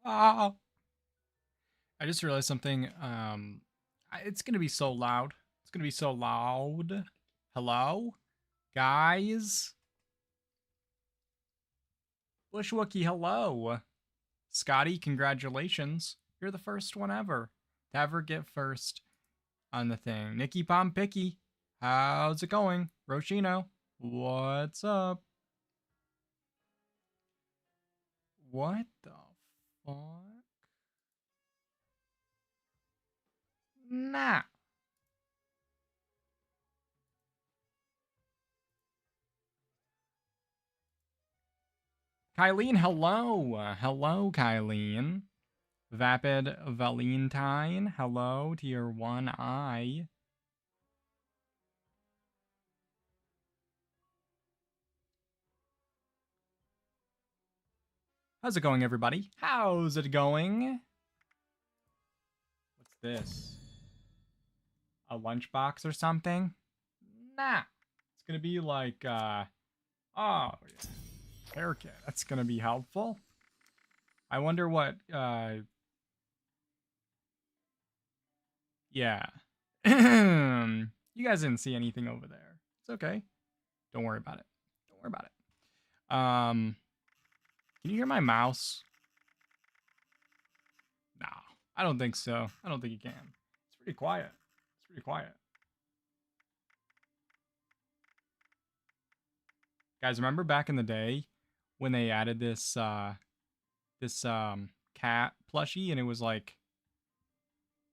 Ah. I just realized something. It's gonna be so loud. It's gonna be so loud. Hello, guys. Bushwookie, hello. Scotty, congratulations. You're the first one ever to ever get first on the thing. Nikki Pompicky, how's it going? Roshino, what's up? What the fuck? Nah. Kylene, hello. Hello, Kylene. Vapid Valentine, hello to your one eye. How's it going, everybody? How's it going? What's this? A lunchbox or something? Nah. It's gonna be like, oh, yeah. Haircut. That's gonna be helpful. I wonder what, yeah. You guys didn't see anything over there. It's okay. Don't worry about it. Don't worry about it. Can you hear my mouse? No, I don't think so. I don't think you can. It's pretty quiet. It's pretty quiet. Guys, remember back in the day when they added this cat plushie and it was like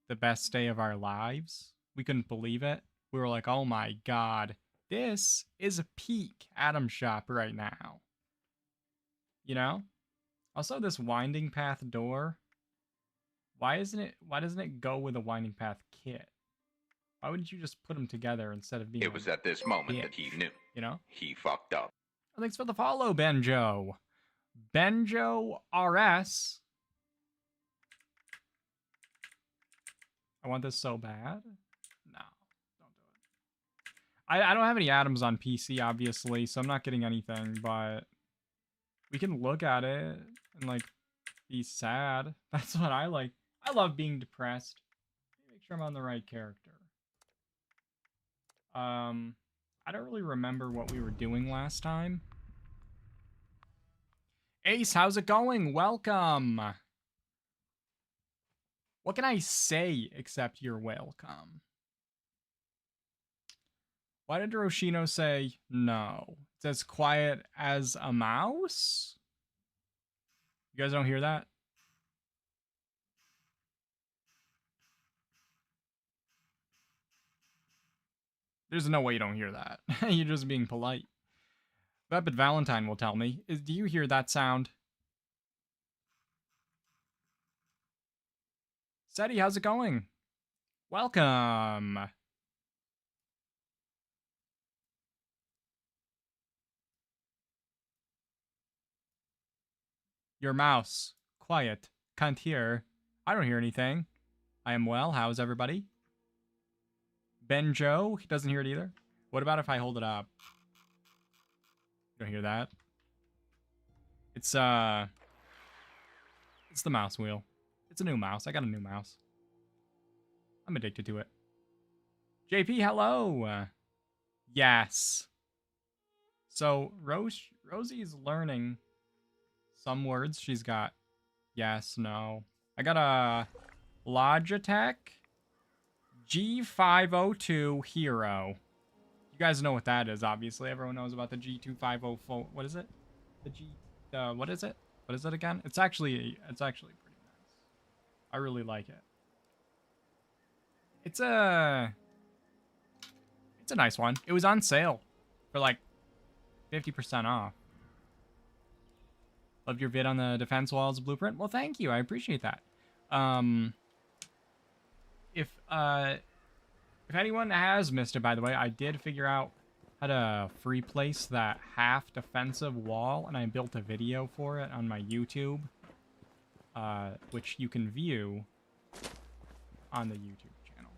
the best day of our lives? We couldn't believe it. We were like, "Oh my god, this is a peak Atom Shop right now." You know? Also, this winding path door. Why doesn't it go with a winding path kit? Why wouldn't you just put them together instead of being? It was at this moment that he knew. You know? He fucked up. Oh, thanks for the follow, Benjo. Benjo RS. I want this so bad. No, don't do it. I don't have any atoms on PC, obviously, so I'm not getting anything, but we can look at it and, like, be sad. That's what I like. I love being depressed. Make sure I'm on the right character. I don't really remember what we were doing last time. Ace, how's it going? Welcome. What can I say except you're welcome? Why did Roshino say no? It's as quiet as a mouse? You guys don't hear that? There's no way you don't hear that. You're just being polite. Vapid Valentine will tell me. Do you hear that sound? Seti, how's it going? Welcome. Your mouse. Quiet. Can't hear. I don't hear anything. I am well. How's everybody? Benjo, he doesn't hear it either. What about if I hold it up? You don't hear that? It's the mouse wheel. It's a new mouse. I got a new mouse. I'm addicted to it. JP, hello. Yes. So Rosie's learning some words. She's got yes, no. I got a Logitech G502 Hero. You guys know what that is, obviously. Everyone knows about the G2504. What is it? The what is it? What is it again? It's actually pretty nice. I really like it. It's a nice one. It was on sale for like 50% off. Loved your vid on the defense walls blueprint. Well, thank you. I appreciate that. If anyone has missed it, by the way, I did figure out how to free place that half defensive wall, and I built a video for it on my YouTube, which you can view on the YouTube channel.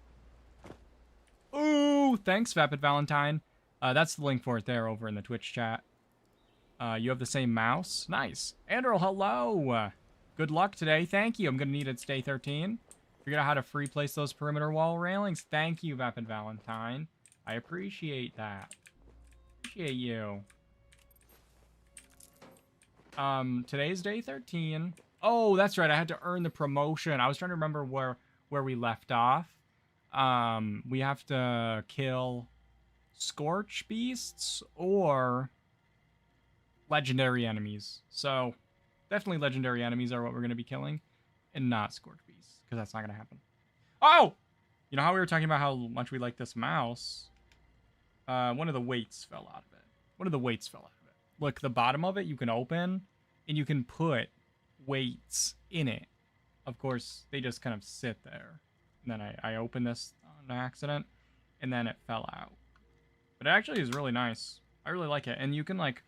Ooh, thanks, Vapid Valentine. That's the link for it there over in the Twitch chat. You have the same mouse? Nice. Andrew, hello. Good luck today. Thank you. I'm going to need it. It's day 13. Figure out how to free place those perimeter wall railings. Thank you, Vapid Valentine. I appreciate that. Appreciate you. Today's day 13. Oh, that's right. I had to earn the promotion. I was trying to remember where we left off. We have to kill Scorch Beasts or legendary enemies. So, definitely legendary enemies are what we're going to be killing, and not Scorch Beasts, because that's not going to happen. Oh! You know how we were talking about how much we like this mouse? One of the weights fell out of it. One of the weights fell out of it. Look, the bottom of it you can open, and you can put weights in it. Of course, they just kind of sit there. And then I opened this on accident, and then it fell out. But it actually is really nice. I really like it. And you can, like,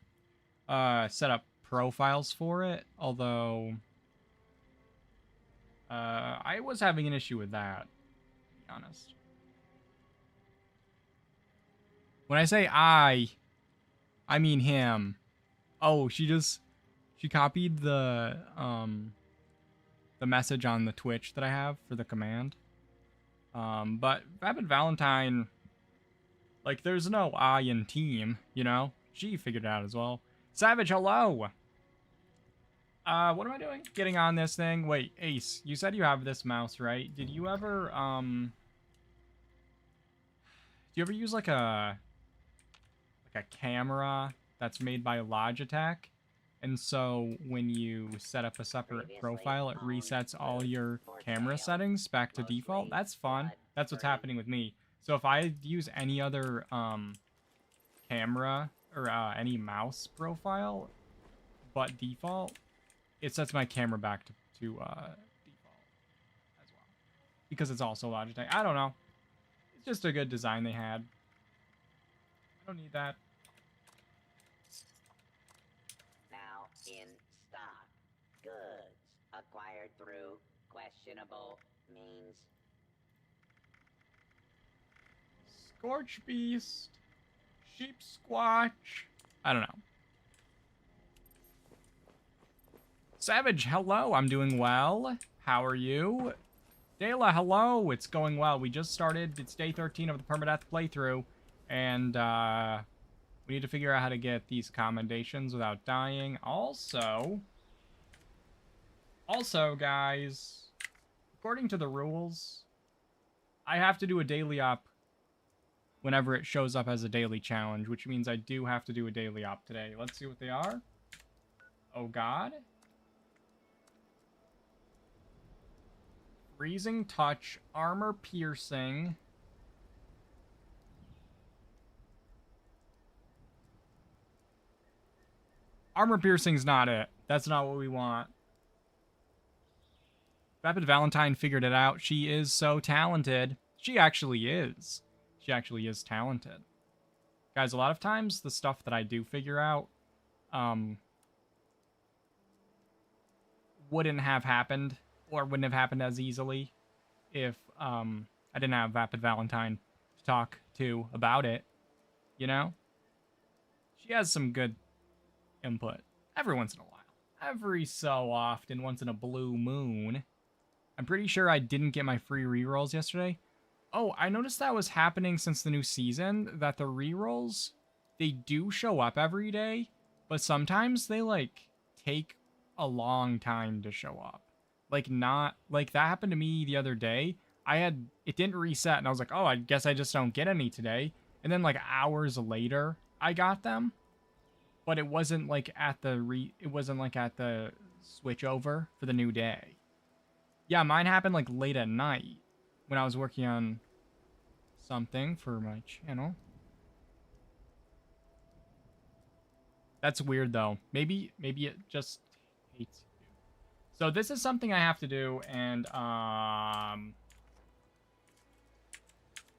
set up profiles for it, although I was having an issue with that, to be honest. When I say I mean him. Oh, she copied the message on the Twitch that I have for the command. But Vapid Valentine, like, there's no I in team, you know? She figured it out as well. Savage, hello! What am I doing? Getting on this thing. Wait, Ace, you said you have this mouse, right? Did you ever, do you ever use, like a camera that's made by Logitech? And so when you set up a separate profile, it resets all your camera settings back to default. That's fun. That's what's happening with me. So if I use any other camera or any mouse profile but default, it sets my camera back to default as well, because it's also Logitech. I don't know. It's just a good design they had. I don't need that. Now in stock. Goods acquired through questionable means. Scorch Beast. Sheep Squatch. I don't know. Savage, hello. I'm doing well. How are you? Dayla, hello. It's going well. We just started. It's day 13 of the Permadeath playthrough. And, we need to figure out how to get these commendations without dying. Also, guys, according to the rules, I have to do a daily op whenever it shows up as a daily challenge, which means I do have to do a daily op today. Let's see what they are. Oh, God. Freezing Touch, Armor Piercing. Armor Piercing's not it. That's not what we want. Vapid Valentine figured it out. She is so talented. She actually is. She actually is talented. Guys, a lot of times the stuff that I do figure out wouldn't have happened, or wouldn't have happened as easily if I didn't have Vapid Valentine to talk to about it, you know? She has some good input every once in a while. Every so often, once in a blue moon. I'm pretty sure I didn't get my free rerolls yesterday. Oh, I noticed that was happening since the new season, that the rerolls, they do show up every day, but sometimes they, like, take a long time to show up. Like, not, like, that happened to me the other day. It didn't reset, and I was like, oh, I guess I just don't get any today. And then, like, hours later, I got them. But it wasn't, like, at the switch over for the new day. Yeah, mine happened, like, late at night when I was working on something for my channel. That's weird, though. Maybe it just hates you. So this is something I have to do, and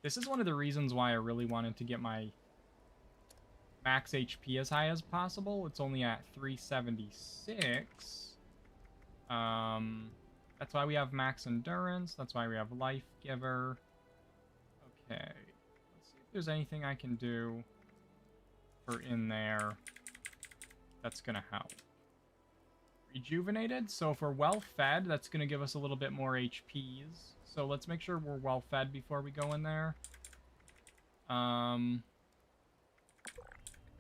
this is one of the reasons why I really wanted to get my max HP as high as possible. It's only at 376. That's why we have max endurance. That's why we have life giver. Okay. Let's see if there's anything I can do for in there that's gonna help. rejuvenated. So if we're well fed, that's going to give us a little bit more HPs. So let's make sure we're well fed before we go in there. If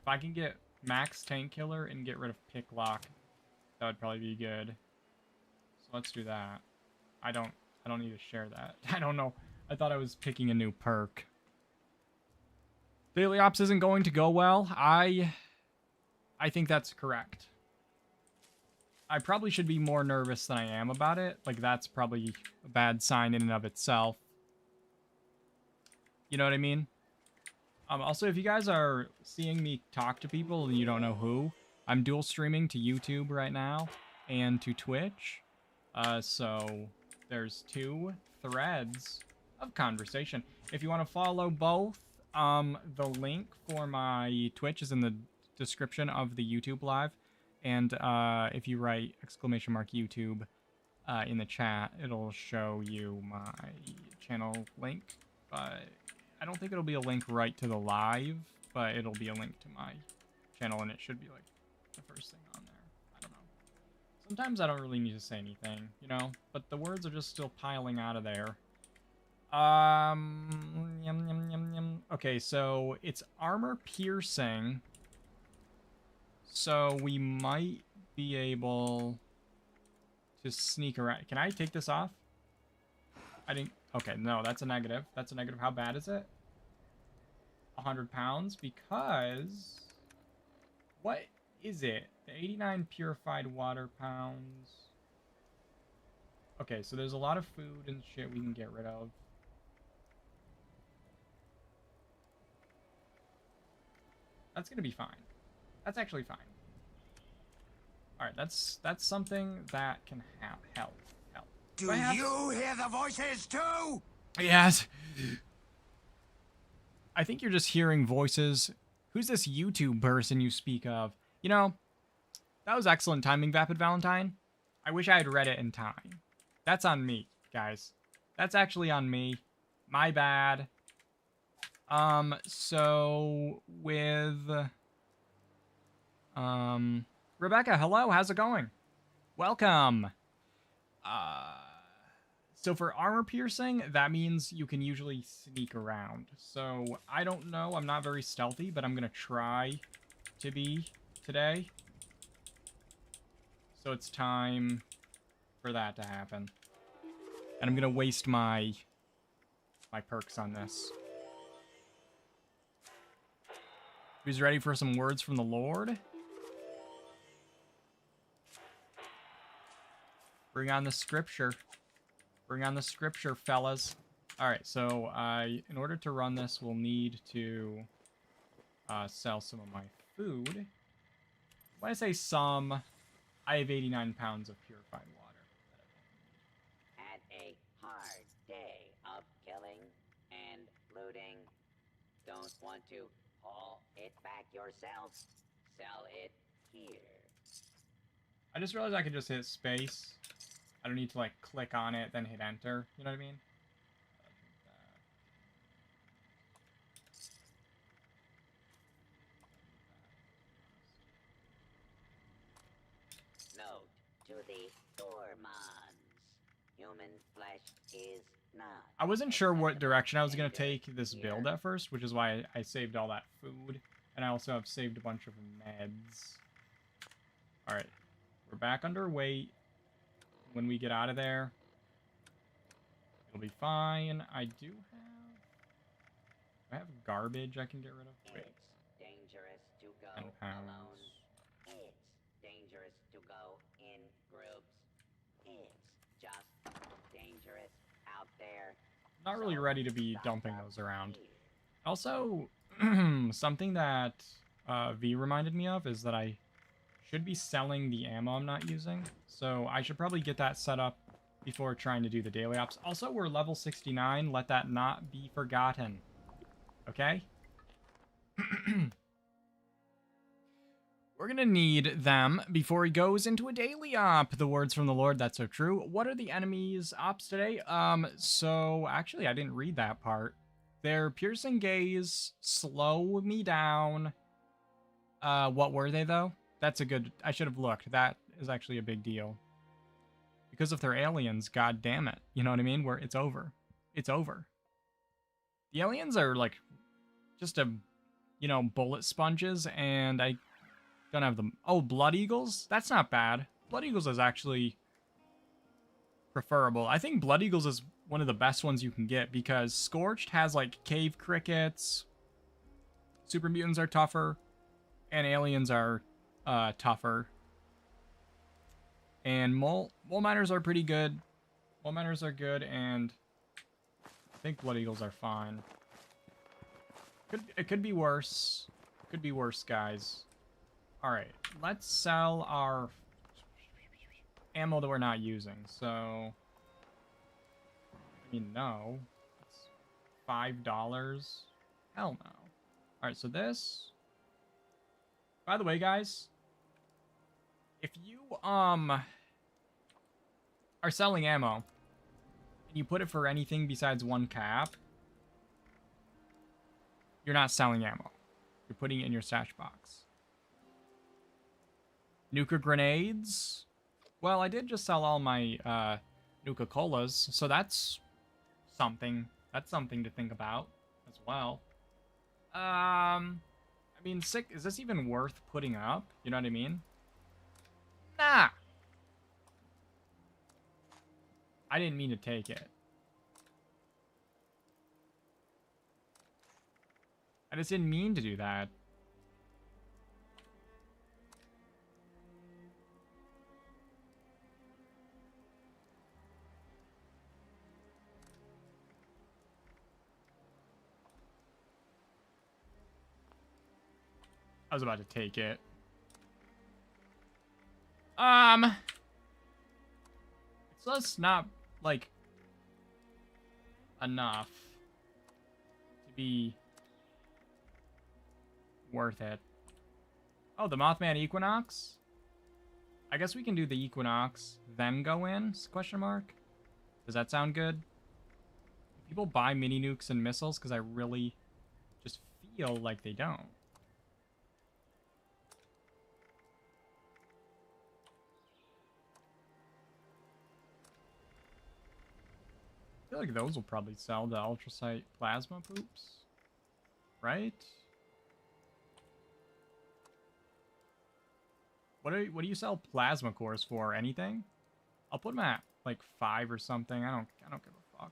I can get max tank killer and get rid of pick lock, that would probably be good. So let's do that. I don't need to share that. I don't know. I thought I was picking a new perk. Daily ops isn't going to go well. I think that's correct. I probably should be more nervous than I am about it. Like, that's probably a bad sign in and of itself. You know what I mean? Also, if you guys are seeing me talk to people and you don't know who, I'm dual streaming to YouTube right now and to Twitch. So there's 2 threads of conversation. If you want to follow both, the link for my Twitch is in the description of the YouTube live. And if you write !YouTube in the chat, it'll show you my channel link. But I don't think it'll be a link right to the live, but it'll be a link to my channel, and it should be like the first thing on there. I don't know. Sometimes I don't really need to say anything, you know, but the words are just still piling out of there. Okay, so it's armor piercing. So we might be able to sneak around. Can I take this off? I didn't. Okay, no, that's a negative. That's a negative. How bad is it? 100 pounds? Because... what is it? The 89 purified water pounds. Okay, so there's a lot of food and shit we can get rid of. That's gonna be fine. That's actually fine. Alright, that's something that can help. Do you hear the voices too? Yes. I think you're just hearing voices. Who's this YouTube person you speak of? You know, that was excellent timing, Vapid Valentine. I wish I had read it in time. That's on me, guys. That's actually on me. My bad. So with Rebecca, hello, how's it going? Welcome. So for armor piercing, that means you can usually sneak around. So I don't know, I'm not very stealthy, but I'm gonna try to be today. So it's time for that to happen. And I'm gonna waste my perks on this. Who's ready for some words from the Lord? Bring on the scripture. Bring on the scripture, fellas. Alright, so in order to run this, we'll need to sell some of my food. When I say some, I have 89 pounds of purified water. Had a hard day of killing and looting. Don't want to haul it back yourself? Sell it here. I just realized I could just hit space. I don't need to, like, click on it, then hit enter. You know what I mean? Note to the Dormons. Human flesh is not. I wasn't sure what direction I was going to take this build at first, which is why I saved all that food. And I also have saved a bunch of meds. Alright. We're back under weight. When we get out of there, it'll be fine. I have garbage I can get rid of. Wait. It's dangerous to go 10 pounds. alone. It's dangerous to go in groups. It's just dangerous out there. Not really ready to be dumping those around. Also, something that V reminded me of is that I should be selling the ammo I'm not using. So I should probably get that set up before trying to do the daily ops. Also, we're level 69. Let that not be forgotten. Okay? We're gonna need them before he goes into a daily op. The words from the Lord, that's so true. What are the enemies' ops today? So actually I didn't read that part. Their piercing gaze, slow me down. What were they though? That's a good, I should have looked. That is actually a big deal. Because if they're aliens, god damn it. You know what I mean? Where it's over. It's over. The aliens are like just bullet sponges, and I don't have them. Oh, Blood Eagles? That's not bad. Blood Eagles is actually preferable. I think Blood Eagles is one of the best ones you can get because Scorched has like cave crickets, super mutants are tougher, and aliens are tougher. And mole miners are pretty good. Mole miners are good, and I think Blood Eagles are fine. It could be worse. Could be worse, guys. All right, let's sell our ammo that we're not using. So, I mean, no. It's $5. Hell no. All right, so this. By the way, guys, if you are selling ammo and you put it for anything besides one cap, you're not selling ammo. You're putting it in your stash box. Nuka grenades. Well, I did just sell all my Nuka Colas, so that's something. That's something to think about as well. I mean, is this even worth putting up? You know what I mean? Nah. I didn't mean to take it. I just didn't mean to do that. I was about to take it. It's just not, like, enough to be worth it. Oh, the Mothman Equinox? I guess we can do the Equinox, then go in? Question mark? Does that sound good? Do people buy mini nukes and missiles? Because I really just feel like they don't. I feel like those will probably sell the Ultrasight Plasma poops. Right? What do you sell plasma cores for? Anything? I'll put them at like 5 or something. I don't give a fuck.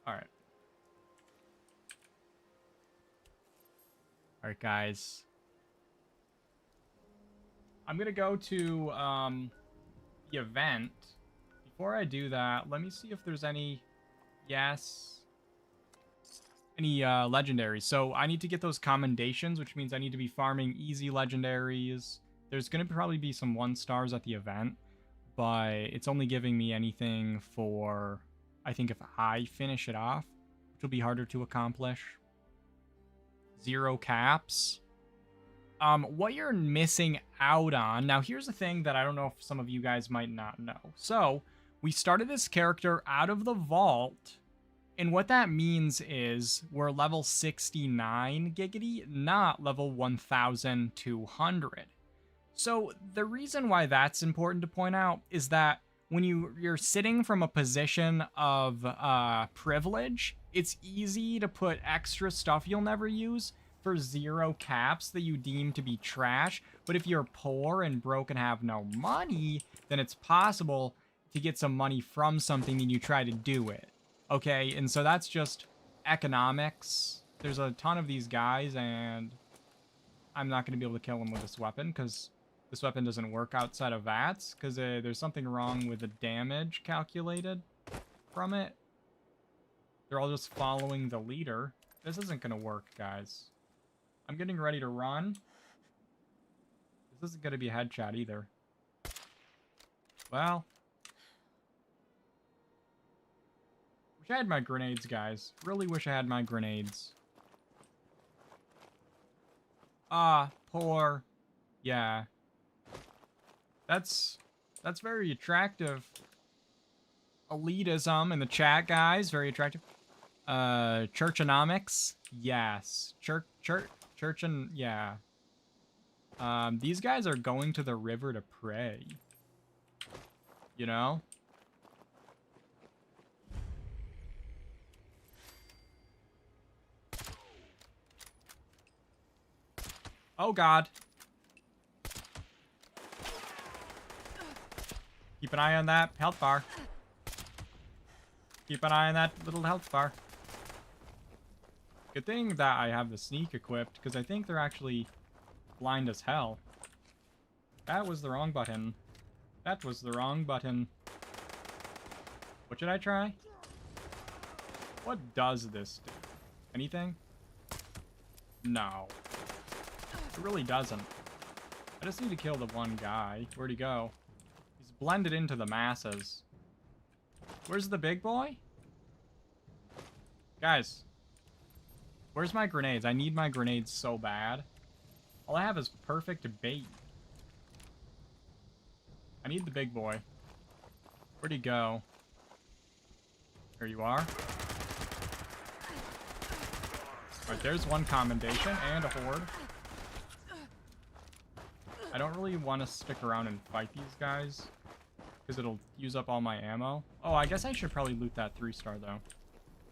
Alright. Alright, guys. I'm gonna go to the event. Before I do that, let me see if there's any any legendaries. So I need to get those commendations, which means I need to be farming easy legendaries. There's gonna probably be some 1-stars at the event, but it's only giving me anything for, I think, if I finish it off, which will be harder to accomplish. 0 caps. What you're missing out on... Now, here's the thing that I don't know if some of you guys might not know. So, we started this character out of the vault, and what that means is we're level 69 giggity, not level 1,200. So, the reason why that's important to point out is that when you're sitting from a position of privilege, it's easy to put extra stuff you'll never use for 0 caps that you deem to be trash. But if you're poor and broke and have no money, then it's possible to get some money from something and you try to do it. Okay, and so that's just economics. There's a ton of these guys, and I'm not going to be able to kill them with this weapon because this weapon doesn't work outside of VATS because there's something wrong with the damage calculated from it. They're all just following the leader. This isn't going to work, guys. I'm getting ready to run. This isn't going to be a headshot either. Well. Wish I had my grenades, guys. Really wish I had my grenades. Ah, poor. Yeah. That's very attractive. Elitism in the chat, guys. Very attractive. Churchonomics. Yes. Church and... Yeah. These guys are going to the river to pray. You know? Oh, God. Keep an eye on that health bar. Keep an eye on that little health bar. Good thing that I have the sneak equipped, because I think they're actually blind as hell. That was the wrong button. That was the wrong button. What should I try? What does this do? Anything? No. It really doesn't. I just need to kill the one guy. Where'd he go? He's blended into the masses. Where's the big boy? Guys. Where's my grenades? I need my grenades so bad. All I have is perfect bait. I need the big boy. Where'd he go? Here you are. Alright, there's one commendation and a horde. I don't really want to stick around and fight these guys, because it'll use up all my ammo. Oh, I guess I should probably loot that 3-star, though.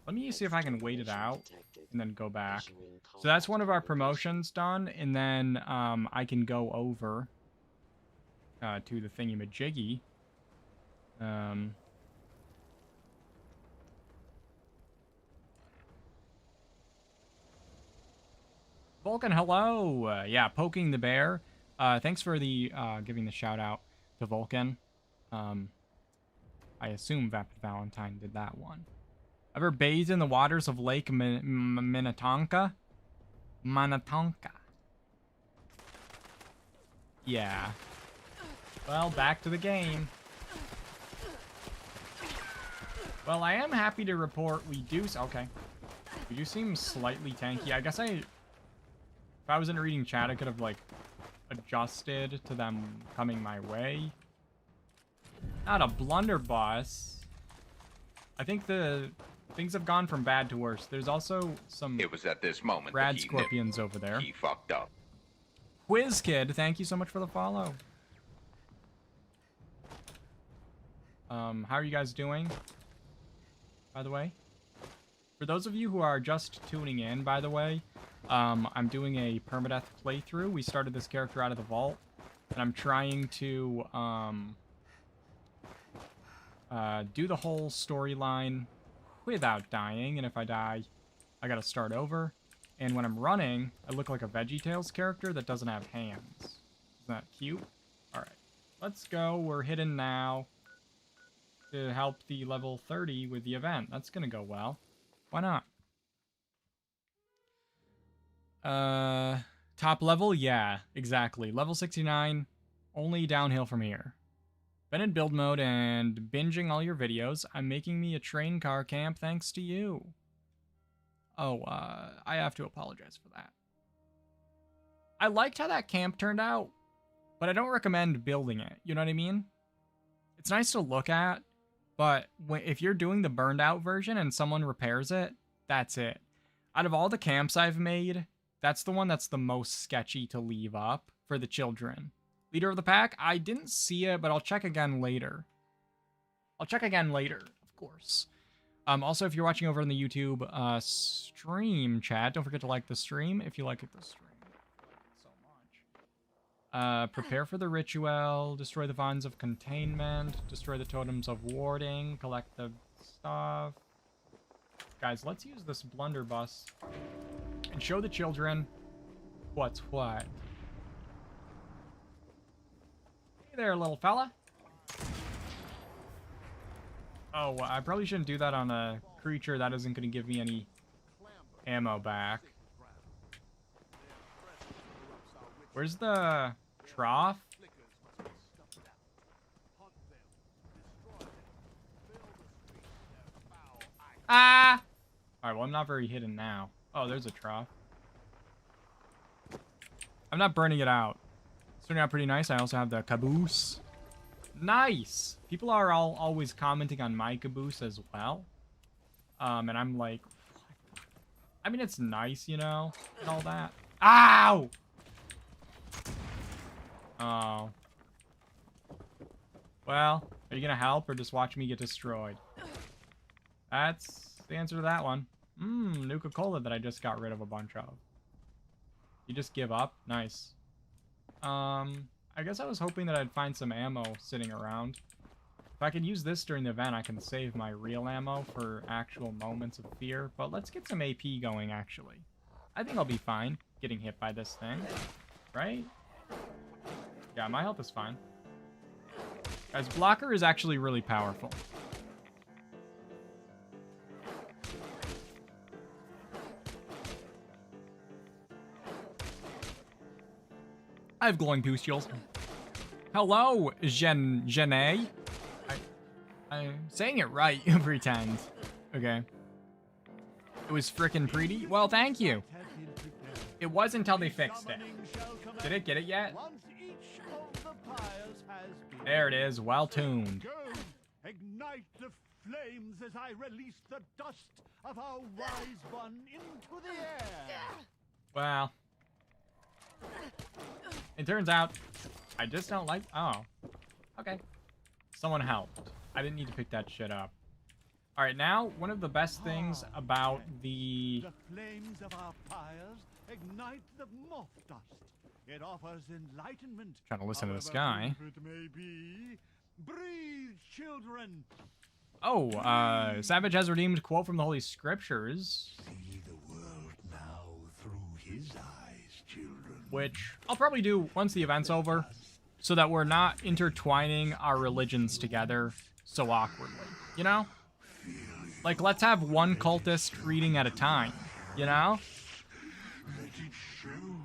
Let me see if I can wait it out, and then go back. So that's one of our promotions done, and then I can go over to the thingy-majiggy. Vulcan, hello! Yeah, Poking the Bear. Thanks for the giving the shout out to Vulcan. I assume Vapid Valentine did that one. Ever bathed in the waters of Lake Minnetonka? Minnetonka. Yeah. Well, back to the game. Well, I am happy to report we do... Okay. We do seem slightly tanky. I guess if I wasn't reading chat, I could have, like, adjusted to them coming my way. Not a blunderbuss. I think the things have gone from bad to worse. There's also some It was at this moment rad that he scorpions knew over there. he fucked up. Quiz Kid, thank you so much for the follow. How are you guys doing? By the way, for those of you who are just tuning in, by the way, I'm doing a Permadeath playthrough. We started this character out of the vault, and I'm trying to do the whole storyline without dying, and if I die, I gotta start over. And when I'm running, I look like a VeggieTales character that doesn't have hands. Isn't that cute? Alright, let's go. We're hidden now to help the level 30 with the event. That's gonna go well. Why not? Top level? Yeah, exactly. Level 69, only downhill from here. Been in build mode and binging all your videos. I'm making me a train car camp thanks to you. Oh, I have to apologize for that. I liked how that camp turned out, but I don't recommend building it. You know what I mean? It's nice to look at, but if you're doing the burned out version and someone repairs it, that's it. Out of all the camps I've made, that's the one that's the most sketchy to leave up for the children. Leader of the pack? I didn't see it, but I'll check again later. I'll check again later, of course. Also, if you're watching over on the YouTube stream chat, don't forget to like the stream if you like the stream. So much. Prepare for the ritual, destroy the vines of containment, destroy the totems of warding, collect the stuff. Guys, let's use this blunderbuss and show the children what's what. Hey there, little fella. Oh, I probably shouldn't do that on a creature that isn't going to give me any ammo back. Where's the trough? Ah! Alright, well, I'm not very hidden now. Oh, there's a trough. I'm not burning it out. It's turning out pretty nice. I also have the caboose. Nice! People are always commenting on my caboose as well. And I'm like... I mean, it's nice, you know, and all that. Ow! Oh. Well, are you gonna help or just watch me get destroyed? That's the answer to that one. Nuka-Cola that I just got rid of a bunch of. You just give up? Nice. I guess I was hoping that I'd find some ammo sitting around. If I could use this during the event, I can save my real ammo for actual moments of fear. But let's get some AP going, actually. I think I'll be fine getting hit by this thing. Right? Yeah, my health is fine. Guys, blocker is actually really powerful. I have glowing pustules. Hello, Janae. I'm saying it right, pretend. Okay. It was frickin' pretty? Well, thank you. It was until they fixed it. Did it get it yet? There it is, well tuned. Ignite the flames as I release the dust of our wise one into the air. Well, it turns out I just don't like. Oh, okay. Someone helped. I didn't need to pick that shit up. All right, now one of the best things about the flames of our pyres ignite the moth dust. It offers enlightenment. Trying to listen to this guy. It may be. Breathe, children. Oh, Savage has redeemed quote from the Holy Scriptures. See the world now through his eyes, children. Which I'll probably do once the event's over, so that we're not intertwining our religions together so awkwardly, you know? Like, let's have one cultist reading at a time, you know? Let it show you.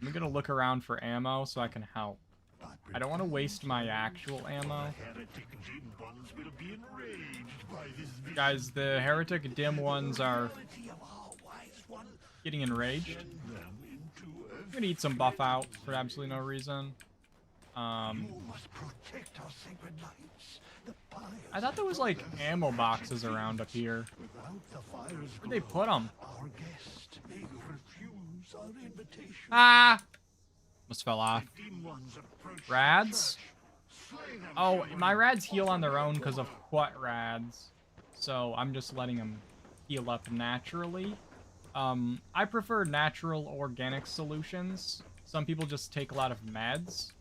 I'm gonna look around for ammo so I can help. I don't want to waste my actual ammo. Heretic dim ones will be enraged by this vision. Guys, the heretic dim ones are Of our wise one, getting enraged. them into I'm gonna eat some buff out for absolutely no reason. you must protect our sacred lights. The pyres I thought there was like ammo boxes around up here. without the fire's Where'd they glow, put them? our guest may refuse our invitation. Ah! Almost fell off. Dim ones approach the Rads? church. Slay them, Oh, children. my rads heal on their own because of what rads? So I'm just letting them heal up naturally. I prefer natural organic solutions. Some people just take a lot of meds.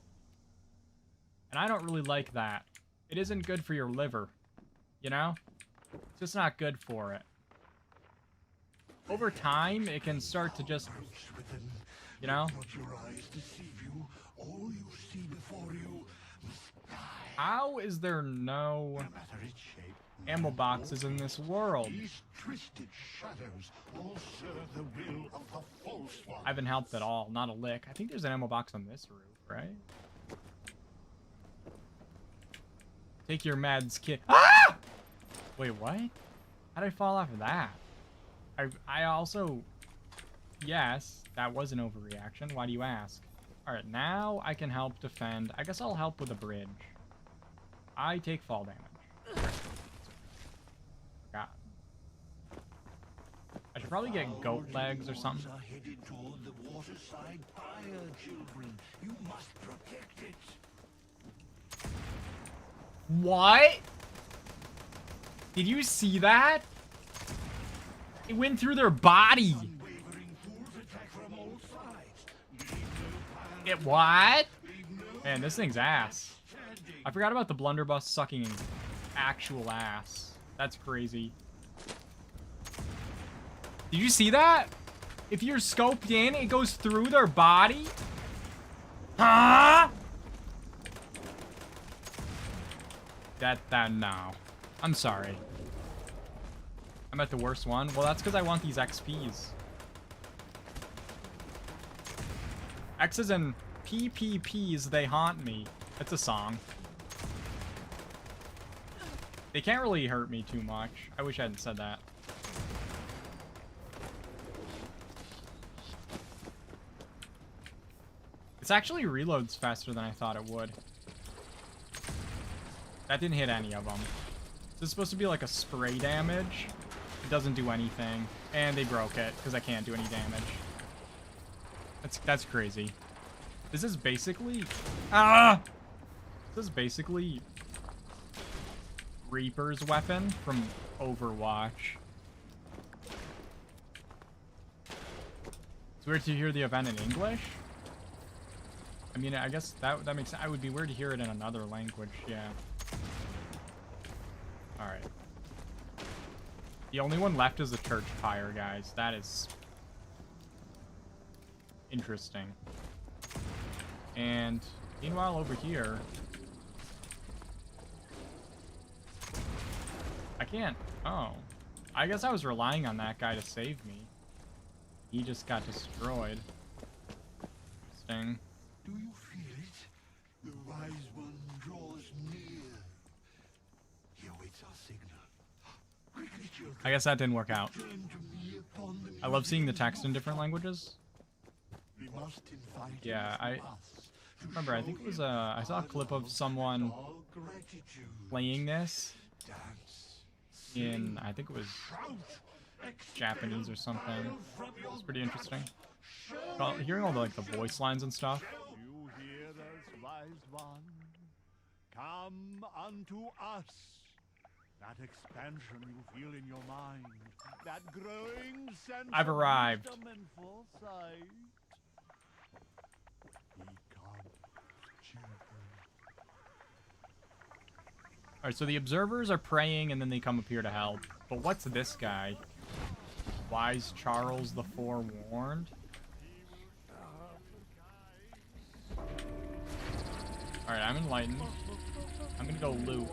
And I don't really like that. It isn't good for your liver. You know? It's just not good for it. Over time, it can start to just, Approach within. you know? Let not your eyes deceive you. All you see before you must die. How is there no No matter its shape. ammo boxes in this world? These twisted shadows all serve the will of the false one. I haven't helped at all. Not a lick. I think there's an ammo box on this roof, right? Take your meds, kid. Ah! Wait, what? How did I fall off of that? I also... Yes, that was an overreaction. Why do you ask? Alright, now I can help defend. I guess I'll help with a bridge. I take fall damage. Forgot. I should probably get goat legs or something. Are headed toward the waterside fire, children. You must protect it. What? Did you see that? It went through their body. Unwavering fools attack from all sides. Leave no fire. It what? Man, this thing's ass. I forgot about the blunderbuss sucking actual ass. That's crazy. Did you see that? If you're scoped in, it goes through their body? Huh? No. I'm sorry. I'm at the worst one. Well, that's because I want these XPs. X's and PPPs, they haunt me. It's a song. They can't really hurt me too much. I wish I hadn't said that. This actually reloads faster than I thought it would. That didn't hit any of them. This is supposed to be like a spray damage. It doesn't do anything. And they broke it because I can't do any damage. That's crazy. This is basically... Ah! This is basically Reaper's weapon from Overwatch. It's weird to hear the event in English. I mean, I guess that makes sense. I would be weird to hear it in another language, yeah. Alright. The only one left is the church fire, guys. That is interesting. And meanwhile, over here, I can't. Oh, I guess I was relying on that guy to save me. He just got destroyed. Interesting. Do you feel it? The wise one draws near. He awaits our signal. Quickly, children. I guess that didn't work out. Turn to me upon the I love seeing the music text in different languages. We must invite Yeah, him I to us to remember. I show think it was him I saw a our clip of love someone and our gratitude. playing this Dance, in, sing, I think it was shout, Japanese or something. expel from your It's pretty interesting. show Well, hearing all the like the voice lines and stuff. You hear us, wise one? Come unto us. That expansion you feel in your mind, that growing sense I've of arrived. wisdom and foresight. He comes, children. Alright, so the observers are praying and then they come up here to help. But what's this guy? Wise Charles the Forewarned? Alright, I'm enlightened. I'm gonna go loot.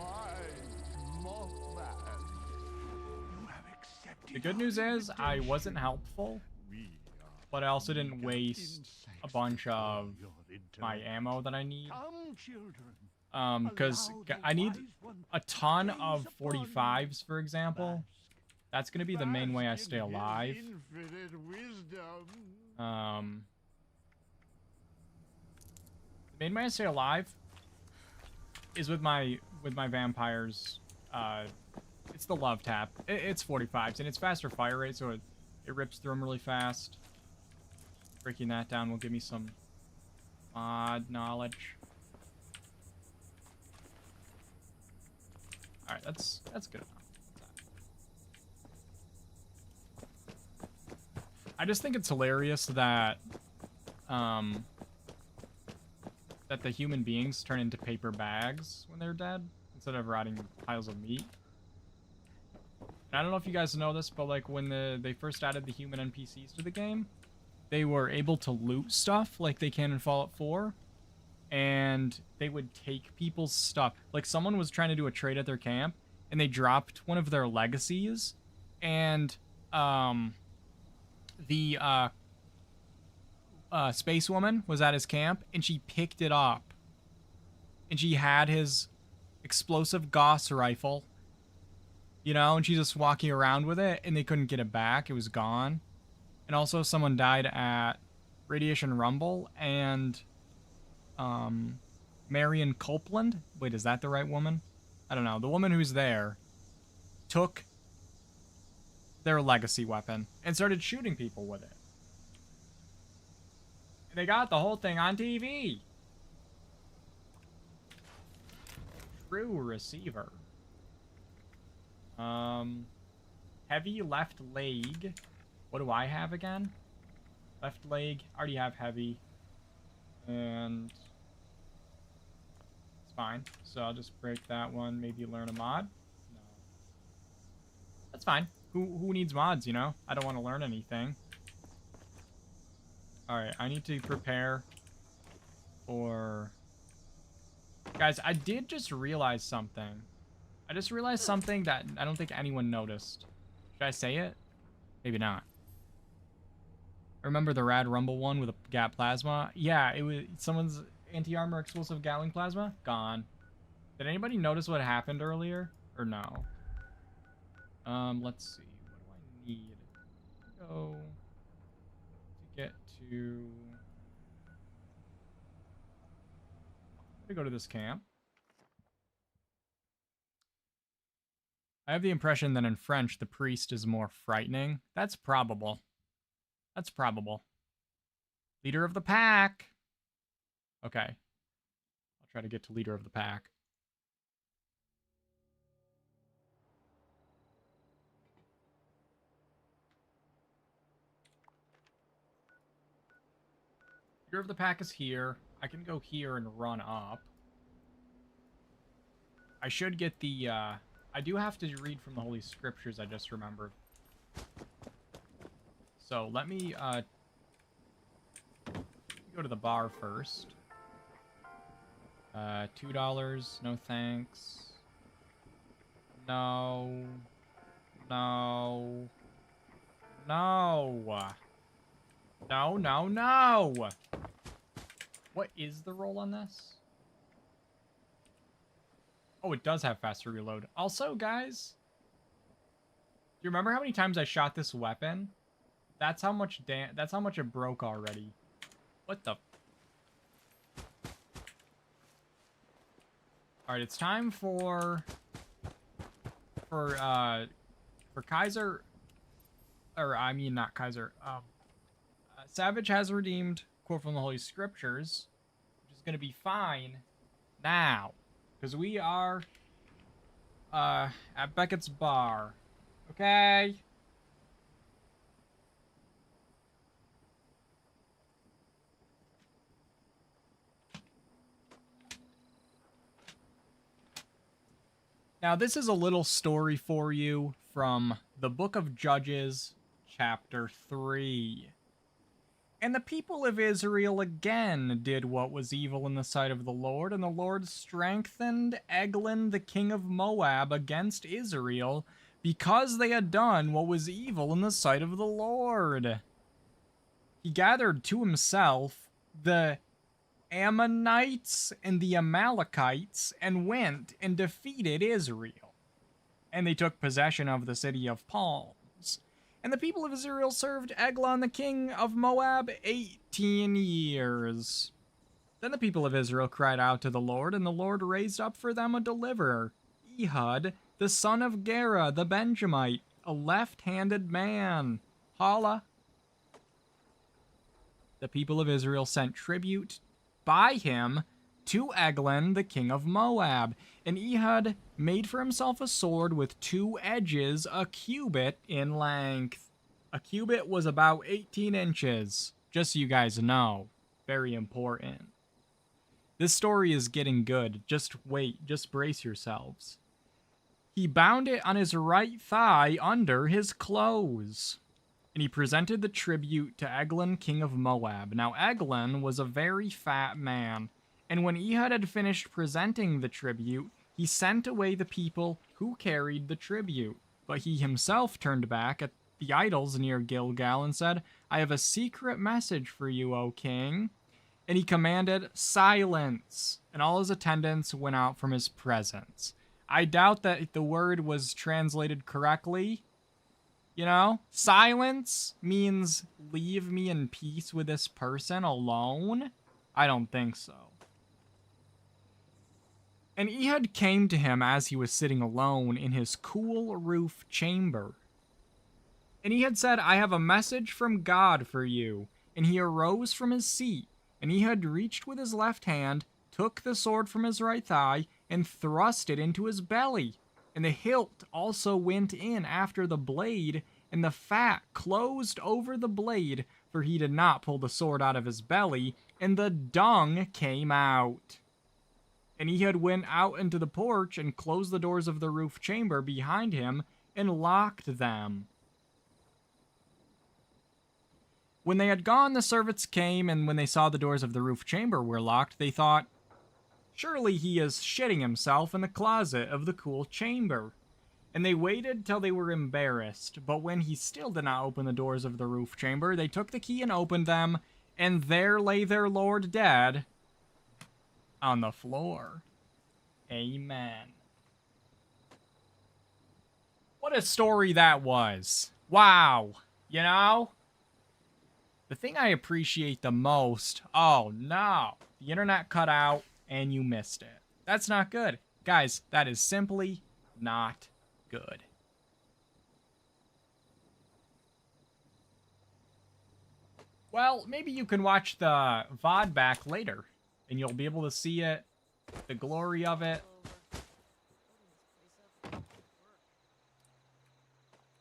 The good news is, I wasn't helpful, but I also didn't waste a bunch of my ammo that I need. Come, children. Because I need a ton of 45s, for example. That's gonna be the main way I stay alive. The main way I stay alive is with my vampires. It's the love tap. It's 45s and it's faster fire rate, so it rips through them really fast. Breaking that down will give me some mod knowledge. All right, that's good enough. I just think it's hilarious that that the human beings turn into paper bags when they're dead instead of rotting piles of meat. And I don't know if you guys know this, but like when they first added the human NPCs to the game, they were able to loot stuff like they can in Fallout 4, and they would take people's stuff. Like someone was trying to do a trade at their camp, and they dropped one of their legacies, and the space woman was at his camp, and she picked it up, and she had his explosive Gauss rifle, you know, and she's just walking around with it, and they couldn't get it back. It was gone. And also someone died at Radiation Rumble, and Marion Copeland, wait, is that the right woman? I don't know. The woman who's there took their legacy weapon and started shooting people with it. And they got the whole thing on TV. True receiver. Heavy left leg. What do I have again? Left leg. I already have heavy. And it's fine. So I'll just break that one. Maybe learn a mod. No. That's fine. Who needs mods, you know? I don't want to learn anything. Alright, I need to prepare for... Guys, I did just realize something. I just realized something that I don't think anyone noticed. Should I say it? Maybe not. Remember the Rad Rumble one with a Gat Plasma? Yeah, it was someone's anti-armor explosive Gatling Plasma? Gone. Did anybody notice what happened earlier? Or no? Let's see. What do I need? Go to get to... I'm gonna go to this camp. I have the impression that in French, the priest is more frightening. That's probable. That's probable. Leader of the pack. Okay. I'll try to get to leader of the pack. Leader of the pack is here. I can go here and run up. I should get the, I do have to read from the Holy Scriptures, I just remembered. So, let me, go to the bar first. $2, no thanks. No. No. No. No, no, no! What is the roll on this? Oh, it does have faster reload. Also, guys, do you remember how many times I shot this weapon? That's how much it broke already. What the? Alright, it's time for Kaiser, or I mean not Kaiser, Savage has redeemed, quote from the Holy Scriptures, which is going to be fine now, because we are at Beckett's bar, okay? Now, this is a little story for you from the Book of Judges, chapter 3. And the people of Israel again did what was evil in the sight of the Lord, and the Lord strengthened Eglon, the king of Moab, against Israel, because they had done what was evil in the sight of the Lord. He gathered to himself the Ammonites and the Amalekites, and went and defeated Israel. And they took possession of the city of Palms. And the people of Israel served Eglon, the king of Moab, 18 years. Then the people of Israel cried out to the Lord, and the Lord raised up for them a deliverer, Ehud, the son of Gera, the Benjamite, a left-handed man. Holla. The people of Israel sent tribute by him to Eglon, the king of Moab. And Ehud made for himself a sword with 2 edges, a cubit in length. A cubit was about 18 inches. Just so you guys know. Very important. This story is getting good. Just wait. Just brace yourselves. He bound it on his right thigh under his clothes. And he presented the tribute to Eglon, king of Moab. Now Eglon was a very fat man. And when Ehud had finished presenting the tribute, he sent away the people who carried the tribute. But he himself turned back at the idols near Gilgal and said, I have a secret message for you, O king. And he commanded silence, and all his attendants went out from his presence. I doubt that the word was translated correctly. You know, silence means leave me in peace with this person alone. I don't think so. And Ehud came to him as he was sitting alone in his cool roof chamber. And he had said, I have a message from God for you. And he arose from his seat, and Ehud reached with his left hand, took the sword from his right thigh, and thrust it into his belly. And the hilt also went in after the blade, and the fat closed over the blade, for he did not pull the sword out of his belly, and the dung came out. And Ehud went out into the porch, and closed the doors of the roof chamber behind him, and locked them. When they had gone, the servants came, and when they saw the doors of the roof chamber were locked, they thought, surely he is shitting himself in the closet of the cool chamber. And they waited till they were embarrassed, but when he still did not open the doors of the roof chamber, they took the key and opened them, and there lay their lord dead on the floor. Amen. What a story that was. Wow. You know? The thing I appreciate the most, oh no, the internet cut out and you missed it. That's not good. Guys, that is simply not good. good. Well, maybe you can watch the VOD back later, and you'll be able to see it, the glory of it.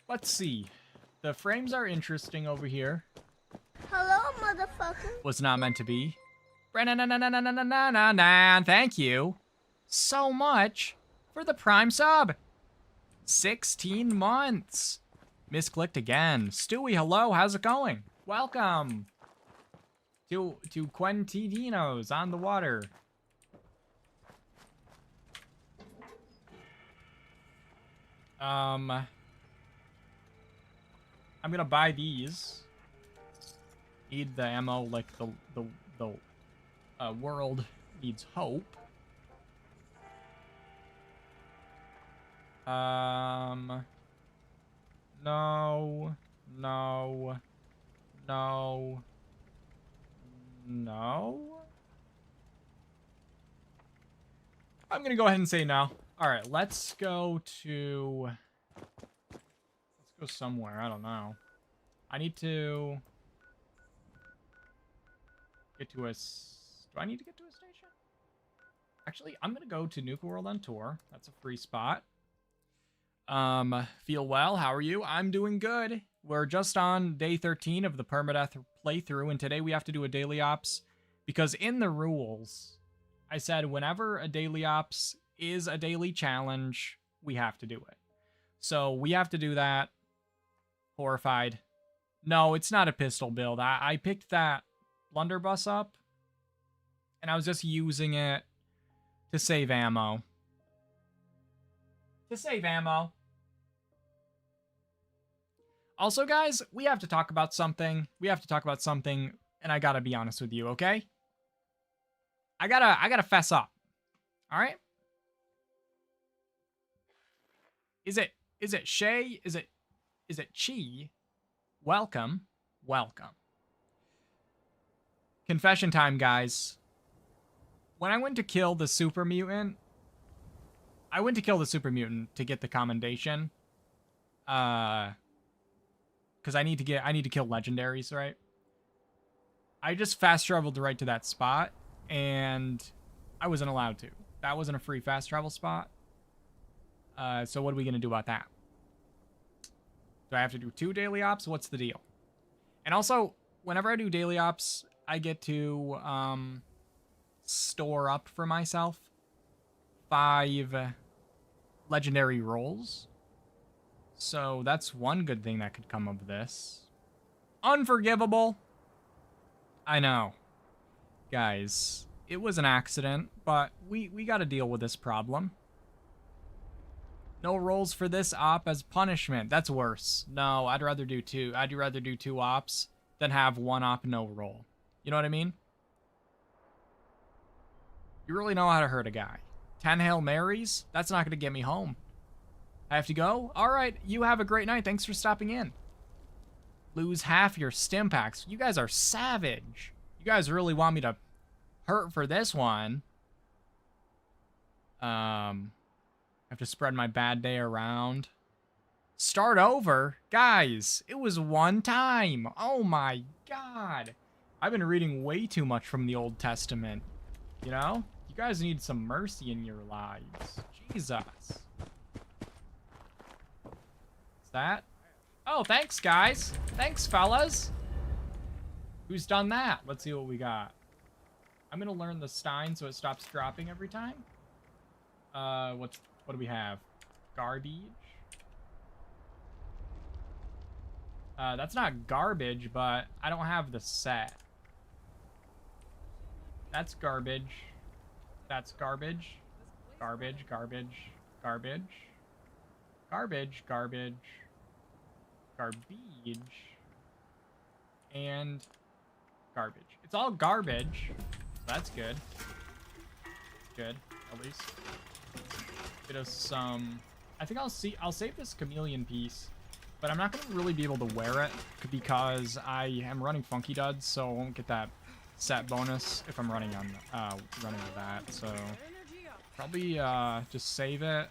Let's see. The frames are interesting over here. Hello, motherfucker. Was not meant to be. Thank you so much for the Prime sub. 16 months. Misclicked again. Stewie, hello. How's it going? Welcome to Quentino's on the water. I'm gonna buy these. Need the ammo like the world needs hope. No. I'm gonna go ahead and say no. All right, let's go somewhere. I don't know. I need to get to a... Do I need to get to a station? Actually, I'm gonna go to Nuka World on tour. That's a free spot. Feel well. How are you? I'm doing good. We're just on day 13 of the Permadeath playthrough, and today we have to do a daily ops because in the rules, I said whenever a daily ops is a daily challenge, we have to do it. So we have to do that. Horrified. No, it's not a pistol build. I picked that blunderbuss up, and I was just using it to save ammo. Also, guys, we have to talk about something. And I gotta be honest with you, okay? I gotta fess up. All right? Is it Shay? Is it Chi? Welcome. Confession time, guys. When I went to kill the super mutant, to get the commendation. Because I need to kill legendaries, right? I just fast traveled right to that spot, and I wasn't allowed to. That wasn't a free fast travel spot. So what are we gonna do about that? Do I have to do 2 daily ops? What's the deal? And also, whenever I do daily ops, I get to store up for myself 5 legendary rolls. So that's one good thing that could come of this. Unforgivable. I know. Guys, it was an accident, but we got to deal with this problem. No rolls for this op as punishment. That's worse. No, I'd rather do 2. I'd rather do 2 ops than have 1 op no roll. You know what I mean? You really know how to hurt a guy. 10 Hail Marys? That's not going to get me home. I have to go? Alright, you have a great night. Thanks for stopping in. Lose half your stim packs. You guys are savage. You guys really want me to hurt for this one. Have to spread my bad day around. Start over? Guys, it was 1 time. Oh my god. I've been reading way too much from the Old Testament. You know? You guys need some mercy in your lives. Jesus. Is that? Oh, thanks, guys. Thanks, fellas. Who's done that? Let's see what we got. I'm gonna learn the Stein so it stops dropping every time. What do we have? Garbage? That's not garbage, but I don't have the set. That's garbage. That's garbage. Garbage, garbage, garbage. Garbage, garbage. Garbage. And garbage. It's all garbage. That's good. Good, at least. Get us some... I think I'll save this chameleon piece, but I'm not going to really be able to wear it because I am running Funky Duds, so I won't get that set bonus if I'm running on running with that. So probably just save it.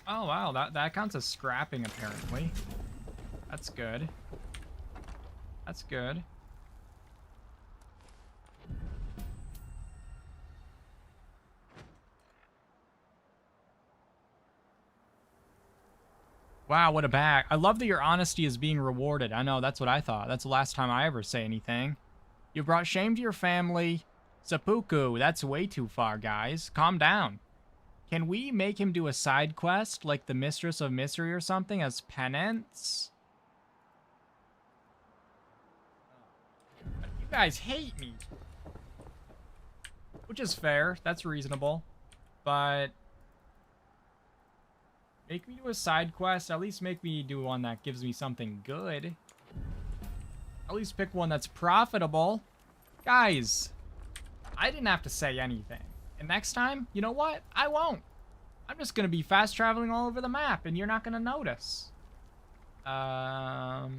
Oh, wow. That counts as scrapping, apparently. That's good. That's good. Wow, what a bag. I love that your honesty is being rewarded. I know, that's what I thought. That's the last time I ever say anything. You brought shame to your family. Seppuku, that's way too far, guys. Calm down. Can we make him do a side quest, like the Mistress of Mystery or something, as penance? You guys hate me. Which is fair. That's reasonable. But make me do a side quest. At least make me do one that gives me something good. At least pick one that's profitable. Guys, I didn't have to say anything. And next time, you know what? I won't. I'm just going to be fast traveling all over the map, and you're not going to notice. I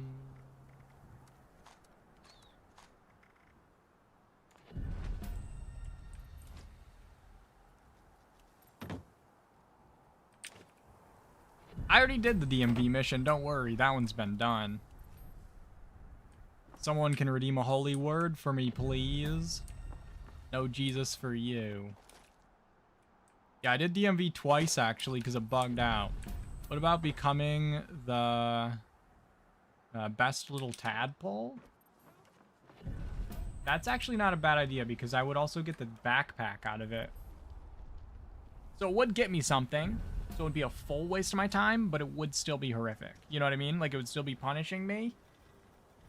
already did the DMV mission. Don't worry. That one's been done. Someone can redeem a holy word for me, please. No Jesus for you. Yeah, I did DMV twice, actually, because it bugged out. What about becoming the best little tadpole? That's actually not a bad idea, because I would also get the backpack out of it. So it would get me something. So it would be a full waste of my time, but it would still be horrific. You know what I mean? Like, it would still be punishing me.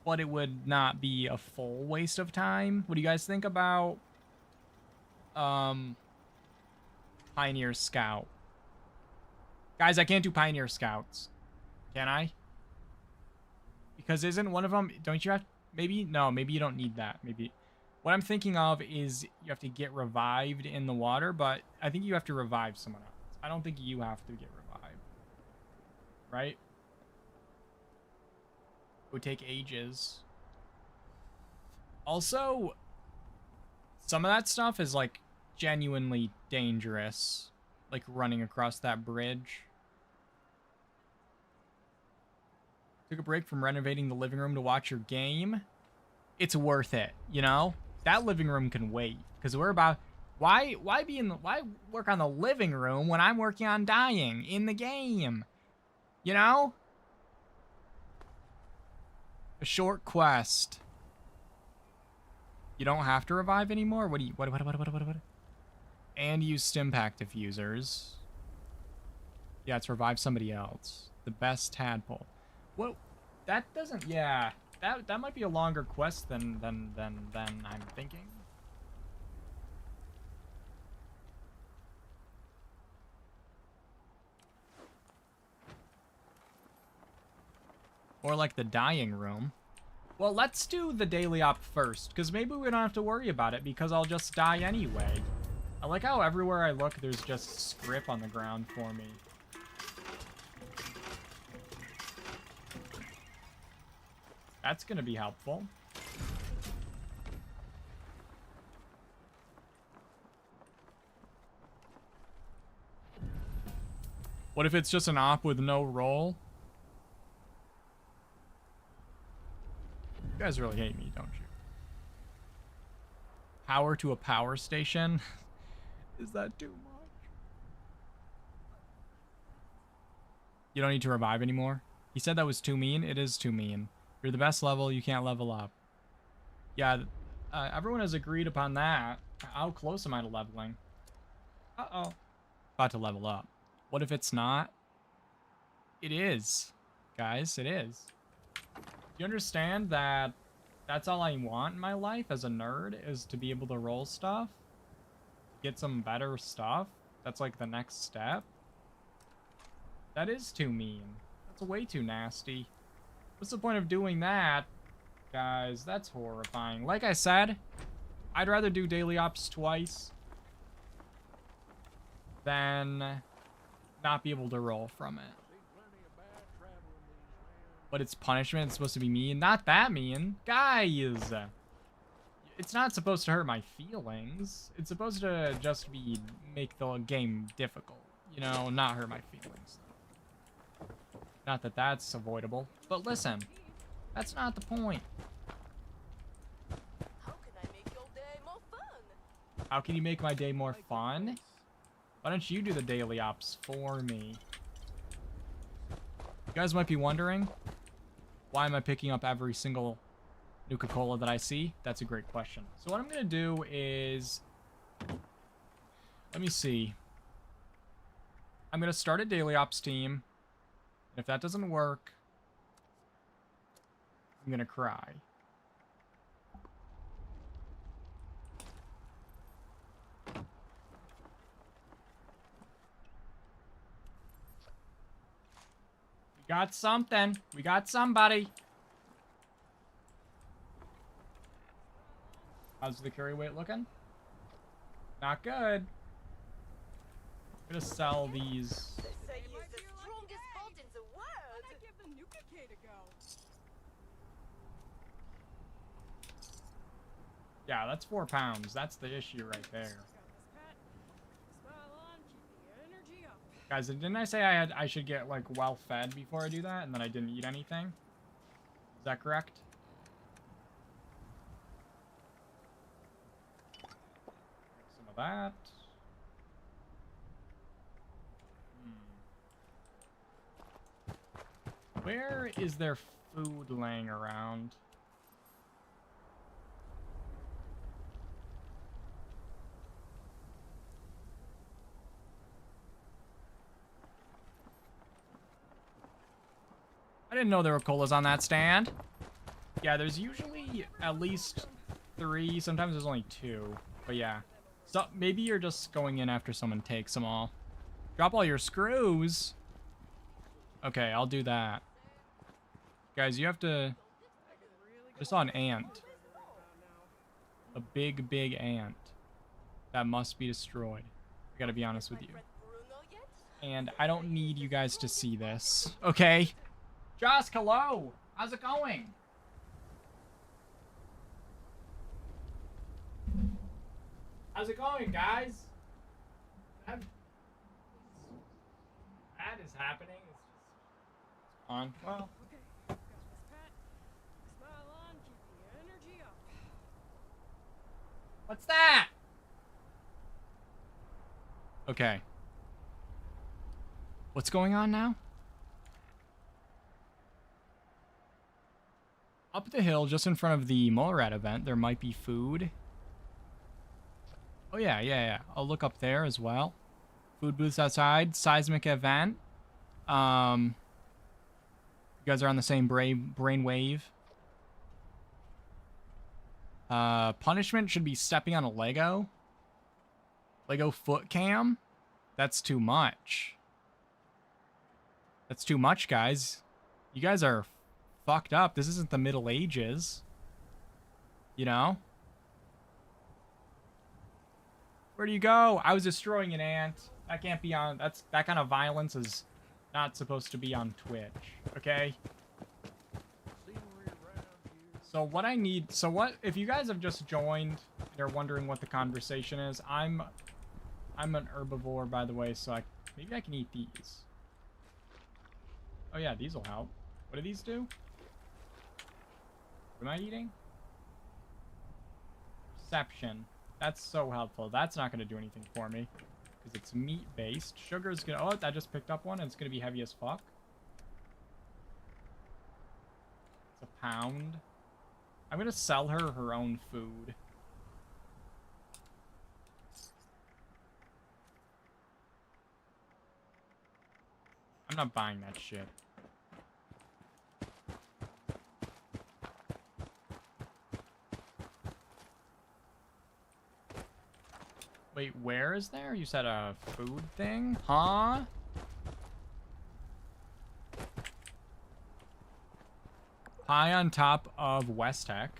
But it would not be a full waste of time. What do you guys think about Pioneer Scout? Guys, I can't do Pioneer Scouts. Can I? Because isn't one of them... Don't you have... Maybe? No, maybe you don't need that. Maybe... What I'm thinking of is you have to get revived in the water, but I think you have to revive someone else. I don't think you have to get revived. Right? It would take ages. Also, some of that stuff is, like, genuinely dangerous. Like, running across that bridge. Took a break from renovating the living room to watch your game. It's worth it, you know? That living room can wait. Because we're about... Why work on the living room when I'm working on dying in the game? You know? A short quest. You don't have to revive anymore? What? And use Stimpack diffusers. Yeah, it's revive somebody else. The best tadpole. Well, that doesn't... Yeah. That might be a longer quest than I'm thinking. Or like the dying room. Well, let's do the daily op first, because maybe we don't have to worry about it, because I'll just die anyway. I like how everywhere I look, there's just script on the ground for me. That's going to be helpful. What if it's just an op with no roll? You guys really hate me, don't you? Power to a power station? Is that too much? You don't need to revive anymore? He said that was too mean. It is too mean. You're the best level. You can't level up. Yeah, everyone has agreed upon that. How close am I to leveling? Uh-oh. About to level up. What if it's not? It is. Guys, it is. You understand that that's all I want in my life as a nerd, is to be able to roll stuff? Get some better stuff? That's like the next step? That is too mean. That's way too nasty. What's the point of doing that? Guys, that's horrifying. Like I said, I'd rather do daily ops twice than not be able to roll from it. But it's punishment. It's supposed to be mean. Not that mean. Guys! It's not supposed to hurt my feelings. It's supposed to just be... make the game difficult. You know, not hurt my feelings. Not that that's avoidable. But listen, that's not the point. How can I make your day more fun? How can you make my day more fun? Why don't you do the daily ops for me? You guys might be wondering, why am I picking up every single Nuka-Cola that I see? That's a great question. So what I'm going to do is, let me see. I'm going to start a daily ops team. And if that doesn't work, I'm going to cry. We got something. We got somebody. How's the carry weight looking? Not good. I'm gonna sell these. They say he's the strongest bolt in the world. I give the Nuka-K to go. Yeah, that's 4 pounds. That's the issue right there. Guys, didn't I say I should get like well fed before I do that, and then I didn't eat anything? Is that correct? Some of that. Where is there food laying around? I didn't know there were colas on that stand. Yeah, there's usually at least 3. Sometimes there's only 2. But yeah. So maybe you're just going in after someone takes them all. Drop all your screws. Okay, I'll do that. Guys, you have to... I just saw an ant. A big, big ant. That must be destroyed. I gotta be honest with you. And I don't need you guys to see this. Okay? Josk, hello! How's it going? How's it going, guys? That is happening. It's just on. Well. What's that? Okay. What's going on now? Up the hill, just in front of the mole rat event, there might be food. Oh, yeah. I'll look up there as well. Food booths outside. Seismic event. You guys are on the same brain wave. Punishment should be stepping on a Lego. Lego foot cam? That's too much. That's too much, guys. You guys are fucked up. This isn't the Middle Ages. You know? Where do you go? I was destroying an ant. That can't be on... that kind of violence is not supposed to be on Twitch. Okay? So what I need... So what... If you guys have just joined and are wondering what the conversation is, I'm an herbivore, by the way, so maybe I can eat these. Oh yeah, these will help. What do these do? What am I eating? Perception. That's so helpful. That's not going to do anything for me. Because it's meat-based. Sugar's going to... Oh, I just picked up one, and it's going to be heavy as fuck. It's a pound. I'm going to sell her her own food. I'm not buying that shit. Wait, where is there? You said a food thing? Huh? Pie on top of West Tech.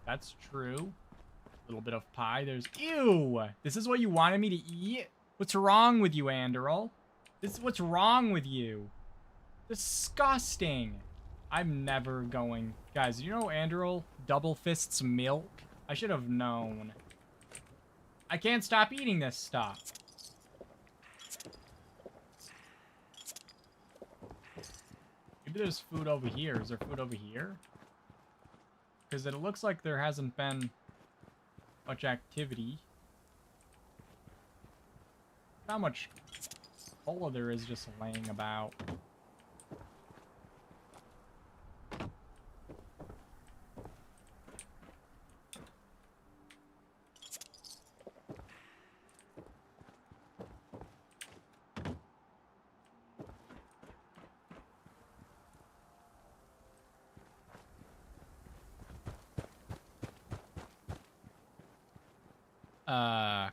That's true. A little bit of pie. There's... Ew! This is what you wanted me to eat? What's wrong with you, Anderl? This is what's wrong with you. Disgusting. I'm never going... Guys, you know Anderl double fists milk? I should have known. I can't stop eating this stuff. Maybe there's food over here. Is there food over here? Because it looks like there hasn't been much activity. How much cola there is just laying about.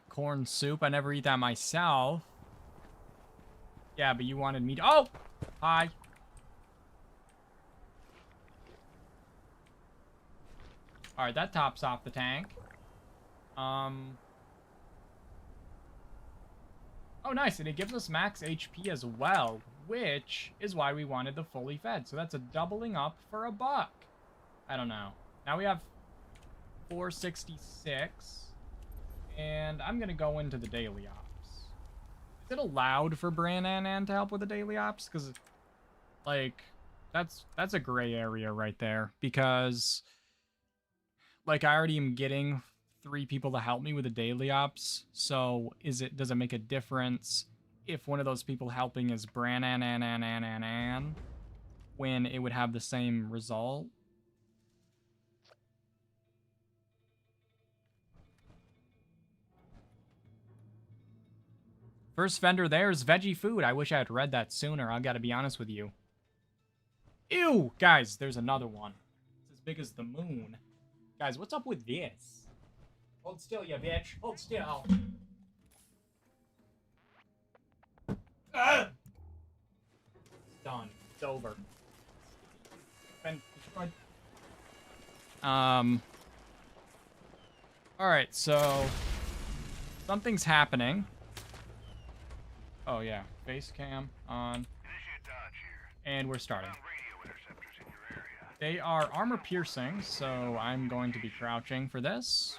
Corn soup. I never eat that myself. Yeah, but you wanted me to... Oh! Hi. Alright, that tops off the tank. Oh, nice. And it gives us max HP as well, which is why we wanted the fully fed. So that's a doubling up for $1. I don't know. Now we have 466. And I'm going to go into the daily ops. Is it allowed for Brannan to help with the daily ops? Because, like, that's a gray area right there. Because, like, I already am getting 3 people to help me with the daily ops. So, does it make a difference if one of those people helping is Brannan when it would have the same result? First vendor there is veggie food. I wish I had read that sooner. I gotta be honest with you. Ew! Guys, there's another one. It's as big as the moon. Guys, what's up with this? Hold still, you bitch. Hold still. Ah! It's done. It's over. Been destroyed. Alright, so... something's happening. Oh, yeah. Face cam on. And we're starting. They are armor piercing, so I'm going to be crouching for this.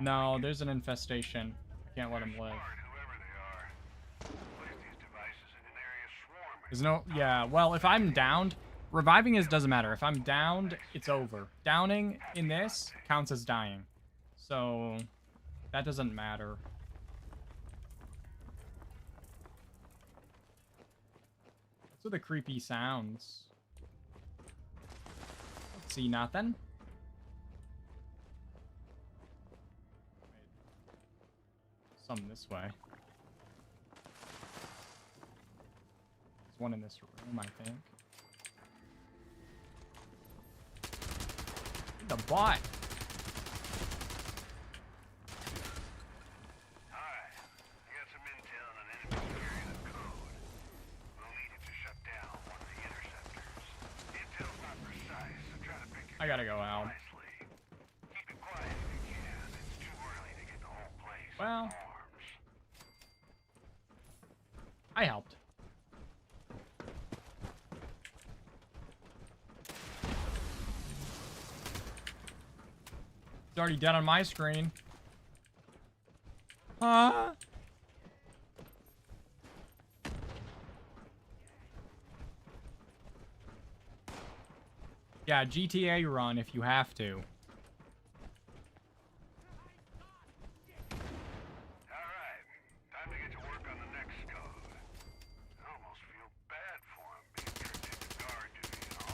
No, there's an infestation. I can't let him live. There's no... yeah, well, if I'm downed... reviving doesn't matter. If I'm downed, it's over. Downing in this counts as dying. So, that doesn't matter. What's with the creepy sounds? Let's see, nothing. Some this way. There's one in this room, I think. The bot. I gotta go out. Well, I helped. It's already dead on my screen. Huh? Yeah, GTA run if you have to. Alright, time to get to work on the next code. I almost feel bad for him being tricked into guard duty, you know?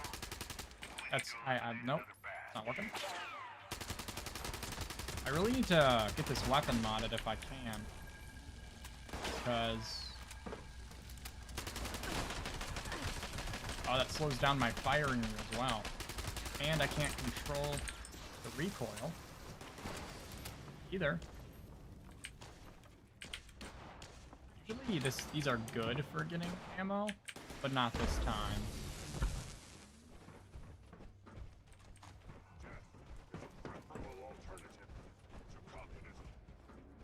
That's, nope, it's not working. I really need to get this weapon modded if I can. Because... oh, that slows down my firing as well. And I can't control the recoil either. Usually these are good for getting ammo, but not this time.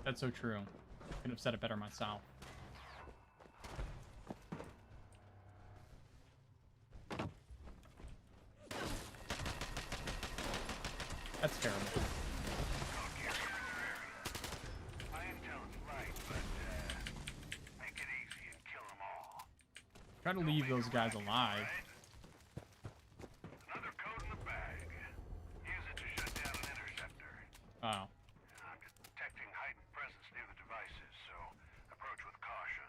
That's so true. I could have said it better myself. That's terrible. Try to leave those guys alive. Another code in the bag. Use it to shut down an interceptor. Oh. I'm detecting heightened presence near the devices, so approach with caution.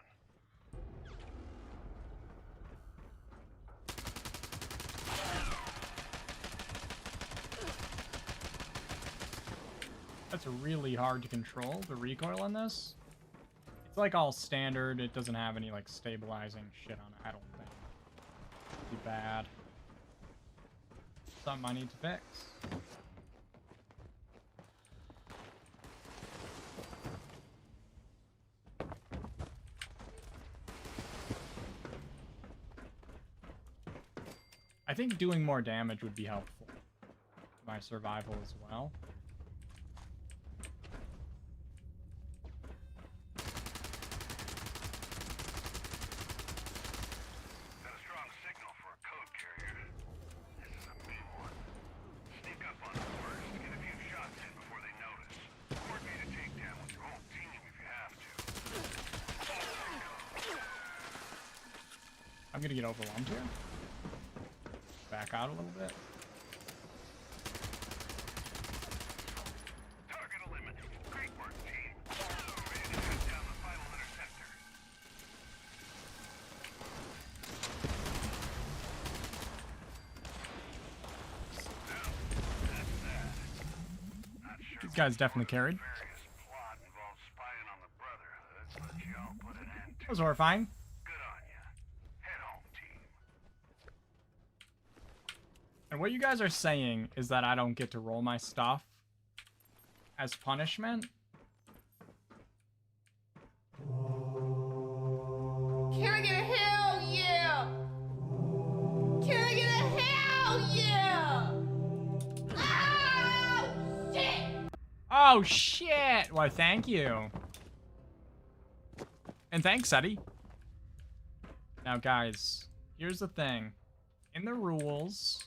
That's really hard to control, the recoil on this. It's like all standard. It doesn't have any like stabilizing shit on it, I don't think. Be bad. Something I need to fix. I think doing more damage would be helpful to my survival as well. Got a strong signal for a code carrier. This is a mean one. Sneak up on them first. Get a few shots in before they notice. Coordinate a takedown with your whole team if you have to. I'm gonna get overwhelmed here. Back out a little bit. Target eliminated. Great work, team. Ready to shut down the final interceptor. These guys definitely carried. Various plot involves spying on the Brotherhood, but y'all put an end to That was horrifying. Good on ya. Head home, team. And what you guys are saying is that I don't get to roll my stuff as punishment? Can I get a hell yeah? Can I get a hell yeah? Oh, shit! Oh, shit! Why, thank you. And thanks, Eddie. Now, guys, here's the thing. In the rules,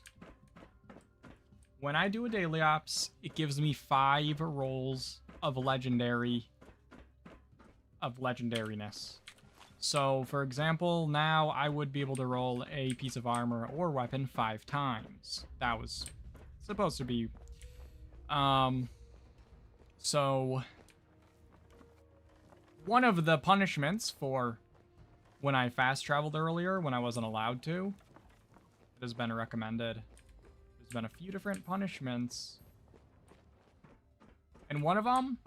when I do a daily ops, it gives me 5 rolls of legendariness. So, for example, now I would be able to roll a piece of armor or weapon 5 times. That was supposed to be... So, one of the punishments for when I fast traveled earlier, when I wasn't allowed to, it has been recommended. There's been a few different punishments. And one of them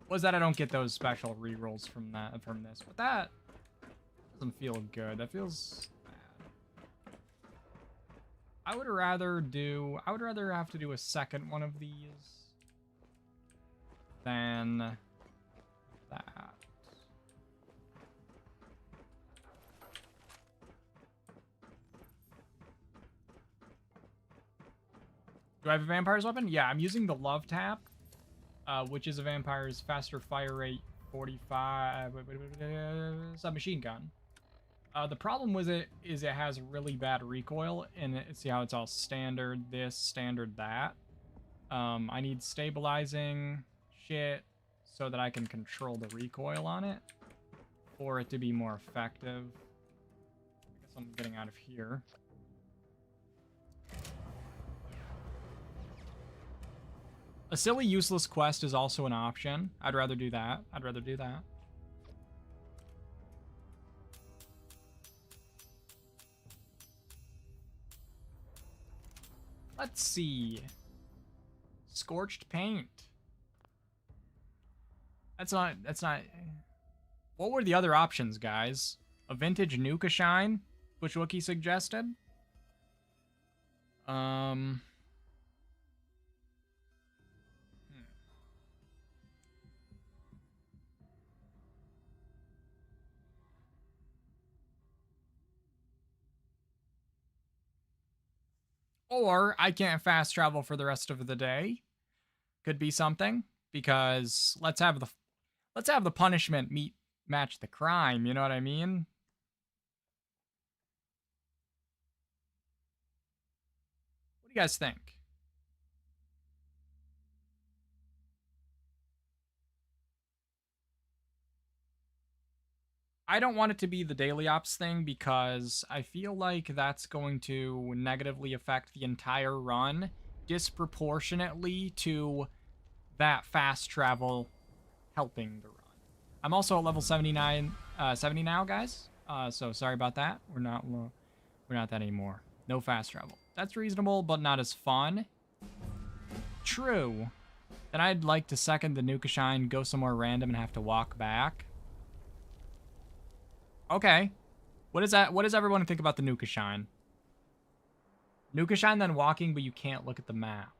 was that I don't get those special rerolls from this. But that doesn't feel good. That feels bad. I would rather have to do a second one of these than that. Do I have a vampire's weapon? Yeah, I'm using the love tap, which is a vampire's faster fire rate 45 submachine gun. The problem with it is it has really bad recoil, and see how it's all standard this, standard that. I need stabilizing shit so that I can control the recoil on it for it to be more effective. I guess I'm getting out of here. A silly, useless quest is also an option. I'd rather do that. Let's see. Scorched paint. That's not... What were the other options, guys? A vintage Nuka Shine, which Wookie suggested? Or I can't fast travel for the rest of the day. Could be something, because let's have the punishment match the crime, you know what I mean? What do you guys think? I don't want it to be the daily ops thing because I feel like that's going to negatively affect the entire run disproportionately to that fast travel helping the run. I'm also at level 70 now, guys. So sorry about that. We're not that anymore. No fast travel. That's reasonable, but not as fun. True. Then I'd like to second the Nuka Shine, go somewhere random, and have to walk back. Okay. What is that? What does everyone think about the Nuka Shine? Nuka Shine, then walking, but you can't look at the map.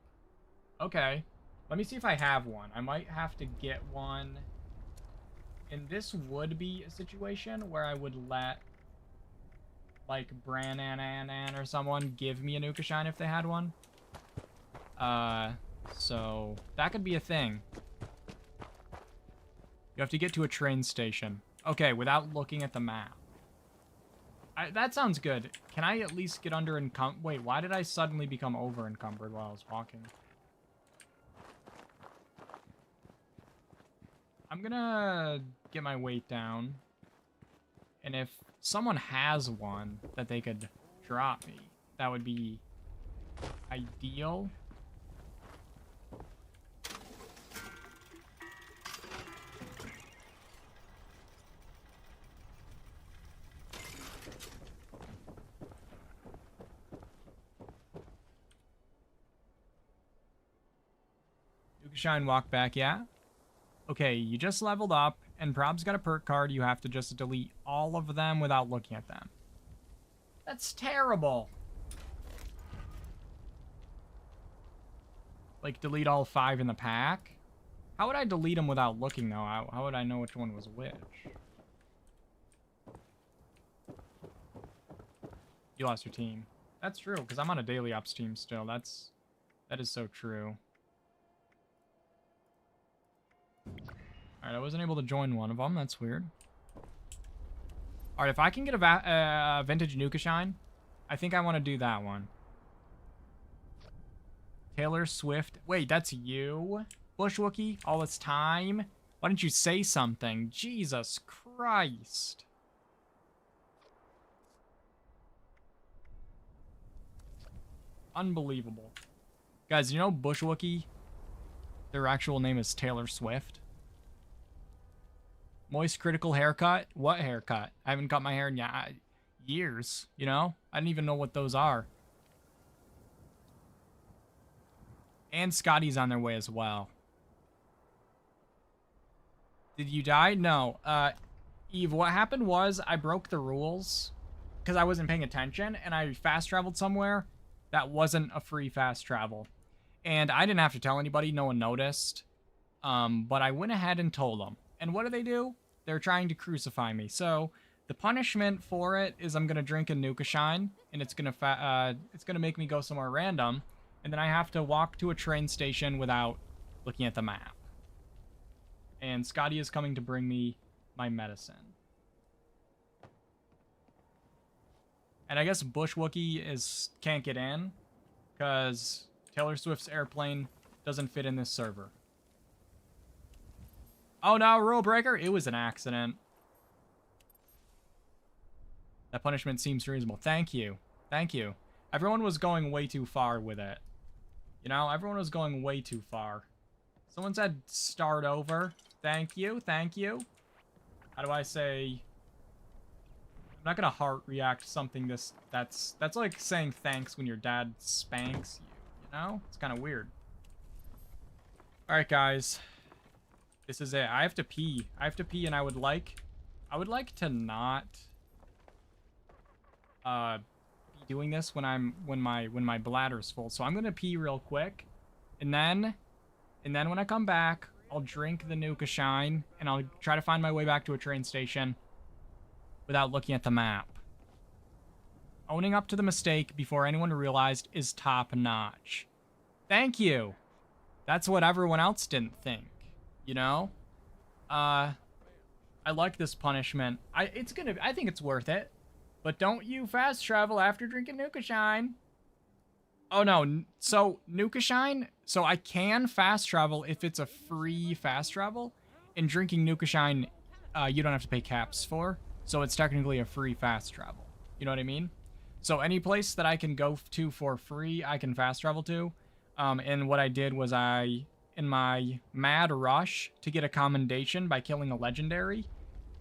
Okay. Let me see if I have one. I might have to get one. And this would be a situation where I would let, like, Branan or someone give me a Nuka Shine if they had one. So that could be a thing. You have to get to a train station. Okay, without looking at the map. That sounds good. Can I at least get under encumbered? Wait, why did I suddenly become over encumbered while I was walking? I'm gonna get my weight down. And if someone has one that they could drop me, that would be ideal. Shine walk back, yeah? Okay, you just leveled up, and Prob's got a perk card. You have to just delete all of them without looking at them. That's terrible. Like, delete all 5 in the pack? How would I delete them without looking, though? How would I know which one was which? You lost your team. That's true, because I'm on a daily ops team still. That is so true. Alright, I wasn't able to join one of them. That's weird. Alright, if I can get a vintage Nuka Shine, I think I want to do that one. Taylor Swift. Wait, that's you? Bush Wookie? All this time? Why didn't you say something? Jesus Christ. Unbelievable. Guys, you know Bush Wookie? Their actual name is Taylor Swift. Moist critical haircut? What haircut? I haven't cut my hair in years, you know? I didn't even know what those are. And Scotty's on their way as well. Did you die? No. Eve, what happened was I broke the rules because I wasn't paying attention and I fast traveled somewhere that wasn't a free fast travel. And I didn't have to tell anybody. No one noticed. But I went ahead and told them. And what do? They're trying to crucify me. So the punishment for it is I'm going to drink a Nuka Shine. And it's going to make me go somewhere random. And then I have to walk to a train station without looking at the map. And Scotty is coming to bring me my medicine. And I guess Bush Wookie can't get in. Because Taylor Swift's airplane doesn't fit in this server. Oh no, rule breaker? It was an accident. That punishment seems reasonable. Thank you. Thank you. Everyone was going way too far with it. You know, everyone was going way too far. Someone said start over. Thank you. Thank you. How do I say... I'm not gonna heart react something that's like saying thanks when your dad spanks you. You know? It's kind of weird. Alright, guys. This is it. I have to pee. I have to pee, and I would like to not be doing this when my bladder's full. So I'm gonna pee real quick, and then when I come back, I'll drink the Nuka Shine, and I'll try to find my way back to a train station without looking at the map. Owning up to the mistake before anyone realized is top notch. Thank you. That's what everyone else didn't think. You know? I like this punishment. I think it's worth it. But don't you fast travel after drinking Nuka Shine. Oh no, so Nuka Shine, so I can fast travel if it's a free fast travel. And drinking Nuka Shine, you don't have to pay caps for. So it's technically a free fast travel. You know what I mean? So any place that I can go to for free, I can fast travel to. And what I did was in my mad rush to get a commendation by killing a legendary,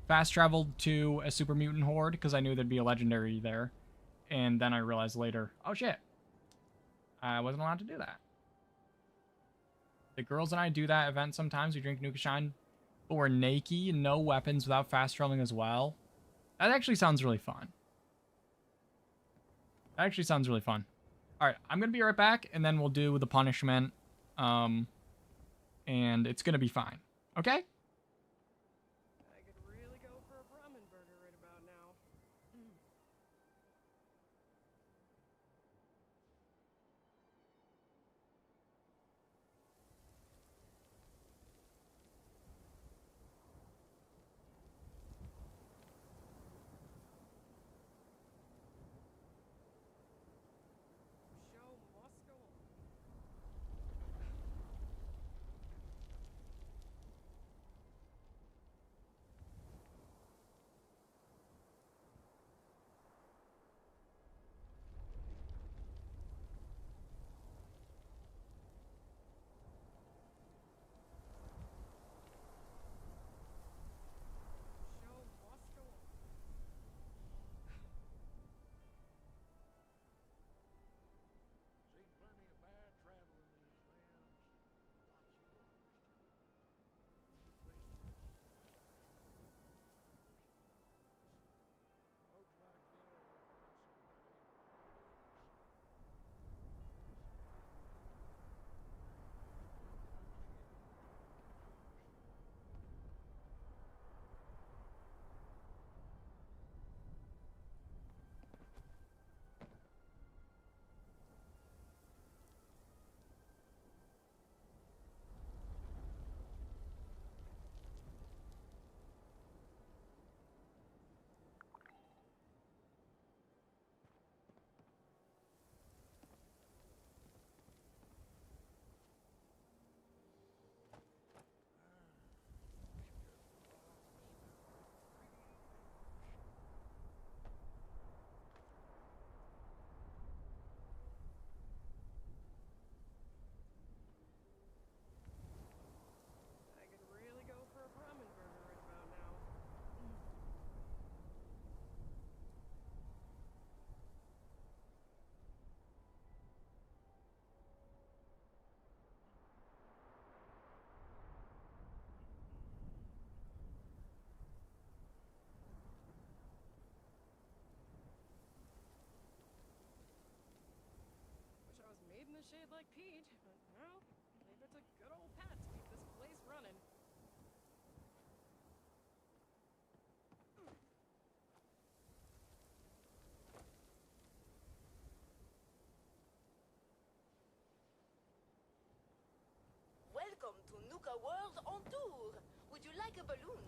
fast traveled to a super mutant horde because I knew there'd be a legendary there. And then I realized later, oh shit, I wasn't allowed to do that. The girls and I do that event sometimes. We drink Nuka Shine, but we're naked, no weapons, without fast traveling as well. That actually sounds really fun. That actually sounds really fun. All right, I'm going to be right back, and then we'll do the punishment, and it's going to be fine. Okay? I could really go for a ramen burger right about now. Show must go on. Show must go on. Seen plenty of bad traveling these lands. Folks like Gary have got some great I could really go for a ramen burger right about now. Wish I was made in the shade like Pete, but no, leave it to good old Pat to keep this place running. Welcome to Nuka World on tour. Would you like a balloon?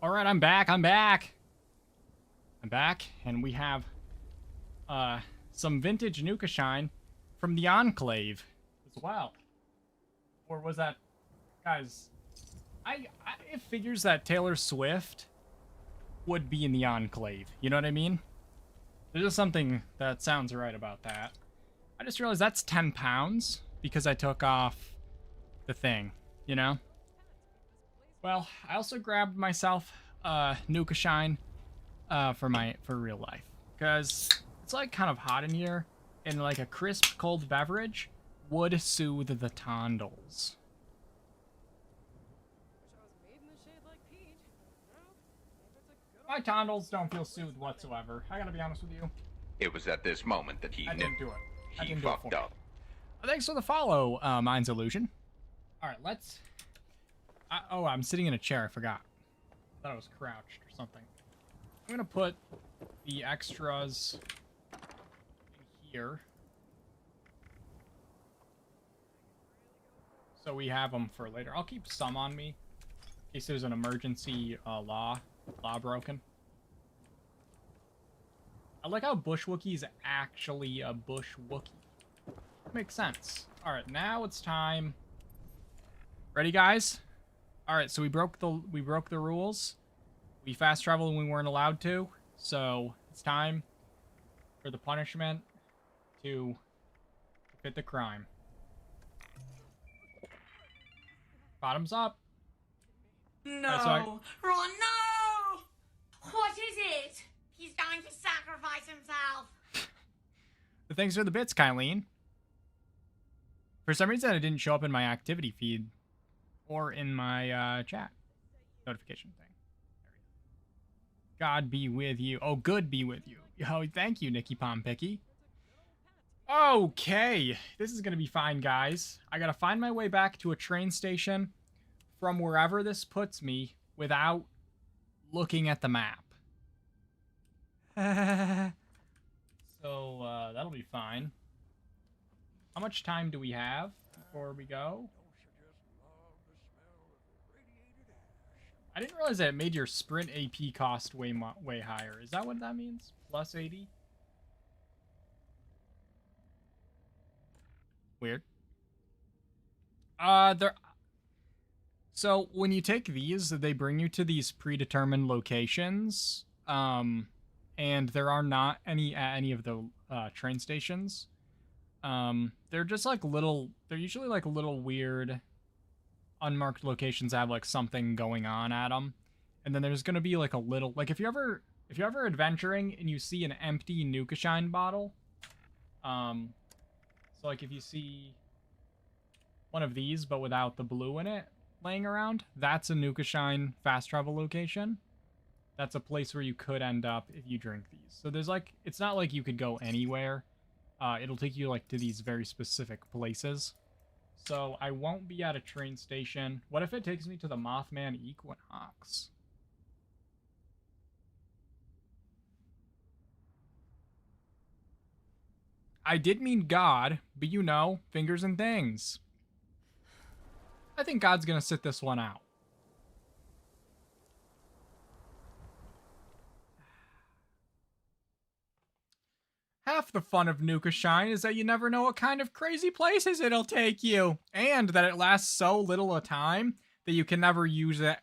All right, I'm back. I'm back. I'm back, and we have some vintage Nuka Shine from the Enclave as well. Or was that, guys? It figures that Taylor Swift would be in the Enclave. You know what I mean? There's just something that sounds right about that. I just realized that's 10 pounds because I took off the thing. You know. Well, I also grabbed myself Nuka Shine for real life, because it's like kind of hot in here, and like a crisp cold beverage would soothe the tondals. Wish I was made in the shade like Pete, but no, leave it to good old My tondals don't feel soothed whatsoever. I gotta be honest with you. It was at this moment that he I knew. didn't do it. I He didn't do it for fucked me. up. Thanks for the follow, Mind's Illusion. All right, let's. Oh, I'm sitting in a chair. I forgot. I thought I was crouched or something. I'm gonna put the extras here. So we have them for later. I'll keep some on me in case there's an emergency law broken. I like how Bush Wookie is actually a Bush Wookie. Makes sense. All right, now it's time. Ready, guys? All right, so we broke the rules. We fast traveled when we weren't allowed to. So it's time for the punishment to fit the crime. Bottoms up. No. Right, so Ron, no! What is it? He's going to sacrifice himself. Thanks for the bits, Kylene. For some reason, it didn't show up in my activity feed or in my chat notification thing. God be with you. Oh, good be with you. Oh, thank you, Nikki Pompicky. Okay, this is going to be fine, guys. I got to find my way back to a train station from wherever this puts me without looking at the map. So, that'll be fine. How much time do we have before we go? I didn't realize that it made your sprint AP cost way higher. Is that what that means? Plus 80? Weird. So when you take these, they bring you to these predetermined locations. And there are not any at any of the train stations. They're just like they're usually like little weird unmarked locations that have like something going on at them. And then there's gonna be like a little, like if you're ever adventuring and you see an empty Nuka Shine bottle, so like if you see one of these but without the blue in it laying around, that's a Nuka Shine fast travel location. That's a place where you could end up if you drink these. So there's like, it's not like you could go anywhere. It'll take you like to these very specific places. So I won't be at a train station. What if it takes me to the Mothman Equinox? I did mean God, but you know, fingers and things. I think God's gonna sit this one out. Half the fun of Nuka Shine is that you never know what kind of crazy places it'll take you, and that it lasts so little a time that you can never use it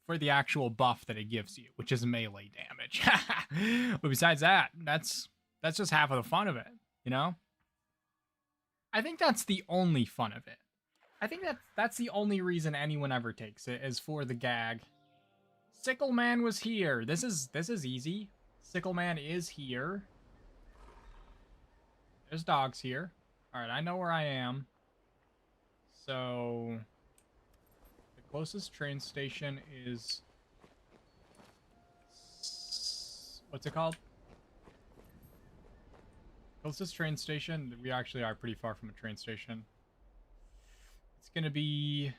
for the actual buff that it gives you, which is melee damage. But besides that, that's just half of the fun of it, you know? I think that's the only fun of it. I think that's the only reason anyone ever takes it, is for the gag. Sickle Man was here. This is easy. Sickle Man is here. There's dogs here. Alright, I know where I am. So the closest train station is, what's it called? Closest train station. We actually are pretty far from a train station. It's gonna be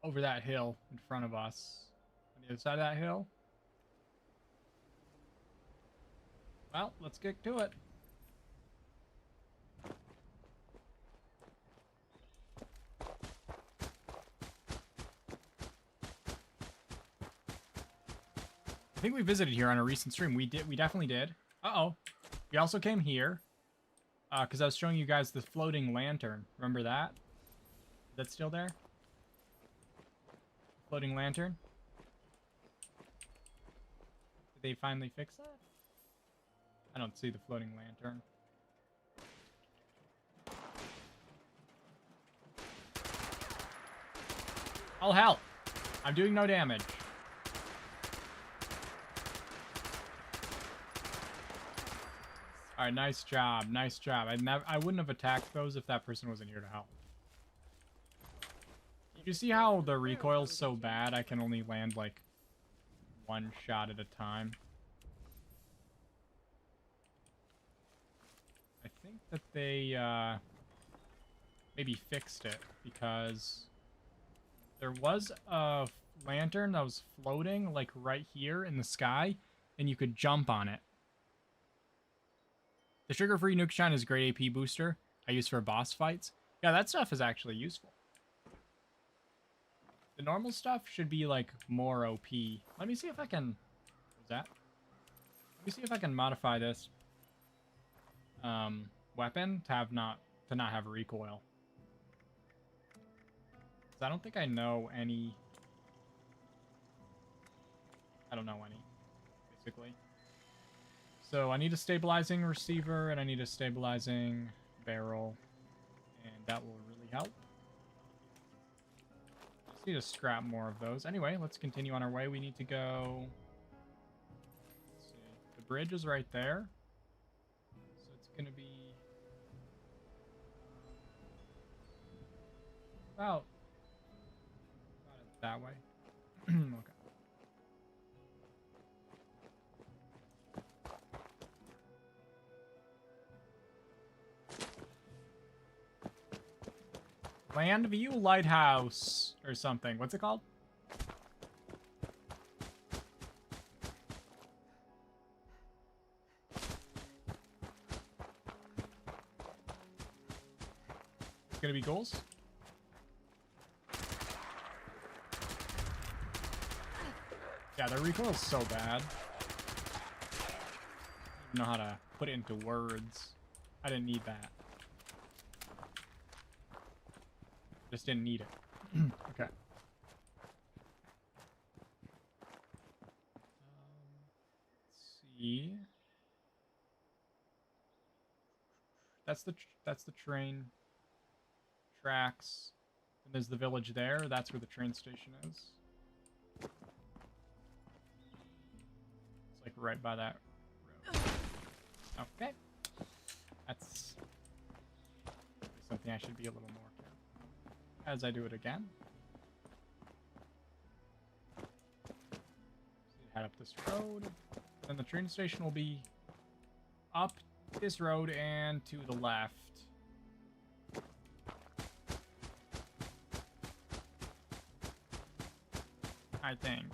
over that hill in front of us. On the other side of that hill. Well, let's get to it. I think we visited here on a recent stream. We definitely did. Uh-oh. We also came here. Because I was showing you guys the floating lantern. Remember that? Is that still there? Floating lantern? Did they finally fix that? I don't see the floating lantern. Oh, hell. I'm doing no damage. Alright, nice job. Nice job. I wouldn't have attacked those if that person wasn't here to help. You see how the recoil's so bad I can only land, like, one shot at a time? I think that they, maybe fixed it, because there was a lantern that was floating, like, right here in the sky, and you could jump on it. The sugar-free nuke shine is a great AP booster I use for boss fights. Yeah, that stuff is actually useful. The normal stuff should be like more OP. Let me see if I can. What was that? Let me see if I can modify this weapon to not have recoil. 'Cause I don't think I know any. I don't know any, basically. So I need a stabilizing receiver and I need a stabilizing barrel, and that will really help. Just need to scrap more of those. Anyway, let's continue on our way. We need to go. Let's see. The bridge is right there, so it's gonna be about it that way. Okay. Landview Lighthouse or something. What's it called? It's gonna be goals. Yeah, the recoil is so bad. I don't know how to put it into words. I didn't need that. Just didn't need it. Okay. Let's see. That's the train tracks. And there's the village there. That's where the train station is. It's like right by that road. Okay. That's something I should be a little more careful as I do it again. So head up this road. Then the train station will be up this road and to the left. I think.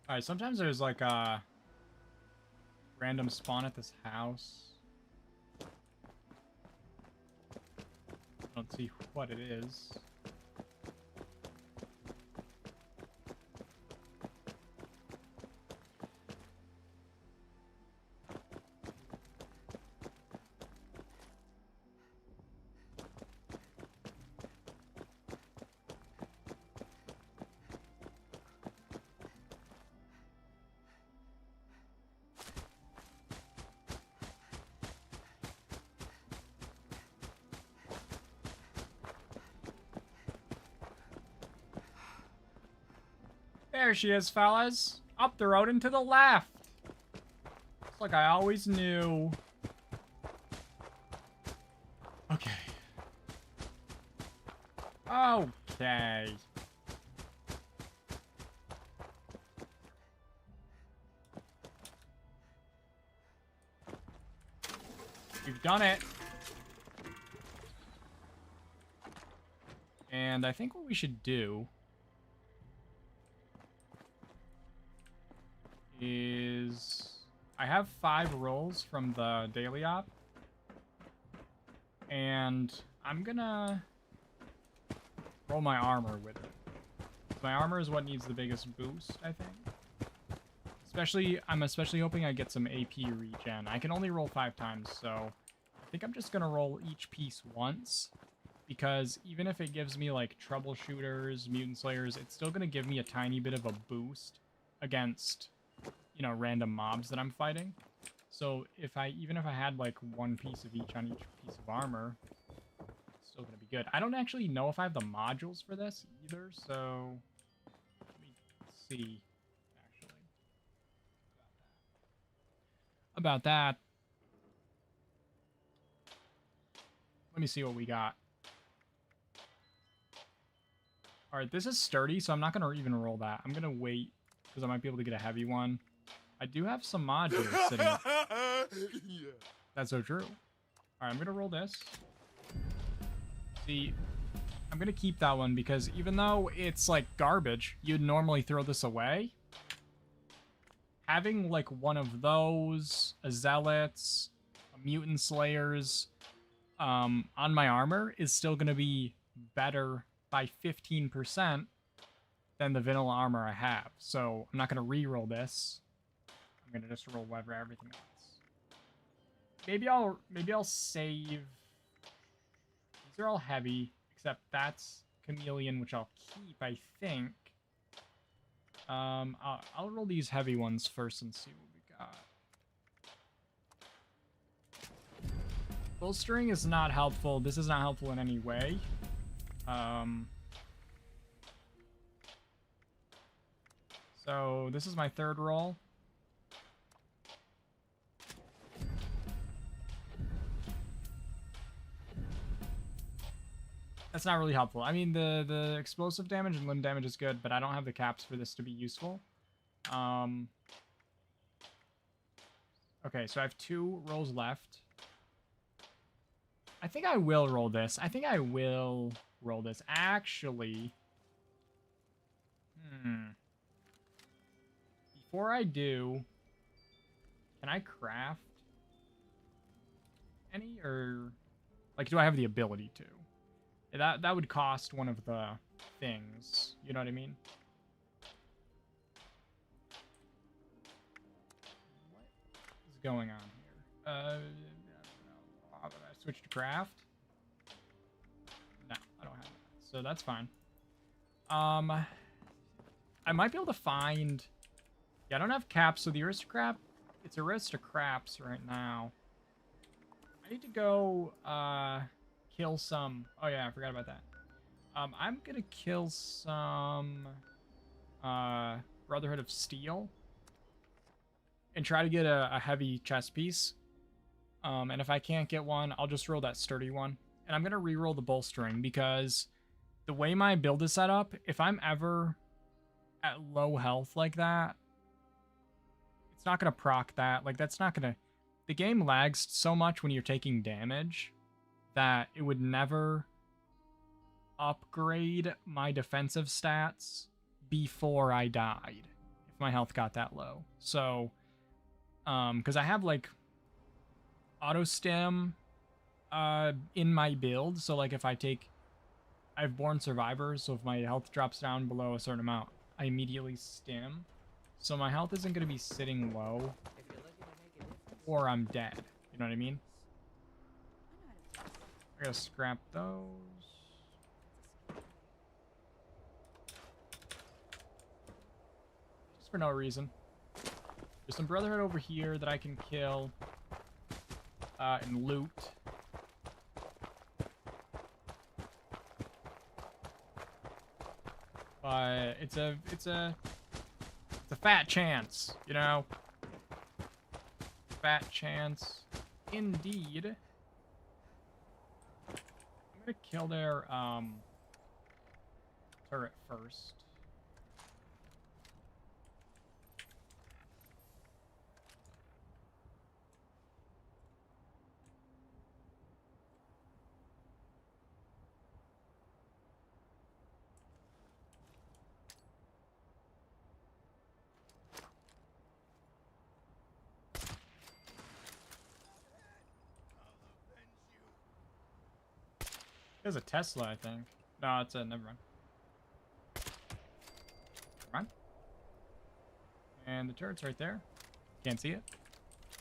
Alright, sometimes there's like a random spawn at this house. I don't see what it is. There she is, fellas. Up the road and to the left. It's like I always knew. Okay. Okay. We've done it. And I think what we should do is I have 5 rolls from the daily op, and I'm gonna roll my armor with it. My armor is what needs the biggest boost, I think. I'm especially hoping I get some AP regen. I can only roll 5 times, so I think I'm just gonna roll each piece once, because even if it gives me like troubleshooters, mutant slayers, it's still gonna give me a tiny bit of a boost against, you know, random mobs that I'm fighting. So even if I had like 1 piece of each on each piece of armor, it's still gonna be good. I don't actually know if I have the modules for this either, so let me see actually about that. Let me see what we got. All right, this is sturdy, so I'm not going to even roll that. I'm going to wait because I might be able to get a heavy one. I do have some modules sitting up. Yeah. That's so true. All right, I'm going to roll this. See, I'm going to keep that one because even though it's like garbage, you'd normally throw this away. Having like one of those, a zealots, a mutant slayers, on my armor is still going to be better by 15% than the vanilla armor I have. So I'm not going to re-roll this. I'm going to just roll whatever everything else. Maybe I'll save. These are all heavy, except that's chameleon, which I'll keep, I think. I'll roll these heavy ones first and see what we got. Bolstering is not helpful. This is not helpful in any way. So this is my third roll. That's not really helpful. I mean, the explosive damage and limb damage is good, but I don't have the caps for this to be useful. Okay, so I have 2 rolls left. I think I will roll this. Actually, before I do, can I craft any, or like, do I have the ability to? That would cost one of the things. You know what I mean? What is going on here? I switch to craft. No, I don't have that. So that's fine. I might be able to find. Yeah, I don't have caps, so the aristocrat. It's aristocrats right now. I need to go kill some. Oh yeah, I forgot about that. I'm gonna kill some Brotherhood of Steel and try to get a heavy chest piece. And if I can't get one, I'll just roll that sturdy one. And I'm gonna re-roll the bolstering because the way my build is set up, if I'm ever at low health like that, it's not gonna proc that. Like, that's not gonna. The game lags so much when you're taking damage that it would never upgrade my defensive stats before I died if my health got that low. So, because I have like auto stim in my build, so like if I have Born Survivors, so if my health drops down below a certain amount, I immediately stim. So my health isn't going to be sitting low, or I'm dead. You know what I mean? I gotta scrap those. Just for no reason. There's some Brotherhood over here that I can kill and loot. But it's a fat chance, you know? Fat chance indeed. I'm gonna kill their turret first. There's a Tesla, I think. No, it's a never mind. Never mind. And the turret's right there. Can't see it.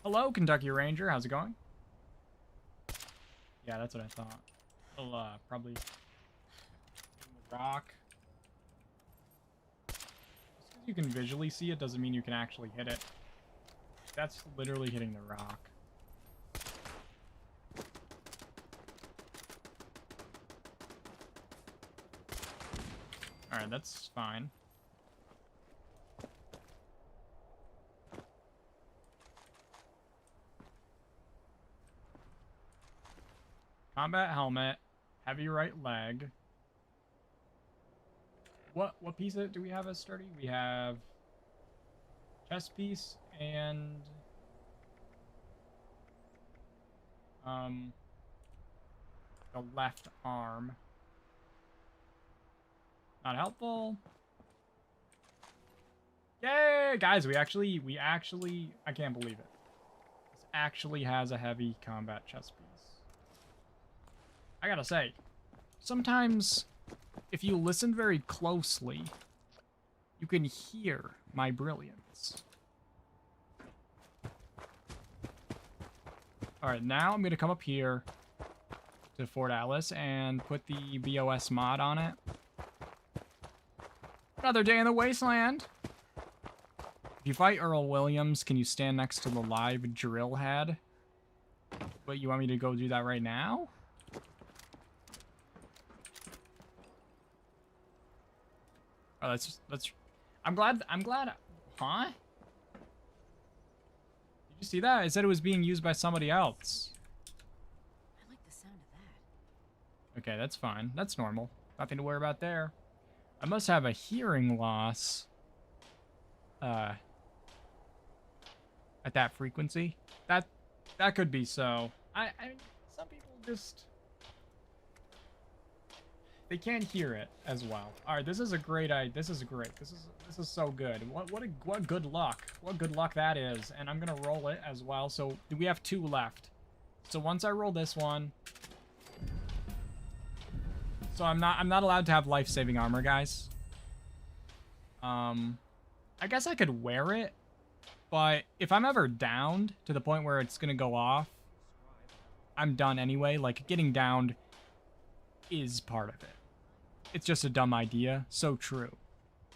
Hello, Kentucky Ranger. How's it going? Yeah, that's what I thought. I'll probably hit the rock. Just because you can visually see it doesn't mean you can actually hit it. That's literally hitting the rock. Alright, that's fine. Combat helmet, heavy right leg. What piece do we have as sturdy? We have chest piece and the left arm. Not helpful. Yay, guys, we actually I can't believe it. This actually has a heavy combat chest piece. I gotta say, sometimes if you listen very closely, you can hear my brilliance. Alright, now I'm gonna come up here to Fort Atlas and put the BOS mod on it. Another day in the wasteland. If you fight Earl Williams, can you stand next to the live drill head? But you want me to go do that right now? Oh, let's. I'm glad. Huh? Did you see that? It said it was being used by somebody else. I like the sound of that. Okay, that's fine. That's normal. Nothing to worry about there. I must have a hearing loss. At that frequency. That could be so. I some people just they can't hear it as well. All right, this is a great idea. This is great. This is so good. What good luck. What good luck that is. And I'm going to roll it as well. So we have 2 left. So once I roll this one, so I'm not allowed to have life-saving armor, guys. I guess I could wear it, but if I'm ever downed to the point where it's gonna go off, I'm done anyway. Like, getting downed is part of it. It's just a dumb idea. So true.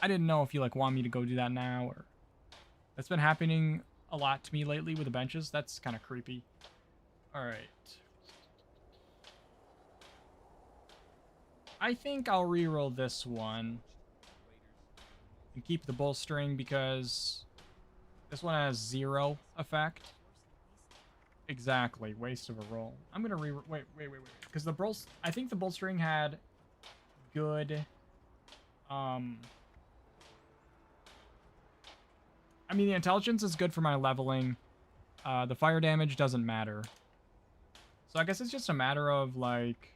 I didn't know if you, like, want me to go do that now, or... That's been happening a lot to me lately with the benches. That's kind of creepy. Alright. I think I'll reroll this one. And keep the bolstering because this one has 0 effect. Exactly, waste of a roll. I'm gonna wait, because I think the bolstering had good. I mean, the intelligence is good for my leveling. The fire damage doesn't matter. So I guess it's just a matter of like.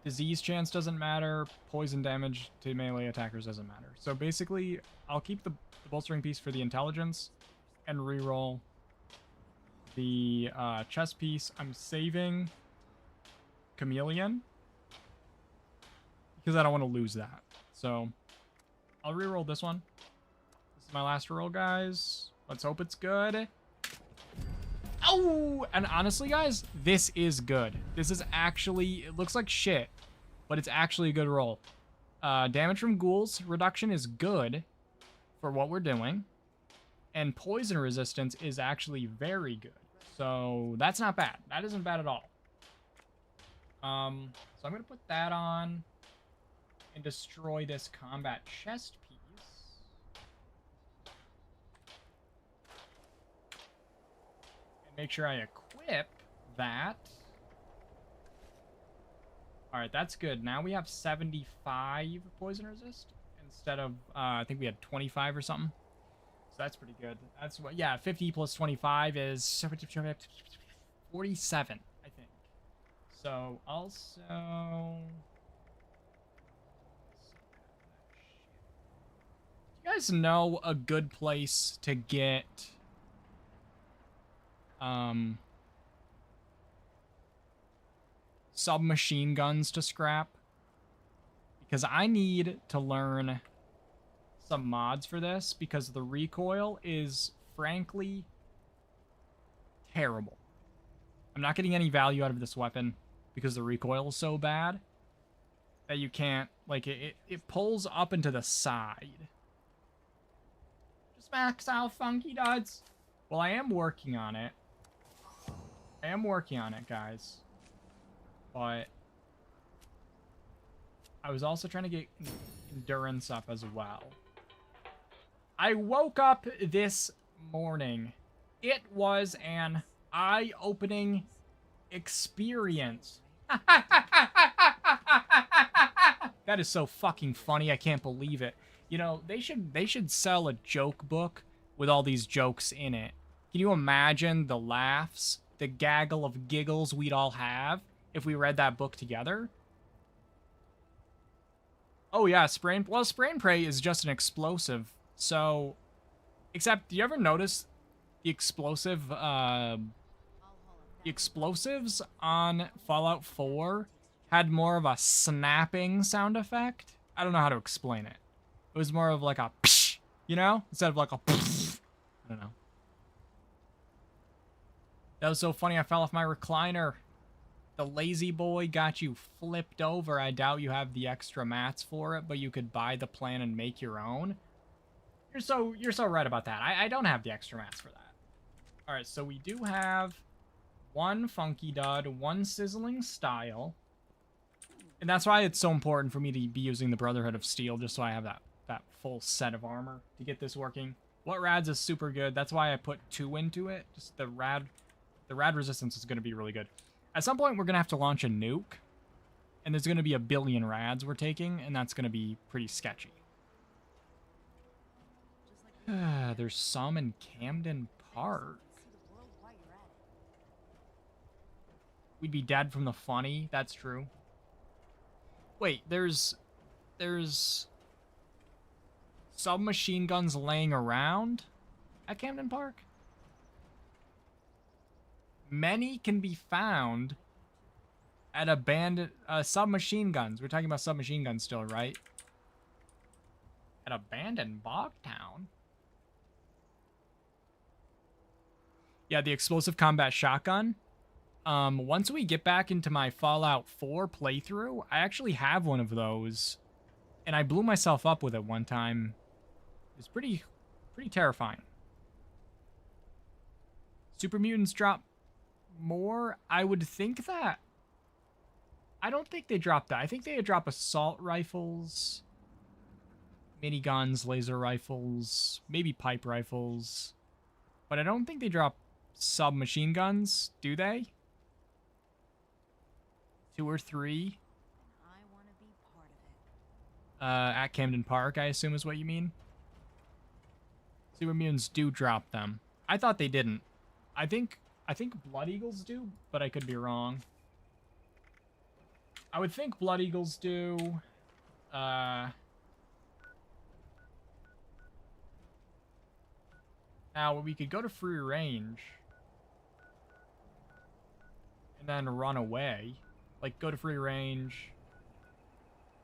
Disease chance doesn't matter. Poison damage to melee attackers doesn't matter. So basically, I'll keep the bolstering piece for the intelligence and reroll the chest piece. I'm saving Chameleon because I don't want to lose that. So I'll reroll this one. This is my last roll, guys. Let's hope it's good. Oh, and honestly, guys, this is good. This is actually, it looks like shit, but it's actually a good roll. Damage from ghouls reduction is good for what we're doing. And poison resistance is actually very good. So that's not bad. That isn't bad at all. So I'm going to put that on and destroy this combat chest piece. Make sure I equip that. Alright, that's good. Now we have 75 poison resist instead of, I think we had 25 or something. So that's pretty good. That's what, yeah, 50 plus 25 is 47, I think. So, also... Do you guys know a good place to get... submachine guns to scrap? Because I need to learn some mods for this because the recoil is frankly terrible. I'm not getting any value out of this weapon because the recoil is so bad that you can't, like, it pulls up into the side. Just max out Funky Duds. Well, I am working on it. I am working on it, guys. But I was also trying to get endurance up as well. I woke up this morning. It was an eye-opening experience. That is so fucking funny. I can't believe it. You know, they should sell a joke book with all these jokes in it. Can you imagine the laughs, the gaggle of giggles we'd all have if we read that book together? Oh yeah, spray and pray is just an explosive. So, except, do you ever notice the explosives on Fallout 4 had more of a snapping sound effect? I don't know how to explain it. It was more of like a psh, you know? Instead of like a pff. I don't know. That was so funny, I fell off my recliner. The lazy boy got you flipped over. I doubt you have the extra mats for it, but you could buy the plan and make your own. You're so right about that. I don't have the extra mats for that. Alright, so we do have one funky dud, one sizzling style. And that's why it's so important for me to be using the Brotherhood of Steel, just so I have that full set of armor to get this working. What rads is super good. That's why I put 2 into it. Just the rad resistance is going to be really good. At some point, we're going to have to launch a nuke. And there's going to be 1 billion rads we're taking, and that's going to be pretty sketchy. There's some in Camden Park. We'd be dead from the funny. That's true. Wait, there's submachine guns laying around at Camden Park? Many can be found at abandoned submachine guns. We're talking about submachine guns still, right? At abandoned Bogtown. Yeah, the explosive combat shotgun. Once we get back into my Fallout 4 playthrough, I actually have one of those. And I blew myself up with it one time. It's pretty terrifying. Super mutants drop more? I would think that. I don't think they drop that. I think they drop assault rifles, miniguns, laser rifles, maybe pipe rifles. But I don't think they drop submachine guns, do they? 2 or 3? At Camden Park, I assume is what you mean? Super mutants do drop them. I thought they didn't. I think Blood Eagles do, but I could be wrong. I would think Blood Eagles do. Now we could go to free range and then run away. Like, go to free range,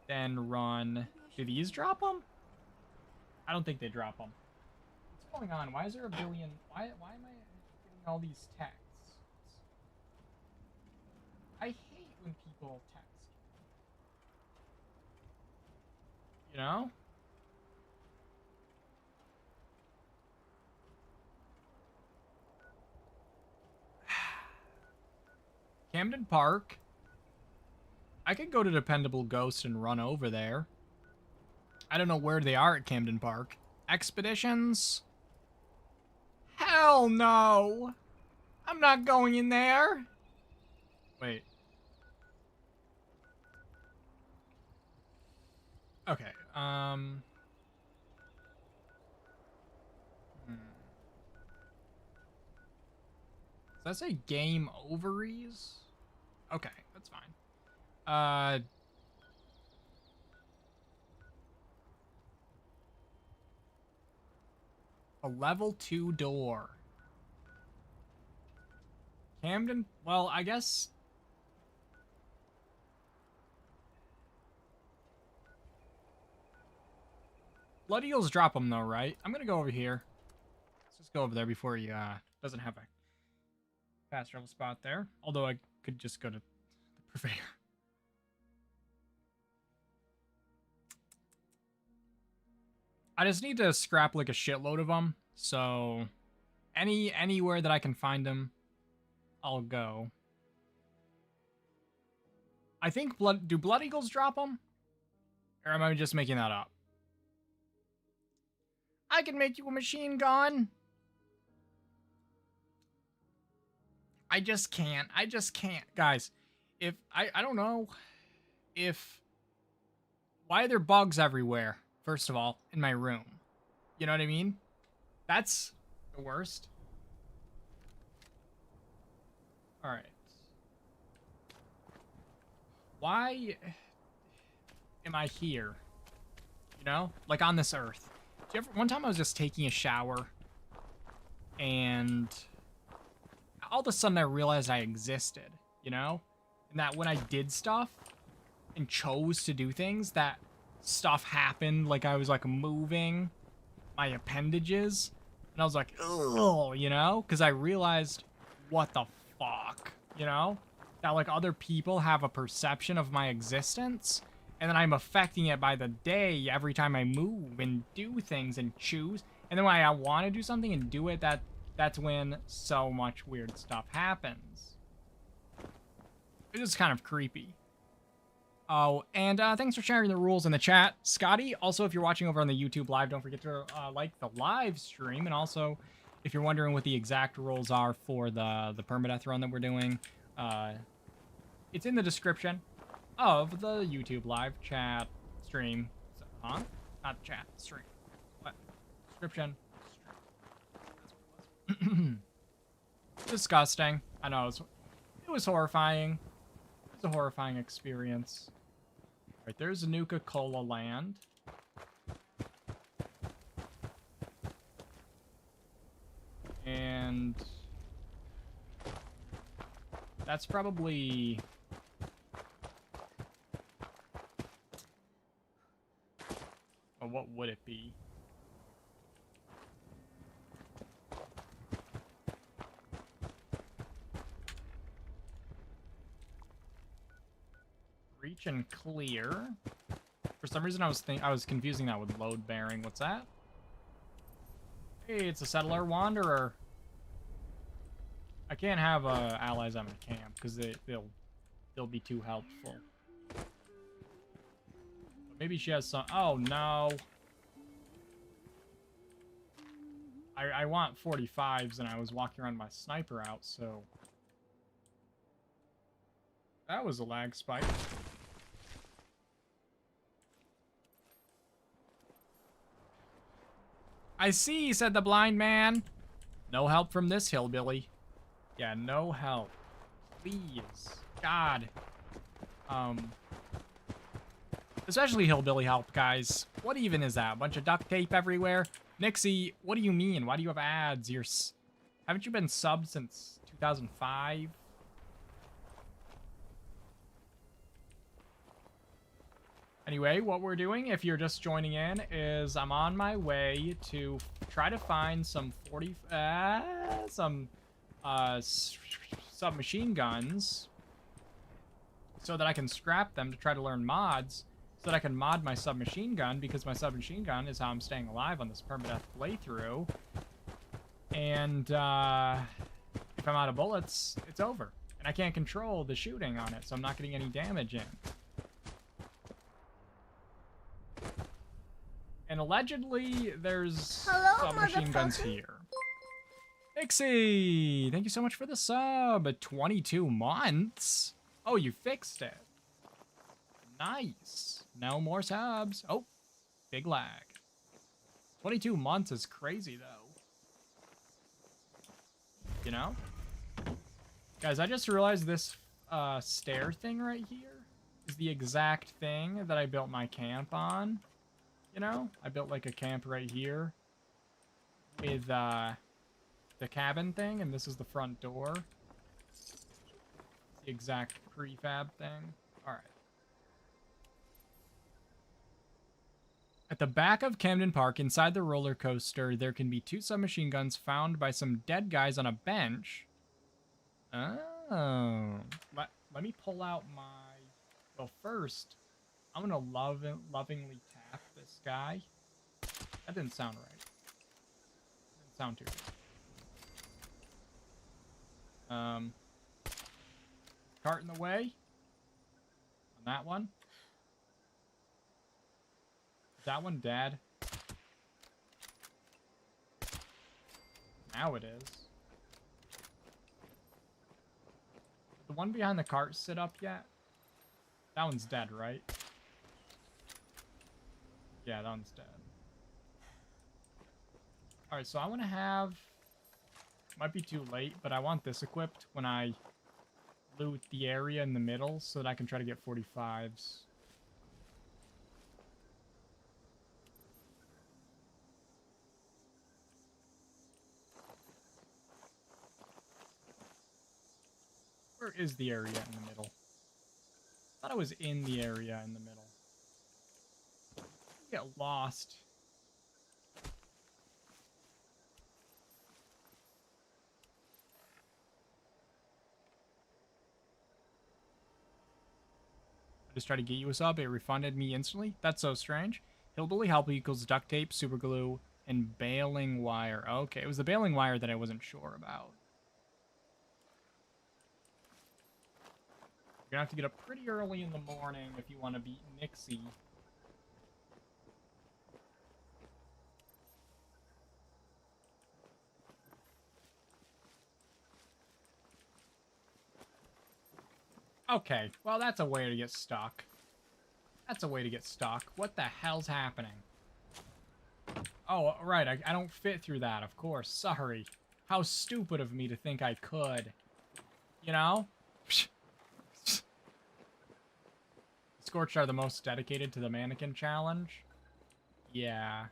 then run. Do these drop them? I don't think they drop them. What's going on? Why is there 1 billion? Why am I getting all these texts? I hate when people text. You know? Camden Park. I could go to Dependable Ghost and run over there. I don't know where they are at Camden Park. Expeditions? Hell no! I'm not going in there! Wait. Okay, Does that say game ovaries? Okay, that's fine. A level 2 door. Camden, well, I guess. Blood Eagles drop them though, right? I'm gonna go over here. Let's just go over there before he doesn't have a fast travel spot there. Although I could just go to the purveyor. I just need to scrap like a shitload of them. So anywhere that I can find them, I'll go. I think do Blood Eagles drop them? Or am I just making that up? I can make you a machine gun. I just can't. I just can't. Guys, if I don't know if why are there bugs everywhere? First of all, in my room. You know what I mean? That's the worst. All right. Why am I here? You know? Like on this earth. One time I was just taking a shower and all of a sudden I realized I existed, you know? And that when I did stuff and chose to do things, that stuff happened. Like I was like moving my appendages and I was like, ugh, you know? Because I realized, what the fuck, you know? That like other people have a perception of my existence and then I'm affecting it by the day every time I move and do things and choose. And then when I want to do something and do it, that's when so much weird stuff happens. It's just kind of creepy. Oh, and thanks for sharing the rules in the chat, Scotty. Also, if you're watching over on the YouTube live, don't forget to like the live stream. And also, if you're wondering what the exact rules are for the permadeath run that we're doing, it's in the description of the YouTube live chat stream. Huh? Not chat, stream. What? Description. Disgusting. I know, it was horrifying. It was a horrifying experience. Right, there's Nuka-Cola Land. And that's probably... Oh, what would it be? Reach and clear. For some reason, I was confusing that with load bearing. What's that? Hey, it's a settler wanderer. I can't have allies on my camp because they'll be too helpful. But maybe she has some. Oh no! I want 45s, and I was walking around my sniper out, so that was a lag spike. I see, said the blind man. No help from this hillbilly. Yeah, no help. Please. God. Especially hillbilly help, guys. What even is that? A bunch of duct tape everywhere? Nixie, what do you mean? Why do you have ads? Haven't you been subbed since 2005? Anyway, what we're doing, if you're just joining in, is I'm on my way to try to find some submachine guns so that I can scrap them to try to learn mods so that I can mod my submachine gun, because my submachine gun is how I'm staying alive on this permadeath playthrough. And if I'm out of bullets, it's over. And I can't control the shooting on it, so I'm not getting any damage in. And allegedly, there's submachine guns here. Pixie! Thank you so much for the sub. 22 months? Oh, you fixed it. Nice. No more subs. Oh, big lag. 22 months is crazy, though. You know? Guys, I just realized this stair thing right here is the exact thing that I built my camp on. You know, I built like a camp right here with the cabin thing, and this is the front door. The exact prefab thing. All right. At the back of Camden Park, inside the roller coaster, there can be 2 submachine guns found by some dead guys on a bench. Oh. Let me pull out my... Well, first, I'm going to lovingly tap this guy. That didn't sound right. Didn't sound too good. Cart in the way. On that one. Is that one dead? Now it is. The one behind the cart sit up yet? That one's dead, right? Yeah, that one's dead. Alright, so I want to have... Might be too late, but I want this equipped when I loot the area in the middle so that I can try to get 45s. Where is the area in the middle? I thought I was in the area in the middle. Get lost. I just tried to get you a sub. It refunded me instantly. That's so strange. Hillbilly help equals duct tape, super glue, and baling wire. Okay, it was the baling wire that I wasn't sure about. You're gonna have to get up pretty early in the morning if you want to beat Nixie. Okay, well that's a way to get stuck. That's a way to get stuck. What the hell's happening? Oh, right, I don't fit through that, of course. Sorry. How stupid of me to think I could. You know? Scorched are the most dedicated to the mannequin challenge. Yeah.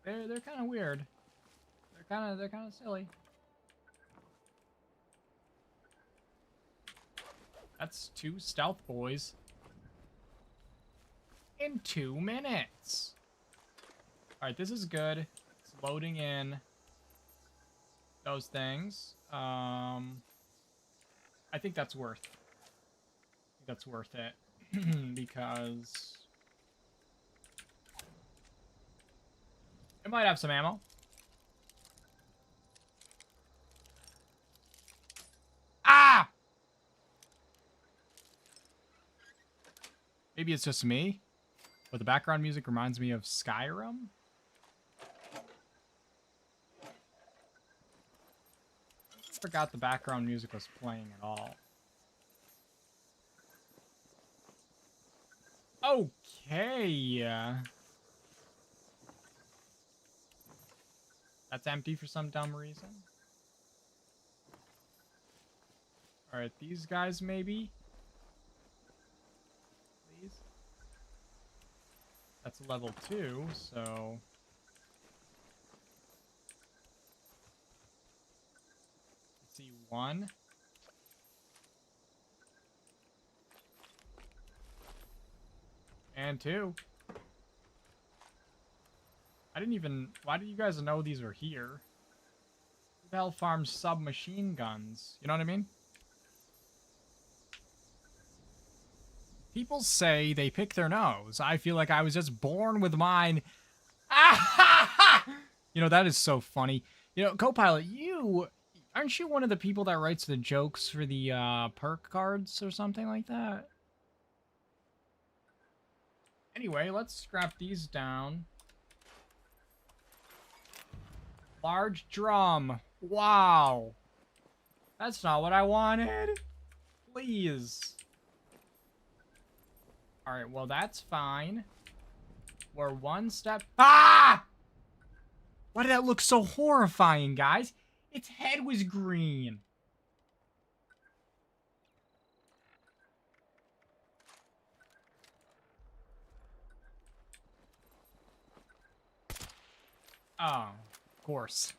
They're kind of weird. They're kind of silly. That's 2 stealth boys. In 2 minutes. Alright, this is good. It's loading in those things. I think that's worth it. Because it might have some ammo. Ah! Maybe it's just me, but the background music reminds me of Skyrim. I forgot the background music was playing at all. Okay. That's empty for some dumb reason. Alright, these guys maybe? Please? That's level 2, so... Let's see, 1. And 2. I didn't even... Why did you guys know these were here? Who the hell farms submachine guns? You know what I mean? People say they pick their nose. I feel like I was just born with mine. You know, that is so funny. You know, Copilot, aren't you one of the people that writes the jokes for the perk cards or something like that? Anyway, let's scrap these down. Large drum. Wow. That's not what I wanted. Please. Alright, well, that's fine. We're 1 step... Ah! Why did that look so horrifying, guys? Its head was green. Oh, of course.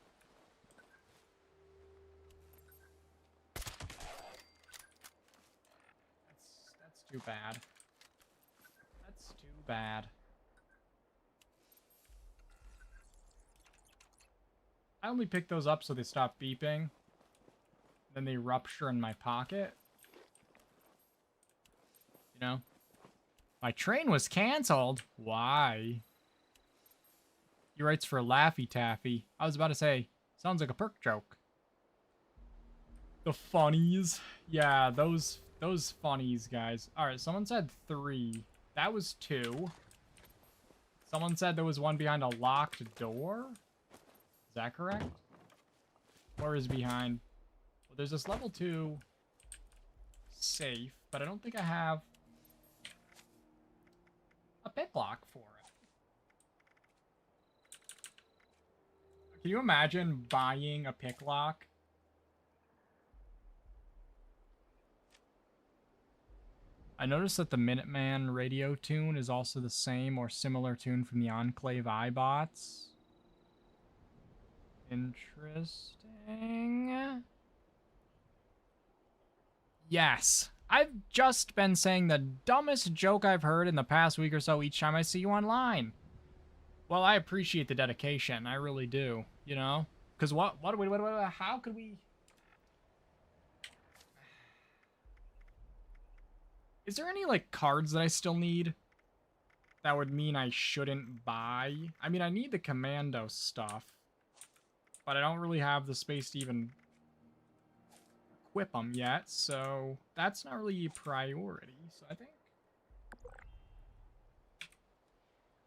That's too bad. That's too bad. I only picked those up so they stop beeping. Then they rupture in my pocket. You know? My train was canceled. Why? He writes for Laffy Taffy. I was about to say, sounds like a perk joke. The funnies. Yeah, those funnies, guys. Alright, someone said 3. That was 2. Someone said there was one behind a locked door. Is that correct? Or is behind? Well, there's this level 2 safe, but I don't think I have a pick lock for it. Can you imagine buying a pick lock? I noticed that the Minuteman radio tune is also the same or similar tune from the Enclave iBots. Interesting. Yes. I've just been saying the dumbest joke I've heard in the past week or so each time I see you online. Well, I appreciate the dedication. I really do. You know? Because how could we... Is there any, like, cards that I still need that would mean I shouldn't buy? I mean, I need the commando stuff, but I don't really have the space to even equip them yet, so that's not really a priority. So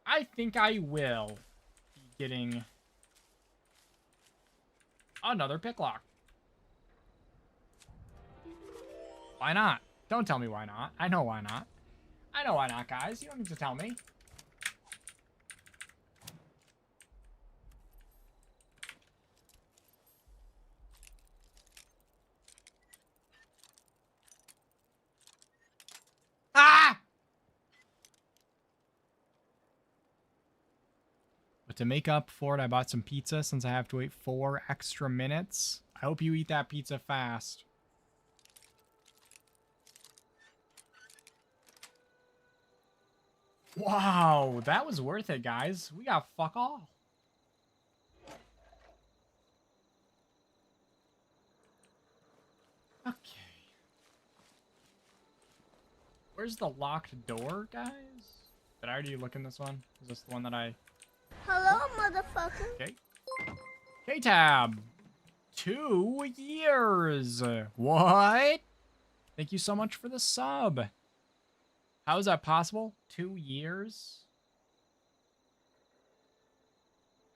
I think I will be getting another picklock. Why not? Don't tell me why not. I know why not. I know why not, guys. You don't need to tell me. Ah! But to make up for it, I bought some pizza since I have to wait 4 extra minutes. I hope you eat that pizza fast. Wow, that was worth it, guys. We got fuck all. Okay. Where's the locked door, guys? Did I already look in this one? Is this the one that I... Hello, motherfucker. Okay. K-Tab. 2 years. What? Thank you so much for the sub. How is that possible? 2 years?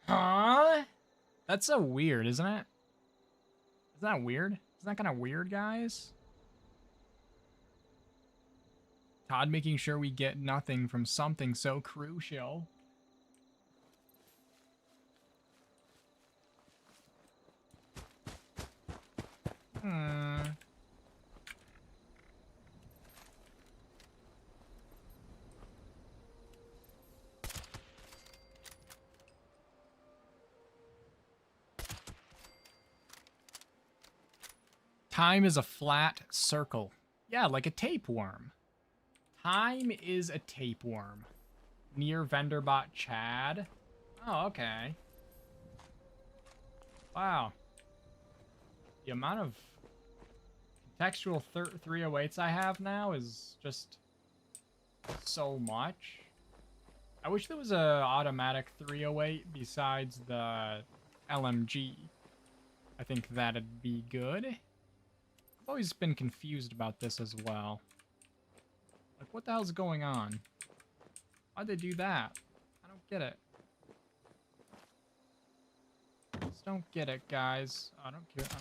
Huh? That's so weird, isn't it? Isn't that weird? Isn't that kind of weird, guys? Todd making sure we get nothing from something so crucial. Time is a flat circle. Yeah, like a tapeworm. Time is a tapeworm. Near Vendorbot Chad. Oh, okay. Wow. The amount of contextual 308s I have now is just so much. I wish there was a automatic 308 besides the LMG. I think that'd be good. I've always been confused about this as well. Like, what the hell's going on? Why'd they do that? I don't get it. Just don't get it, guys. I don't care. I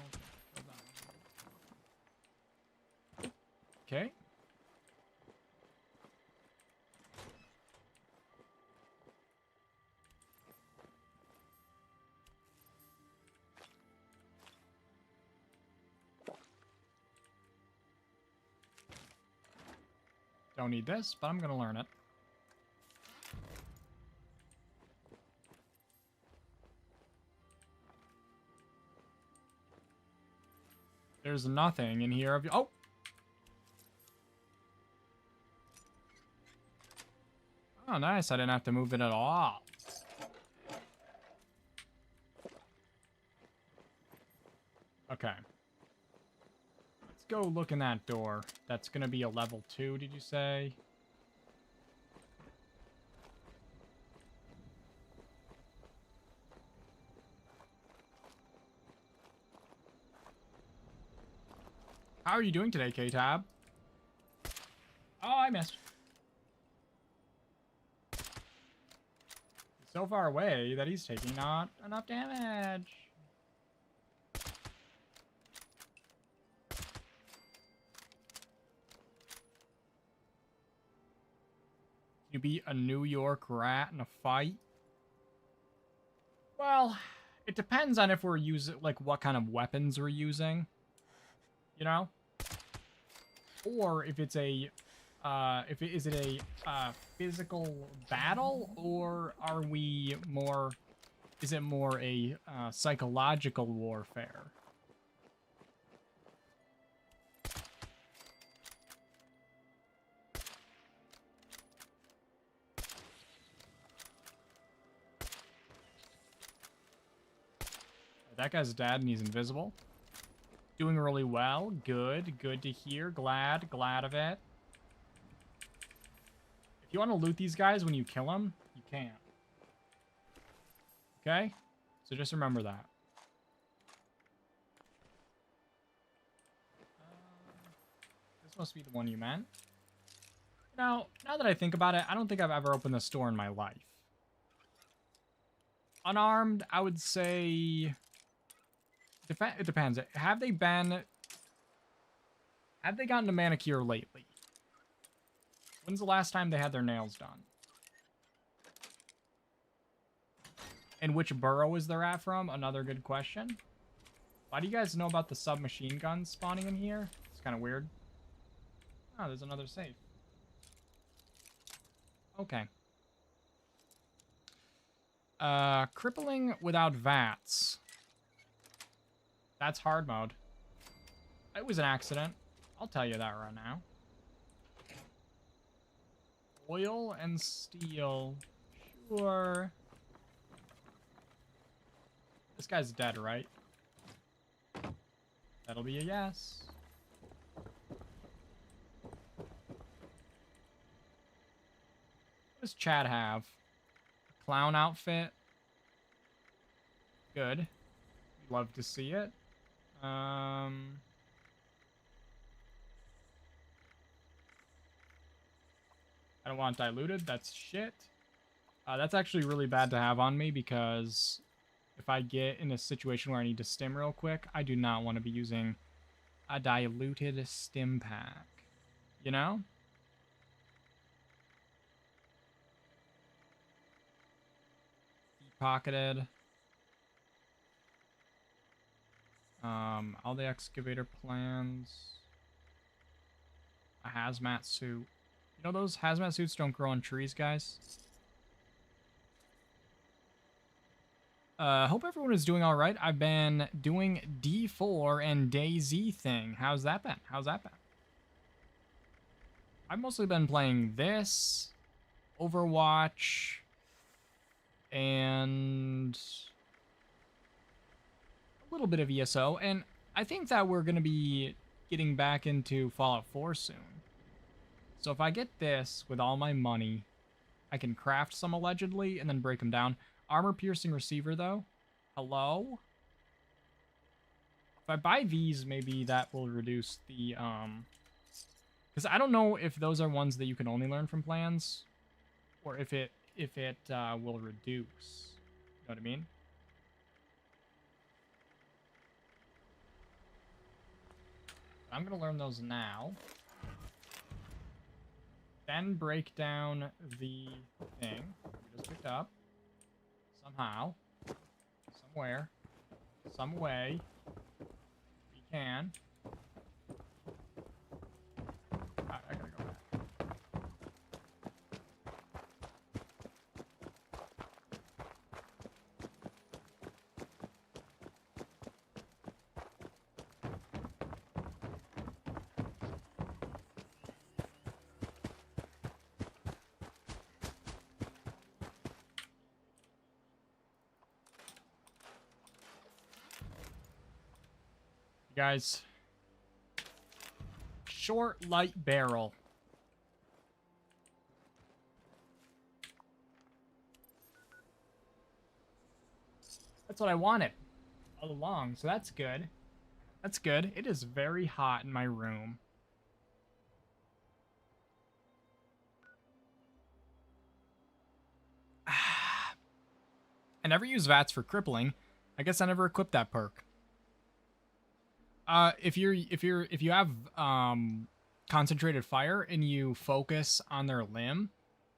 don't care. Okay. Don't need this, but I'm gonna learn it. There's nothing in here of you. Oh! Oh, nice. I didn't have to move it at all. Okay. Let's go look in that door. That's gonna be a level 2, did you say? How are you doing today, K-Tab? Oh, I missed. He's so far away that he's taking not enough damage. You beat a New York rat in a fight? Well, it depends on if we're using, like, what kind of weapons we're using. You know? Or if it's a, is it a physical battle, or are we more, is it more a psychological warfare? That guy's dead and he's invisible. Doing really well. Good. Good to hear. Glad of it. If you want to loot these guys when you kill them, you can. Okay? So just remember that. This must be the one you meant. Now that I think about it, I don't think I've ever opened this store in my life. Unarmed, I would say... It depends. Have they gotten a manicure lately? When's the last time they had their nails done? And which borough is they're at from? Another good question. Why do you guys know about the submachine guns spawning in here? It's kind of weird. Oh, there's another safe. Okay. Crippling without VATS. That's hard mode. It was an accident. I'll tell you that right now. Oil and steel. Sure. This guy's dead, right? That'll be a yes. What does Chad have? A clown outfit. Good. Love to see it. I don't want diluted. That's shit. That's actually really bad to have on me because if I get in a situation where I need to stim real quick, I do not want to be using a diluted stim pack. You know? Pocketed. All the excavator plans. A hazmat suit. You know those hazmat suits don't grow on trees, guys? Hope everyone is doing alright. I've been doing D4 and DayZ thing. How's that been? I've mostly been playing this, Overwatch, and a little bit of ESO, and I think that we're going to be getting back into Fallout 4 soon. So if I get this with all my money, I can craft some allegedly and then break them down. Armor-piercing receiver, though. Hello? If I buy these, maybe that will reduce the, because I don't know if those are ones that you can only learn from plans, or if it will reduce. You know what I mean? I'm gonna learn those now. Then break down the thing we just picked up. Somehow. Somewhere. Some way. We can. Alright, I gotta go back. Guys, short light barrel. That's what I wanted all along, so that's good. That's good. It is very hot in my room. I never use VATS for crippling. I guess I never equipped that perk. If you have concentrated fire and you focus on their limb,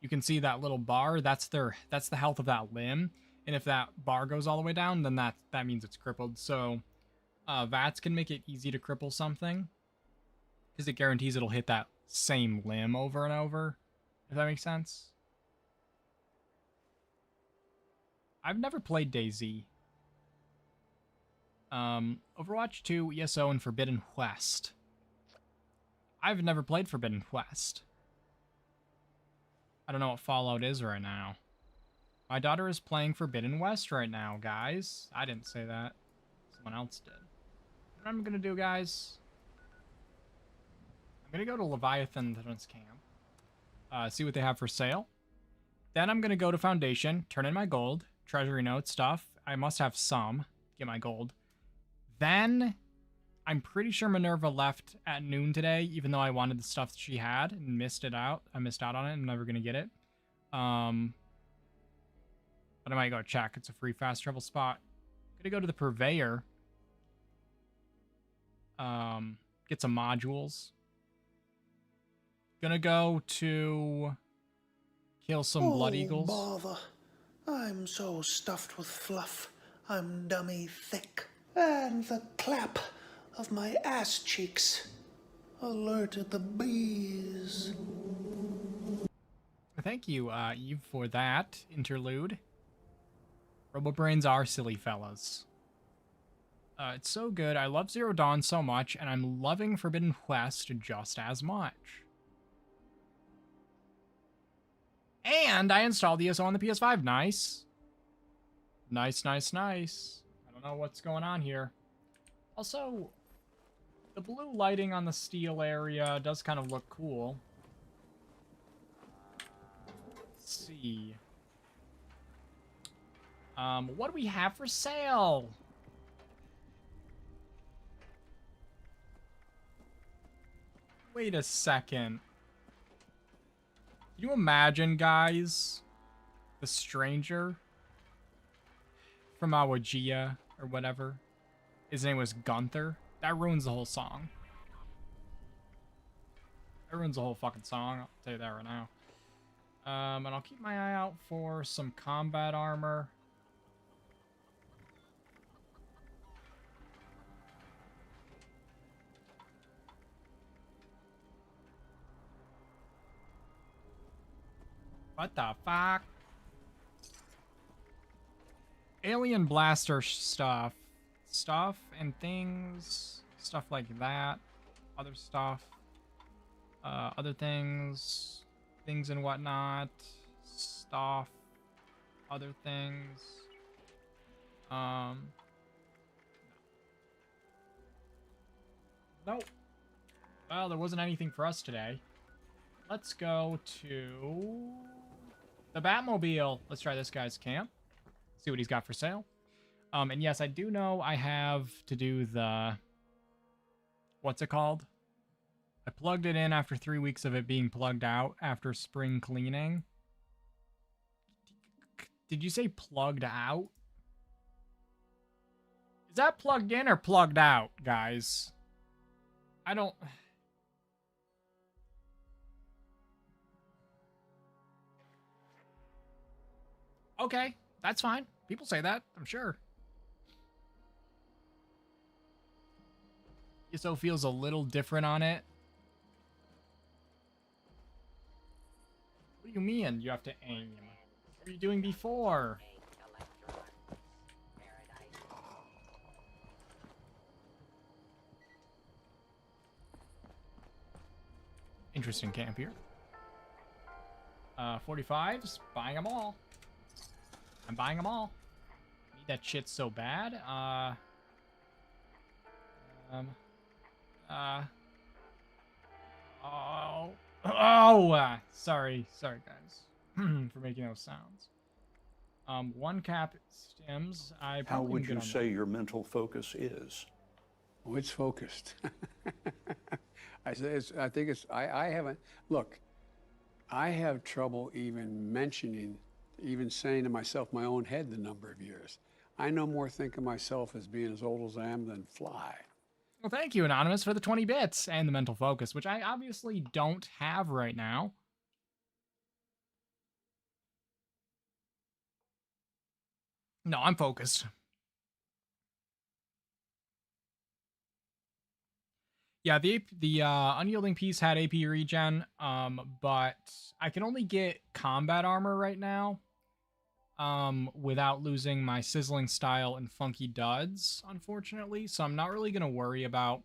you can see that little bar. That's the health of that limb. And if that bar goes all the way down, then that means it's crippled. So VATS can make it easy to cripple something, because it guarantees it'll hit that same limb over and over, if that makes sense. I've never played DayZ. Overwatch 2, ESO, and Forbidden West. I've never played Forbidden West. I don't know what Fallout is right now. My daughter is playing Forbidden West right now, guys. I didn't say that. Someone else did. What I'm gonna do, guys... I'm gonna go to Leviathan's camp. See what they have for sale. Then I'm gonna go to Foundation, turn in my gold, treasury note stuff. I must have some. Get my gold. Then... I'm pretty sure Minerva left at noon today, even though I wanted the stuff that she had and missed it out. I missed out on it. I'm never gonna get it. But I might go check. It's a free fast travel spot. I'm gonna go to the Purveyor. Get some modules. Gonna go to kill some blood eagles. Bother. I'm so stuffed with fluff. I'm dummy thick. And the clap of my ass cheeks alerted the bees. Thank you, Eve, for that interlude. Robobrains are silly fellas. It's so good. I love Zero Dawn so much, and I'm loving Forbidden West just as much. And I installed ESO on the PS5. Nice. Nice, nice, nice. I don't know what's going on here. Also, the blue lighting on the steel area does kind of look cool. Let's see. What do we have for sale? Wait a second. Can you imagine, guys? The stranger from Awagia or whatever. His name was Gunther. That ruins the whole song. That ruins the whole fucking song. I'll tell you that right now. And I'll keep my eye out for some combat armor. What the fuck? Alien blaster stuff. Stuff and things. Stuff like that. Other stuff. Other things. Things and whatnot. Stuff. Other things. Nope. Well, there wasn't anything for us today. Let's go to the Batmobile. Let's try this guy's camp. See what he's got for sale. And yes, I do know I have to do the... What's it called? I plugged it in after 3 weeks of it being plugged out after spring cleaning. Did you say plugged out? Is that plugged in or plugged out, guys? I don't... Okay, that's fine. People say that, I'm sure. ESO feels a little different on it. What do you mean you have to aim? What were you doing before? Interesting camp here. 45s, buying them all. I'm buying them all. Need that shit so bad. Sorry guys, for making those sounds. One cap stems. How would you say your mental focus is? Oh, it's focused. I haven't, look, I have trouble even saying to myself, my own head, the number of years. I no more think of myself as being as old as I am than fly. Well, thank you, Anonymous, for the 20 bits and the mental focus, which I obviously don't have right now. No, I'm focused. Yeah, the unyielding piece had AP regen, but I can only get combat armor right now, without losing my sizzling style and funky duds, unfortunately. So I'm not really gonna worry about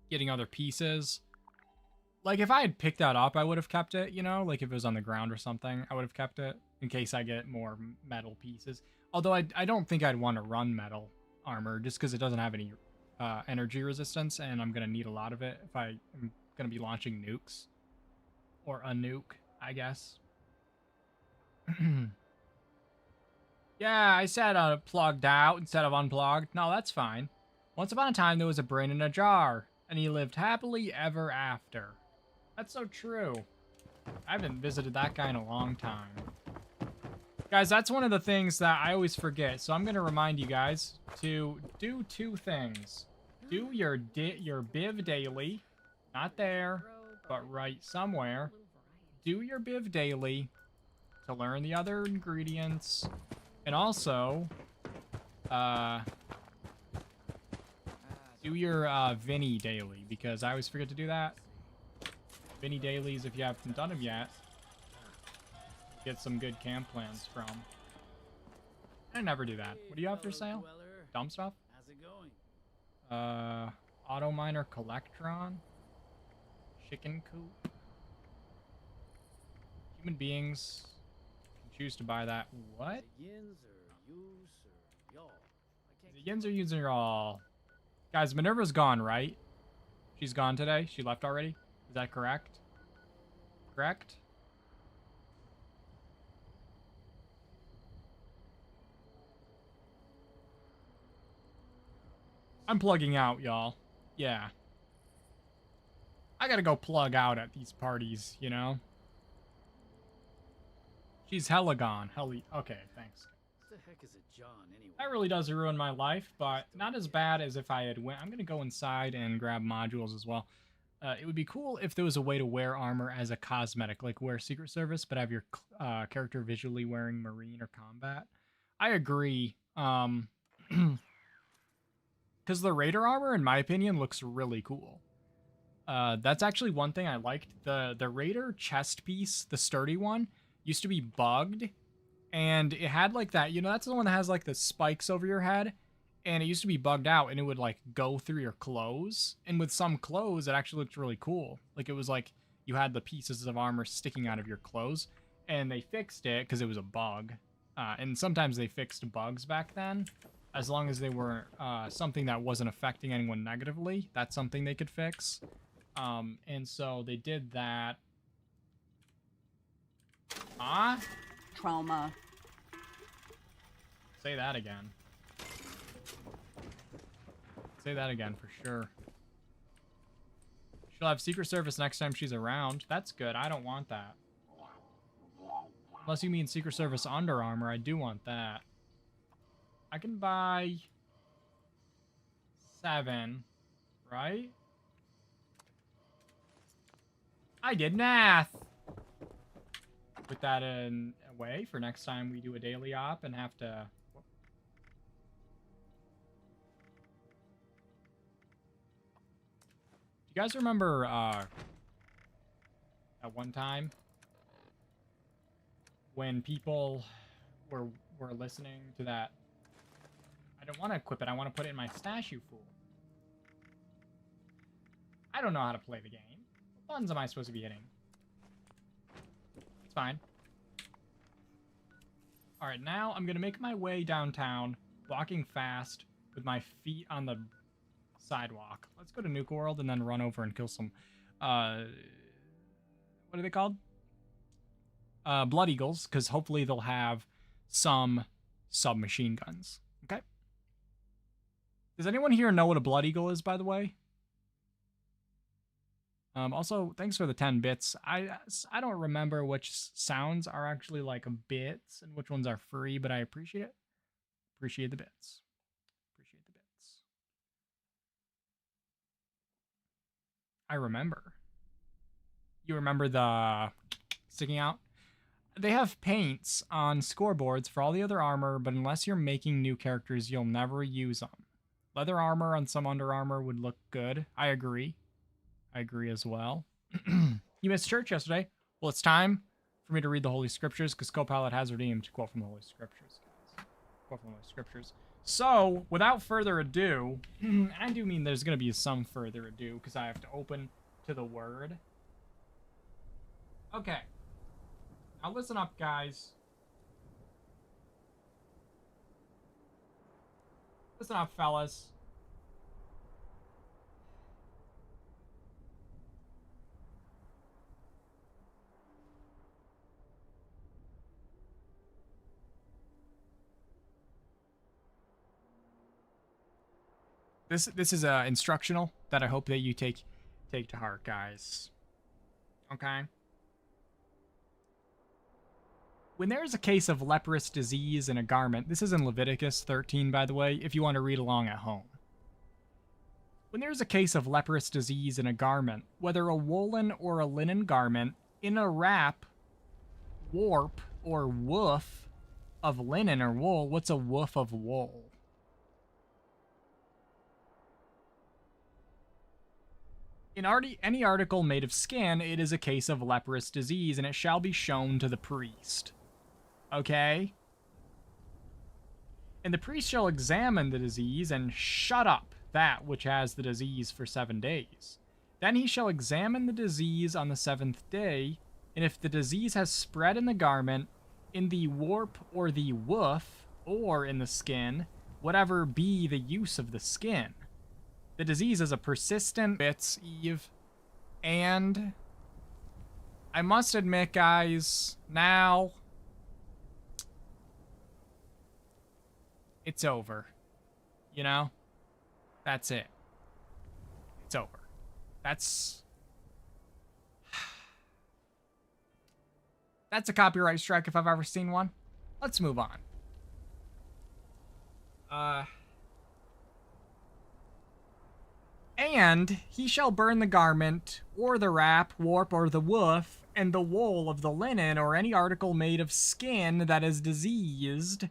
getting other pieces. Like if I had picked that up, I would have kept it. You know, like if it was on the ground or something, I would have kept it in case I get more metal pieces. Although I don't think I'd want to run metal armor just because it doesn't have any energy resistance, and I'm gonna need a lot of it if I am gonna be launching nukes or a nuke, I guess. Yeah, I said plugged out instead of unplugged. No, that's fine. Once upon a time, there was a brain in a jar, and he lived happily ever after. That's so true. I haven't visited that guy in a long time. Guys, that's one of the things that I always forget, so I'm going to remind you guys to do two things. Do your Biv daily. Not there, but right somewhere. Do your Biv daily to learn the other ingredients. And also, do your Vinny daily, because I always forget to do that. Vinny dailies, if you haven't done them yet, get some good camp plans from. I never do that. What do you have for sale? Dumb stuff? How's it going? Auto miner collectron, chicken coop. Human beings can choose to buy that. What? Yins or use or y'all? The yins are using all. Guys, Minerva's gone, right? She's gone today? She left already? Is that correct? Correct? I'm plugging out, y'all. Yeah. I gotta go plug out at these parties, you know? She's hella gone. Okay, thanks. What the heck is a John anyway? That really does ruin my life, but not as bad as if I had went. I'm gonna go inside and grab modules as well. It would be cool if there was a way to wear armor as a cosmetic, like wear Secret Service, but have your character visually wearing Marine or Combat. I agree. Because the Raider armor, in my opinion, looks really cool. That's actually one thing I liked. The Raider chest piece, the sturdy one, used to be bugged. And it had like that, you know, that's the one that has like the spikes over your head. And it used to be bugged out and it would like go through your clothes. And with some clothes, it actually looked really cool. Like it was like you had the pieces of armor sticking out of your clothes. And they fixed it because it was a bug. And sometimes they fixed bugs back then. As long as they were something that wasn't affecting anyone negatively, that's something they could fix. And so they did that. Trauma. Say that again. Say that again for sure. She'll have Secret Service next time she's around. That's good. I don't want that. Unless you mean Secret Service Under Armour, I do want that. I can buy 7, right? I did math. Put that in away for next time we do a daily op and have to. Do you guys remember at one time when people were listening to that? I don't want to equip it. I want to put it in my stash, you fool. I don't know how to play the game. What buttons am I supposed to be hitting? It's fine. Alright, now I'm going to make my way downtown, walking fast with my feet on the sidewalk. Let's go to Nuke World and then run over and kill some, what are they called? Blood Eagles, because hopefully they'll have some submachine guns. Okay? Does anyone here know what a Blood Eagle is, by the way? Also, thanks for the 10 bits. I don't remember which sounds are actually like bits and which ones are free, but I appreciate it. Appreciate the bits. Appreciate the bits. I remember. You remember the sticking out? They have paints on scoreboards for all the other armor, but unless you're making new characters, you'll never use them. Leather armor on some Under Armour would look good. I agree. I agree as well. You missed church yesterday. Well, it's time for me to read the Holy Scriptures because Copilot has redeemed. Quote from the Holy Scriptures, guys. Quote from the Holy Scriptures. So, without further ado, I do mean there's going to be some further ado because I have to open to the Word. Okay. Now listen up, guys. Listen up, fellas. This is a instructional that I hope that you take to heart, guys. Okay? When there is a case of leprous disease in a garment, this is in Leviticus 13, by the way, if you want to read along at home. When there is a case of leprous disease in a garment, whether a woolen or a linen garment, in a wrap, warp, or woof of linen or wool, what's a woof of wool? In any article made of skin, it is a case of leprous disease, and it shall be shown to the priest. Okay? And the priest shall examine the disease and shut up that which has the disease for 7 days. Then he shall examine the disease on the 7th day, and if the disease has spread in the garment, in the warp or the woof, or in the skin, whatever be the use of the skin. The disease is a persistent bits, Eve, and I must admit, guys, now it's over. You know? That's it. It's over. That's a copyright strike if I've ever seen one. Let's move on. And he shall burn the garment, or the wrap, warp, or the woof, and the wool of the linen, or any article made of skin that is diseased,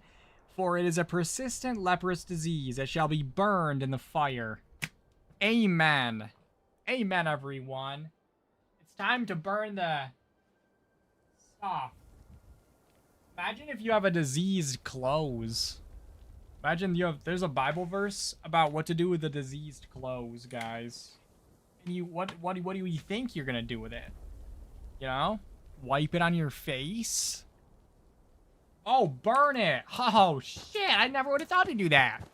for it is a persistent leprous disease. It shall be burned in the fire. Amen. Amen, everyone. It's time to burn the stuff. Imagine if you have a diseased clothes. Imagine there's a Bible verse about what to do with the diseased clothes, guys. And what do you think you're gonna do with it? You know? Wipe it on your face? Oh, burn it! Oh, shit! I never would have thought to do that.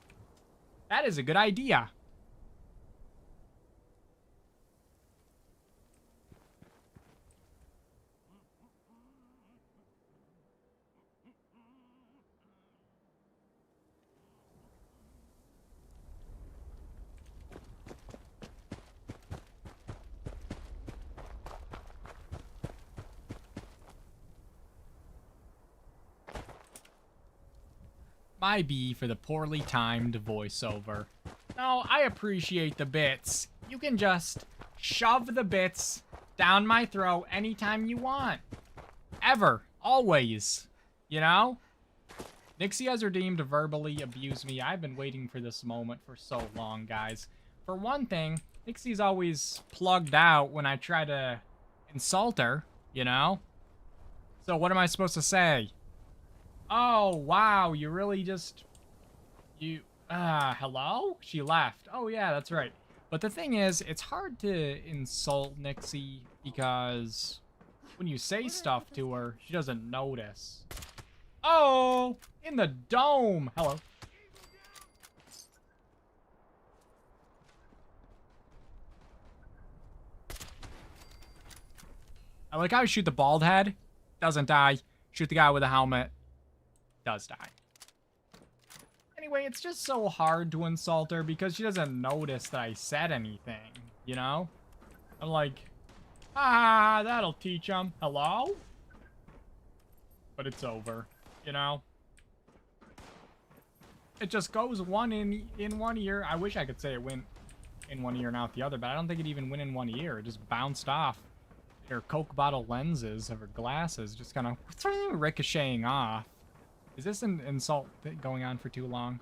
That is a good idea. My B for the poorly timed voiceover. No, I appreciate the bits. You can just shove the bits down my throat anytime you want. Ever. Always. You know? Nixie has redeemed to verbally abuse me. I've been waiting for this moment for so long, guys. For one thing, Nixie's always plugged out when I try to insult her, you know? So what am I supposed to say? Oh, wow, you really just... hello? She left. Oh, yeah, that's right. But the thing is, it's hard to insult Nixie because when you say stuff to her, she doesn't notice. Oh, in the dome. Hello. I like how I shoot the bald head. Doesn't die. Shoot the guy with the helmet. Does die. Anyway, it's just so hard to insult her because she doesn't notice that I said anything, you know? I'm like, that'll teach him. Hello? But it's over, you know? It just goes one in one ear. I wish I could say it went in one ear and out the other, but I don't think it even went in one ear. It just bounced off. Her Coke bottle lenses of her glasses just kind of ricocheting off. Is this an insult going on for too long?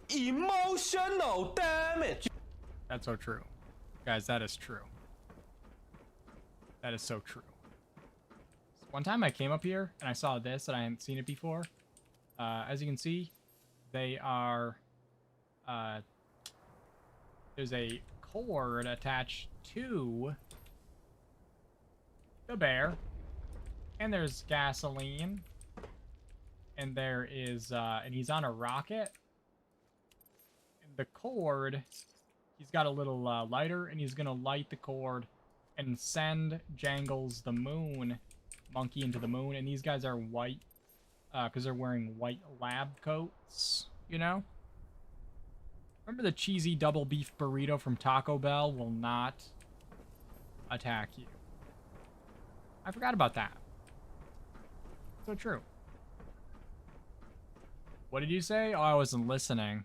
Emotional damage. That's so true. Guys, that is true. That is so true. One time I came up here and I saw this and I hadn't seen it before. As you can see, they are... there's a cord attached to the bear. And there's gasoline. And there is... and he's on a rocket. And the cord... He's got a little lighter, and he's gonna light the cord and send Jangles the moon monkey into the moon. And these guys are white, because they're wearing white lab coats, you know? Remember the cheesy double beef burrito from Taco Bell will not attack you. I forgot about that. So true. What did you say? Oh, I wasn't listening.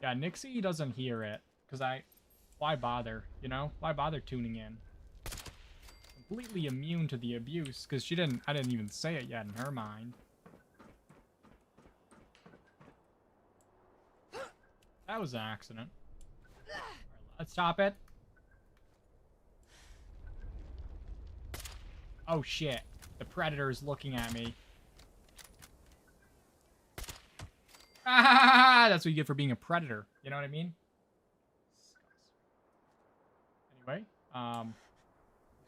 Yeah, Nixie doesn't hear it, because why bother, you know? Why bother tuning in? Completely immune to the abuse, because I didn't even say it yet in her mind. That was an accident. Right, let's stop it. Oh shit, the predator is looking at me. Ah, that's what you get for being a predator. You know what I mean? Anyway,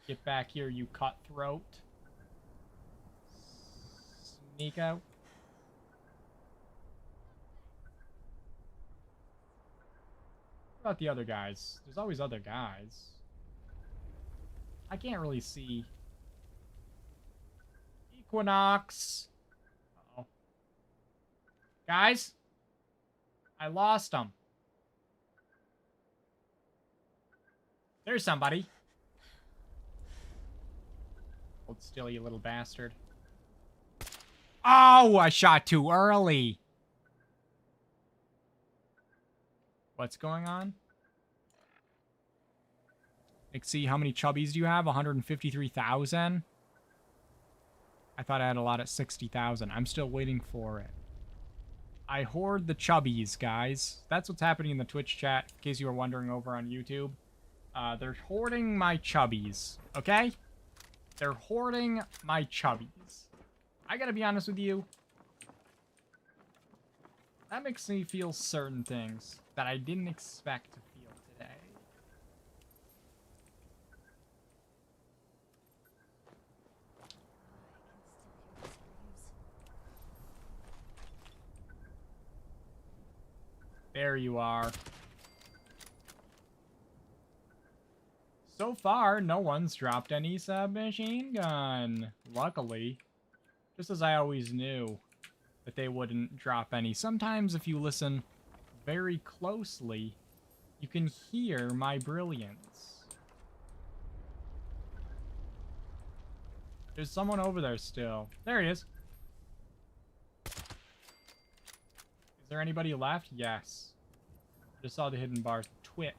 get back here, you cutthroat. Sneak out. What about the other guys? There's always other guys. I can't really see. Equinox. Uh-oh. Guys, I lost them. There's somebody. Hold still, you little bastard. Oh, I shot too early. What's going on? Let's see, how many chubbies do you have? 153,000? I thought I had a lot at 60,000. I'm still waiting for it. I hoard the chubbies, guys. That's what's happening in the Twitch chat, in case you were wondering over on YouTube. They're hoarding my chubbies, okay? They're hoarding my chubbies. I gotta be honest with you. That makes me feel certain things that I didn't expect to feel today. There you are. So far, no one's dropped any submachine gun. Luckily. Just as I always knew that they wouldn't drop any. Sometimes if you listen very closely, you can hear my brilliance. There's someone over there still. There he is. Is there anybody left? Yes. Just saw the hidden bars. Twitch.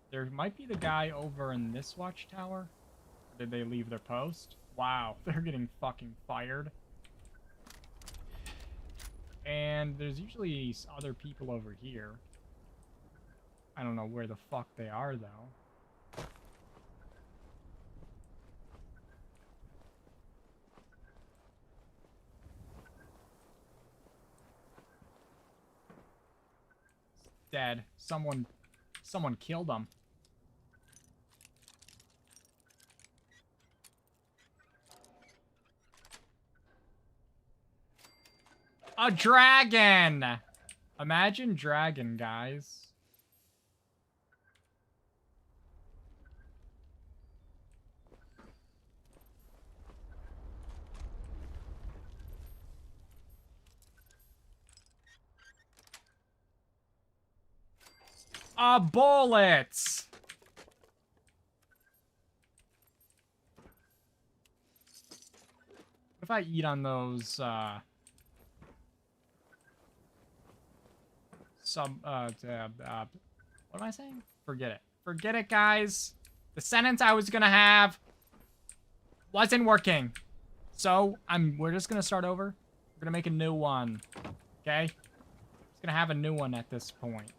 There might be the guy over in this watchtower. Did they leave their post? Wow, they're getting fucking fired. And there's usually other people over here. I don't know where the fuck they are, though. Dead. Someone killed them. A dragon! Imagine dragon, guys. Bullets! What if I eat on those, what am I saying? Forget it. Forget it, guys. The sentence I was gonna have wasn't working. So, we're just gonna start over. We're gonna make a new one. Okay? Just gonna have a new one at this point.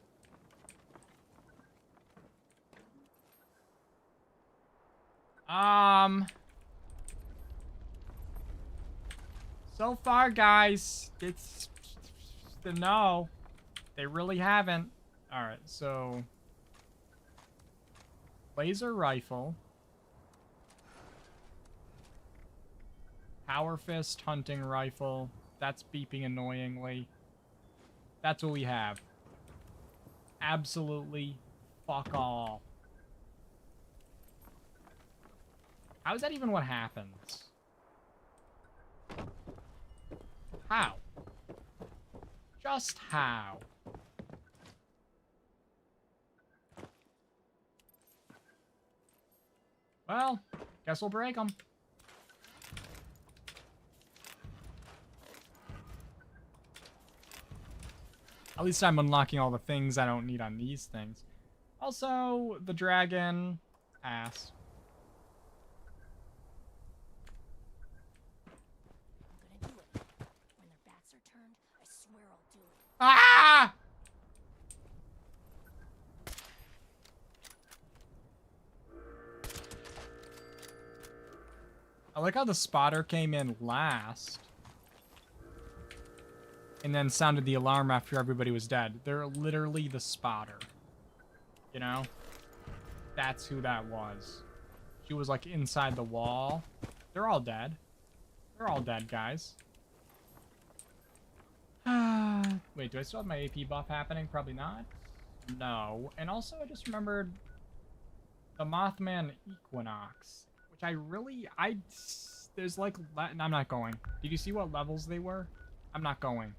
So far, guys, it's no. They really haven't. Alright, so laser rifle. Power fist hunting rifle. That's beeping annoyingly. That's what we have. Absolutely fuck all. How is that even what happens? How? Just how? Well, guess we'll break them. At least I'm unlocking all the things I don't need on these things. Also, the dragon ass. I'm gonna do it. When their backs are turned, I swear I'll do it. Ah! I like how the spotter came in last. And then sounded the alarm after everybody was dead. They're literally the spotter. You know? That's who that was. She was like inside the wall. They're all dead. They're all dead, guys. Wait, do I still have my AP buff happening? Probably not. No. And also, I just remembered the Mothman Equinox. Which there's like... I'm not going. Did you see what levels they were? I'm not going.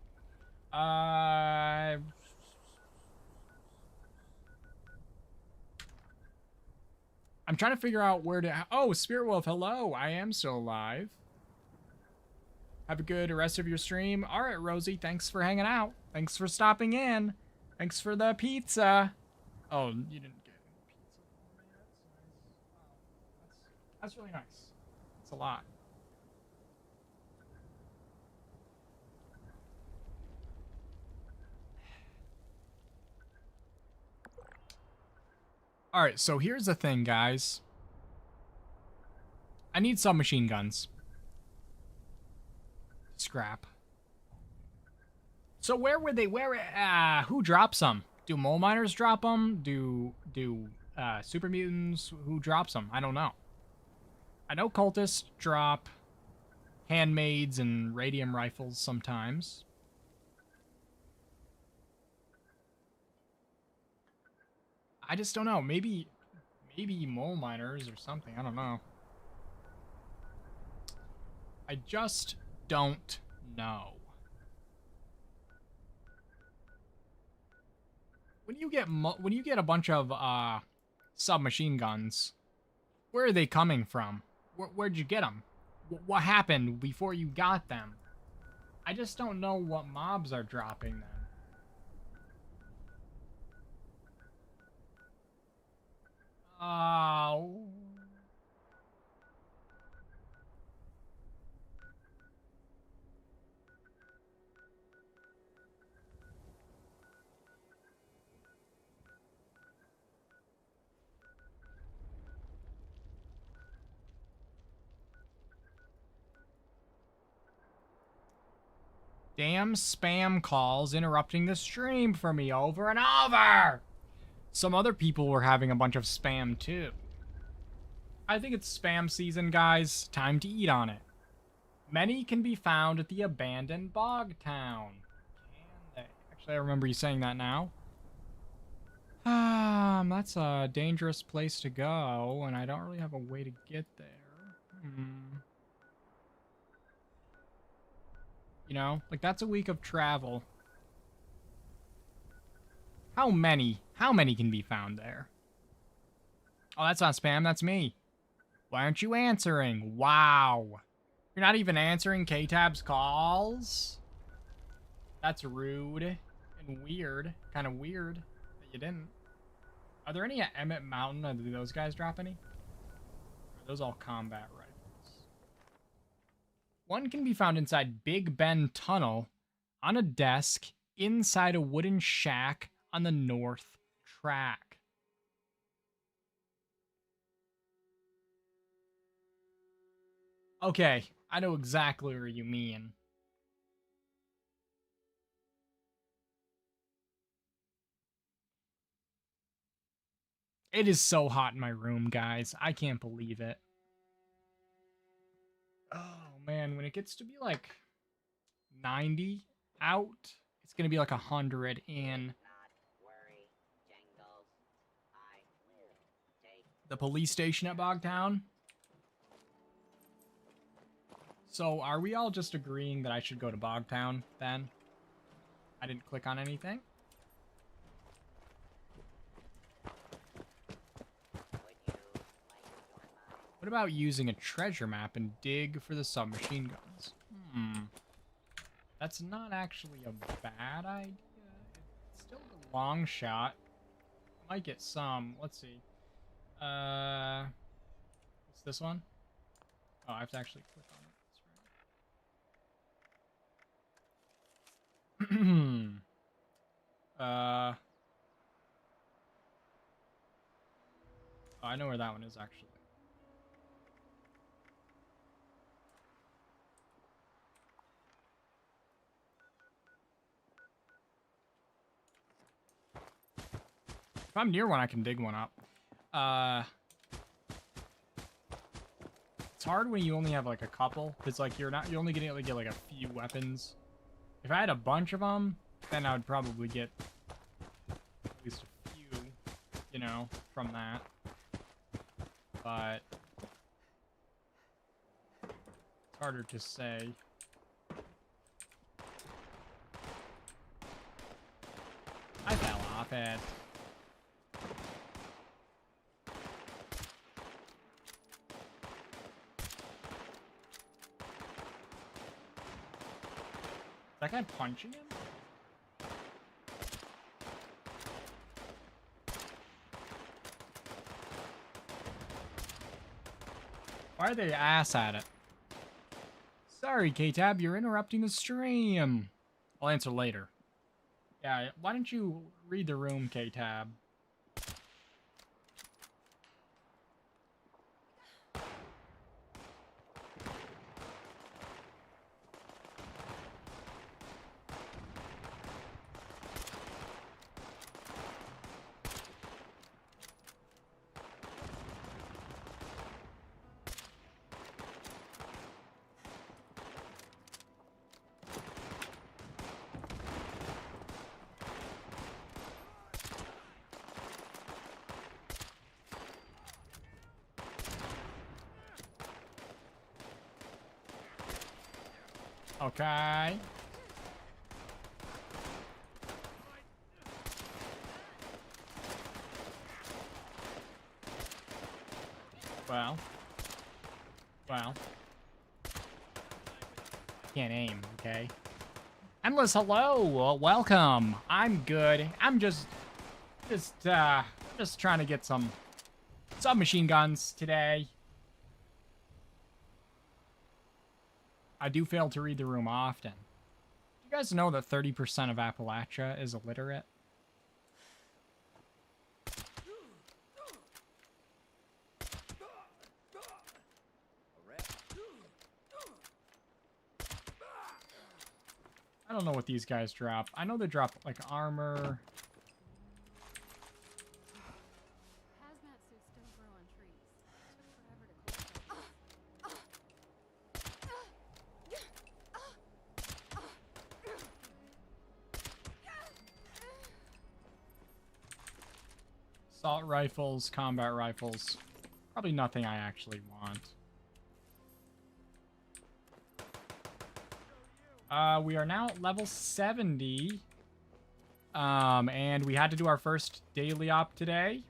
I'm trying to figure out where to... Oh, Spirit Wolf, hello. I am still alive. Have a good rest of your stream. All right, Rosie, thanks for hanging out. Thanks for stopping in. Thanks for the pizza. Oh, you didn't get any pizza for me. That's nice. Wow. That's really nice. That's a lot. Alright, so here's the thing, guys. I need submachine guns. Scrap. So where would they... who drops them? Do mole miners drop them? Do super mutants? Who drops them? I don't know. I know cultists drop handmaids and radium rifles sometimes. I just don't know. Maybe mole miners or something. I don't know. I just don't know. When you get a bunch of submachine guns, where are they coming from? Where'd you get them? What happened before you got them? I just don't know what mobs are dropping them. Oh. Damn spam calls interrupting the stream for me over and over. Some other people were having a bunch of spam too. I think it's spam season, guys. Time to eat on it. Many can be found at the abandoned bog town. Can they? Actually, I remember you saying that now. That's a dangerous place to go, and I don't really have a way to get there. You know, like that's a week of travel. How many can be found there? Oh, that's not spam, that's me. Why aren't you answering? Wow. You're not even answering K-Tab's calls? That's rude and weird. Kind of weird that you didn't. Are there any at Emmett Mountain? Or do those guys drop any? Or are those all combat rifles? One can be found inside Big Ben Tunnel, on a desk, inside a wooden shack on the north track. Okay, I know exactly where you mean. It is so hot in my room, guys. I can't believe it. Oh, man, when it gets to be like 90 out, it's going to be like 100 in. The police station at Bogtown. So, are we all just agreeing that I should go to Bogtown, then? I didn't click on anything. What about using a treasure map and dig for the submachine guns? That's not actually a bad idea. It's still a long shot. Might get some. Let's see. What's this one? Oh, I have to actually click on it. That's right. Oh, I know where that one is actually. If I'm near one, I can dig one up. It's hard when you only have like a couple. It's like you're only getting to get like a few weapons. If I had a bunch of them, then I would probably get at least a few, you know, from that. But it's harder to say. I fell off it. Is that guy punching him? Why are they ass at it? Sorry, K-Tab, you're interrupting the stream. I'll answer later. Yeah, why don't you read the room, K-Tab? Okay. Well. Can't aim, okay? Endless, hello! Welcome! I'm good. I'm just trying to get some submachine guns today. I do fail to read the room often. Do you guys know that 30% of Appalachia is illiterate? I don't know what these guys drop. I know they drop, like, armor. Hazmat suits don't grow on trees. It took forever to Assault rifles, combat rifles. Probably nothing I actually want. We are now at level 70. And we had to do our first daily op today.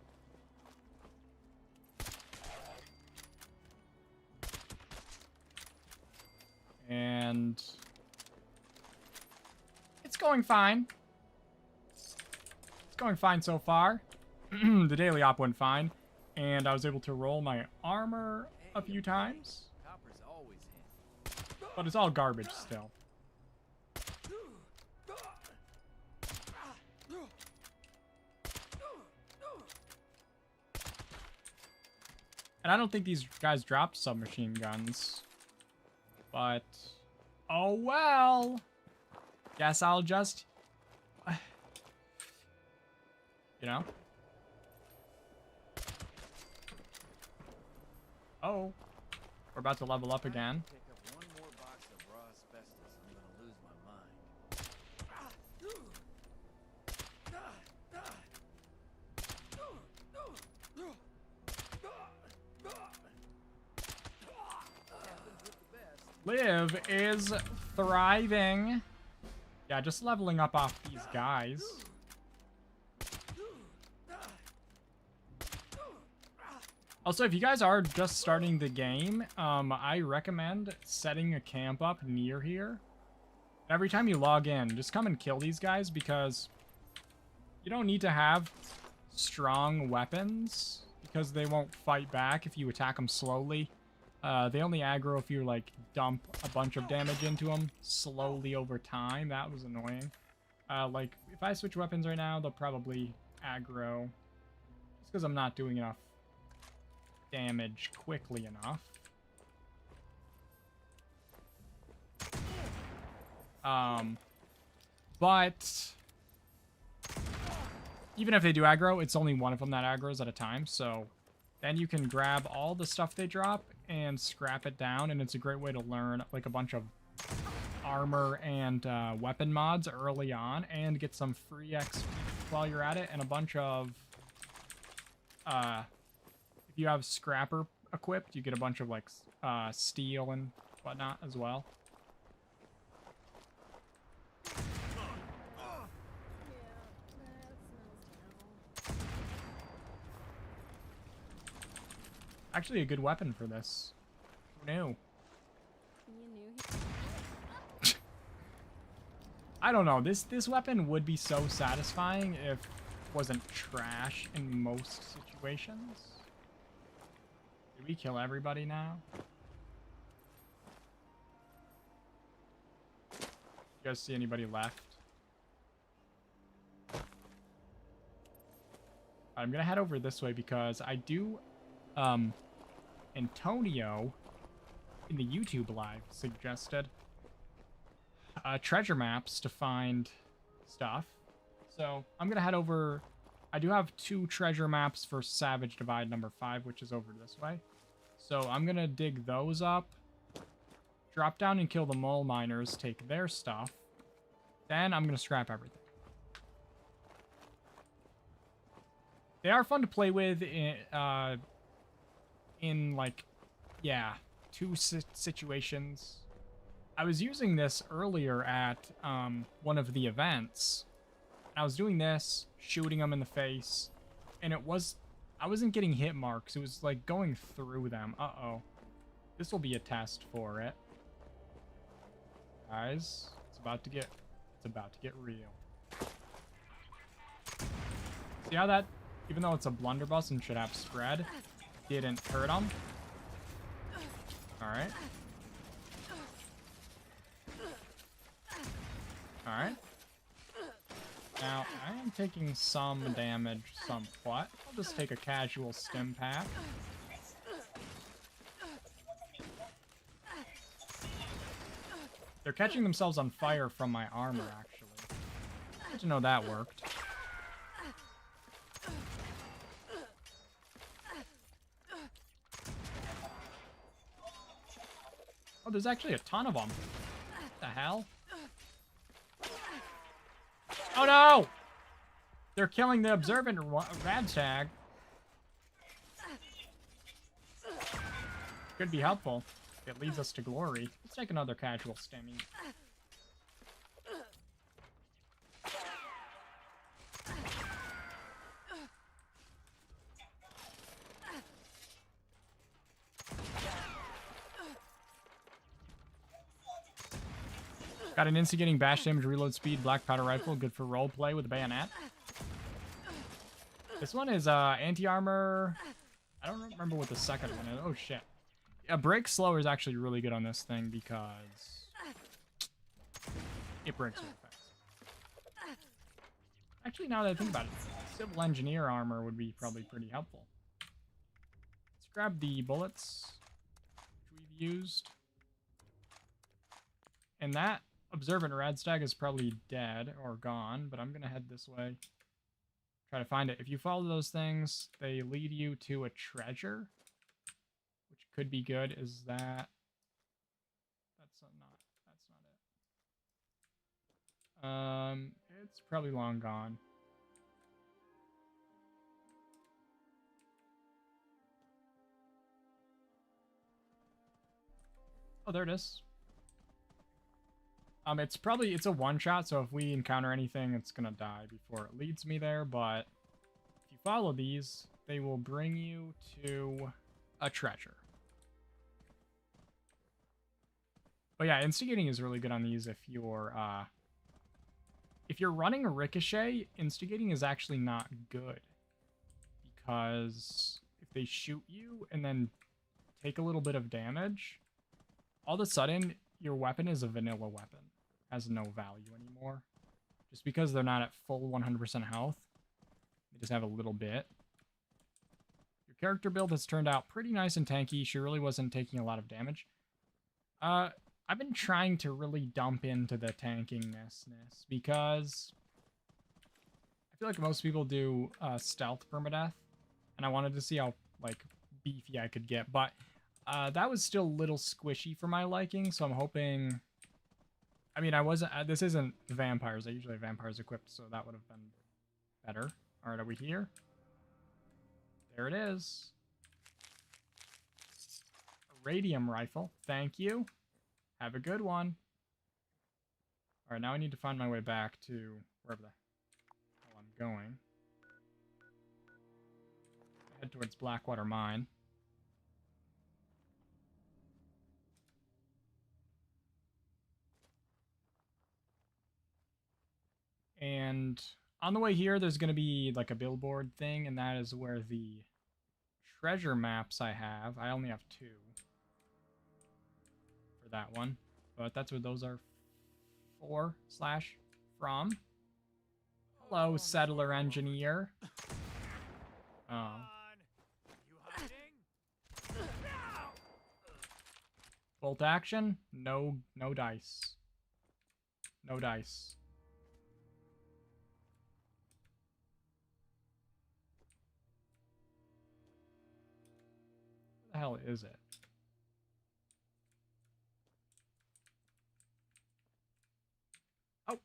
And it's going fine. It's going fine so far. the daily op went fine, and I was able to roll my armor a few times. Copper's always in. But it's all garbage still. And I don't think these guys dropped submachine guns. But, oh well. Guess I'll just, you know. Oh, we're about to level up again. Pick up one more box of raw asbestos, I'm gonna lose my mind. Liv is thriving. Yeah, just leveling up off these guys. Also, if you guys are just starting the game, I recommend setting a camp up near here. Every time you log in, just come and kill these guys because you don't need to have strong weapons because they won't fight back if you attack them slowly. They only aggro if you, like, dump a bunch of damage into them slowly over time. That was annoying. Like, if I switch weapons right now, they'll probably aggro. Just because I'm not doing enough damage quickly enough. But even if they do aggro, it's only one of them that aggroes at a time, so then you can grab all the stuff they drop and scrap it down, and it's a great way to learn like a bunch of armor and weapon mods early on and get some free XP while you're at it, and a bunch of if you have scrapper equipped, you get a bunch of like steel and whatnot as well. Actually a good weapon for this. Who knew? I don't know. This weapon would be so satisfying if it wasn't trash in most situations. Did we kill everybody now? You guys see anybody left? I'm gonna head over this way because I do Antonio in the YouTube live suggested treasure maps to find stuff. So I'm gonna head over. I do have 2 treasure maps for Savage Divide number 5, which is over this way. So I'm gonna dig those up, drop down and kill the mole miners, take their stuff. Then I'm gonna scrap everything. They are fun to play with in like, yeah, 2 situations. I was using this earlier at one of the events. I was doing this, shooting them in the face, and I wasn't getting hit marks. It was like going through them. Uh-oh. This will be a test for it. Guys, it's about to get real. See how that, even though it's a blunderbuss and should have spread, didn't hurt them? Alright. Alright. Now, I am taking some damage somewhat. I'll just take a casual stim pack. They're catching themselves on fire from my armor, actually. Good to know that worked. Oh, there's actually a ton of them. What the hell? Oh no! They're killing the observant ragtag. Could be helpful. It leads us to glory. Let's take another casual stimmy. Got an instigating bash damage, reload speed, black powder rifle, good for role play with a bayonet. This one is anti-armor. I don't remember what the second one is. Oh shit. Yeah, break slower is actually really good on this thing because it breaks really fast. Actually, now that I think about it, civil engineer armor would be probably pretty helpful. Let's grab the bullets which we've used. And that observant radstag is probably dead or gone, but I'm gonna head this way. Try to find it. If you follow those things, they lead you to a treasure, which could be good. Is that? That's not it. It's probably long gone. Oh, there it is. It's a one-shot, so if we encounter anything, it's gonna die before it leads me there, but if you follow these, they will bring you to a treasure. But yeah, instigating is really good on these if you're running a ricochet, instigating is actually not good. Because if they shoot you and then take a little bit of damage, all of a sudden, your weapon is a vanilla weapon. Has no value anymore. Just because they're not at full 100% health. They just have a little bit. Your character build has turned out pretty nice and tanky. She really wasn't taking a lot of damage. I've been trying to really dump into the tankiness because I feel like most people do stealth permadeath. And I wanted to see how, like, beefy I could get. But that was still a little squishy for my liking, so I'm hoping... I mean, I wasn't... this isn't vampires. I usually have vampires equipped, so that would have been better. Alright, are we here? There it is. A radium rifle. Thank you. Have a good one. Alright, now I need to find my way back to wherever the hell I'm going. Head towards Blackwater Mine. And on the way here, there's going to be like a billboard thing, and that is where the treasure maps I have. I only have 2 for that one, but that's what those are for/from. Hello, settler engineer. Oh. Bolt action? No dice. No dice. Where the hell is it? Oh.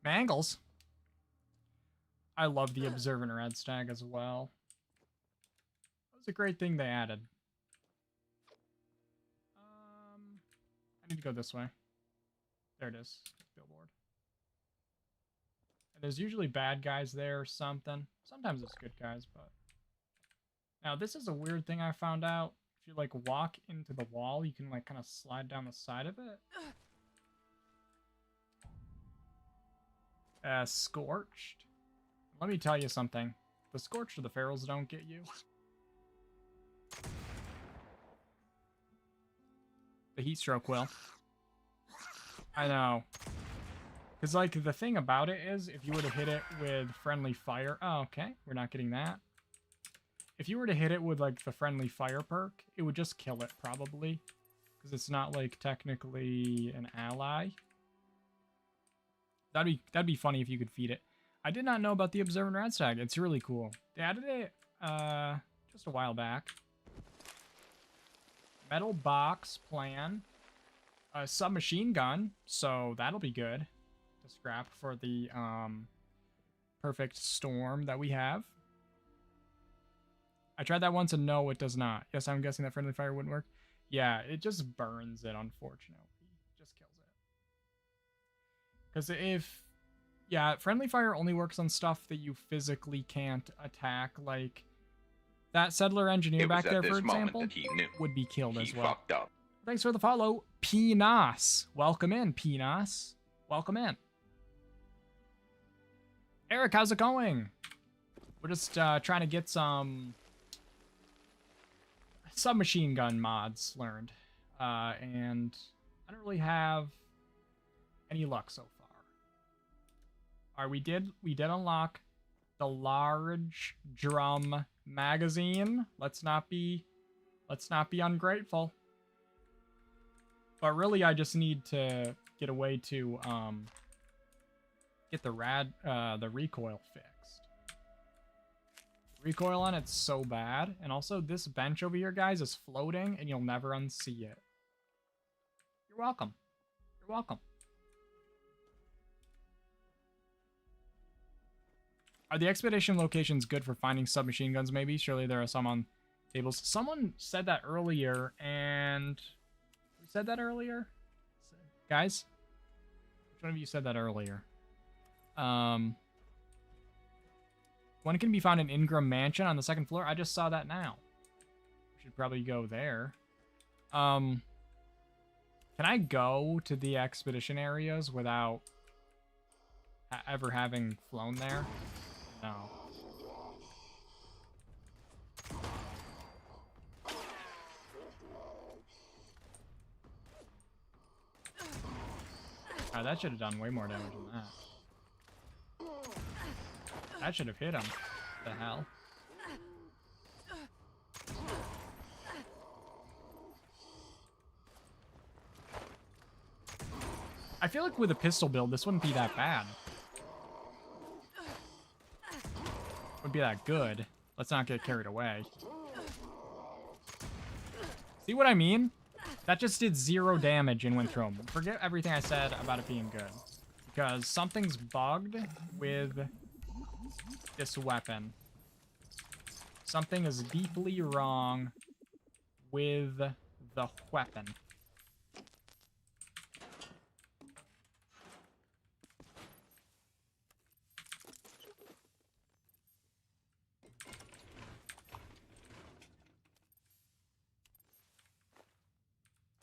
Mangles. I love the observant red stag as well. That was a great thing they added. I need to go this way. There it is. Billboard. And there's usually bad guys there or something. Sometimes it's good guys, but... Now, this is a weird thing I found out. If you, like, walk into the wall, you can, like, kind of slide down the side of it. Scorched. Let me tell you something. The Scorched or the Ferals don't get you. The heat stroke will. I know. Because, like, the thing about it is, if you were to hit it with friendly fire... Oh, okay. We're not getting that. If you were to hit it with, like, the friendly fire perk, it would just kill it, probably. Because it's not, like, technically an ally. That'd be funny if you could feed it. I did not know about the Observant Radstag. It's really cool. They added it, just a while back. Metal box plan. A submachine gun, so that'll be good to scrap for the perfect storm that we have. I tried that once and no, it does not. Yes, I'm guessing that friendly fire wouldn't work. Yeah, it just burns it, unfortunately. Just kills it. Because if... Yeah, friendly fire only works on stuff that you physically can't attack, like that settler engineer It back was there, at for this moment example, that he knew. would be killed He as well. fucked up. Thanks for the follow, Pinas. Welcome in, Pinas. Welcome in. Eric, how's it going? We're just trying to get some submachine gun mods learned. And I don't really have any luck so far. Alright, we did unlock the large drum magazine. Let's not be ungrateful. But really, I just need to get a way to get the recoil fixed. Recoil on it's so bad, and also this bench over here, guys, is floating, and you'll never unsee it. You're welcome. You're welcome. Are the expedition locations good for finding submachine guns, maybe? Surely there are some on tables. Someone said that earlier, and... Who said that earlier? Guys? Which one of you said that earlier? One can be found in Ingram Mansion on the 2nd floor. I just saw that now. We should probably go there. Can I go to the expedition areas without ever having flown there? No. Oh, that should have done way more damage than that. That should have hit him. The hell? I feel like with a pistol build, this wouldn't be that bad. Wouldn't be that good. Let's not get carried away. See what I mean? That just did 0 damage and went through him. Forget everything I said about it being good. Because something's bugged with this weapon. Something is deeply wrong with the weapon.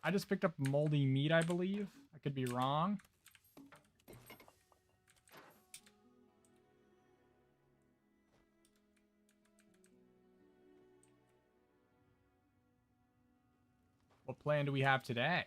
I just picked up moldy meat, I believe. I could be wrong. What plan do we have today?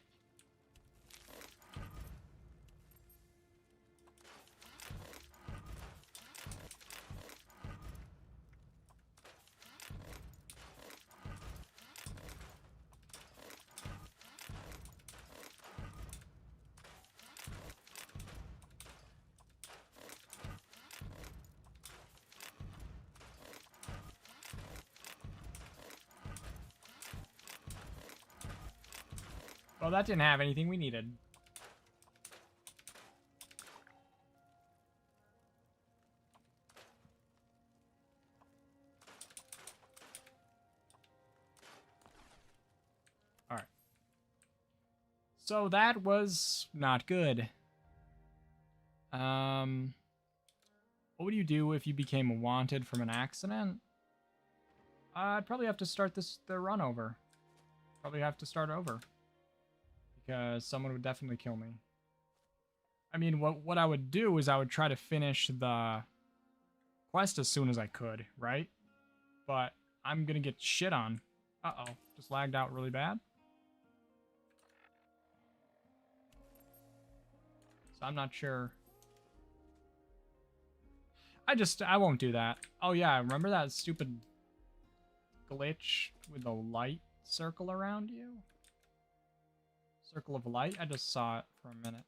Well, that didn't have anything we needed. Alright. So that was not good. What would you do if you became wanted from an accident? I'd probably have to start the run over. Probably have to start over. Because someone would definitely kill me. I mean, what I would do is I would try to finish the quest as soon as I could, right? But I'm gonna get shit on. Uh-oh. Just lagged out really bad. So I'm not sure. I won't do that. Oh yeah, remember that stupid glitch with the light circle around you? Circle of light? I just saw it for a minute.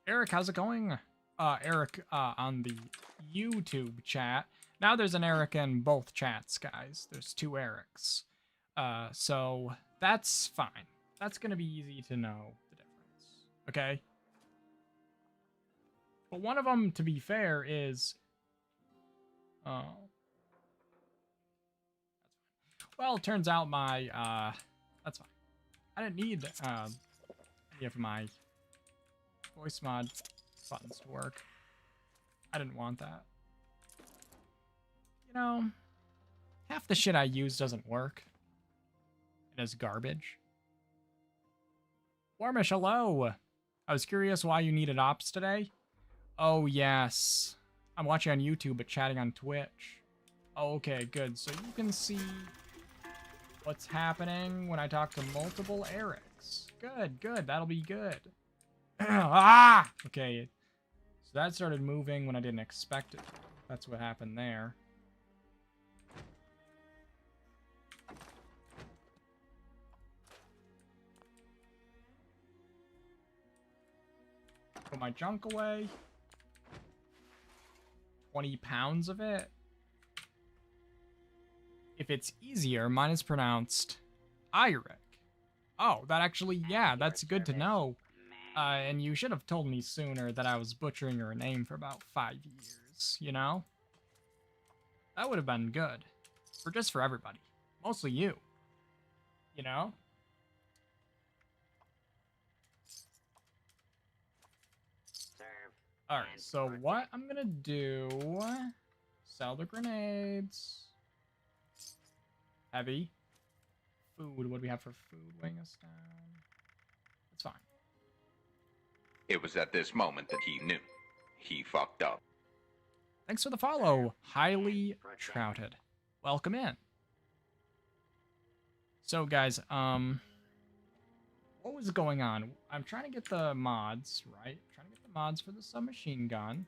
Eric, how's it going? Eric, on the YouTube chat. Now there's an Eric in both chats, guys. There's 2 Erics. So that's fine. That's gonna be easy to know the difference. Okay? But one of them, to be fair, is... Oh. Well, it turns out my, that's fine. I didn't need, any of my voice mod buttons to work. I didn't want that. You know, half the shit I use doesn't work. It is garbage. Warmish, hello! I was curious why you needed ops today. Oh, yes. I'm watching on YouTube, but chatting on Twitch. Oh, okay, good. So you can see what's happening when I talk to multiple Erics. Good, good. That'll be good. Ah! Okay. So that started moving when I didn't expect it to. That's what happened there. Put my junk away. 20 pounds of it. If it's easier, mine is pronounced Iric. Oh, that actually, yeah, that's good to know. And you should have told me sooner that I was butchering her name for about 5 years, you know? That would have been good. Just for everybody. Mostly you. You know? Alright, so what I'm gonna do... Sell the grenades. Heavy. Food. What do we have for food weighing us down? It's fine. It was at this moment that he knew. He fucked up. Thanks for the follow. Highly trouted. Welcome in. So, guys, what was going on? I'm trying to get the mods, right? Trying to get the mods for the submachine gun.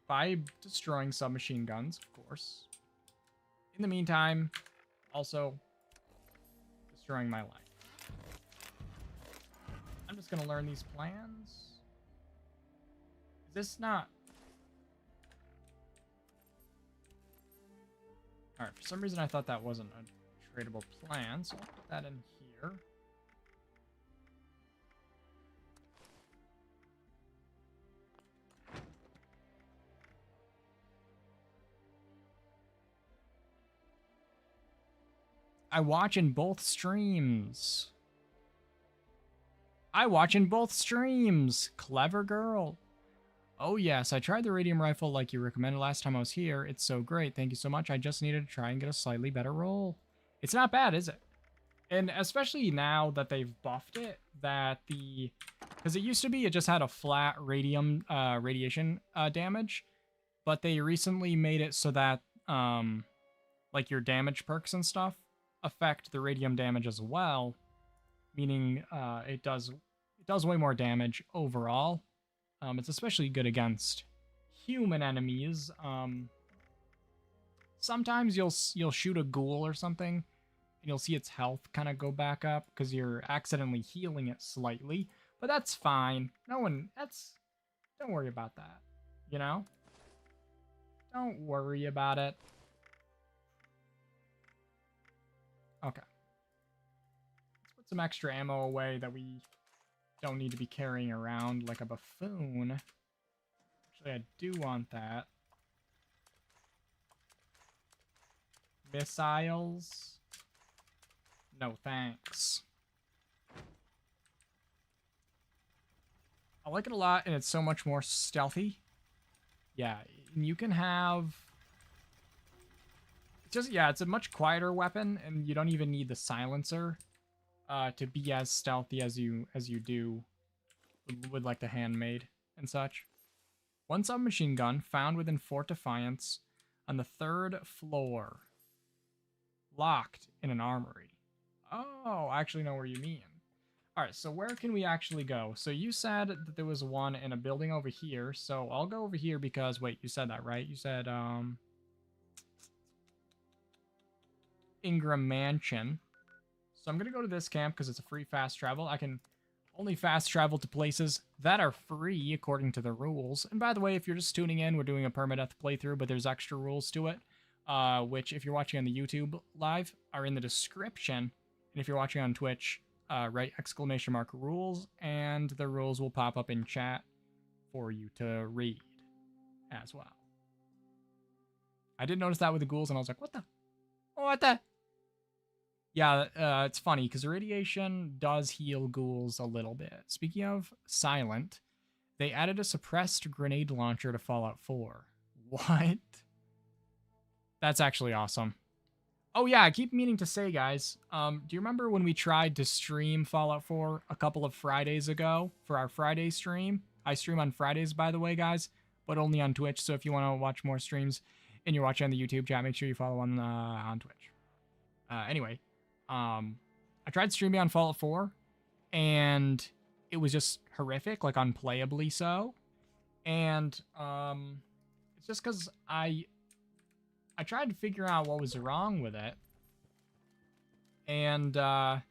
By destroying submachine guns, of course. In the meantime, also destroying my life. I'm just gonna learn these plans. Is this not... Alright, for some reason I thought that wasn't a tradable plan, so I'll put that in here. I watch in both streams. I watch in both streams. Clever girl. Oh yes, I tried the radium rifle like you recommended last time I was here. It's so great. Thank you so much. I just needed to try and get a slightly better roll. It's not bad, is it? And especially now that they've buffed it, that the... Because it used to be it just had a flat radiation damage. But they recently made it so that, like your damage perks and stuff affect the radium damage as well. Meaning it does way more damage overall. It's especially good against human enemies. Sometimes you'll shoot a ghoul or something, and you'll see its health kind of go back up because you're accidentally healing it slightly. But that's fine. Don't worry about that. You know? Don't worry about it. Okay. Let's put some extra ammo away that we don't need to be carrying around like a buffoon. Actually, I do want that. Missiles? No thanks. I like it a lot, and it's so much more stealthy. Yeah, and you can have... it's a much quieter weapon, and you don't even need the silencer to be as stealthy as you do with like the handmade and such. One submachine gun found within Fort Defiance on the 3rd floor. Locked in an armory. Oh, I actually know where you mean. Alright, so where can we actually go? So you said that there was one in a building over here, so I'll go over here because, wait, you said that, right? You said, Ingram Mansion. So I'm going to go to this camp because it's a free fast travel. I can only fast travel to places that are free according to the rules. And by the way, if you're just tuning in, we're doing a Permadeath playthrough, but there's extra rules to it, which if you're watching on the YouTube live are in the description. And if you're watching on Twitch, write !rules, and the rules will pop up in chat for you to read as well. I did notice that with the ghouls, and I was like, what the? What the? Yeah, it's funny because radiation does heal ghouls a little bit. Speaking of silent, they added a suppressed grenade launcher to Fallout 4. What? That's actually awesome. Oh yeah, I keep meaning to say, guys, do you remember when we tried to stream Fallout 4 a couple of Fridays ago for our Friday stream? I stream on Fridays, by the way, guys, but only on Twitch, so if you want to watch more streams and you're watching on the YouTube chat, make sure you follow on Twitch. Anyway, I tried streaming on Fallout 4, and it was just horrific, like unplayably so. And it's just because I tried to figure out what was wrong with it, and I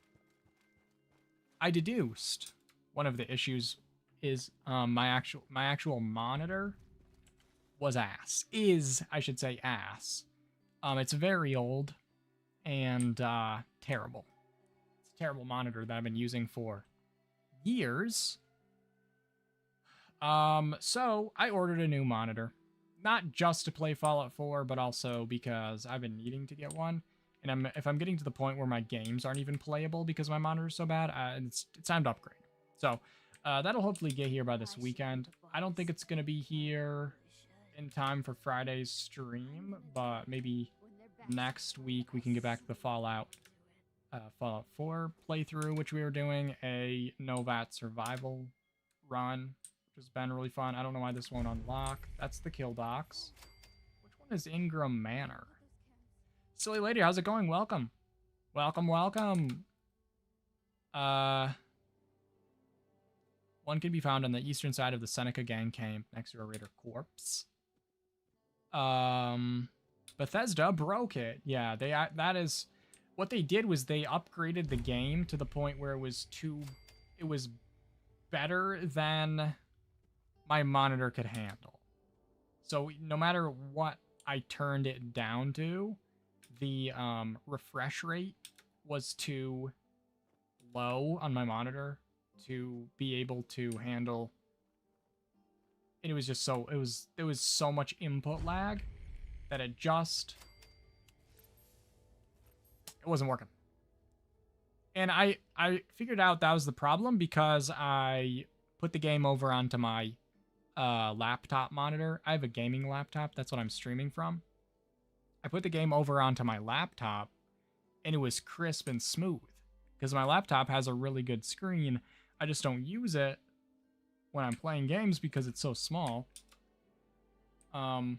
deduced one of the issues is my actual monitor was ass. I should say ass. It's very old and terrible. It's a terrible monitor that I've been using for years. So I ordered a new monitor. Not just to play Fallout 4, but also because I've been needing to get one. And if I'm getting to the point where my games aren't even playable because my monitor's so bad, it's time to upgrade. So that'll hopefully get here by this weekend. I don't think it's going to be here in time for Friday's stream, but maybe next week we can get back to the Fallout 4 playthrough, which we were doing a no VATS survival run, which has been really fun. I don't know why this won't unlock. That's the kill docs. Which one is Ingram Manor? Silly lady, how's it going? Welcome. Welcome, welcome. One can be found on the eastern side of the Seneca gang camp next to a raider corpse. Bethesda broke it. Yeah, that is what they did was they upgraded the game to the point where it was better than my monitor could handle. So no matter what I turned it down to, the refresh rate was too low on my monitor to be able to handle. And it was just there was so much input lag that it wasn't working. And I figured out that was the problem because I put the game over onto my laptop monitor. I have a gaming laptop. That's what I'm streaming from. I put the game over onto my laptop, and it was crisp and smooth. Because my laptop has a really good screen. I just don't use it when I'm playing games because it's so small. So I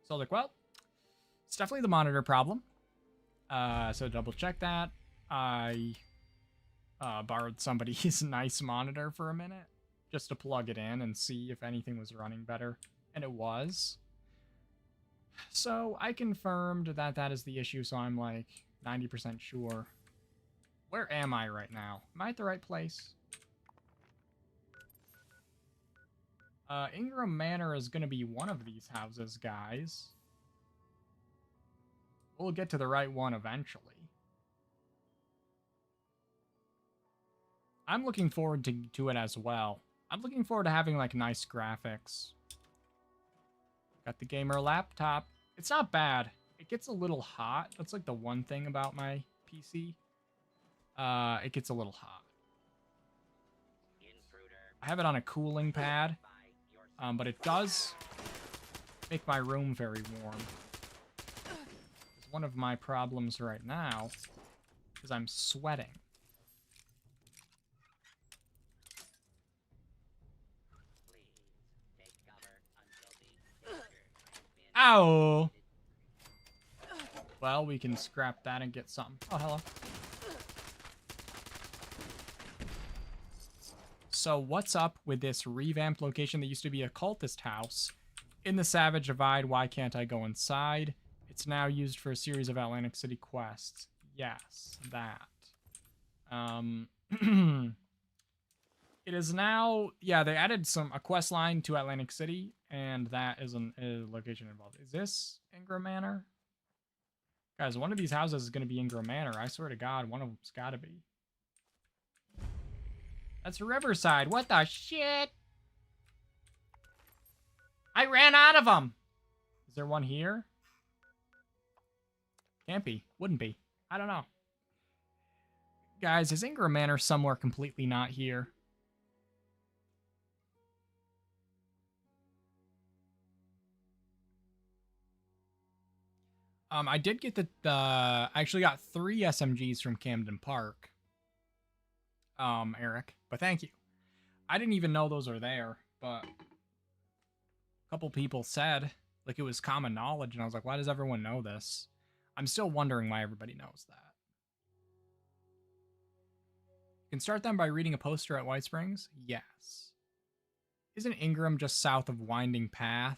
was like, well, it's definitely the monitor problem. So double check that. I borrowed somebody's nice monitor for a minute just to plug it in and see if anything was running better. And it was. So I confirmed that that is the issue, so I'm like 90% sure. Where am I right now? Am I at the right place? Ingram Manor is going to be one of these houses, guys. We'll get to the right one eventually. I'm looking forward to it as well. I'm looking forward to having, like, nice graphics. Got the gamer laptop. It's not bad. It gets a little hot. That's, like, the one thing about my PC. It gets a little hot. I have it on a cooling pad, but it does make my room very warm. One of my problems right now is I'm sweating. Ow! Well, we can scrap that and get something. Oh, hello. So what's up with this revamped location that used to be a cultist house in the Savage Divide? Why can't I go inside? It's now used for a series of Atlantic City quests. Yes, that. It is now, yeah, they added a quest line to Atlantic City, and that is a location involved. Is this Ingram Manor? Guys, one of these houses is going to be Ingram Manor. I swear to God, one of them's got to be. That's Riverside. What the shit? I ran out of them. Is there one here? Can't be. Wouldn't be. I don't know. Guys, is Ingram Manor somewhere completely not here? I did get I actually got 3 SMGs from Camden Park. Eric, but thank you. I didn't even know those are there, but a couple people said, like, it was common knowledge, and I was like, why does everyone know this? I'm still wondering why everybody knows that. You can start them by reading a poster at White Springs? Yes. Isn't Ingram just south of Winding Path?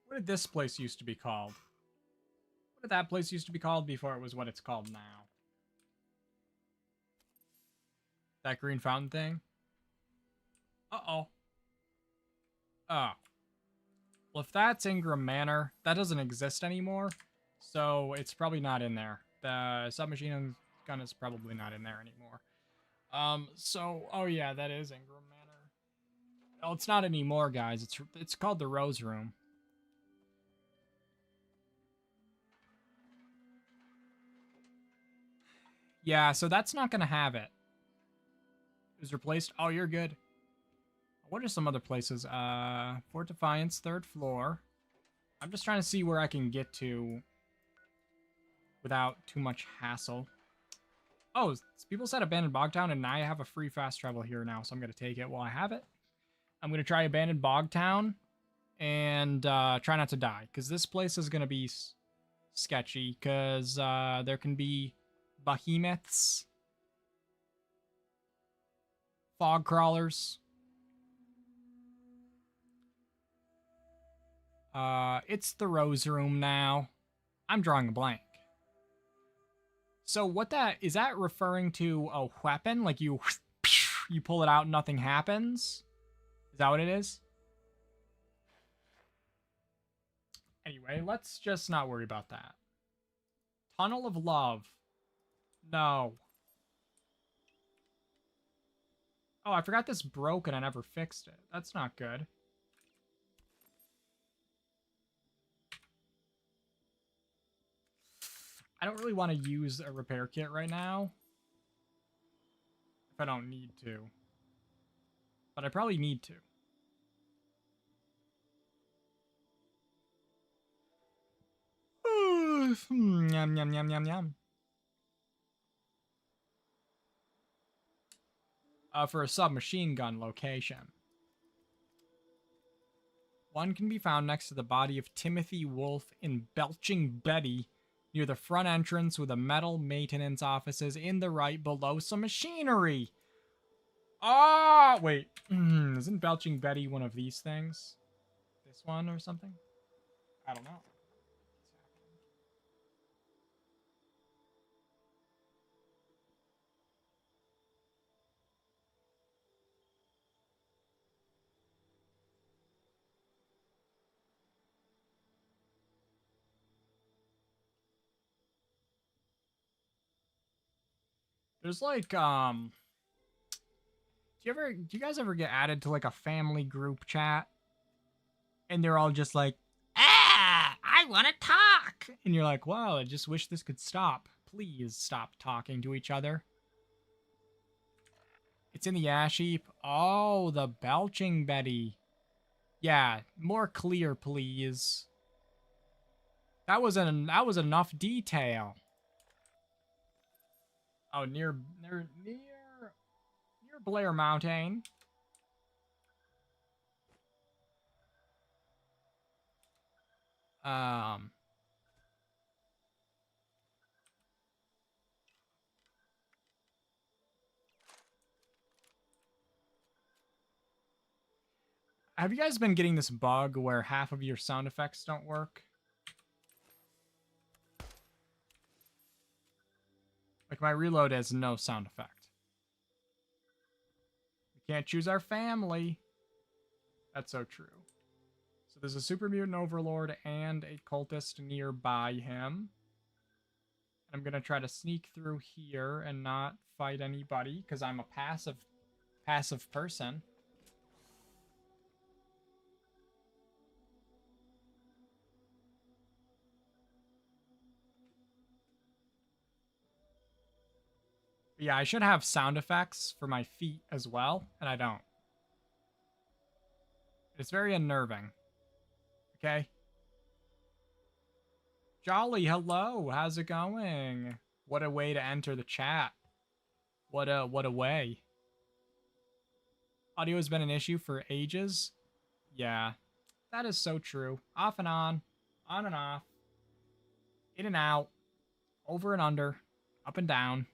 What did this place used to be called? What did that place used to be called before it was what it's called now? That green fountain thing? Uh-oh. Oh. Well, if that's Ingram Manor, that doesn't exist anymore, so it's probably not in there. The submachine gun is probably not in there anymore. Oh yeah, that is Ingram Manor. Oh, it's not anymore, guys. It's called the Rose Room. Yeah, so that's not gonna have it. It was replaced. Oh, you're good. What are some other places? Fort Defiance, 3rd floor. I'm just trying to see where I can get to without too much hassle. Oh, people said Abandoned Bogtown, and I have a free fast travel here now, so I'm going to take it while I have it. I'm going to try Abandoned Bogtown and try not to die, because this place is going to be sketchy, because there can be behemoths, fog crawlers. It's the Rose Room now. I'm drawing a blank. So what is that referring to a weapon? Like you pull it out and nothing happens? Is that what it is? Anyway, let's just not worry about that. Tunnel of Love. No. Oh, I forgot this broke and I never fixed it. That's not good. I don't really want to use a repair kit right now. If I don't need to. But I probably need to. Yum, yum, yum, yum, yum. For a submachine gun location. One can be found next to the body of Timothy Wolfe in Belching Betty, near the front entrance with a metal maintenance offices in the right below some machinery. Ah, wait. Isn't Belching Betty one of these things? This one or something? I don't know. There's like, do you guys ever get added to like a family group chat? And they're all just like, I want to talk. And you're like, wow, I just wish this could stop. Please stop talking to each other. It's in the ash heap. Oh, the Belching Betty. Yeah, more clear, please. That was enough detail. Oh, near Blair Mountain. Have you guys been getting this bug where half of your sound effects don't work? Like my reload has no sound effect. We can't choose our family. That's so true. So there's a super mutant overlord and a cultist nearby him. And I'm gonna try to sneak through here and not fight anybody because I'm a passive person. But yeah, I should have sound effects for my feet as well, and I don't. It's very unnerving. Okay? Jolly, hello. How's it going? What a way to enter the chat. What a way. Audio has been an issue for ages. Yeah, that is so true. Off and on and off, in and out, over and under, up and down.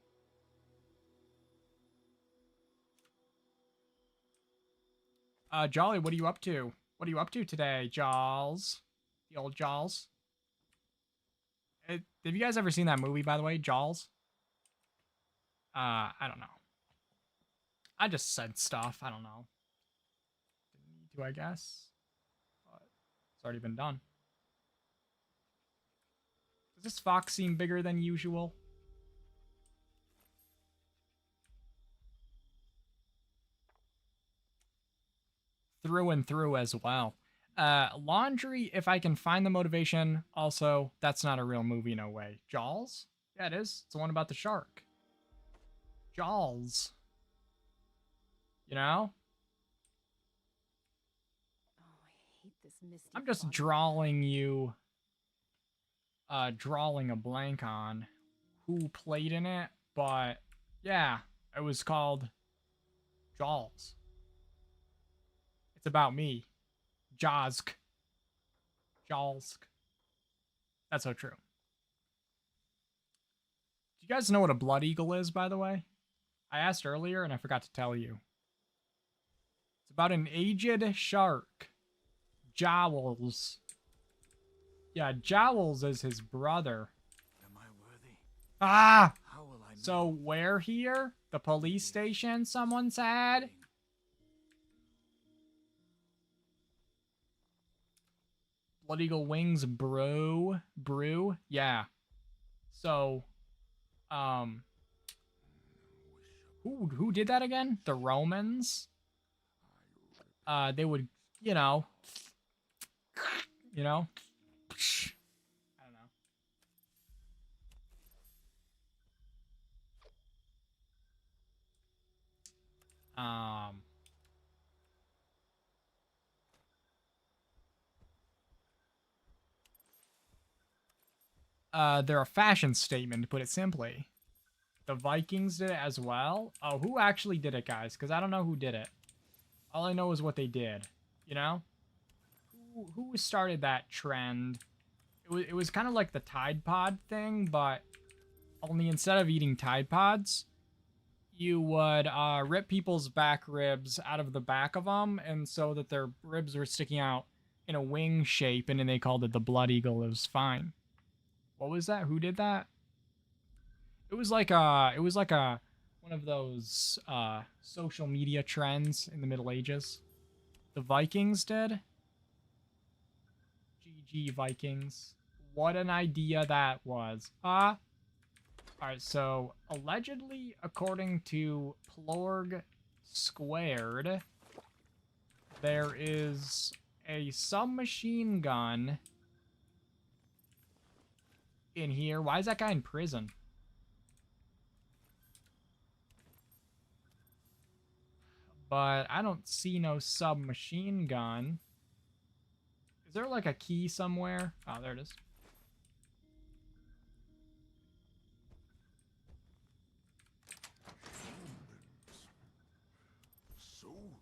Jolly, what are you up to? What are you up to today, Jaws? The old Jaws. Have you guys ever seen that movie, by the way, Jaws? I don't know. I just said stuff. I don't know. Didn't need to, I guess. But it's already been done. Does this fox seem bigger than usual? Through and through as well. Laundry, if I can find the motivation. Also, that's not a real movie, no way. Jaws? Yeah, it is. It's the one about the shark. Jaws. You know? Oh, I hate this misty I'm just fog. drawing you... drawing a blank on who played in it, but yeah, it was called Jaws. It's about me. Jawsk. Jawsk. That's so true. Do you guys know what a blood eagle is, by the way? I asked earlier and I forgot to tell you. It's about an aged shark. Jowls. Yeah, Jowls is his brother. Am I worthy? Ah! How will I know? So where here? The police station, someone said? Blood Eagle Wings Brew. Yeah. So, who did that again? The Romans? They would, I don't know. They're a fashion statement, to put it simply. The Vikings did it as well. Oh, who actually did it, guys? Because I don't know who did it. All I know is what they did. You know? Who started that trend? It was kind of like the Tide Pod thing, but only instead of eating Tide Pods, you would rip people's back ribs out of the back of them, and so that their ribs were sticking out in a wing shape, and then they called it the Blood Eagle. It was fine. What was that? Who did that? It was like one of those social media trends in the Middle Ages. The Vikings did. GG Vikings. What an idea that was. Alright, so allegedly, according to Plorg Squared, there is a submachine gun in here. Why is that guy in prison? But I don't see no submachine gun. Is there like a key somewhere? Oh, there it is.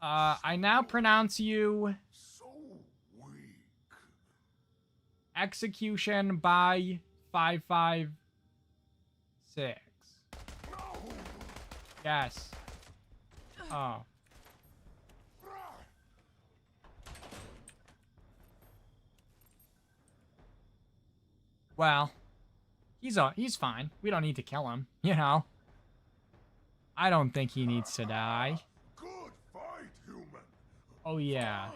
I now pronounce you execution by 556. Yes. Oh. Well, he's fine. We don't need to kill him, you know. I don't think he needs to die. Good fight, human. Oh yeah.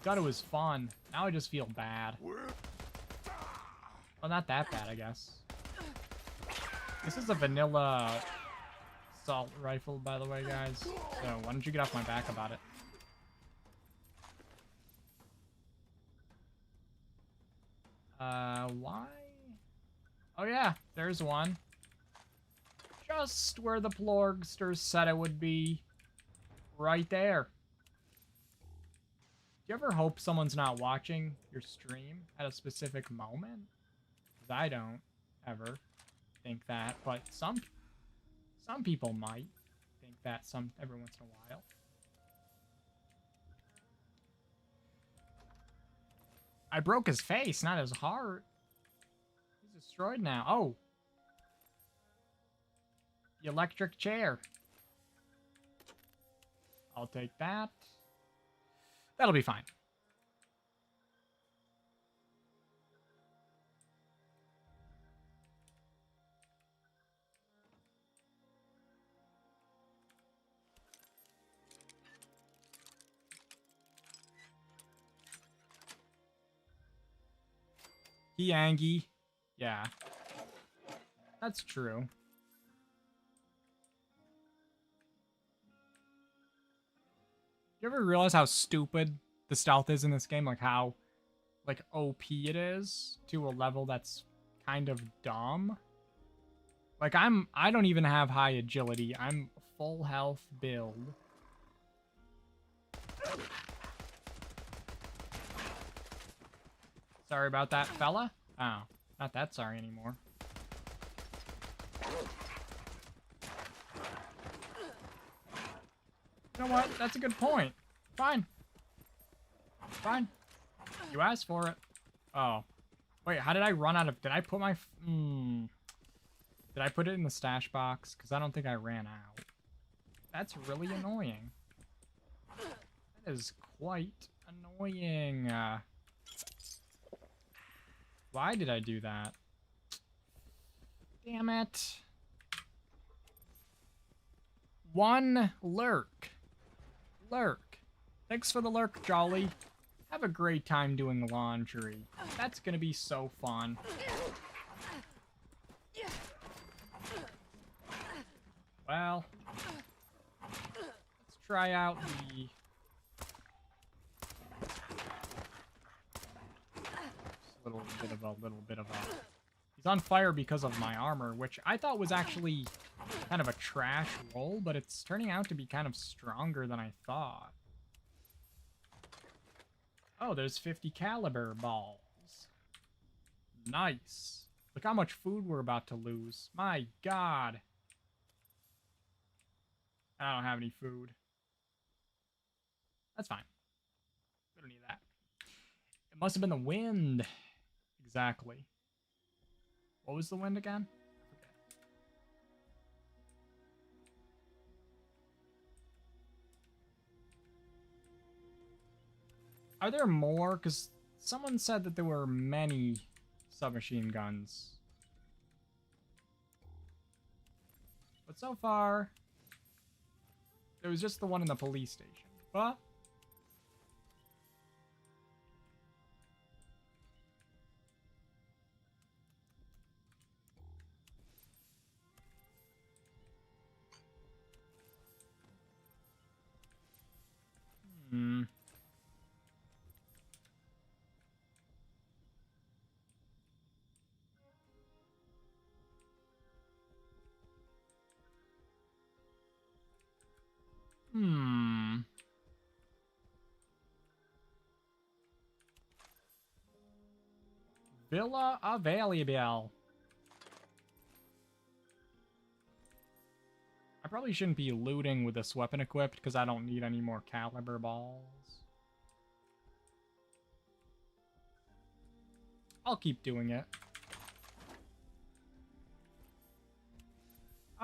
Thought it was fun. Now I just feel bad. Well, not that bad, I guess. This is a vanilla assault rifle, by the way, guys. So why don't you get off my back about it? Why? Oh yeah, there's one. Just where the Plorgsters said it would be. Right there. Do you ever hope someone's not watching your stream at a specific moment? 'Cause I don't ever think that, but some people might think that every once in a while. I broke his face, not his heart. He's destroyed now. Oh. The electric chair. I'll take that. That'll be fine. Angie. Yeah. That's true. You ever realize how stupid the stealth is in this game? Like how, like, OP it is to a level that's kind of dumb? Like, I don't even have high agility. I'm full health build. Sorry about that, fella. Oh, not that sorry anymore. You know what? That's a good point. Fine. Fine. You asked for it. Oh. Wait, how did I run out of... Did I put my... Did I put it in the stash box? Because I don't think I ran out. That's really annoying. That is quite annoying. Why did I do that? Damn it. One lurk. Lurk. Thanks for the lurk, Jolly. Have a great time doing laundry. That's gonna be so fun. Well, let's try out the... little bit of a... He's on fire because of my armor, which I thought was actually kind of a trash roll, but it's turning out to be kind of stronger than I thought. Oh, there's 50 caliber balls. Nice. Look how much food we're about to lose. My God. I don't have any food. That's fine. We don't need that. It must have been the wind. Exactly. What was the wind again? Are there more? Because someone said that there were many submachine guns. But so far, there was just the one in the police station. But... Hmm. Hmm. Villa available. I probably shouldn't be looting with this weapon equipped because I don't need any more caliber balls. I'll keep doing it.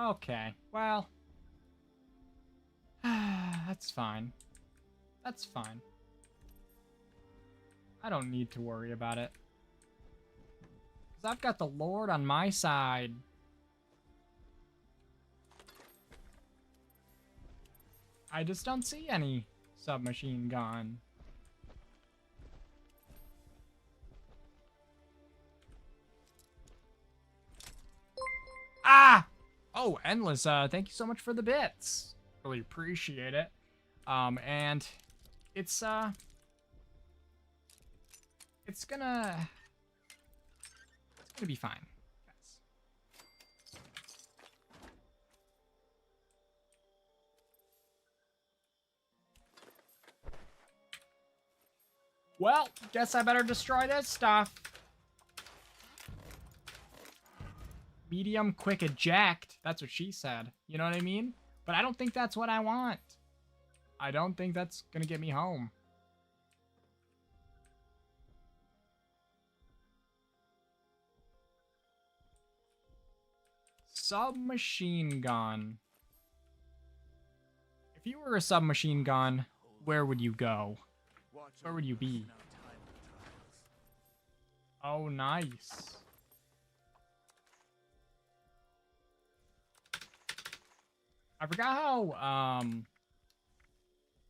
Okay, well. That's fine. That's fine. I don't need to worry about it. Because I've got the Lord on my side. I just don't see any submachine gun. Ah! Oh, Endless, thank you so much for the bits. Really appreciate it. And it's gonna be fine, guys. Well, guess I better destroy this stuff. Medium quick eject. That's what she said. You know what I mean? But I don't think that's what I want. I don't think that's gonna get me home. Submachine gun. If you were a submachine gun, where would you go? Where would you be? Oh, nice. I forgot how,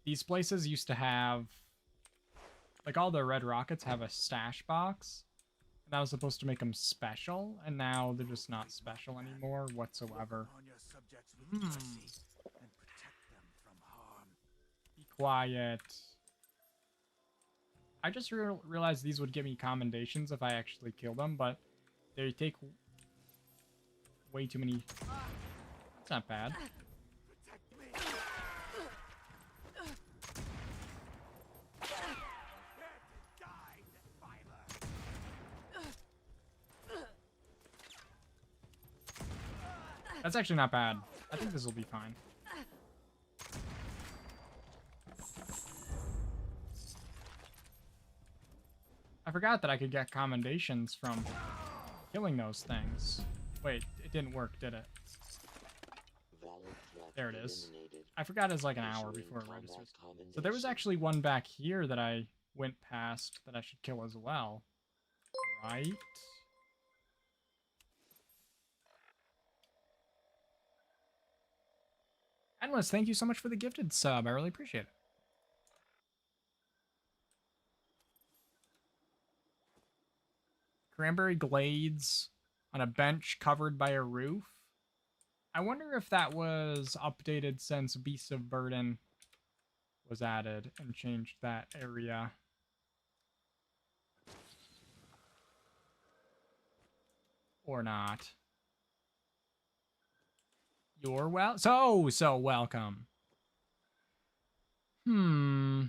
these places used to have, like, all the red rockets have a stash box. And that was supposed to make them special, and now they're just not special anymore whatsoever. Be quiet. I just realized these would give me commendations if I actually kill them, but they take way too many. That's not bad. That's actually not bad. I think this will be fine. I forgot that I could get commendations from killing those things. Wait, it didn't work, did it? There it is. I forgot it's like an hour before it registers. So there was actually one back here that I went past that I should kill as well. Right? Endless, thank you so much for the gifted sub. I really appreciate it. Cranberry Glades on a bench covered by a roof. I wonder if that was updated since Beasts of Burden was added and changed that area. Or not. You're so welcome.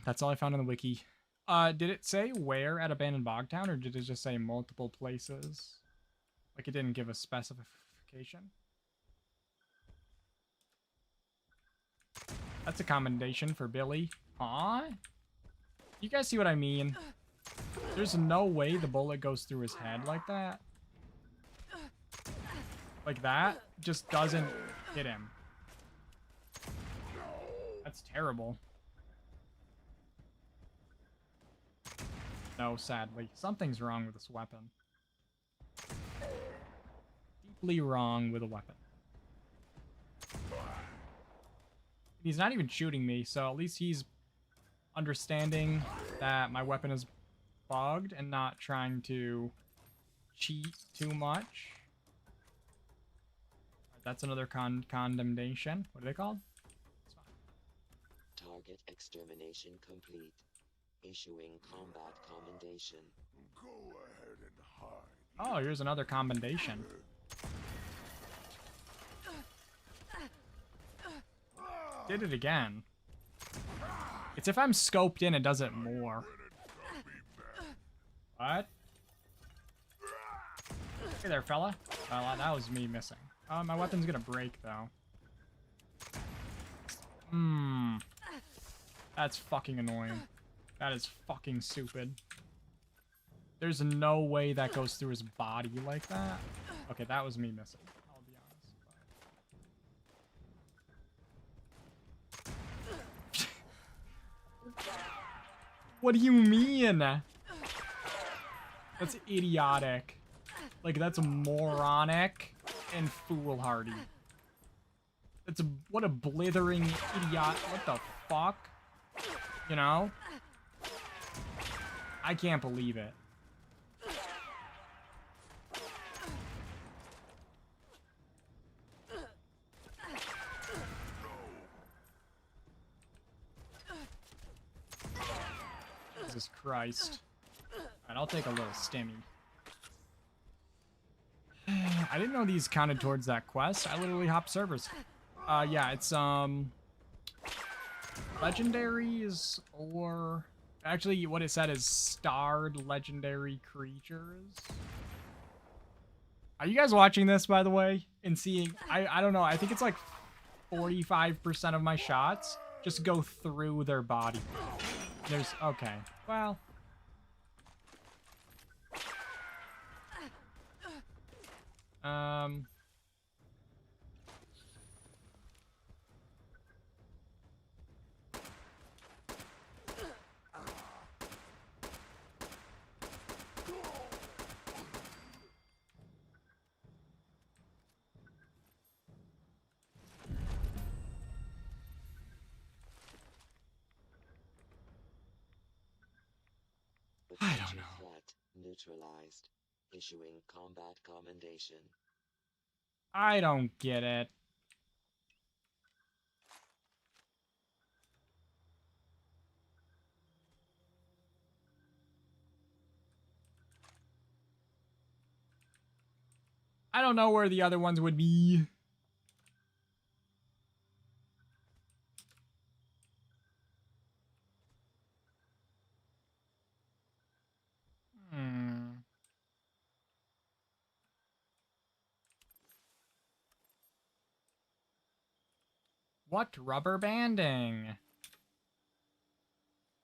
That's all I found in the wiki. Did it say where at Abandoned Bogtown, or did it just say multiple places? Like it didn't give a specification? That's a commendation for Billy. Aw? You guys see what I mean? There's no way the bullet goes through his head like that. Like that just doesn't hit him. That's terrible. No, sadly. Something's wrong with this weapon. Deeply wrong with a weapon. He's not even shooting me, so at least he's understanding that my weapon is bugged and not trying to cheat too much. That's another condemnation. What are they called? Target extermination complete. Issuing combat commendation. Go ahead and hide. Oh, here's another commendation. Did it again. It's if I'm scoped in, it does it more. What? Hey there, fella. Well, that was me missing. My weapon's gonna break, though. That's fucking annoying. That is fucking stupid. There's no way that goes through his body like that. Okay, that was me missing. I'll be honest. What do you mean? That's idiotic. Like, that's moronic and foolhardy. That's what a blithering idiot. What the fuck? You know? I can't believe it. Jesus Christ. Alright, I'll take a little stimmy. I didn't know these counted towards that quest. I literally hopped servers. Yeah, it's, legendaries or... Actually, what it said is starred legendary creatures. Are you guys watching this, by the way? And seeing... I don't know. I think it's like 45% of my shots just go through their body. There's... Okay. Well... I don't know. Threat neutralized. Issuing combat commendation. I don't get it. I don't know where the other ones would be. What rubber banding?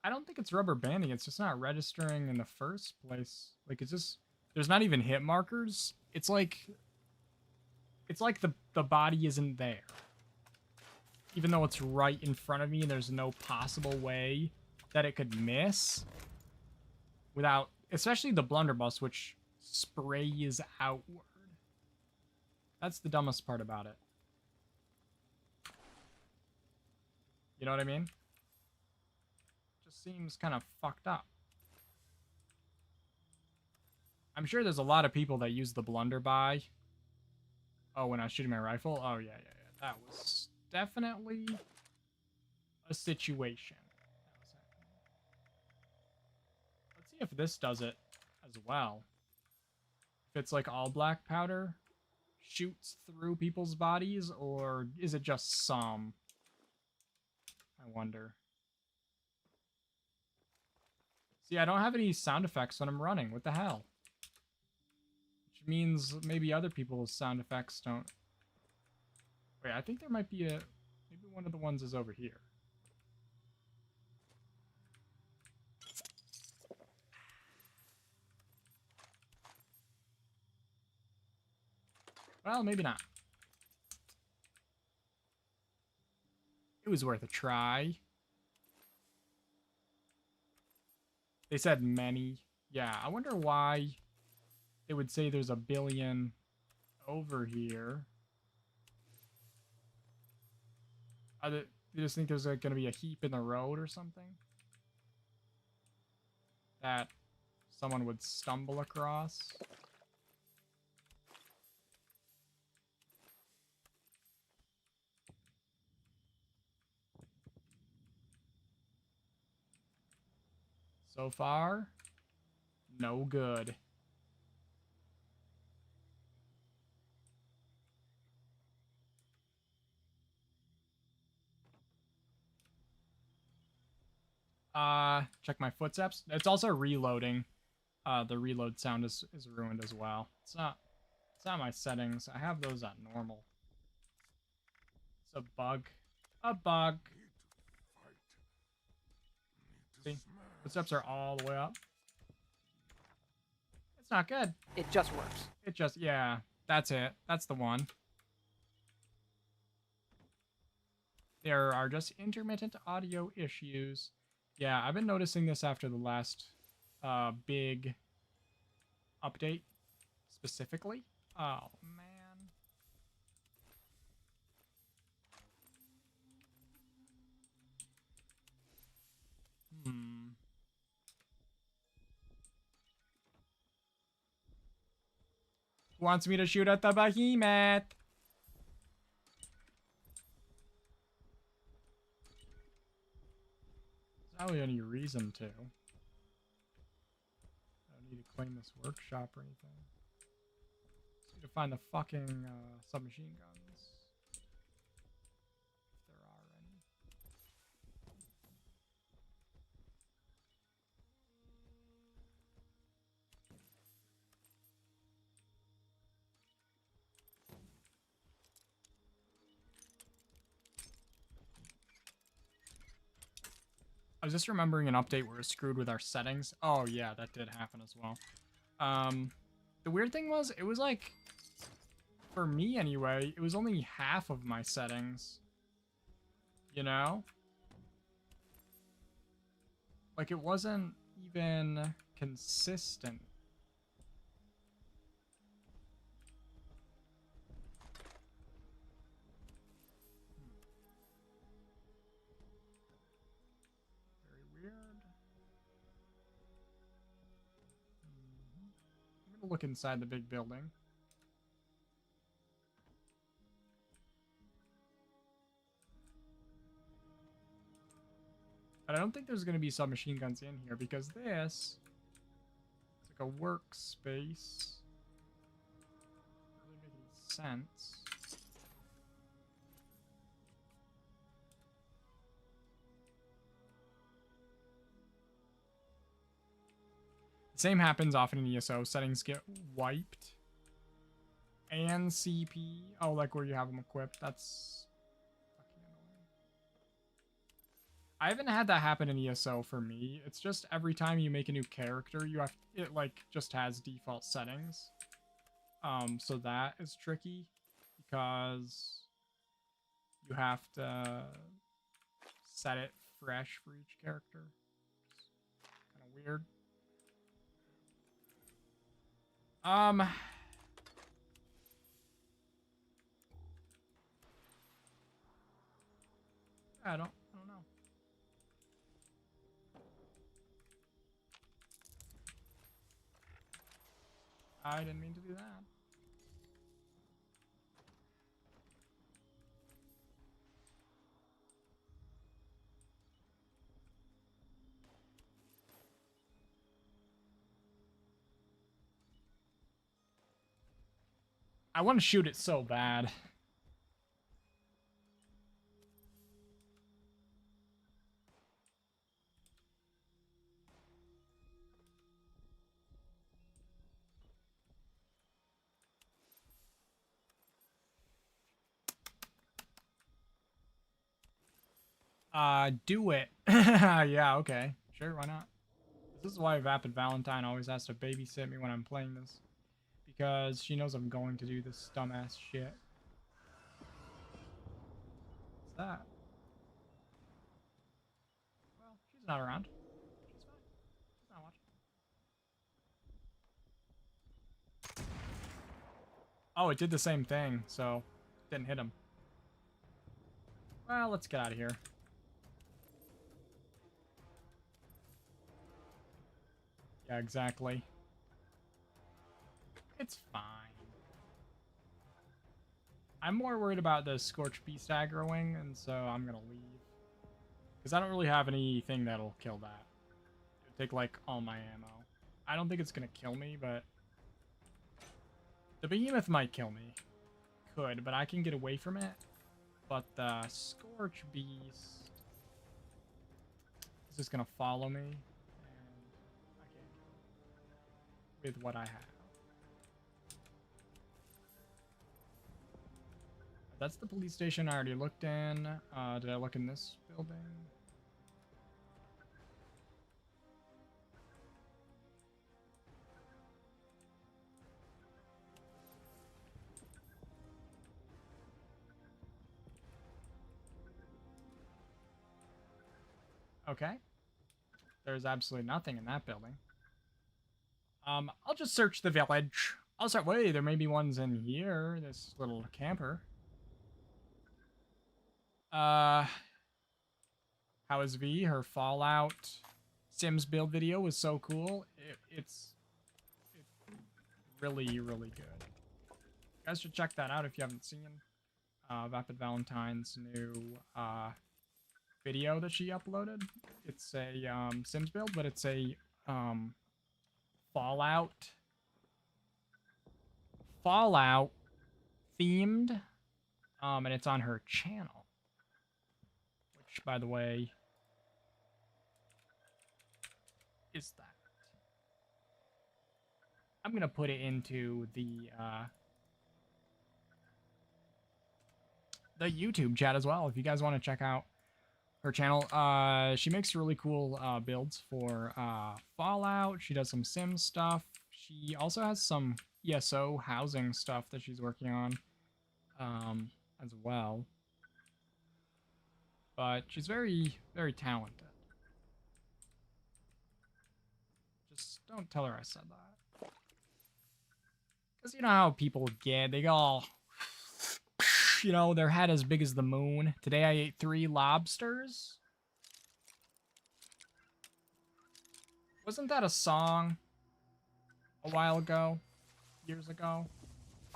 I don't think it's rubber banding. It's just not registering in the first place. Like, it's just... There's not even hit markers. It's like the body isn't there. Even though it's right in front of me and there's no possible way that it could miss. Without... Especially the blunderbuss, which sprays outward. That's the dumbest part about it. You know what I mean? Just seems kind of fucked up. I'm sure there's a lot of people that use the blunderbuss. Oh, when I was shooting my rifle? Oh, yeah. That was definitely a situation. Let's see if this does it as well. If it's like all black powder shoots through people's bodies, or is it just some? I wonder. See, I don't have any sound effects when I'm running. What the hell? Which means maybe other people's sound effects don't... Wait, I think there might be a... Maybe one of the ones is over here. Well, maybe not. It was worth a try. They said many. Yeah, I wonder why they would say there's a billion over here. You just think there's like, going to be a heap in the road or something? That someone would stumble across? So far, no good. Check my footsteps. It's also reloading. The reload sound is ruined as well. It's not my settings. I have those at normal. It's a bug. A bug. See? Footsteps are all the way up. It's not good. It just works. It just, yeah. That's it. That's the one. There are just intermittent audio issues. Yeah, I've been noticing this after the last big update, specifically. Oh, man. Who wants me to shoot at the behemoth? There's not really any reason to. need to claim this workshop or anything. Just need to find the fucking submachine guns. If there are any. I was just remembering an update where we're screwed with our settings. Oh yeah, that did happen as well. The weird thing was, it was like, for me anyway, it was only half of my settings. You know? Like, it wasn't even consistent. Very weird. I'm gonna look inside the big building. But I don't think there's going to be submachine guns in here because this is like a workspace. Doesn't really make any sense. The same happens often in ESO. Settings get wiped. And CP. Oh, like where you have them equipped. That's fucking annoying. I haven't had that happen in ESO for me. It's just every time you make a new character, you have it like just has default settings. So that is tricky because you have to set it fresh for each character. Kind of weird. I don't know. I didn't mean to do that. I want to shoot it so bad. Do it. Yeah, okay. Sure, why not? This is why Vapid Valentine always has to babysit me when I'm playing this. Because she knows I'm going to do this dumbass shit. What's that? Well, she's not around. She's fine. She's not watching. Oh, it did the same thing, so didn't hit him. Well, let's get out of here. Yeah, exactly. It's fine. I'm more worried about the Scorch Beast aggroing, and so I'm gonna leave. Because I don't really have anything that'll kill that. It'll take, like, all my ammo. I don't think it's gonna kill me, but... the Behemoth might kill me. Could, but I can get away from it. But the Scorch Beast... is just gonna follow me. And I can't kill it with what I have. That's the police station I already looked in. Did I look in this building? Okay. There's absolutely nothing in that building. I'll just search the village. I'll start. Wait, there may be ones in here. This little camper. How is V? Her Fallout Sims build video was so cool. It's really, really good. You guys should check that out if you haven't seen Vapid Valentine's new video that she uploaded. It's a Sims build, but it's a Fallout themed, and it's on her channel, which, by the way, is that. I'm gonna put it into the YouTube chat as well if you guys want to check out her channel. She makes really cool builds for Fallout. She does some Sim stuff. She also has some ESO housing stuff that she's working on as well. But she's very, very talented. Just don't tell her I said that. Because you know how people get, they go all, you know, their head as big as the moon. Today I ate 3 lobsters. Wasn't that a song a while ago? Years ago?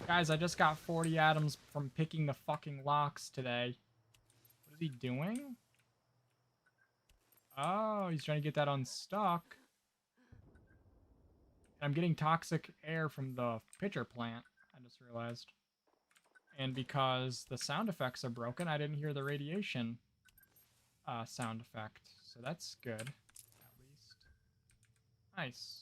Guys, I just got 40 atoms from picking the fucking locks today. What is he doing? Oh, he's trying to get that unstuck. I'm getting toxic air from the pitcher plant, I just realized. And because the sound effects are broken, I didn't hear the radiation sound effect. So that's good, at least. Nice.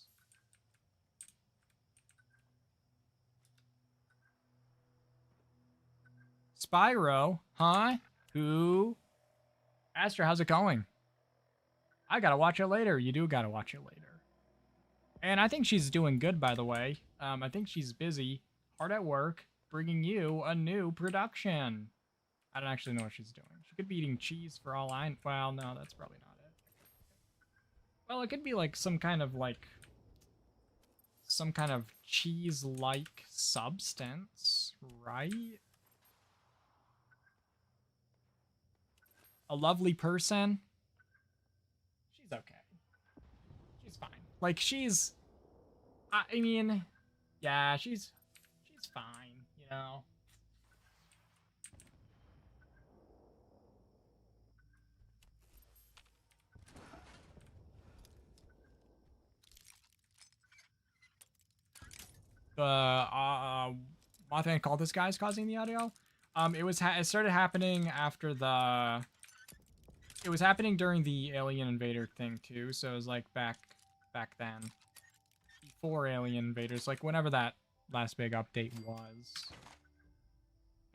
Spyro, huh? Who? Astra, how's it going? I gotta watch it later. You do gotta watch it later. And I think she's doing good, by the way. I think she's busy, hard at work, bringing you a new production. I don't actually know what she's doing. She could be eating cheese for all I... Well, no, that's probably not it. Well, it could be like some kind of cheese-like substance, right? A lovely person. She's okay. She's fine. Like, she's... I mean... Yeah, she's fine, you know? Mothman and Cultist guys causing the audio. It started happening after the... It was happening during the Alien Invader thing, too, so it was, like, back then. Before Alien Invaders, like, whenever that last big update was.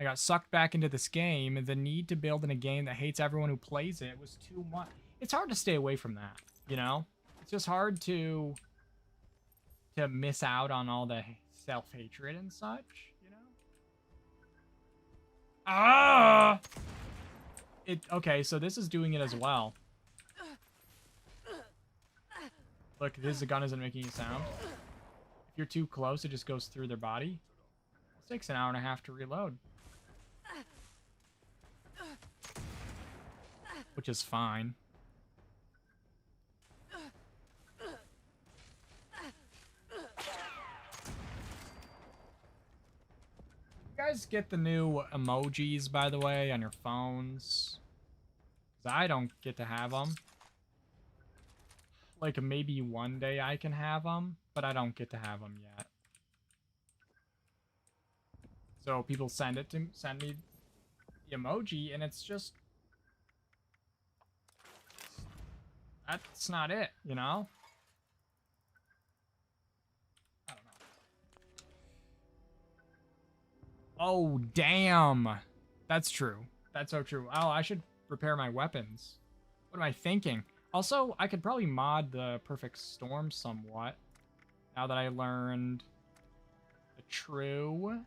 I got sucked back into this game, and the need to build in a game that hates everyone who plays it was too much. It's hard to stay away from that, you know? It's just hard to miss out on all the self-hatred and such, you know? Ah! Okay, so this is doing it as well. Look, this gun isn't making a sound. If you're too close, it just goes through their body. It takes an hour and a half to reload. Which is fine. You guys get the new emojis, by the way, on your phones? Because I don't get to have them. Like, maybe one day I can have them, but I don't get to have them yet. So people send me the emoji, and it's just... That's not it, you know? I don't know. Oh, damn! That's true. That's so true. Oh, I should repair my weapons. What am I thinking? Also, I could probably mod the Perfect Storm somewhat. Now that I learned the true...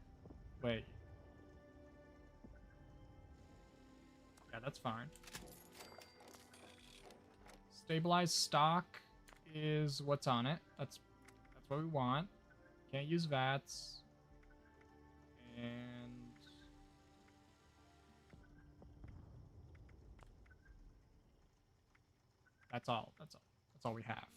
Wait. Yeah, that's fine. Stabilized stock is what's on it. That's what we want. Can't use VATS. And... That's all. That's all we have.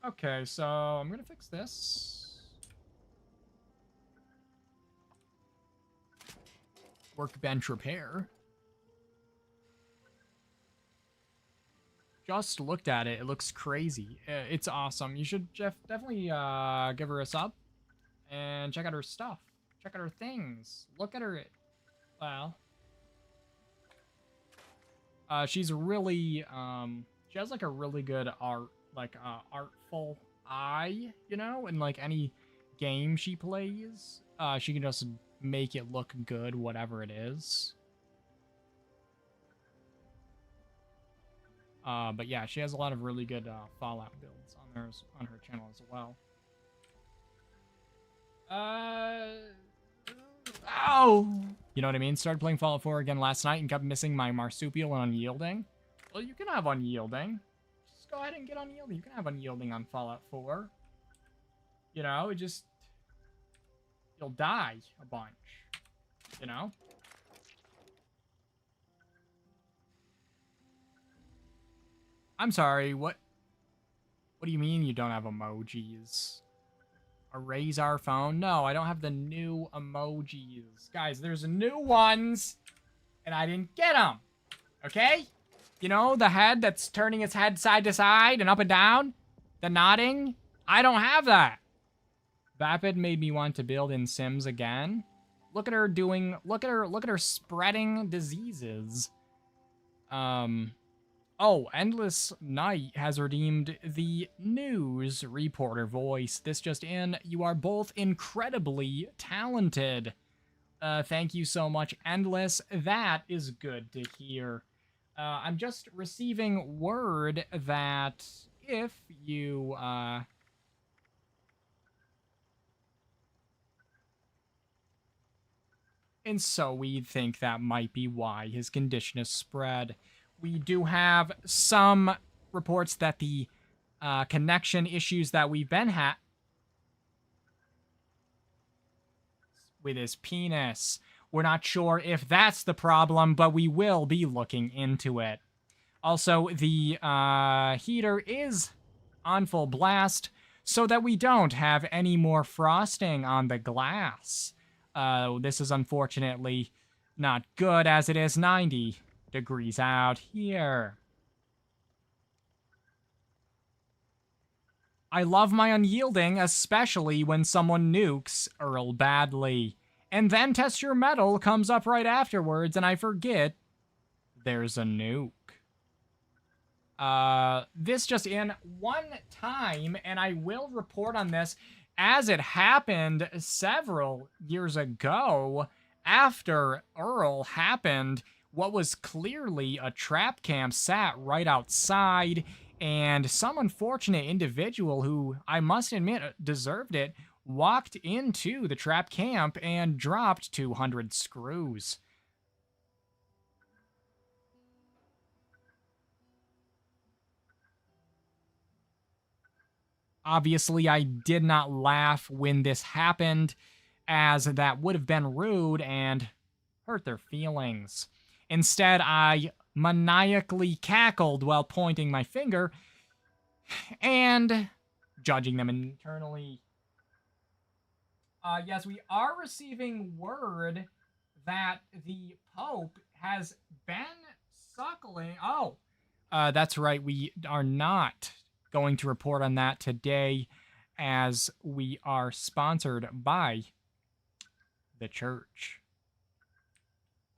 Okay, so I'm gonna fix this. Workbench repair. just looked at it. It looks crazy. It's awesome. You should definitely give her a sub and check out her stuff. Check out her things. Look at her. Well, she's really she has like a really good artful eye, you know, in like any game she plays. She can just make it look good, whatever it is. But yeah, she has a lot of really good Fallout builds on her channel as well. Oh! You know what I mean? Started playing Fallout 4 again last night and kept missing my Marsupial and Unyielding. Well, you can have Unyielding. Just go ahead and get Unyielding. You can have Unyielding on Fallout 4. You know, it just... You'll die a bunch. You know? I'm sorry, what do you mean you don't have emojis? Erase our phone? No, I don't have the new emojis. Guys, there's new ones, and I didn't get them. Okay? You know, the head that's turning its head side to side and up and down? The nodding? I don't have that. Vapid made me want to build in Sims again. Look at her doing, look at her spreading diseases. Oh, Endless Night has redeemed the news reporter voice. This just in, you are both incredibly talented. Thank you so much, Endless. That is good to hear. I'm just receiving word that if you, and so we think that might be why his condition is spread. We do have some reports that the connection issues that we've been with his penis. We're not sure if that's the problem, but we will be looking into it. Also, the heater is on full blast so that we don't have any more frosting on the glass. This is unfortunately not good as it is 90 degrees out here. I love my Unyielding, especially when someone nukes Earl badly. And then Test Your Metal comes up right afterwards, and I forget there's a nuke. This just in one time, and I will report on this as it happened several years ago after Earl happened. What was clearly a trap camp sat right outside, and some unfortunate individual who, I must admit, deserved it, walked into the trap camp and dropped 200 screws. Obviously, I did not laugh when this happened, as that would have been rude and hurt their feelings. Instead, I maniacally cackled while pointing my finger and judging them internally. Yes, we are receiving word that the Pope has been suckling. Oh, that's right. We are not going to report on that today, as we are sponsored by the church.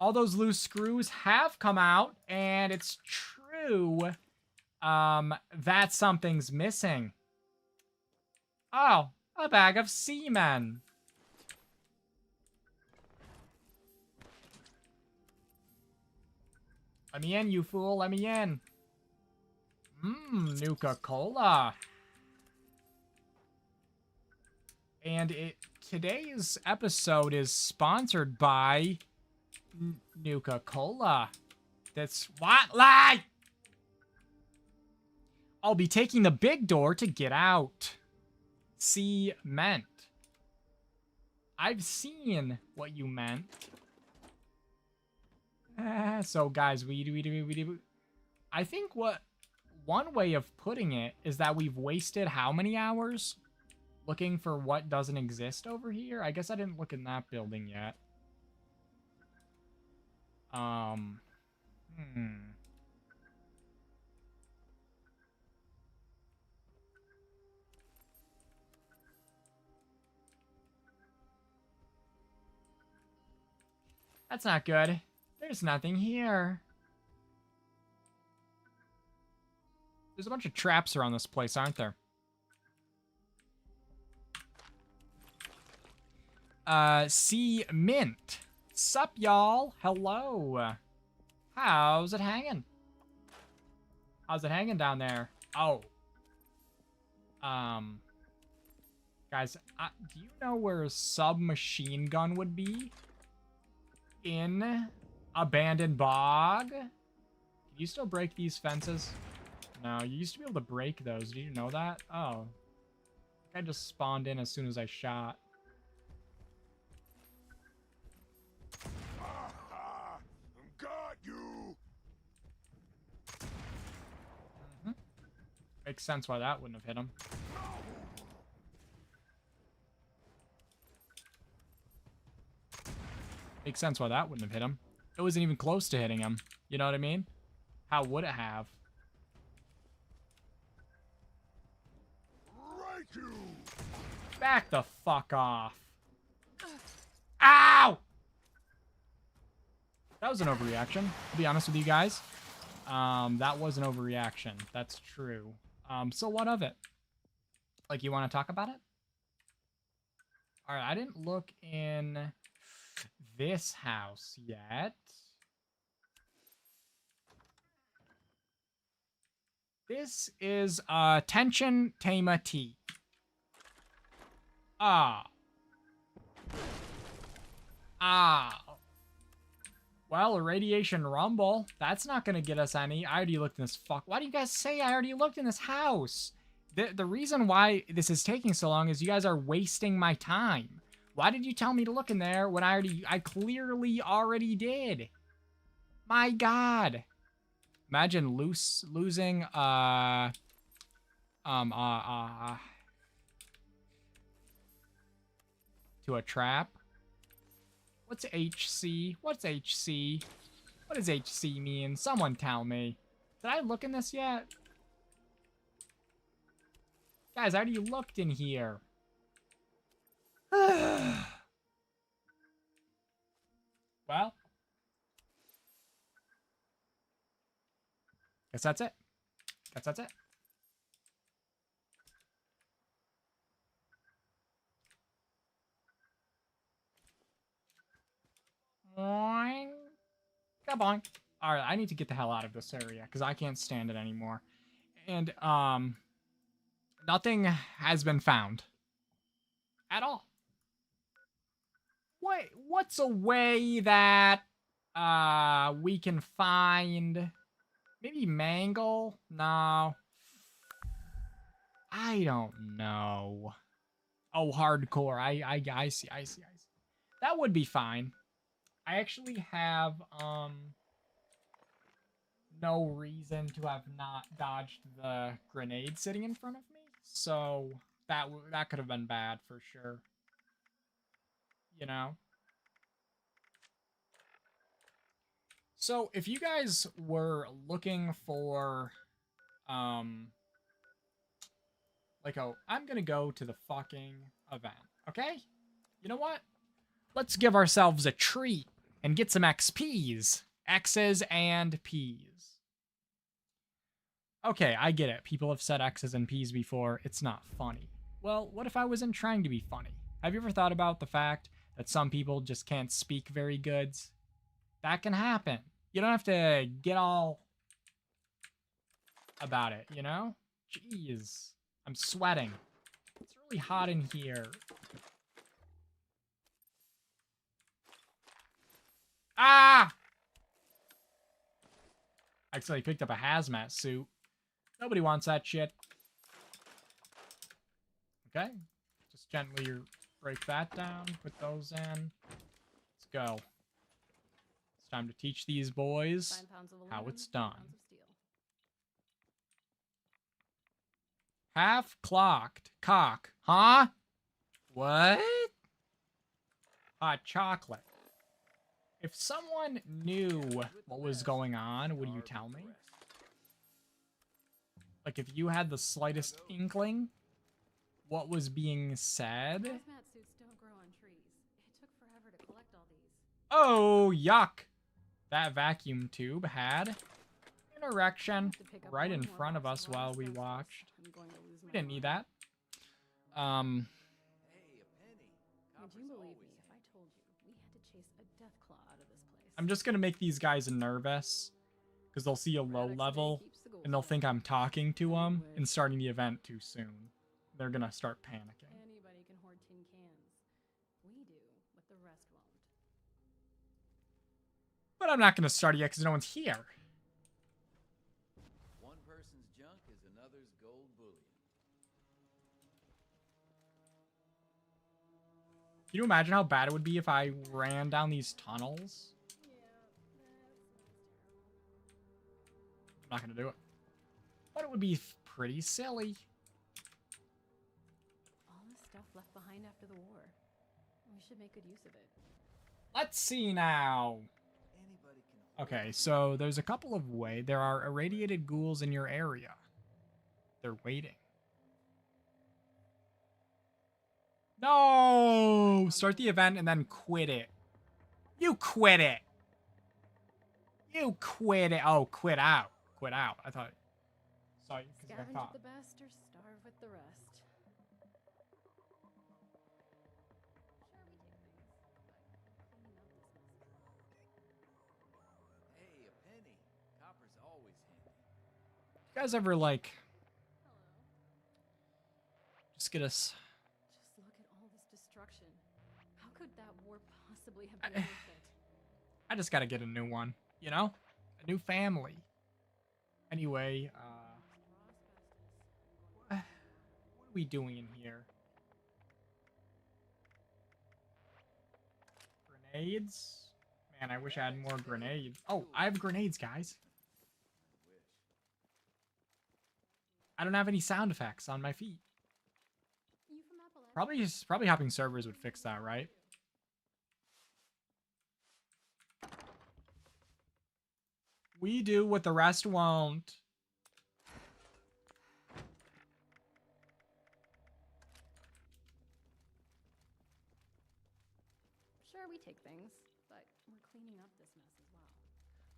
All those loose screws have come out, and it's true that something's missing. Oh, a bag of semen. Let me in, you fool. Let me in. Nuka-Cola. And today's episode is sponsored by Nuka-Cola. That's what? Lie! I'll be taking the big door to get out. Meant. I've seen what you meant. So guys, I think one way of putting it is that we've wasted how many hours looking for what doesn't exist over here? I guess I didn't look in that building yet. That's not good. There's nothing here. There's a bunch of traps around this place, aren't there? C Mint. Sup, y'all? Hello. How's it hanging? How's it hanging down there? Oh. Guys, do you know where a submachine gun would be? In abandoned bog? Can you still break these fences? No, you used to be able to break those. Did you know that? Oh. I just spawned in as soon as I shot. Got you. Makes sense why that wouldn't have hit him. Makes sense why that wouldn't have hit him. It wasn't even close to hitting him. You know what I mean? How would it have? Right you. Back the fuck off. Ow! That was an overreaction, to be honest with you guys. That was an overreaction. That's true. So what of it? Like, you want to talk about it? Alright, I didn't look in this house yet. This is, Tension Tama Tea. Ah. Well, a radiation rumble. That's not gonna get us any. I already looked in this Why do you guys say I already looked in this house? The reason why this is taking so long is you guys are wasting my time. Why did you tell me to look in there when I clearly already did? My God. Imagine losing, to a trap. What's HC? What's HC? What does HC mean? Someone tell me. Did I look in this yet? Guys, I already looked in here. Well. Guess that's it. Guess that's it. Boing. Kaboing. Alright, I need to get the hell out of this area, because I can't stand it anymore. And, nothing has been found. At all. What's a way that, we can find... Maybe mangle? No. I don't know. Oh, hardcore. I see. That would be fine. I actually have, no reason to have not dodged the grenade sitting in front of me. So, that could have been bad for sure. You know? So, if you guys were looking for, like, I'm gonna go to the fucking event, okay? You know what? Let's give ourselves a treat and get some XPs. X's and P's. Okay, I get it. People have said X's and P's before. It's not funny. Well, what if I wasn't trying to be funny? Have you ever thought about the fact that some people just can't speak very good? That can happen. You don't have to get all about it, you know? Jeez. I'm sweating. It's really hot in here. Ah! I accidentally picked up a hazmat suit. Nobody wants that shit. Okay. Just gently break that down. Put those in. Let's go. It's time to teach these boys how it's done. Half clocked. Cock. Huh? What? Hot chocolate. If someone knew what was going on, would you tell me? Like, if you had the slightest inkling what was being said? Hazmat suits don't grow on trees. It took forever to collect all these. Oh, yuck. That vacuum tube had an erection right in front of us while we watched. We didn't need that. Would you believe me if I told you we had to chase a death claw out of this place? I'm just gonna make these guys nervous because they'll see a low level and they'll think I'm talking to them and starting the event too soon. They're gonna start panicking. Anybody can hoard tin cans. We do what the rest won't. But I'm not gonna start yet because no one's here. One person's junk is another's gold bullion. Can you imagine how bad it would be if I ran down these tunnels? I'm not gonna do it. But it would be pretty silly. All this stuff left behind after the war. We should make good use of it. Let's see now. Okay, so there's a couple of ways. There are irradiated ghouls in your area. They're waiting. No! Start the event and then quit it. You quit it! You quit it! Oh, quit out. Quit out. I thought... Sorry, because I Scavenge thought... with the best or starve with the rest. Hey, a penny. Copper's always handy. You guys ever, like... Just get us... Just look at all this destruction. How could that war possibly have been worth it? I just gotta get a new one, you know? A new family. Anyway, what are we doing in here? Grenades? Man, I wish I had more grenades. Oh, I have grenades, guys. I don't have any sound effects on my feet. Probably hopping servers would fix that, right? We do what the rest won't. Sure, we take things, but we're cleaning up this mess as well.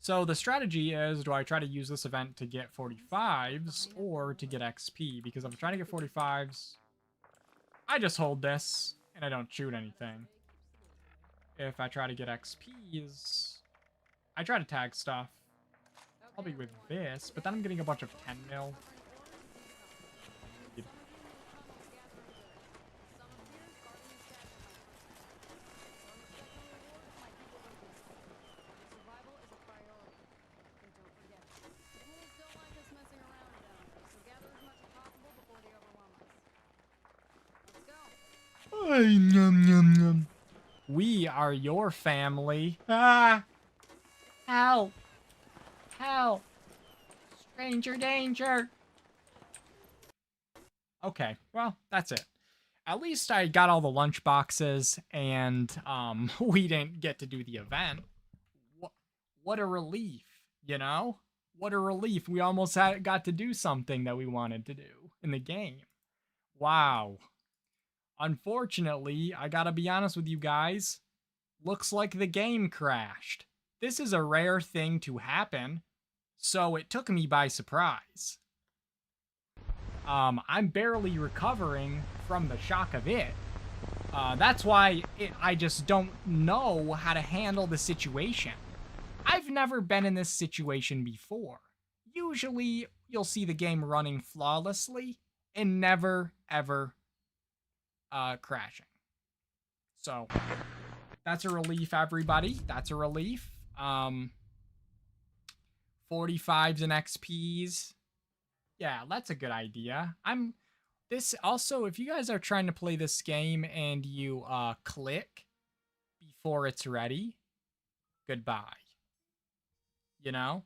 So the strategy is, do I try to use this event to get 45s or to get XP? Because if I'm trying to get 45s, I just hold this and I don't shoot anything. If I try to get XPs, I try to tag stuff. Probably with this, but then I'm getting a bunch of 10 mil. We are your family. Ah! Help! Help! Stranger danger! Okay, well, that's it. At least I got all the lunch boxes, and we didn't get to do the event. What a relief, you know? What a relief. We almost got to do something that we wanted to do in the game. Wow. Unfortunately, I gotta be honest with you guys, looks like the game crashed. This is a rare thing to happen, so it took me by surprise. I'm barely recovering from the shock of it. That's why I just don't know how to handle the situation. I've never been in this situation before. Usually, you'll see the game running flawlessly and never, ever crashing. So, that's a relief, everybody. That's a relief. 45s and XPs. Yeah, that's a good idea. This also, if you guys are trying to play this game and you click before it's ready, goodbye. You know?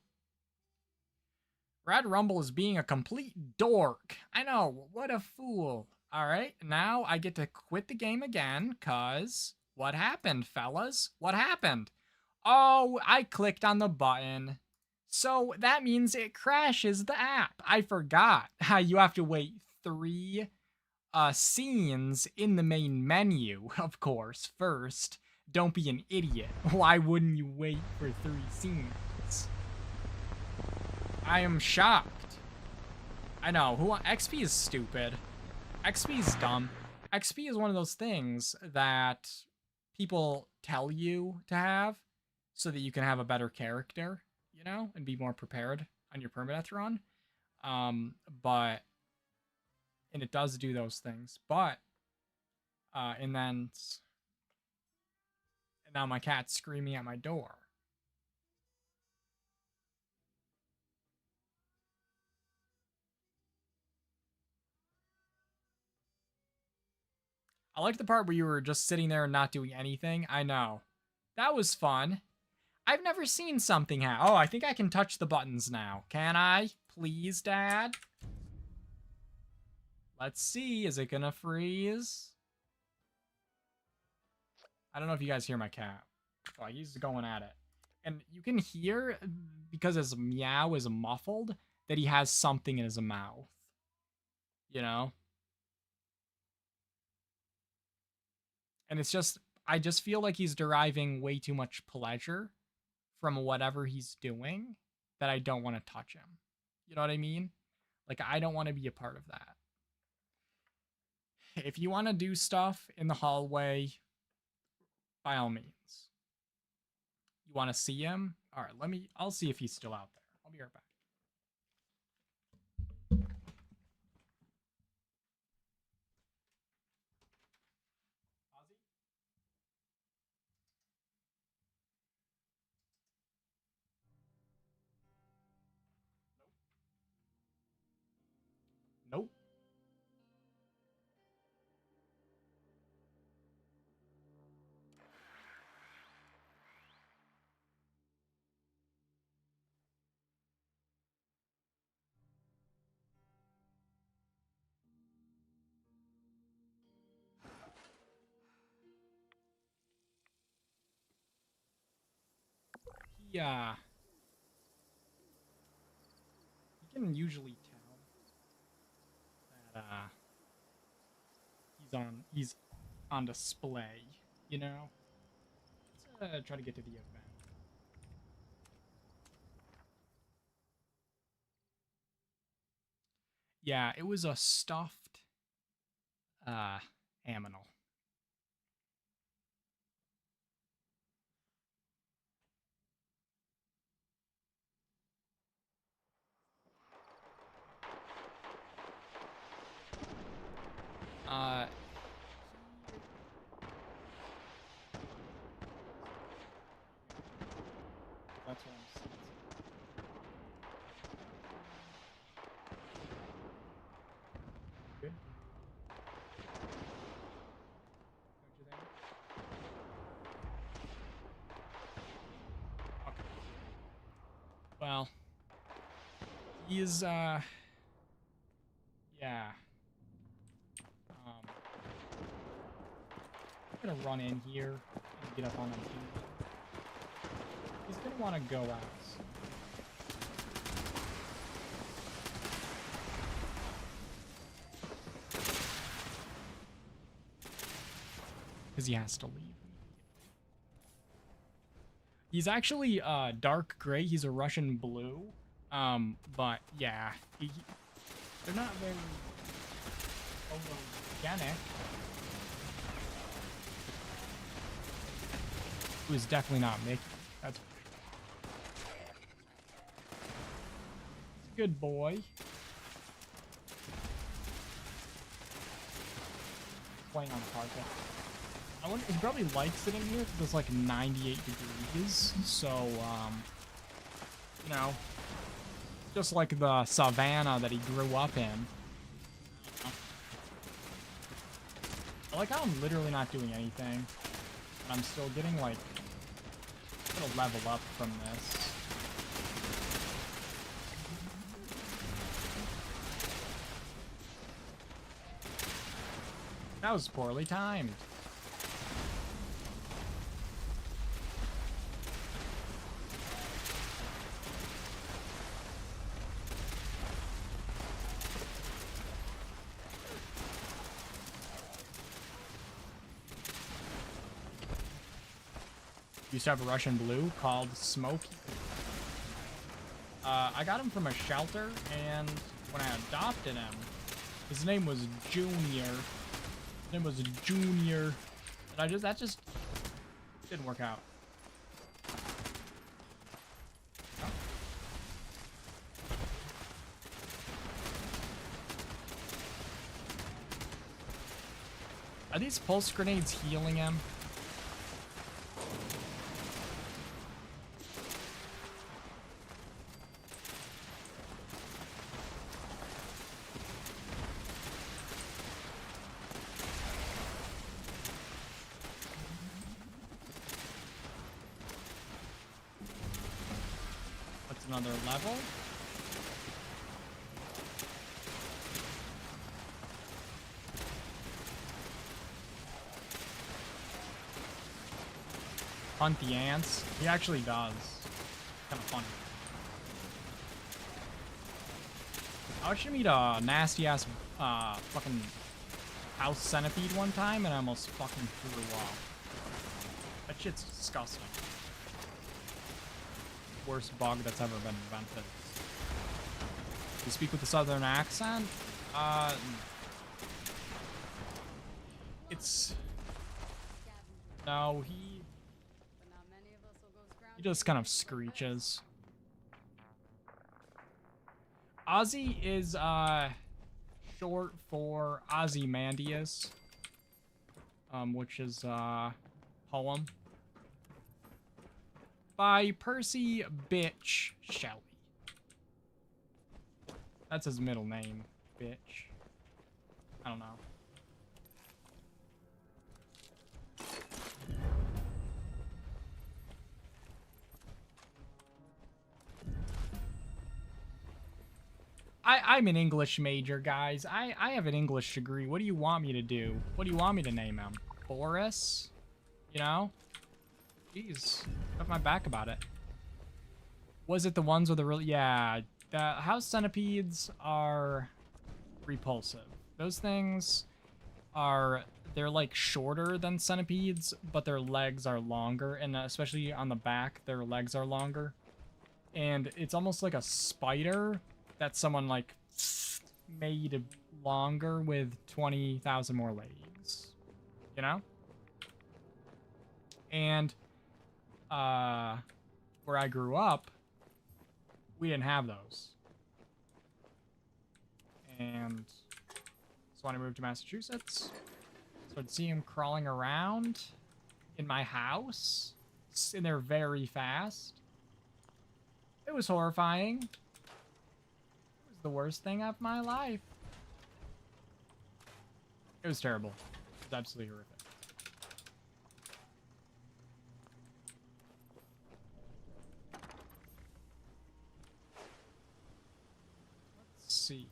Rad Rumble is being a complete dork. I know, what a fool. Alright, now I get to quit the game again, cause what happened, fellas? What happened? Oh, I clicked on the button. So that means it crashes the app. I forgot how you have to wait 3 scenes in the main menu, of course, first. Don't be an idiot. Why wouldn't you wait for 3 scenes? I am shocked. I know. XP is stupid. XP is dumb. XP is one of those things that people tell you to have so that you can have a better character, you know, and be more prepared on your permadeath run. And it does do those things, but and now my cat's screaming at my door. I like the part where you were just sitting there and not doing anything. I know. That was fun. I've never seen something Oh, I think I can touch the buttons now. Can I? Please, Dad? Let's see. Is it gonna freeze? I don't know if you guys hear my cat. Oh, he's going at it. And you can hear, because his meow is muffled, that he has something in his mouth. You know? And it's just, I just feel like he's deriving way too much pleasure from whatever he's doing that I don't want to touch him. You know what I mean? Like, I don't want to be a part of that. If you want to do stuff in the hallway, by all means. You want to see him? All right, I'll see if he's still out there. I'll be right back. Nope. Yeah. You can usually tell that he's on display, you know? Let's try to get to the event. Yeah, it was a stuffed aminal. That's what I'm saying. Good. Don't you think? Okay. Well, he's yeah. I'm gonna run in here and get up on him too. He's gonna want to go out. Because he has to leave. He's actually dark gray. He's a Russian blue. But yeah, they're not very photogenic. It was definitely not Mickey. That's good boy. Playing on the carpet. I wonder, he probably likes it in here because it's like 98 degrees. So, you know, just like the savannah that he grew up in. I like how I'm literally not doing anything. But I'm still getting like a little level up from this. That was poorly timed. Used to have a Russian blue called Smokey. I got him from a shelter, and when I adopted him, his name was Junior. His name was Junior. And that just didn't work out. Oh. Are these pulse grenades healing him? What's another level? Hunt the ants. He actually does. Kind of funny. I should meet a nasty ass fucking house centipede one time, and I almost fucking threw up. That shit's disgusting. Worst bug that's ever been invented. You speak with a southern accent? It's... No, he just kind of screeches. Ozzy is, short for Ozymandias, which is, poem by Percy Bitch Shelley. That's his middle name, bitch. I don't know. I'm an English major, guys. I have an English degree. What do you want me to do? What do you want me to name him? Boris? You know? Jeez. Got my back about it. Was it the ones with the real... Yeah. The house centipedes are repulsive. Those things are... They're like shorter than centipedes, but their legs are longer. And especially on the back, their legs are longer. And it's almost like a spider that someone like made longer with 20,000 more legs, you know? And where I grew up, we didn't have those. And so when I moved to Massachusetts, so I'd see them crawling around in my house, and they're very fast. It was horrifying. The worst thing of my life. It was terrible. It was absolutely horrific. Let's see.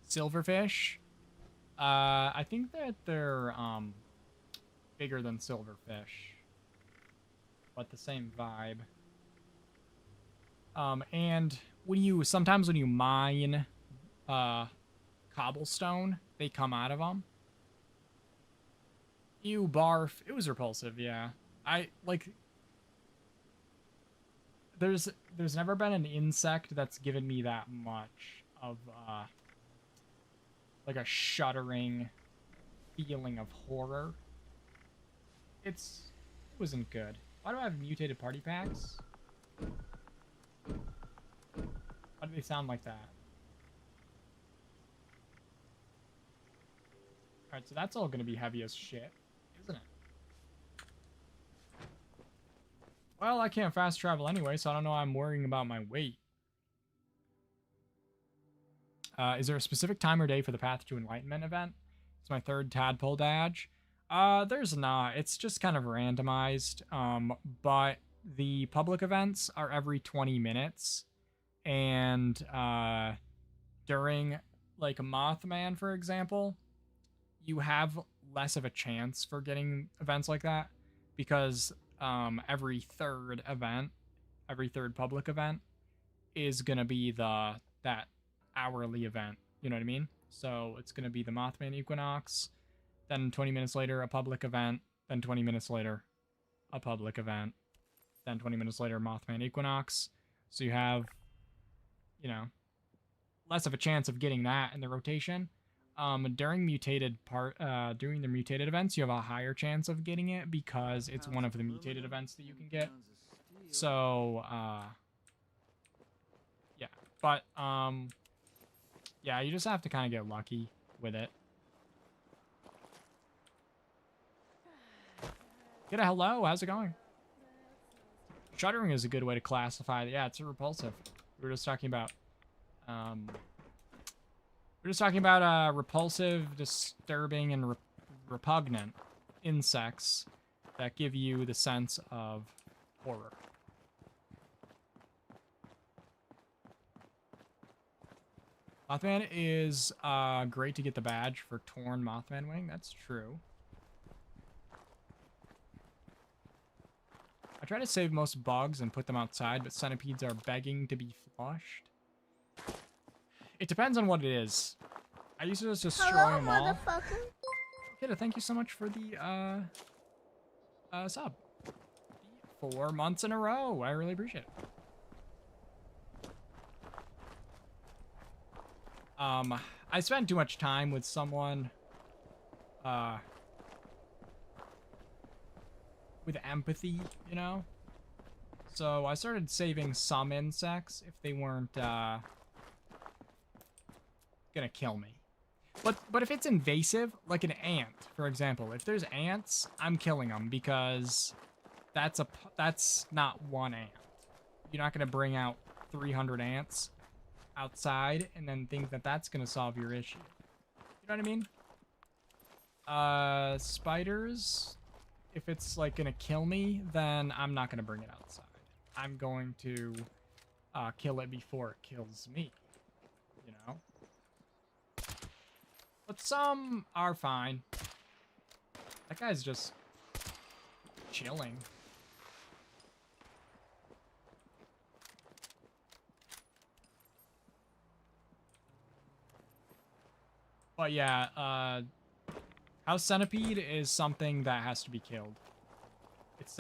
Silverfish. I think that they're bigger than silverfish, but the same vibe. And sometimes when you mine cobblestone, they come out of them. Ew, barf. It was repulsive, yeah. There's never been an insect that's given me that much of like a shuddering feeling of horror. It wasn't good. Why do I have mutated party packs? Why do they sound like that? Alright, so that's all gonna be heavy as shit, isn't it? Well, I can't fast travel anyway, so I don't know why I'm worrying about my weight. Is there a specific time or day for the Path to Enlightenment event? It's my third tadpole dodge. There's not. It's just kind of randomized. But the public events are every 20 minutes. And during, like, Mothman, for example, you have less of a chance for getting events like that. Because every third event, every third public event is gonna be that hourly event. You know what I mean? So it's gonna be the Mothman Equinox, then 20 minutes later a public event, then 20 minutes later a public event, then 20 minutes later Mothman Equinox. So you have, you know, less of a chance of getting that in the rotation. During the mutated events, you have a higher chance of getting it because it's one of the mutated events that you can get. So, yeah. But, yeah, you just have to kind of get lucky with it. Get a hello, how's it going? Shuddering is a good way to classify it. Yeah, it's a repulsive. We were just talking about, repulsive, disturbing, and repugnant insects that give you the sense of horror. Mothman is great to get the badge for torn Mothman wing. That's true. I try to save most bugs and put them outside, but centipedes are begging to be flushed. It depends on what it is. I used to just destroy them all. Kidda, thank you so much for the sub. 4 months in a row. I really appreciate it. I spent too much time with someone with empathy, you know? So I started saving some insects if they weren't gonna kill me. But if it's invasive, like an ant, for example, if there's ants, I'm killing them because that's not one ant. You're not gonna bring out 300 ants outside and then think that that's gonna solve your issue. You know what I mean? Spiders, if it's like gonna kill me, then I'm not gonna bring it outside. I'm going to kill it before it kills me, you know? But some are fine. That guy's just chilling. But yeah, House Centipede is something that has to be killed. It's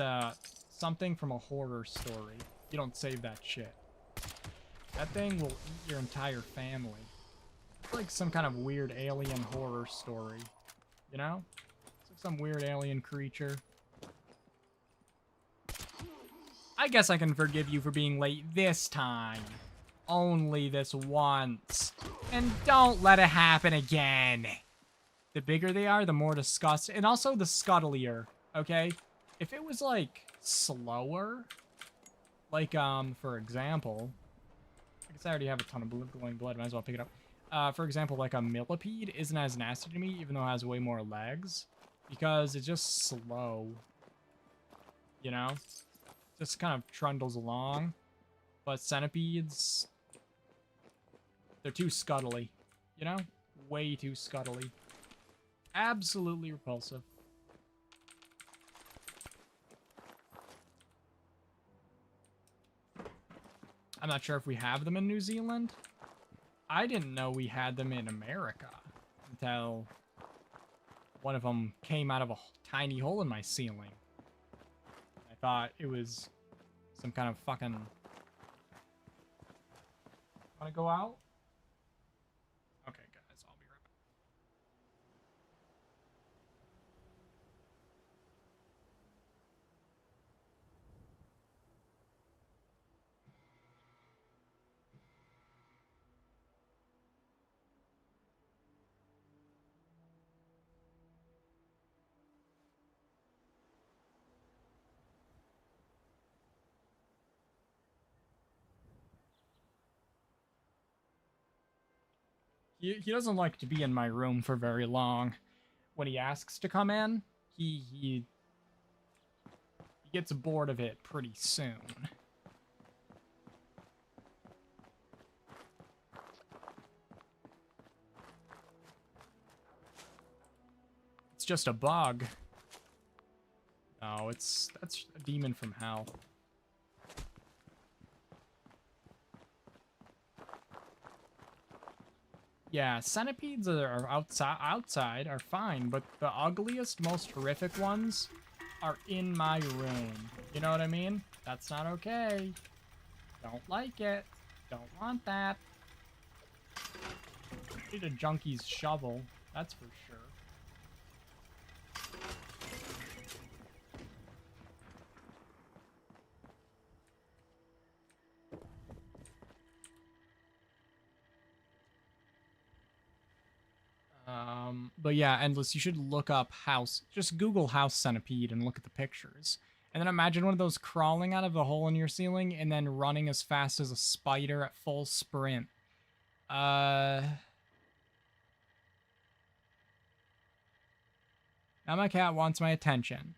something from a horror story. You don't save that shit. That thing will eat your entire family. It's like some kind of weird alien horror story. You know? It's like some weird alien creature. I guess I can forgive you for being late this time. Only this once. And don't let it happen again. The bigger they are, the more disgusting. And also the scuttlier, okay? If it was, like, slower, like, for example, I guess I already have a ton of glowing blood, might as well pick it up. For example, like a millipede isn't as nasty to me, even though it has way more legs, because it's just slow, you know? Just kind of trundles along. But centipedes, they're too scuttly, you know? Way too scuttly. Absolutely repulsive. I'm not sure if we have them in New Zealand. I didn't know we had them in America until one of them came out of a tiny hole in my ceiling. I thought it was some kind of fucking... Wanna go out? Okay, guys, I'll be right back. He doesn't like to be in my room for very long. When he asks to come in, he gets bored of it pretty soon. It's just a bug. No, that's a demon from hell. Yeah, centipedes are outside are fine, but the ugliest, most horrific ones are in my room. You know what I mean? That's not okay. Don't like it. Don't want that. Need a junkie's shovel, that's for sure. But yeah, Endless, you should look up house. Just Google house centipede and look at the pictures. And then imagine one of those crawling out of the hole in your ceiling and then running as fast as a spider at full sprint. Now my cat wants my attention.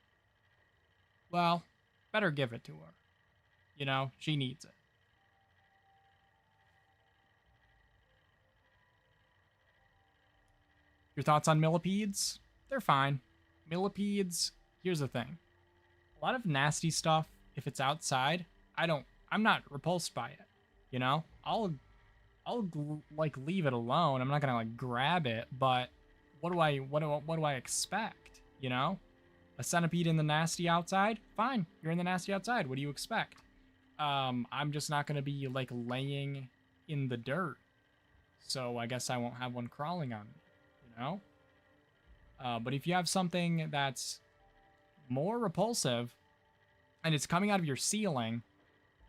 Well, better give it to her. You know, she needs it. Your thoughts on millipedes? They're fine. Millipedes, here's the thing. A lot of nasty stuff, if it's outside, I'm not repulsed by it. You know? I'll like leave it alone. I'm not gonna like grab it, but what do I expect? You know? A centipede in the nasty outside? Fine. You're in the nasty outside. What do you expect? I'm just not gonna be like laying in the dirt. So I guess I won't have one crawling on me. You know? But if you have something that's more repulsive and it's coming out of your ceiling,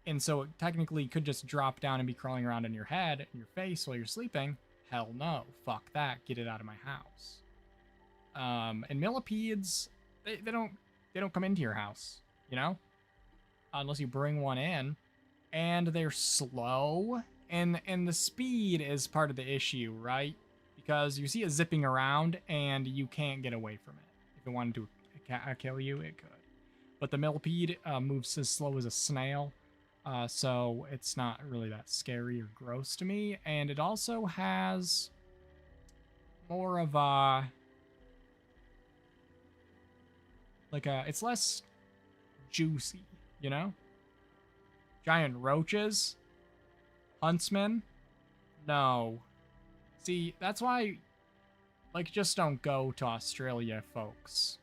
and so it technically could just drop down and be crawling around in your head and your face while you're sleeping, hell no. Fuck that. Get it out of my house. And millipedes, they don't come into your house, you know? Unless you bring one in. And they're slow. And the speed is part of the issue, right? Because you see it zipping around and you can't get away from it. If it wanted to kill you, it could. But the millipede moves as slow as a snail. So it's not really that scary or gross to me. And it also has more of a... it's less juicy, you know? Giant roaches? Huntsmen? No. See, that's why, like, just don't go to Australia, folks.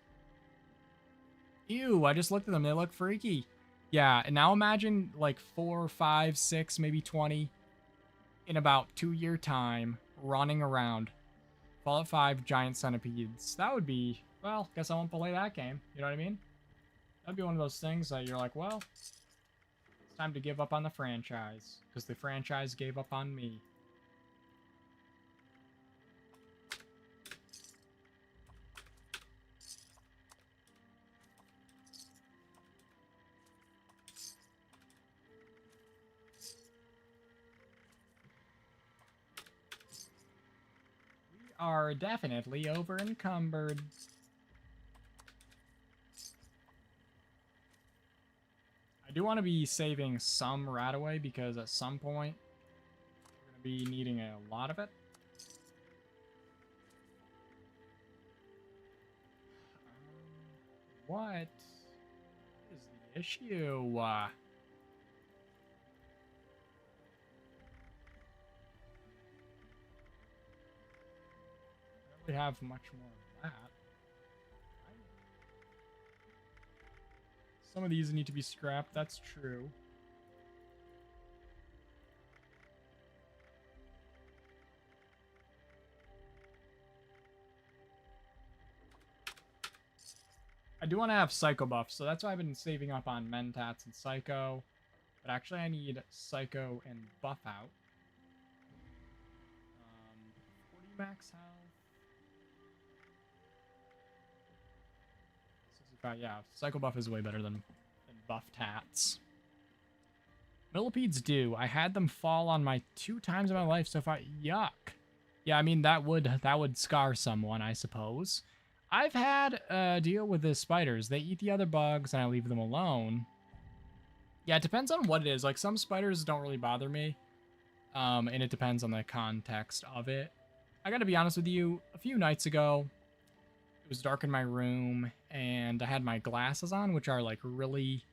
Ew, I just looked at them. They look freaky. Yeah, and now imagine, like, 4, 5, 6, maybe 20 in about 2-year time running around. Fallout 5 giant centipedes. That would be, well, guess I won't play that game. You know what I mean? That'd be one of those things that you're like, well, it's time to give up on the franchise. Because the franchise gave up on me. Are definitely over encumbered. I do want to be saving some Radaway because at some point we're going to be needing a lot of it. What is the issue? Have much more of that. Some of these need to be scrapped, that's true. I do want to have Psycho buffs, so that's why I've been saving up on Mentats and Psycho. But actually I need Psycho and Buff out. 40 max health. Yeah, Psycho Buff is way better than Buff Tats. Millipedes do. I had them fall on my 2 times in my life so far. Yuck. Yeah, I mean, that would scar someone, I suppose. I've had a deal with the spiders. They eat the other bugs, and I leave them alone. Yeah, it depends on what it is. Like, some spiders don't really bother me. And it depends on the context of it. I gotta be honest with you, a few nights ago, it was dark in my room, and I had my glasses on, which are, like, really...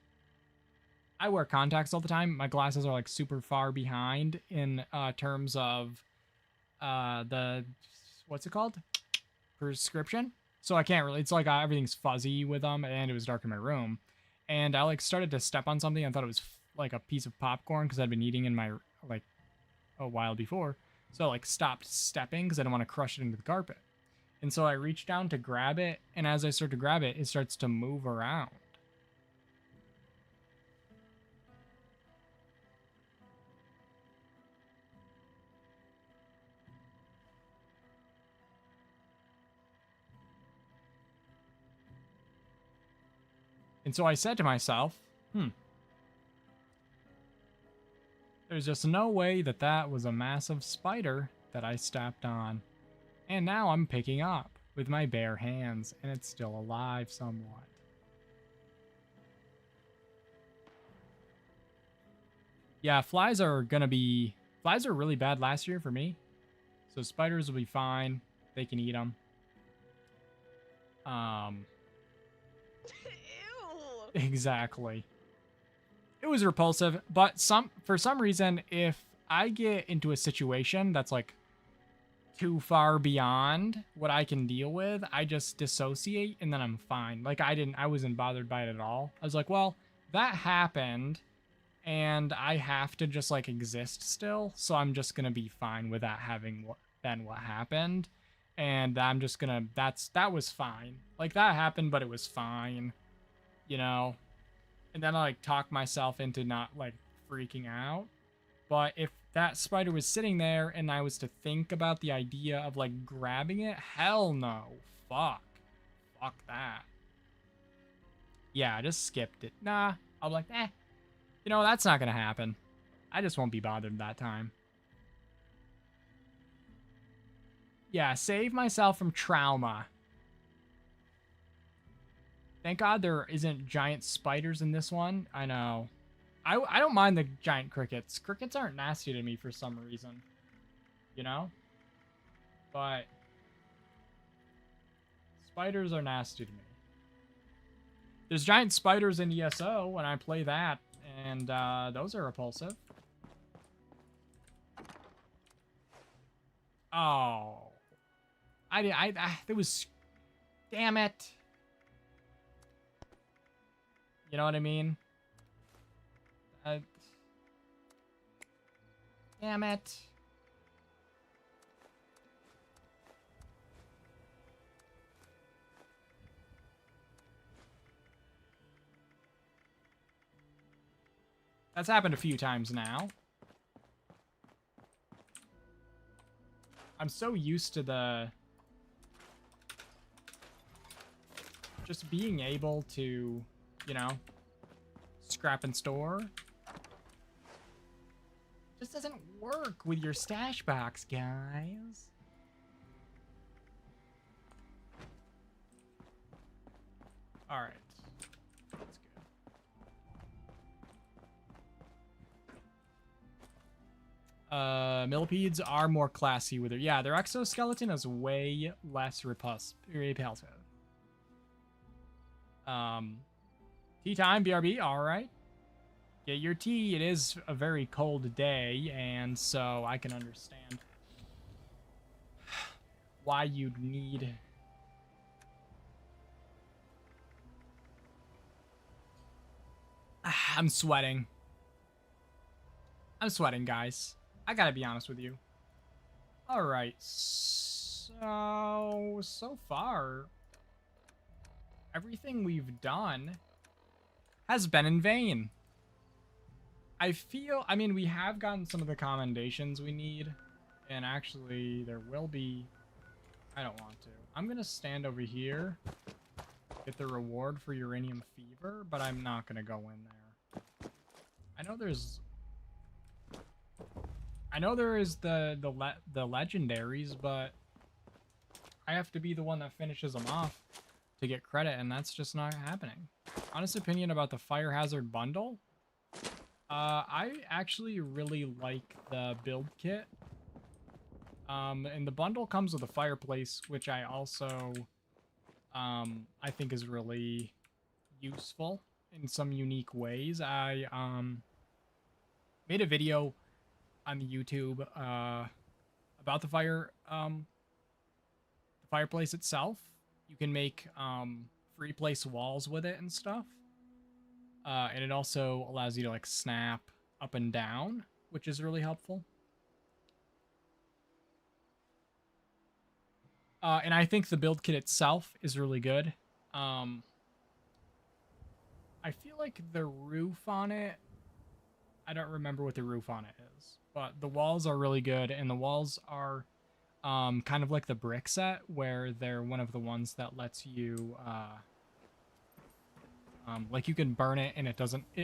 I wear contacts all the time. My glasses are, like, super far behind in terms of the, what's it called? Prescription. So I can't really, it's like everything's fuzzy with them, and it was dark in my room. And I like started to step on something. I thought it was like a piece of popcorn because I'd been eating in my, like, a while before. So I like stopped stepping because I didn't want to crush it into the carpet. And so I reached down to grab it, and as I start to grab it, it starts to move around. And so I said to myself, there's just no way that that was a massive spider that I stepped on. And now I'm picking up with my bare hands, and it's still alive somewhat. Yeah, flies are really bad last year for me. So spiders will be fine. They can eat them. Exactly. It was repulsive, but for some reason, if I get into a situation that's like too far beyond what I can deal with, I just dissociate and then I'm fine. Like I wasn't bothered by it at all. I was like, well, that happened and I have to just like exist still, so I'm just gonna be fine with that having been what happened. And I'm just gonna, that was fine. Like that happened, but it was fine, you know? And then I like talk myself into not like freaking out. But if that spider was sitting there and I was to think about the idea of like grabbing it, hell no. Fuck that. Yeah, I just skipped it. Nah, I'm like, you know, that's not gonna happen. I just won't be bothered that time. Yeah, save myself from trauma. Thank God there isn't giant spiders in this one. I know. I don't mind the giant crickets. Crickets aren't nasty to me for some reason. You know? But spiders are nasty to me. There's giant spiders in ESO when I play that, and those are repulsive. Oh. There was... Damn it. You know what I mean? Damn it. That's happened a few times now. I'm so used to the... just being able to, you know, scrap and store. Just doesn't work with your stash box, guys. All right. That's good. Millipedes are more classy with it. Yeah, their exoskeleton is way less repulsive. Tea time, BRB. All right. Get your tea. It is a very cold day, and so I can understand why you'd need... I'm sweating. I'm sweating, guys. I gotta be honest with you. Alright, so far, everything we've done has been in vain. I mean, we have gotten some of the commendations we need, and actually, there will be... I don't want to. I'm gonna stand over here, get the reward for uranium fever, but I'm not gonna go in there. I know there is the legendaries, but I have to be the one that finishes them off to get credit, and that's just not happening. Honest opinion about the fire hazard bundle. I actually really like the build kit. And the bundle comes with a fireplace, which I also, I think is really useful in some unique ways. I, made a video on YouTube, about about the fireplace itself. You can make free place walls with it and stuff. And it also allows you to like snap up and down, which is really helpful. And I think the build kit itself is really good. I feel like the roof on it, I don't remember what the roof on it is, but the walls are really good, and the walls are kind of like the brick set, where they're one of the ones that lets you like you can burn it and it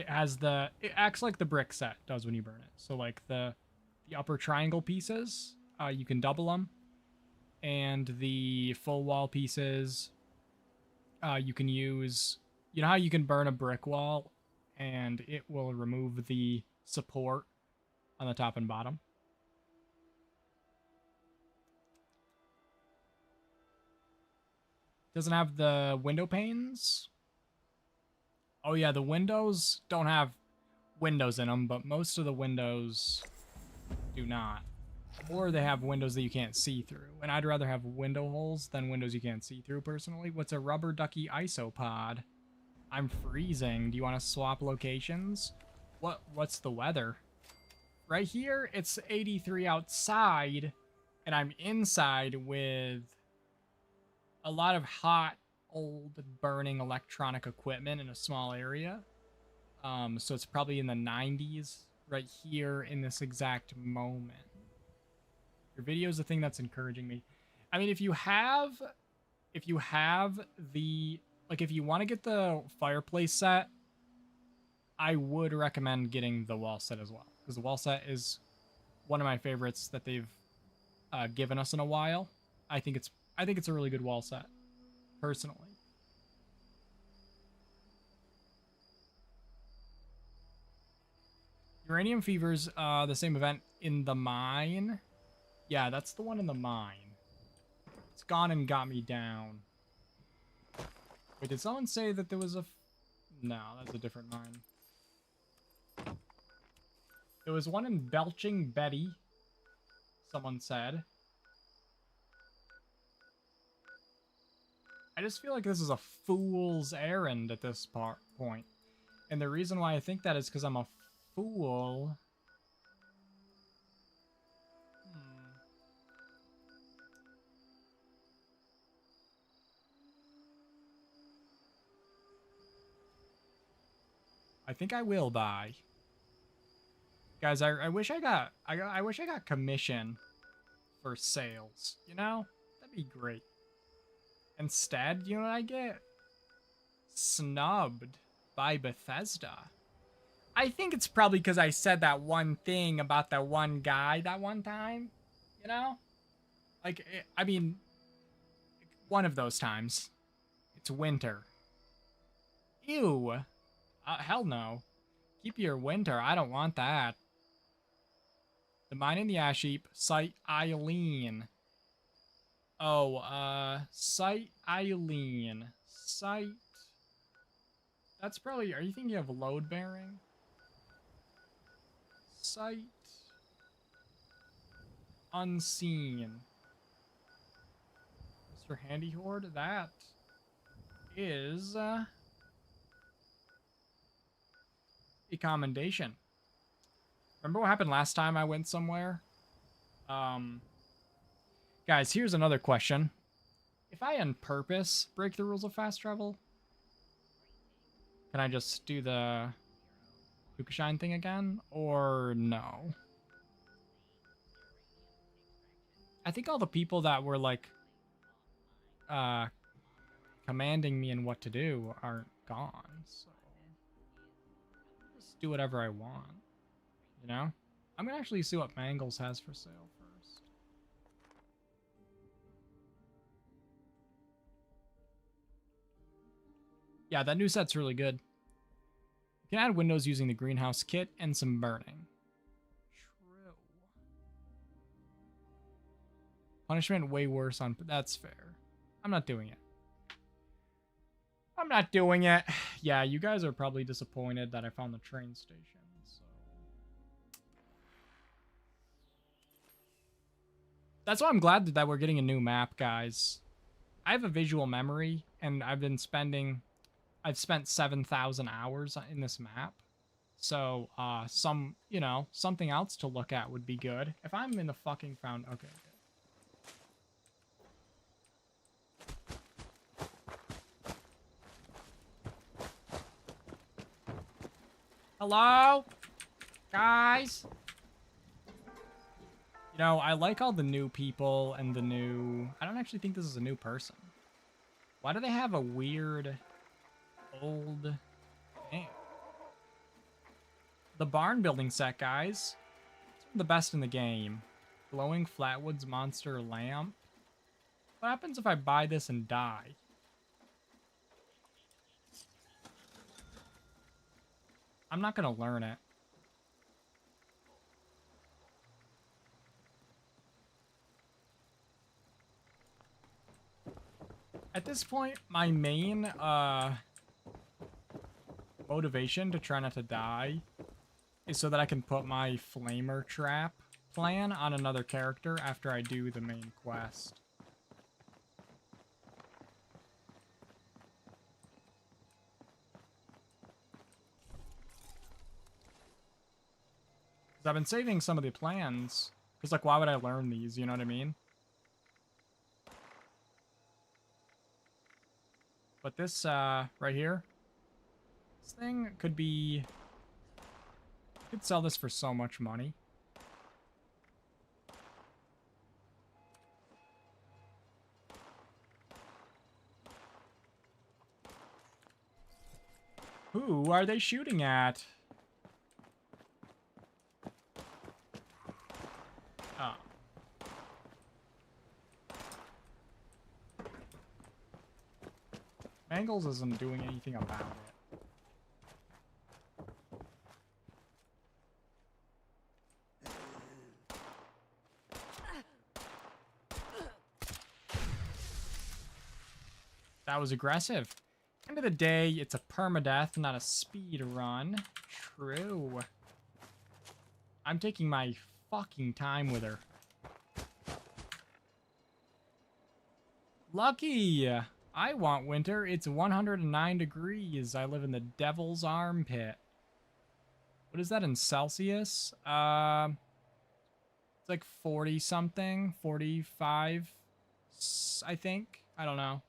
acts like the brick set does when you burn it. So like the upper triangle pieces, you can double them, and the full wall pieces, you can use, you know how you can burn a brick wall and it will remove the support on the top and bottom? Doesn't have the window panes. Oh yeah, the windows don't have windows in them, but most of the windows do not. Or they have windows that you can't see through. And I'd rather have window holes than windows you can't see through, personally. What's a rubber ducky isopod? I'm freezing. Do you want to swap locations? What's the weather? Right here, it's 83 outside, and I'm inside with a lot of hot, old, burning electronic equipment in a small area. So it's probably in the 90s right here in this exact moment. Your video is the thing that's encouraging me. I mean, if you want to get the fireplace set, I would recommend getting the wall set as well, because the wall set is one of my favorites that they've given us in a while. I think it's a really good wall set, personally. Uranium Fever's the same event in the mine. Yeah, that's the one in the mine. It's gone and got me down. Wait, did someone say that there was a... No, that's a different mine. There was one in Belching Betty, someone said. I just feel like this is a fool's errand at this point. And the reason why I think that is because I'm a fool. I think I will buy. Guys, I wish I got commission for sales, you know? That'd be great. Instead, you know what I get? Snubbed by Bethesda. I think it's probably because I said that one thing about that one guy that one time, you know? Like, I mean, one of those times. It's winter. Ew. Hell no. Keep your winter. I don't want that. The Mine in the Ash Heap. Site Eileen. Oh, Site Eileen. Site... That's probably... Are you thinking of load bearing? Site... Unseen. Mr. Handy Horde? That is... a commendation. Remember what happened last time I went somewhere? Guys, here's another question. If I on purpose break the rules of fast travel, can I just do the Hookashine thing again? Or no? I think all the people that were like commanding me in what to do aren't gone, so just do whatever I want. You know? I'm gonna actually see what Mangles has for sale first. Yeah, that new set's really good. You can add windows using the greenhouse kit and some burning. True. Punishment way worse on... That's fair. I'm not doing it. I'm not doing it. Yeah, you guys are probably disappointed that I found the train station. So. That's why I'm glad that we're getting a new map, guys. I have a visual memory, and I've spent 7,000 hours in this map. So, something else to look at would be good. If I'm in the fucking found, okay. Hello? Guys? You know, I like all the new people and the new... I don't actually think this is a new person. Why do they have a weird old... Damn. The barn building set, guys. It's the best in the game. Glowing Flatwoods Monster Lamp. What happens if I buy this and die? I'm not gonna learn it. At this point, my main motivation to try not to die is so that I can put my flamer trap plan on another character after I do the main quest. Because I've been saving some of the plans. Because, like, why would I learn these? You know what I mean? But this, right here, this thing could be... I could sell this for so much money. Who are they shooting at? Oh. Mangles isn't doing anything about it. That was aggressive. End of the day, it's a permadeath, not a speed run. True. I'm taking my fucking time with her. Lucky! I want winter. It's 109 degrees. I live in the devil's armpit. What is that in Celsius? It's like 40 something, 45, I think. I don't know.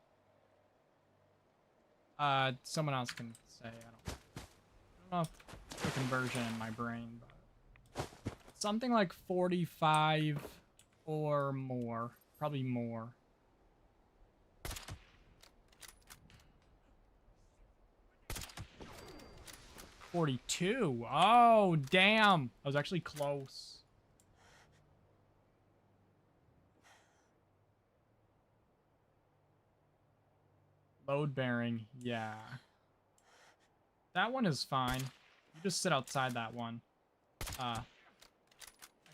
Someone else can say. I don't know if the conversion in my brain, but something like 45 or more. Probably more. $42. Oh, damn. I was actually close. Load bearing, yeah. That one is fine. You just sit outside that one. I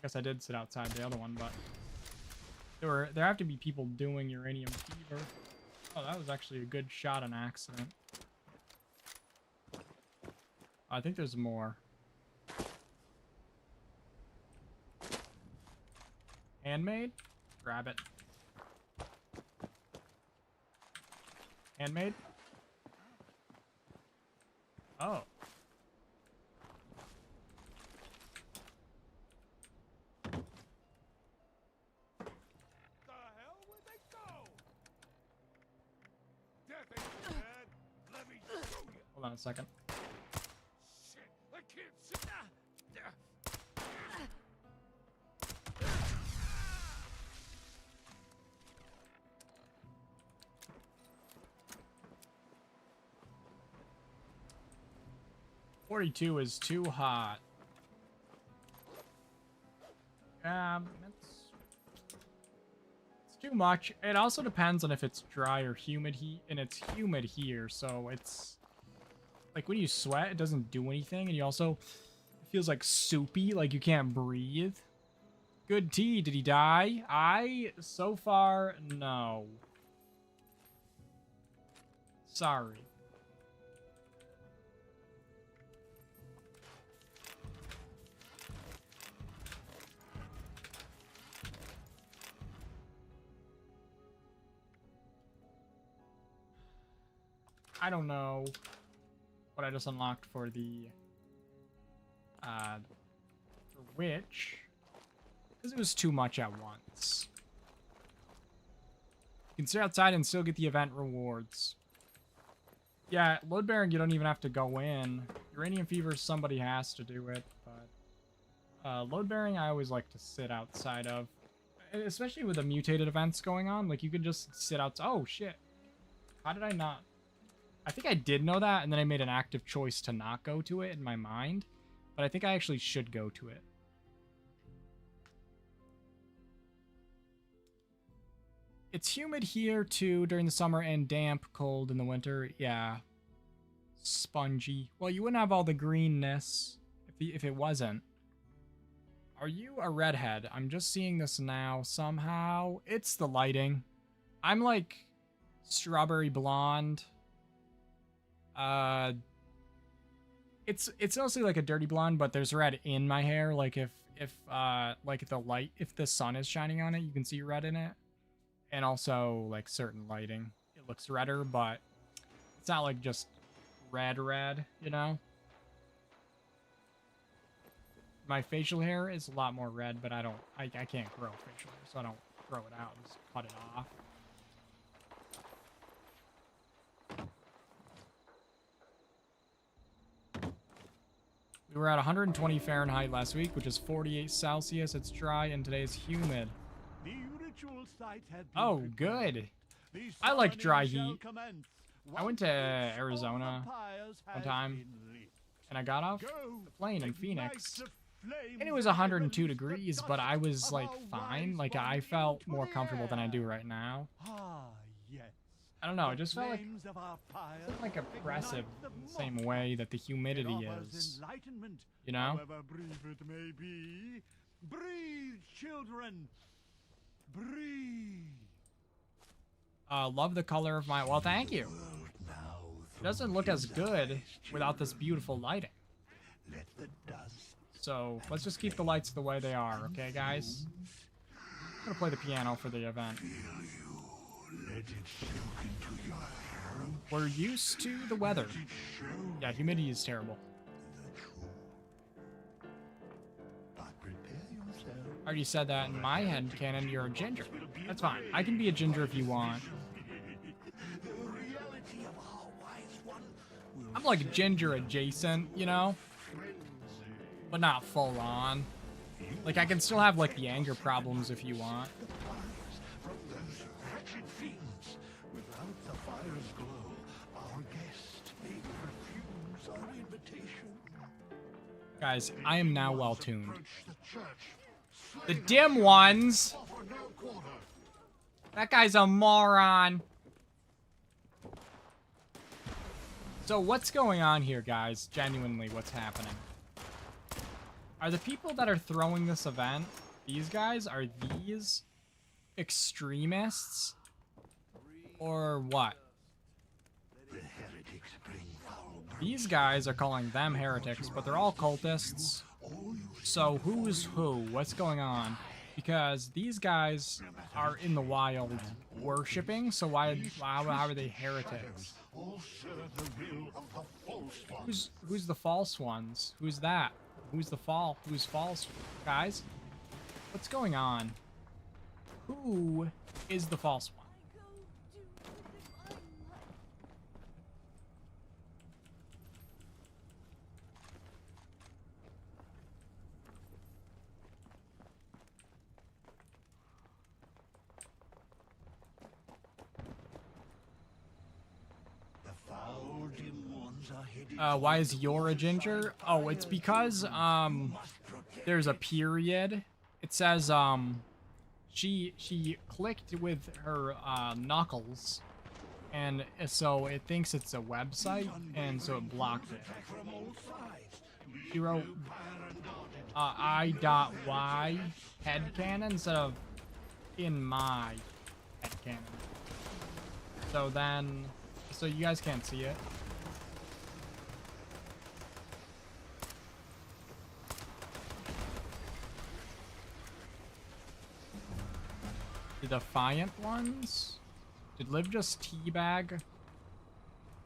guess I did sit outside the other one, but there have to be people doing uranium fever. Oh, that was actually a good shot on accident. I think there's more. Handmade? Grab it. Handmade? Oh. The hell would they go? Death ain't so bad. Let me show you. Hold on a second. Shit, I can't see. $42 is too hot. It's too much. It also depends on if it's dry or humid and it's humid here, so it's like when you sweat, it doesn't do anything, and you also it feels like soupy, like you can't breathe. Good tea. Did he die? So far, no. Sorry. I don't know what I just unlocked for the witch, because it was too much at once. You can sit outside and still get the event rewards. Yeah, load bearing, you don't even have to go in. Uranium fever, somebody has to do it, but load bearing, I always like to sit outside of, especially with the mutated events going on. Like, you could just sit outside. Oh shit! How did I not? I think I did know that, and then I made an active choice to not go to it in my mind, but I think I actually should go to it. It's humid here too during the summer and damp, cold in the winter. Yeah. Spongy. Well, you wouldn't have all the greenness if it wasn't. Are you a redhead? I'm just seeing this now somehow. It's the lighting. I'm like strawberry blonde. It's mostly like a dirty blonde, but there's red in my hair. Like if like the sun is shining on it, you can see red in it. And also, like, certain lighting, it looks redder, but it's not, like, just red, you know? My facial hair is a lot more red, but I can't grow facial hair, so I don't grow it out, just cut it off. We were at 120 Fahrenheit last week, which is 48 Celsius. It's dry, and today is humid. Oh, good. I like dry heat. I went to Arizona one time, and I got off the plane in Phoenix, and it was 102 degrees, but I was, like, fine. Like, I felt more comfortable than I do right now. I don't know, it just felt like oppressive in the same way that the humidity is, you know? Breathe, children. Breathe. Love the color of my... Well, thank you. It doesn't look as good without this beautiful lighting. So, let's just keep the lights the way they are, okay, guys? I'm gonna play the piano for the event. We're used to the weather. Yeah, humidity is terrible. I already said that in my head canon, you're a ginger. That's fine. I can be a ginger if you want. I'm like ginger adjacent, you know? But not full on. Like, I can still have, like, the anger problems if you want. Guys, I am now well tuned. The dim ones. That guy's a moron. So what's going on here, guys? Genuinely, what's happening? Are the people that are throwing this event, these guys, are these extremists? Or what? These guys are calling them heretics, but they're all cultists. So who's who? What's going on? Because these guys are in the wild worshipping, so how are they heretics? Who's the false ones? Who's that? Who's false? Guys? What's going on? Who is the false one? Why is you're a ginger? Oh, it's because, there's a period. It says, she clicked with her, knuckles, and so it thinks it's a website, and so it blocked it. She wrote, I.Y headcanon instead of in my headcanon. So then, so you guys can't see it. The Defiant ones? Did Liv just teabag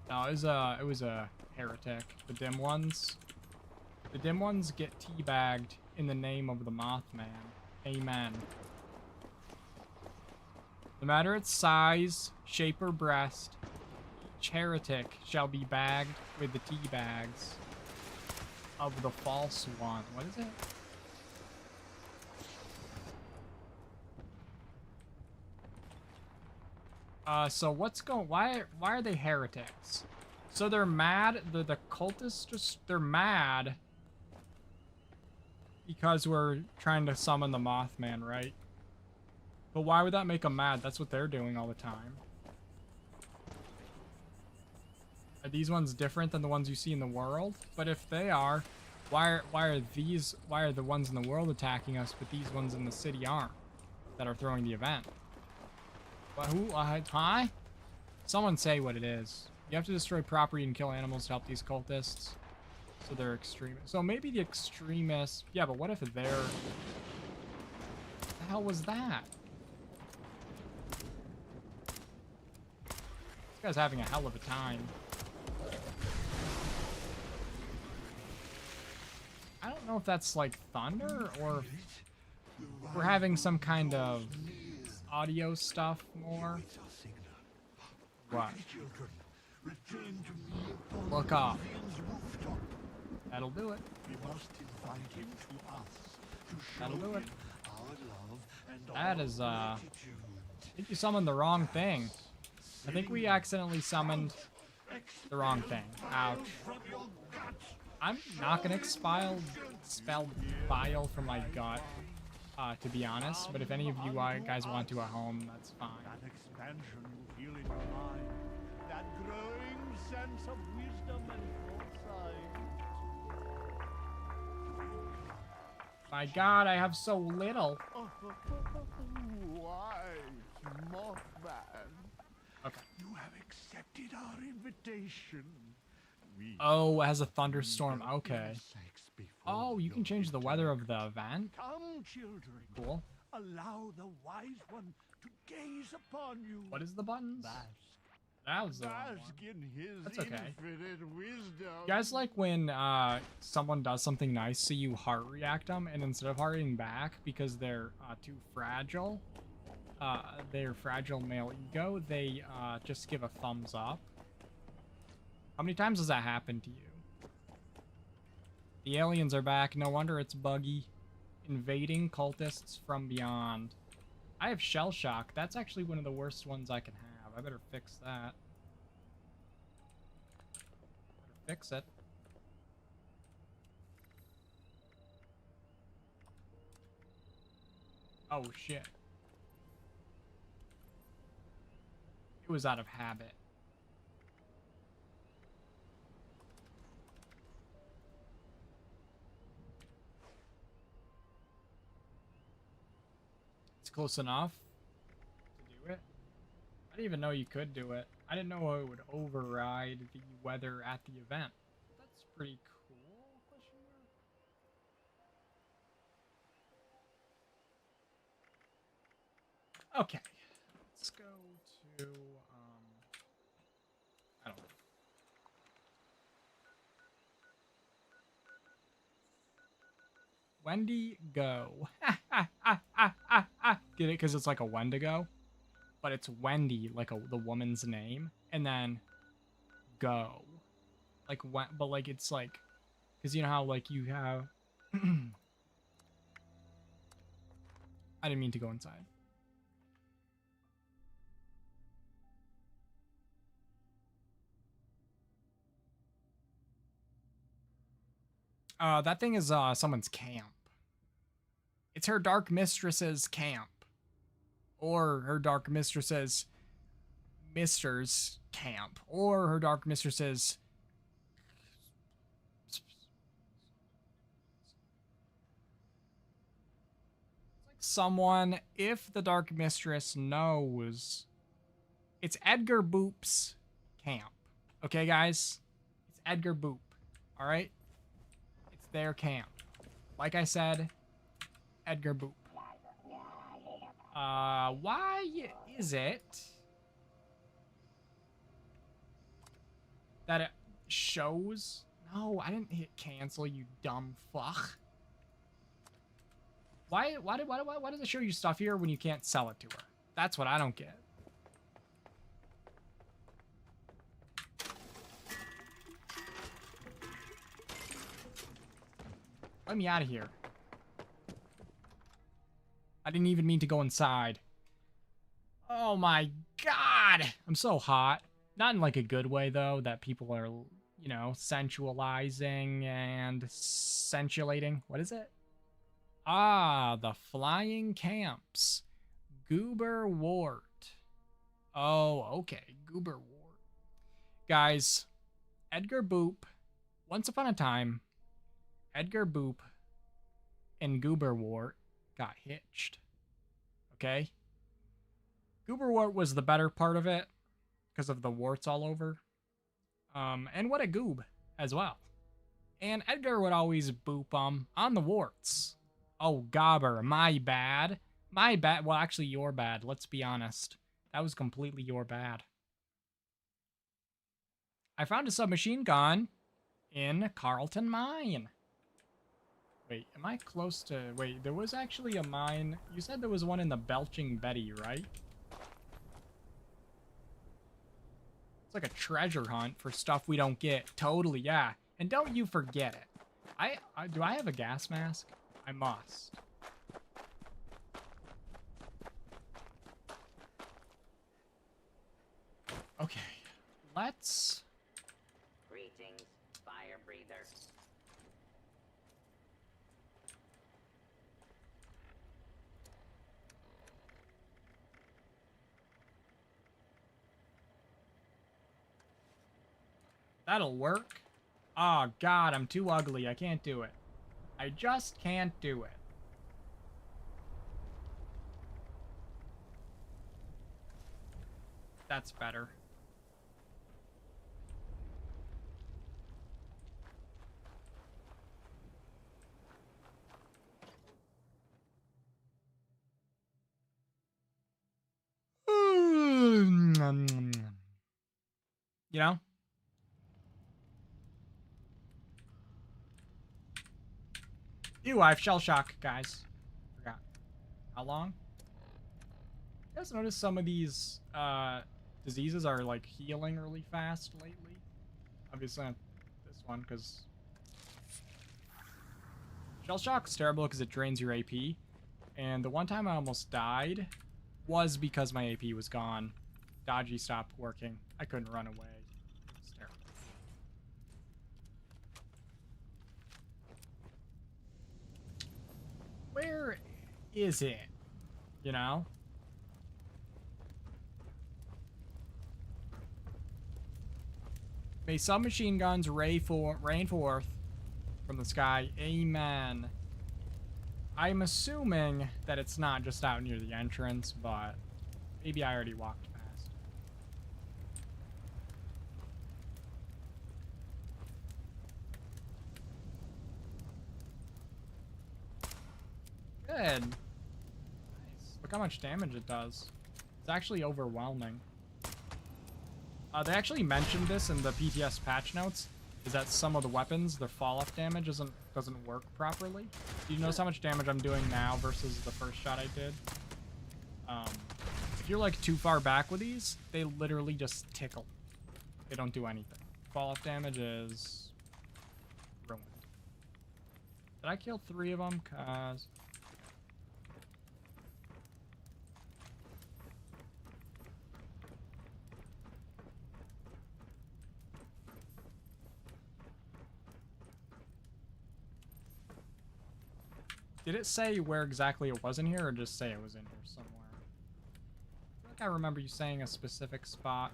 No, it was a heretic. The dim ones. The dim ones get teabagged in the name of the Mothman. Amen. No matter its size, shape, or breast, each heretic shall be bagged with the tea bags of the false one. What is it? So what's going? Why are they heretics? So they're mad. The cultists they're mad because we're trying to summon the Mothman, right? But why would that make them mad? That's what they're doing all the time. Are these ones different than the ones you see in the world? But if they are, why are the ones in the world attacking us, but these ones in the city aren't? That are throwing the event. But who? Huh? Someone say what it is. You have to destroy property and kill animals to help these cultists. So they're extremists. So maybe the extremists. Yeah, but what if they're? What the hell was that? This guy's having a hell of a time. I don't know if that's like thunder or if we're having some kind of audio stuff more. What? Look up. That'll do it. That'll do it. That is, I think you summoned the wrong thing. I think we accidentally summoned the wrong thing. Ouch. I'm not gonna spell bile from my gut, to be honest. But if any of you guys want to at home, that's fine. That expansion you feel in your mind, that growing sense of wisdom and foresight. My God, I have so little. Why, Mothman? Okay. You have accepted our invitation. Oh, it has a thunderstorm. Okay. Oh, you can change the weather of the event. Come, children. Cool. Allow the wise one to gaze upon you. What is the buttons? Bask. That was the wrong Bask one. in his That's okay. infinite wisdom. You guys like when someone does something nice, so you heart react them, and instead of hearting back because they're too fragile, their fragile male ego, they just give a thumbs up. How many times has that happened to you? The aliens are back. No wonder it's buggy. Invading cultists from beyond. I have shell shock. That's actually one of the worst ones I can have. I better fix that. Better fix it. Oh, shit. It was out of habit. It's close enough to do it. I didn't even know you could do it. I didn't know it would override the weather at the event. That's pretty cool, question mark. Okay. Let's go to, I don't know. Wendy, go. Get it? Because it's like a Wendigo. But it's Wendy, like the woman's name. And then go. Like, but like, it's like, because you know how like you have... I didn't mean to go inside. That thing is someone's camp. It's her dark mistress's camp. Or her dark mistress's mister's camp. Or her dark mistress's... someone, if the dark mistress knows, it's Edgar Boop's camp. Okay, guys? It's Edgar Boop. All right? It's their camp. Like I said, Edgar Boop. Why is it that it shows. No, I didn't hit cancel, you dumb fuck. Why does it show you stuff here when you can't sell it to her? That's what I don't get. Let me out of here. I didn't even mean to go inside. Oh my god! I'm so hot. Not in like a good way though, that people are, you know, sensualizing and sensualating. What is it? Ah, the flying camps. Goober Wart. Oh, okay. Goober Wart. Guys, Edgar Boop, once upon a time, Edgar Boop and Goober Wart got hitched. Okay? Goober Wart was the better part of it because of the warts all over. And what a goob as well. And Edgar would always boop on the warts. Oh, Gobber, my bad. My bad. Well, actually, your bad. Let's be honest. That was completely your bad. I found a submachine gun in Carlton Mine. Wait, am I close to... Wait, there was actually a mine. You said there was one in the Belching Betty, right? It's like a treasure hunt for stuff we don't get. Totally, yeah. And don't you forget it. Do I have a gas mask? I must. Okay, let's... Greetings, fire breather. That'll work. Oh, God, I'm too ugly. I can't do it. I just can't do it. That's better. You know? Ew, I have shell shock, guys. Forgot. How long? You guys notice some of these diseases are like healing really fast lately? Obviously not this one, because shell shock is terrible because it drains your AP. And the one time I almost died was because my AP was gone. Dodgy stopped working. I couldn't run away. It was terrible. Where is it? You know? May submachine guns rain forth from the sky. Amen. I'm assuming that it's not just out near the entrance, but maybe I already walked past. Good. Nice. Look how much damage it does. It's actually overwhelming. They actually mentioned this in the PTS patch notes, is that some of the weapons, their fall-off damage doesn't work properly. Do you notice how much damage I'm doing now versus the first shot I did? If you're like too far back with these, they literally just tickle. They don't do anything. Fall-off damage is ruined. Did I kill 3 of them? Cause did it say where exactly it was in here, or just say it was in here somewhere? I feel like I remember you saying a specific spot,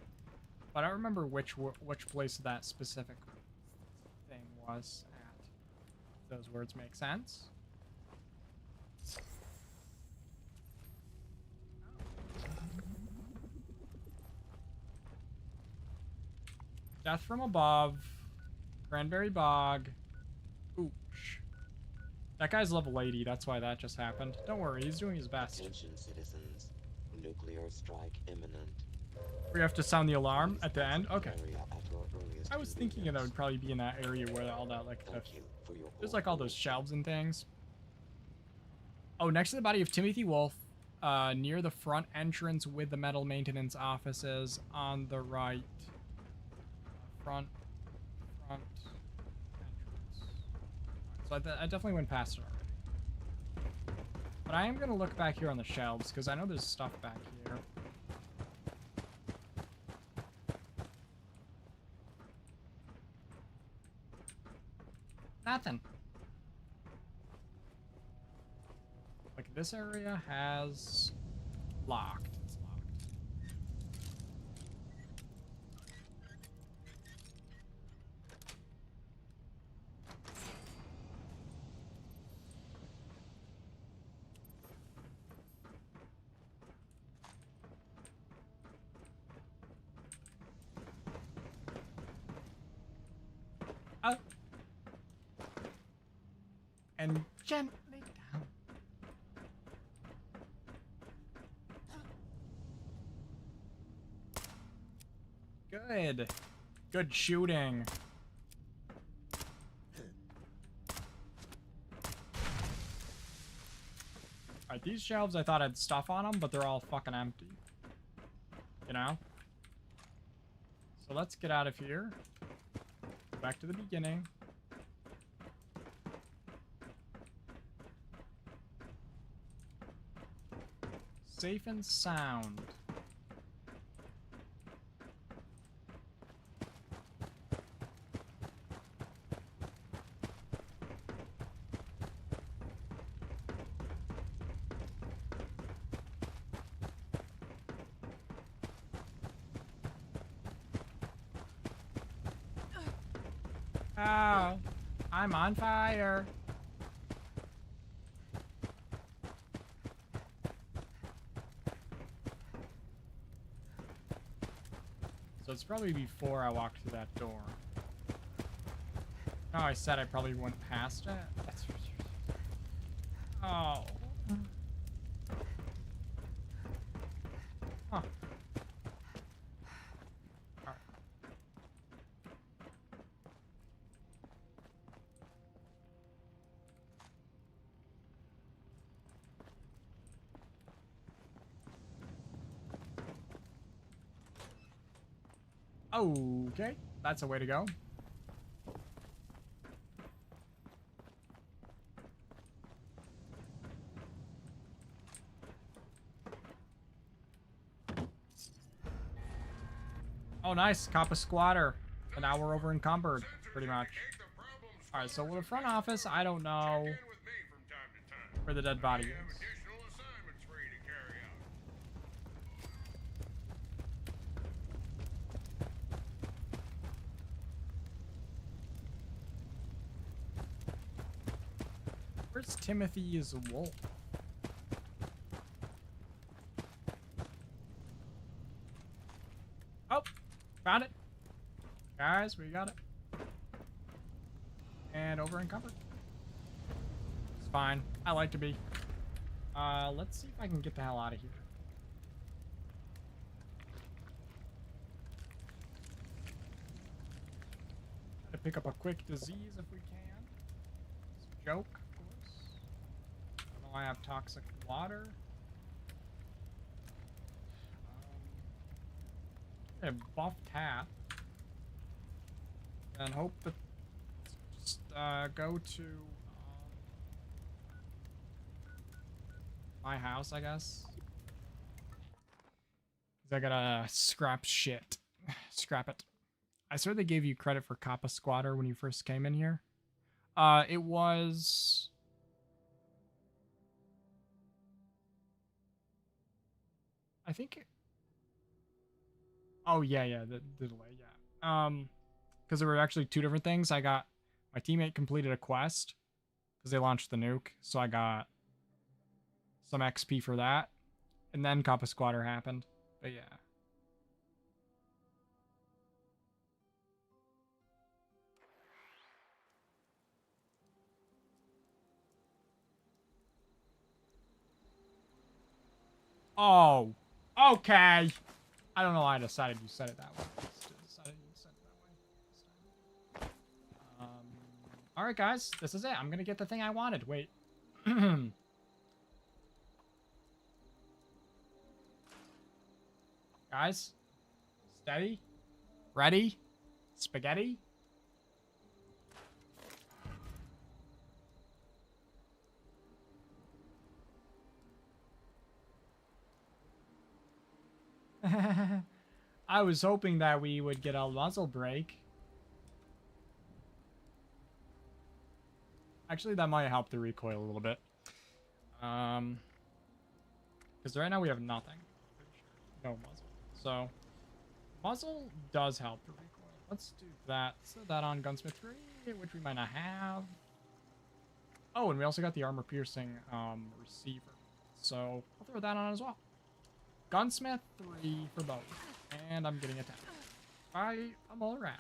but I don't remember which place that specific thing was at. If those words make sense. Death from above. Cranberry bog. Ooch. That guy's level 80, that's why that just happened. Don't worry, he's doing his best. Attention, citizens. Nuclear strike imminent. We have to sound the alarm at the end? Okay. I was thinking that would probably be in that area where all that, like, there's, like, all those shelves and things. Oh, next to the body of Timothy Wolf, near the front entrance with the metal maintenance offices on the right. Front entrance. Right, so I definitely went past it already. But I am going to look back here on the shelves, because I know there's stuff back here. Nothing. Like, this area has locked. It's locked. Oh. And gently down. Good. Good shooting. Alright, these shelves I thought had stuff on them, but they're all fucking empty. You know? So let's get out of here. Back to the beginning. Safe and sound. Oh, I'm on fire. So it's probably before I walked through that door. No, I said I probably went past it. That's oh. Huh. Alright. Okay, that's a way to go. Oh, nice. Cop a squatter. And now we're over encumbered, pretty much. Alright, so with the front office, I don't know where the dead body is. Where's Timothy's wolf? Oh, found it. Guys, we got it. And over encumbered. It's fine. I like to be. Let's see if I can get the hell out of here. Try to pick up a quick disease if we can. It's a joke, of course. I don't know why I have toxic water. A buffed hat. And hope that just go to my house, I guess. 'Cause I gotta scrap shit. Scrap it. I swear they gave you credit for Kappa Squatter when you first came in here. It was... I think... Oh, yeah, the delay, yeah. Because there were actually two different things. I got... My teammate completed a quest because they launched the nuke, so I got some XP for that. And then Kappa Squatter happened. But yeah. Oh. Okay. I don't know why I decided you said it that way. Just decided you said it that way. All right, guys, this is it. I'm gonna get the thing I wanted. Wait. Guys, steady, ready, spaghetti. I was hoping that we would get a muzzle break. Actually, that might help the recoil a little bit. Because right now we have nothing. Pretty sure. No muzzle. So, muzzle does help the recoil. Let's do that. Let's throw that on Gunsmith 3, which we might not have. Oh, and we also got the armor piercing receiver. So, I'll throw that on as well. Gunsmith 3 for both. And I'm getting attacked by a mole rat.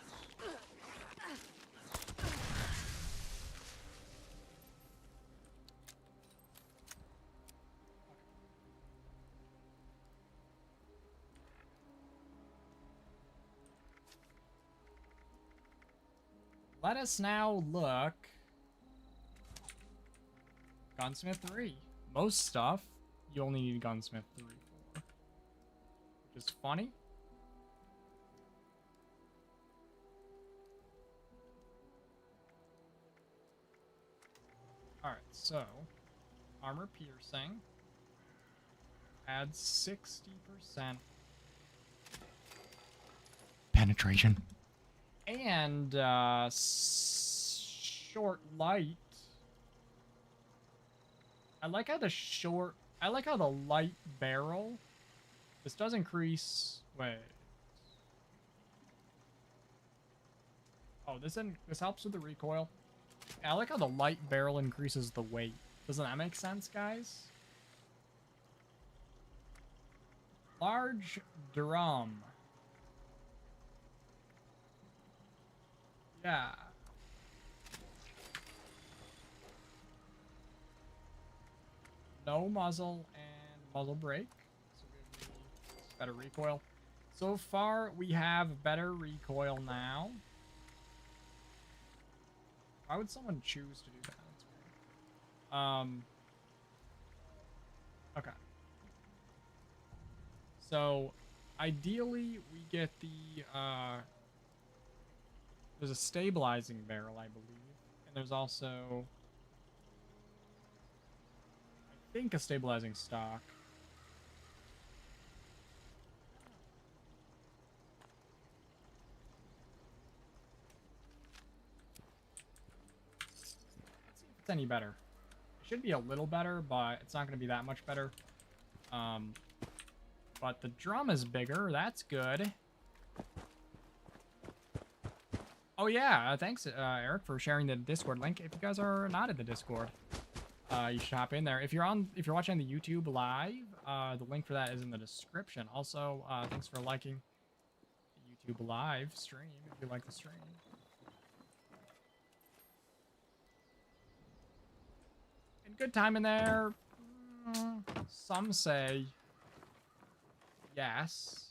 Let us now look. Gunsmith 3. Most stuff, you only need Gunsmith 3 for. Which is funny. Alright, so armor piercing adds 60% penetration. And short light. I like how the light barrel. This does increase. Wait. Oh, this helps with the recoil. I like how the light barrel increases the weight. Doesn't that make sense, guys? Large drum. Yeah. No muzzle and muzzle brake. So we have better recoil. So far, we have better recoil now. Why would someone choose to do that? That's weird. Okay. So, ideally, we get the, there's a stabilizing barrel, I believe. And there's also, I think, a stabilizing stock. It's any better. It should be a little better, but it's not going to be that much better. But the drum is bigger. That's good. Oh yeah, thanks Eric for sharing the Discord link. If you guys are not in the Discord, you should hop in there. If you're watching the YouTube live, the link for that is in the description. Also, thanks for liking the YouTube live stream if you like the stream. Good time in there. Some say yes.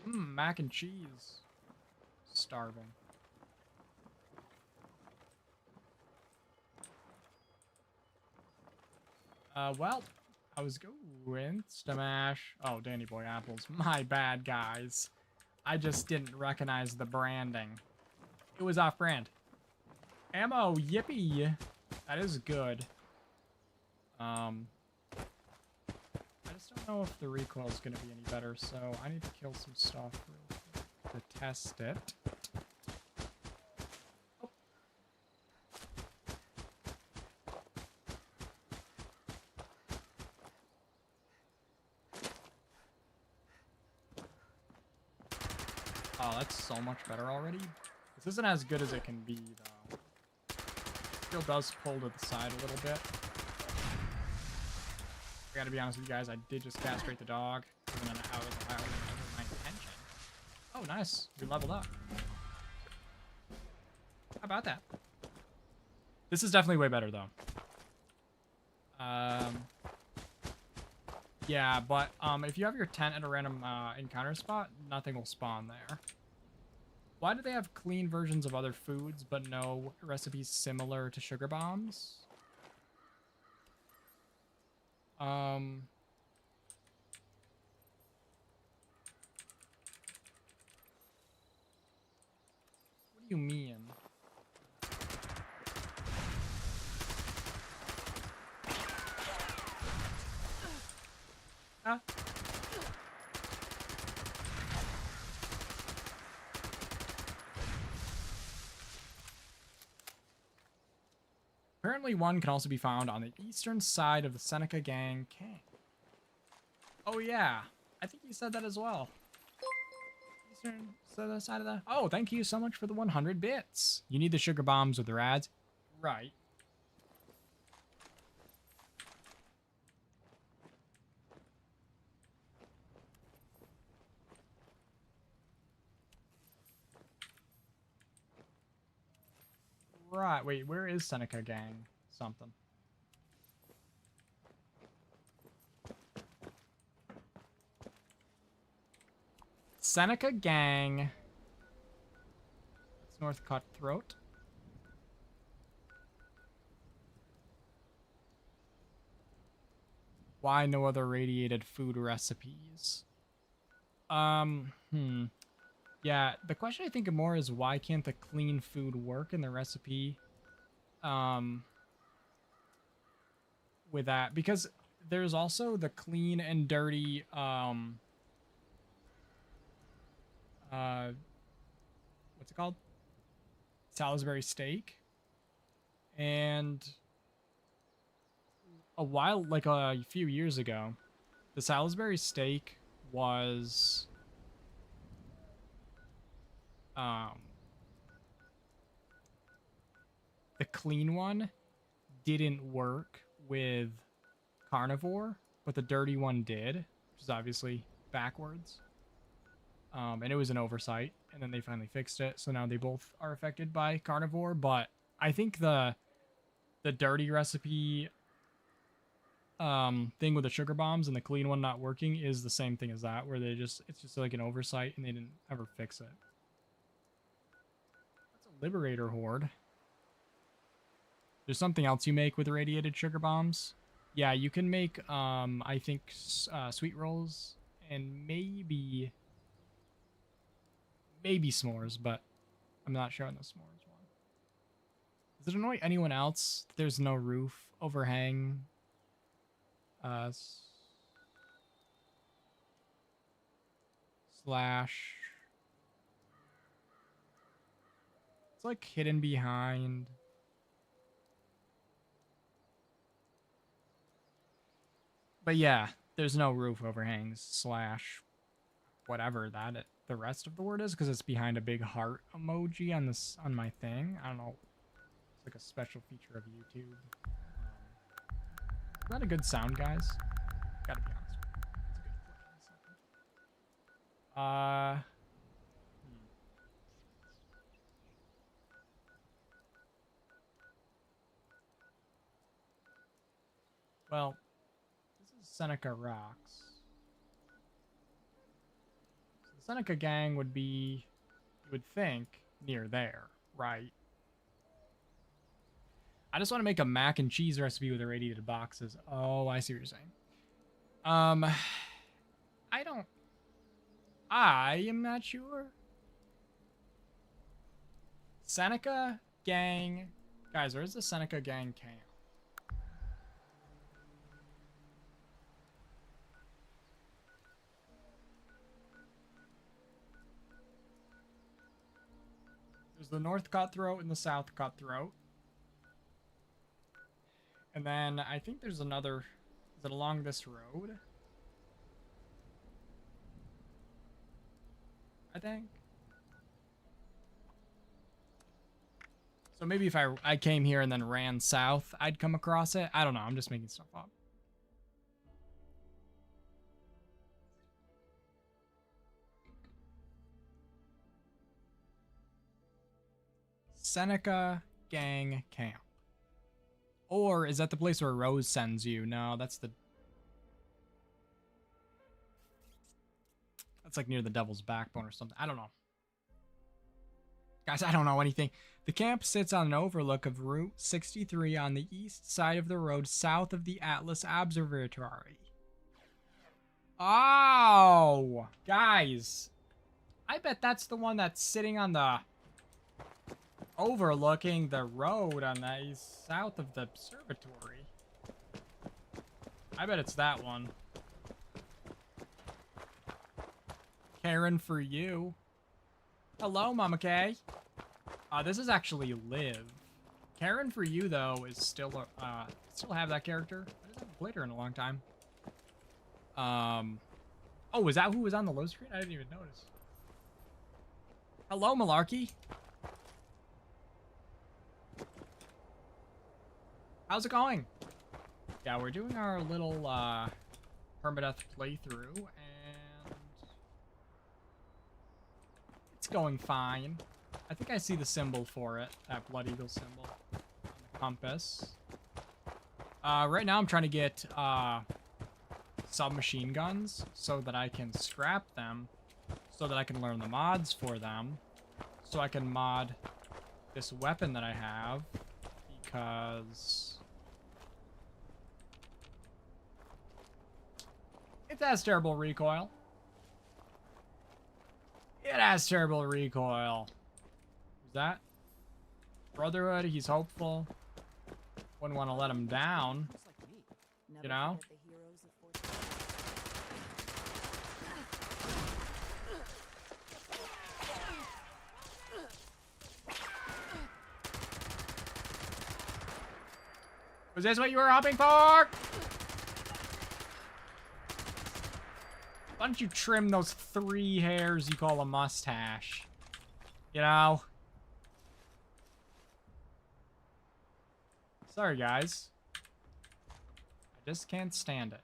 Mac and cheese. Starving. Well, I was going Smash. Oh, Danny Boy Apples. My bad, guys. I just didn't recognize the branding. It was off-brand. Ammo, yippee! That is good. I just don't know if the recoil is going to be any better, so I need to kill some stuff real quick to test it. Oh, that's so much better already. This isn't as good as it can be, though. Still does pull to the side a little bit. I gotta be honest with you guys, I did just castrate the dog. And then I was my intention. Oh, nice. We leveled up. How about that? This is definitely way better, though. Yeah, but if you have your tent at a random encounter spot, nothing will spawn there. Why do they have clean versions of other foods, but no recipes similar to sugar bombs? What do you mean? Huh? Apparently one can also be found on the eastern side of the Seneca Gang camp. Oh yeah, I think you said that as well. Eastern side of the... Oh, thank you so much for the 100 bits. You need the sugar bombs with the rads? Right. Right, wait, where is Seneca Gang? Something. Seneca Gang. That's North Cutthroat. Why no other radiated food recipes? Yeah, the question I think of more is why can't the clean food work in the recipe? With that, because there's also the clean and dirty, what's it called? Salisbury steak. And like a few years ago, the Salisbury steak was, the clean one didn't work with carnivore, but the dirty one did, which is obviously backwards. And it was an oversight, and then they finally fixed it, so now they both are affected by carnivore. But I think the dirty recipe thing with the sugar bombs and the clean one not working is the same thing as that, where it's just like an oversight and they didn't ever fix it. That's a Liberator Horde. There's something else you make with radiated sugar bombs. Yeah, you can make, I think, sweet rolls and maybe s'mores, but I'm not sure on the s'mores one. Does it annoy anyone else? There's no roof overhang. Slash. It's like hidden behind. But yeah, there's no roof overhangs slash whatever the rest of the word is, because it's behind a big heart emoji on my thing. I don't know. It's like a special feature of YouTube. Is that a good sound, guys? Gotta be honest. It's a good question. Well, this is Seneca Rocks. So the Seneca Gang would be, you would think, near there, right? I just want to make a mac and cheese recipe with irradiated boxes. Oh, I see what you're saying. I am not sure. Seneca Gang. Guys, where's the Seneca Gang camp? There's the North Cutthroat and the South Cutthroat. And then I think there's another... Is it along this road? I think. So maybe if I came here and then ran south, I'd come across it. I don't know. I'm just making stuff up. Seneca Gang Camp. Or is that the place where Rose sends you? No, that's the... That's like near the Devil's Backbone or something. I don't know. Guys, I don't know anything. The camp sits on an overlook of Route 63 on the east side of the road south of the Atlas Observatory. Oh, guys. I bet that's the one that's sitting on the overlooking the road on the east south of the observatory. I bet it's that one. Karen for you. Hello, Mama K. This is actually Liv. Karen for you though is still still have that character. I just haven't played her in a long time. Oh, was that who was on the load screen? I didn't even notice. Hello, Malarkey. How's it going? Yeah, we're doing our little Permadeath playthrough, and it's going fine. I think I see the symbol for it, that Blood Eagle symbol on the compass. Right now I'm trying to get submachine guns so that I can scrap them, so that I can learn the mods for them, so I can mod this weapon that I have, because it has terrible recoil. It has terrible recoil. Who's that? Brotherhood, he's hopeful. Wouldn't want to let him down. You know? Was this what you were hoping for? Why don't you trim those 3 hairs you call a mustache? You know? Sorry, guys. I just can't stand it.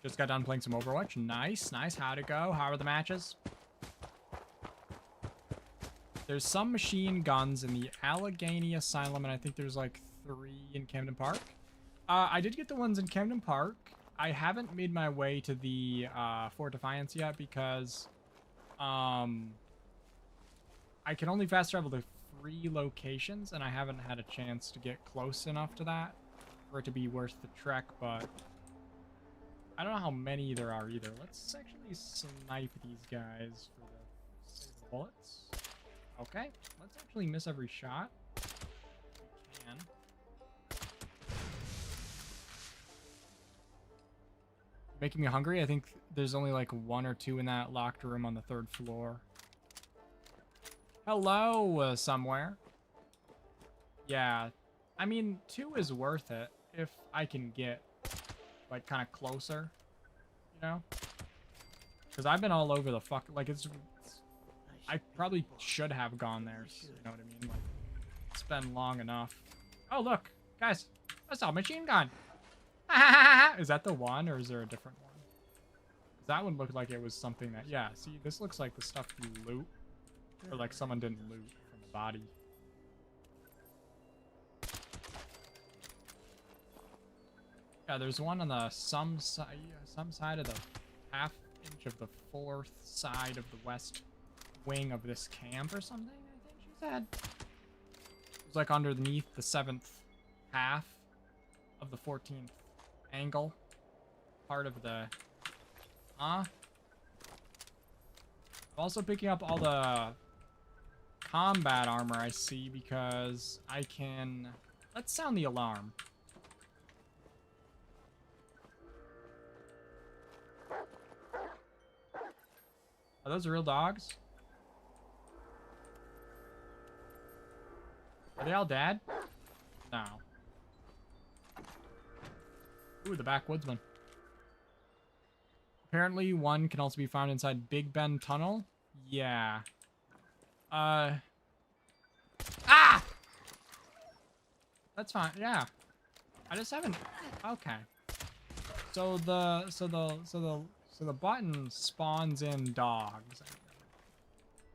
Just got done playing some Overwatch. Nice, nice. How'd it go? How are the matches? There's some machine guns in the Allegheny Asylum, and I think there's like 3 in Camden Park. I did get the ones in Camden Park. I haven't made my way to the Fort Defiance yet because I can only fast travel to 3 locations, and I haven't had a chance to get close enough to that for it to be worth the trek, but I don't know how many there are either. Let's actually snipe these guys for the save the bullets. Okay, let's actually miss every shot. We can. Making me hungry. I think there's only like 1 or 2 in that locked room on the 3rd floor. Hello, somewhere. Yeah, I mean, 2 is worth it if I can get like kind of closer, you know? Because I've been all over the fuck. Like I probably should have gone there. You know what I mean? Like, it's been long enough. Oh look, guys, I saw a machine gun. Is that the one, or is there a different one? That one looked like it was something that, yeah, see, this looks like the stuff you loot, or like someone didn't loot from the body. Yeah, there's one on the some side of the 1/2 inch of the 4th side of the west wing of this camp or something, I think she said. It was like underneath the 7th half of the 14th angle. Part of the... I'm also picking up all the combat armor I see because I can... Let's sound the alarm. Are those real dogs? Are they all dead? No. Ooh, the backwoodsman. Apparently, one can also be found inside Big Ben Tunnel. Yeah. Ah! That's fine. Yeah. I just haven't. Okay. So the button spawns in dogs,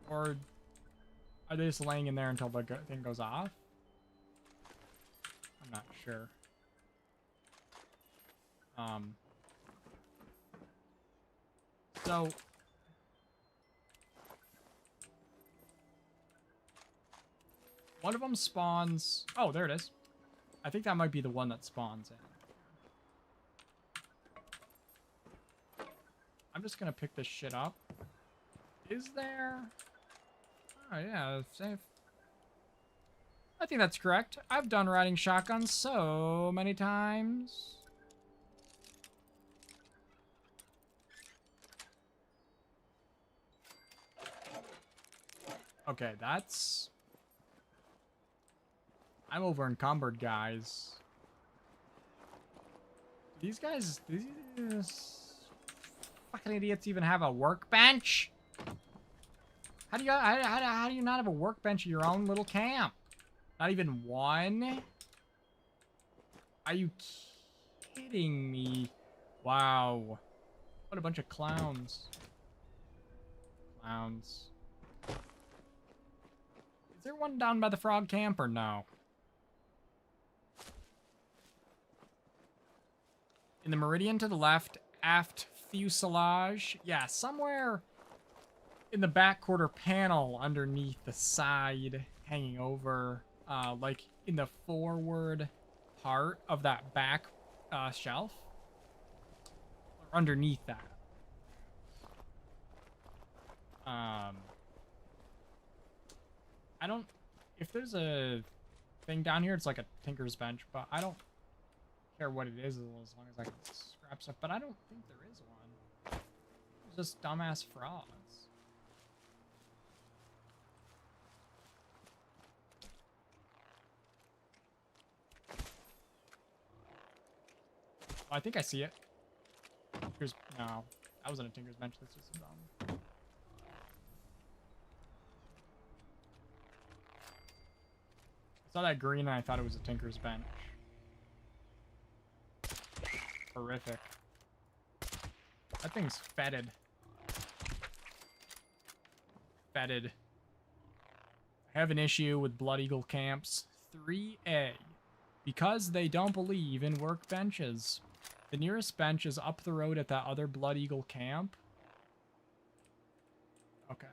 or are they just laying in there until the thing goes off? Not sure. So one of them spawns. Oh, there it is. I think that might be the one that spawns in. I'm just gonna pick this shit up. Is there? Oh yeah, safe. I think that's correct. I've done riding shotguns so many times. Okay, that's... I'm over encumbered, guys. These guys... These fucking idiots even have a workbench? How do you not have a workbench at your own little camp? Not even one? Are you kidding me? Wow. What a bunch of clowns. Clowns. Is there one down by the frog camp or no? In the meridian to the left, aft fuselage. Yeah, somewhere in the back quarter panel underneath the side, hanging over, like in the forward part of that back shelf. Or underneath that. I don't... If there's a thing down here, it's like a tinker's bench, but I don't care what it is as long as I can scrap stuff. But I don't think there is one. It's just dumbass frogs. Oh, I think I see it. Here's... No. That wasn't a tinker's bench. That's just dumb. I saw that green and I thought it was a tinker's bench. Horrific. That thing's fetid. Fetid. I have an issue with Blood Eagle camps 3A. Because they don't believe in workbenches. The nearest bench is up the road at that other Blood Eagle camp. Okay.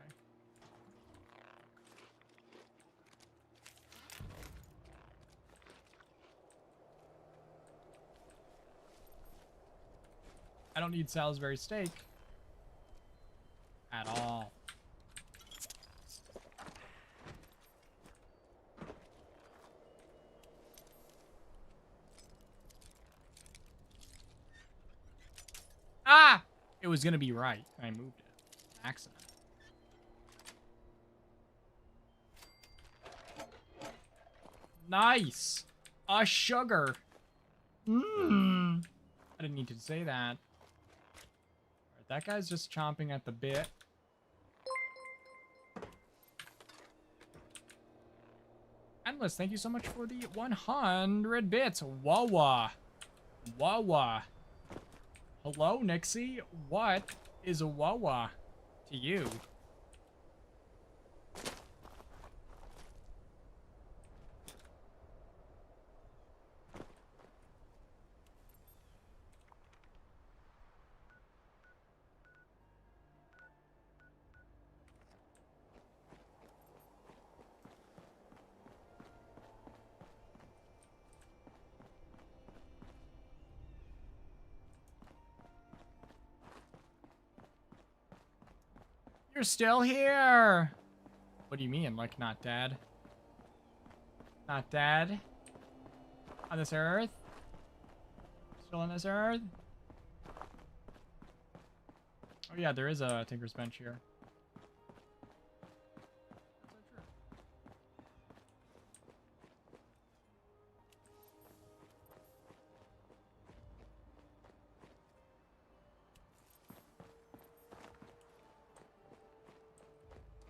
I don't need Salisbury steak. At all. Ah! It was gonna be right. I moved it. Accident. Nice! A sugar! Mmm! I didn't need to say that. Alright, that guy's just chomping at the bit. Endless, thank you so much for the 100 bits. Wawa. Wawa. Hello, Nixie. What is a Wawa to you? You're still here. What do you mean, like not dead? Not dead? On this earth? Still on this earth? Oh yeah, there is a Tinker's Bench here.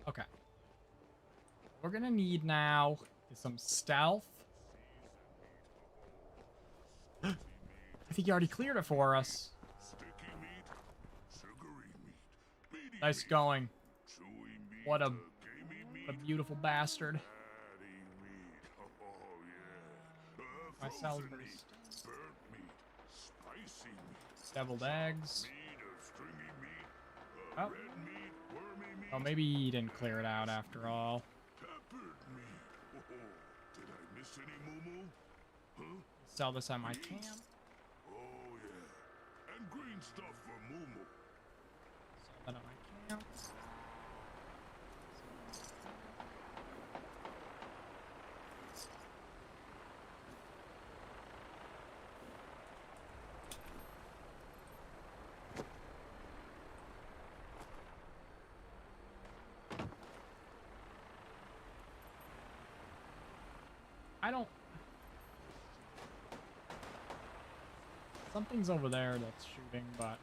Okay. What we're gonna need now is some stealth. I think you already cleared it for us. Nice going. What a beautiful bastard. Am I Salisbury Frozen meat, steak. burnt meat, spicy meat, Deviled eggs. meat or stringy meat, Oh. red meat, wormy meat, Oh, maybe he didn't clear it out after all. peppered meat. Oh, did I miss any, Moo? Huh? Sell this at my camp. Oh yeah, and green stuff for Moo. Sell that at my camp. I don't... Something's over there that's shooting, but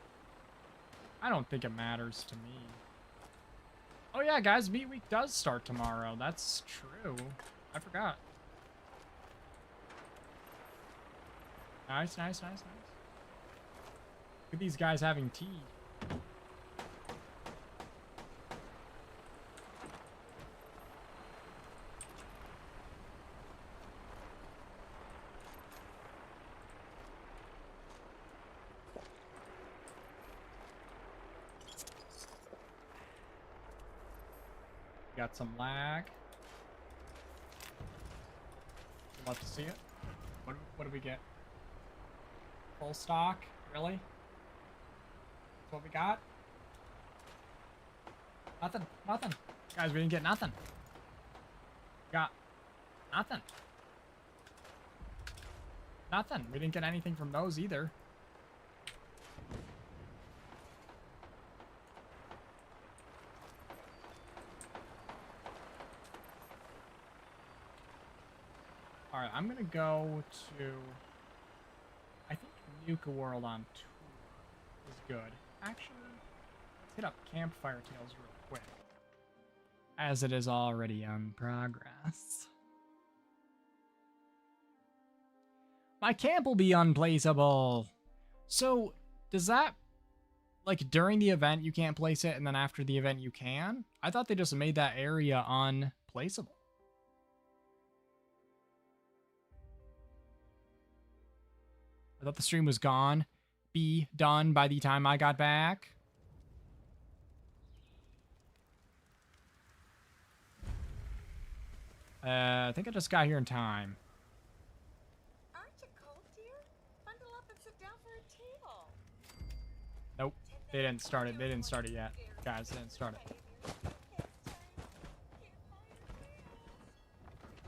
I don't think it matters to me. Oh yeah, guys, Meat Week does start tomorrow. That's true. I forgot. Nice, nice, nice, nice. Look at these guys having tea. Got some lag. Love to see it. What do we get? Full stock? Really? That's what we got? Nothing. Nothing. Guys, we didn't get nothing. Got nothing. Nothing. We didn't get anything from those either. Alright, I'm gonna go to... I think Nuka World on tour is good. Actually, let's hit up Campfire Tales real quick, as it is already in progress. My camp will be unplaceable. So, does that... Like, during the event you can't place it, and then after the event you can? I thought they just made that area unplaceable. I thought the stream was gone. Be done by the time I got back. I think I just got here in time. Aren't you cold, dear? Bundle up and sit down for a table. Nope. They didn't start it. They didn't start it yet. Guys, they didn't start it.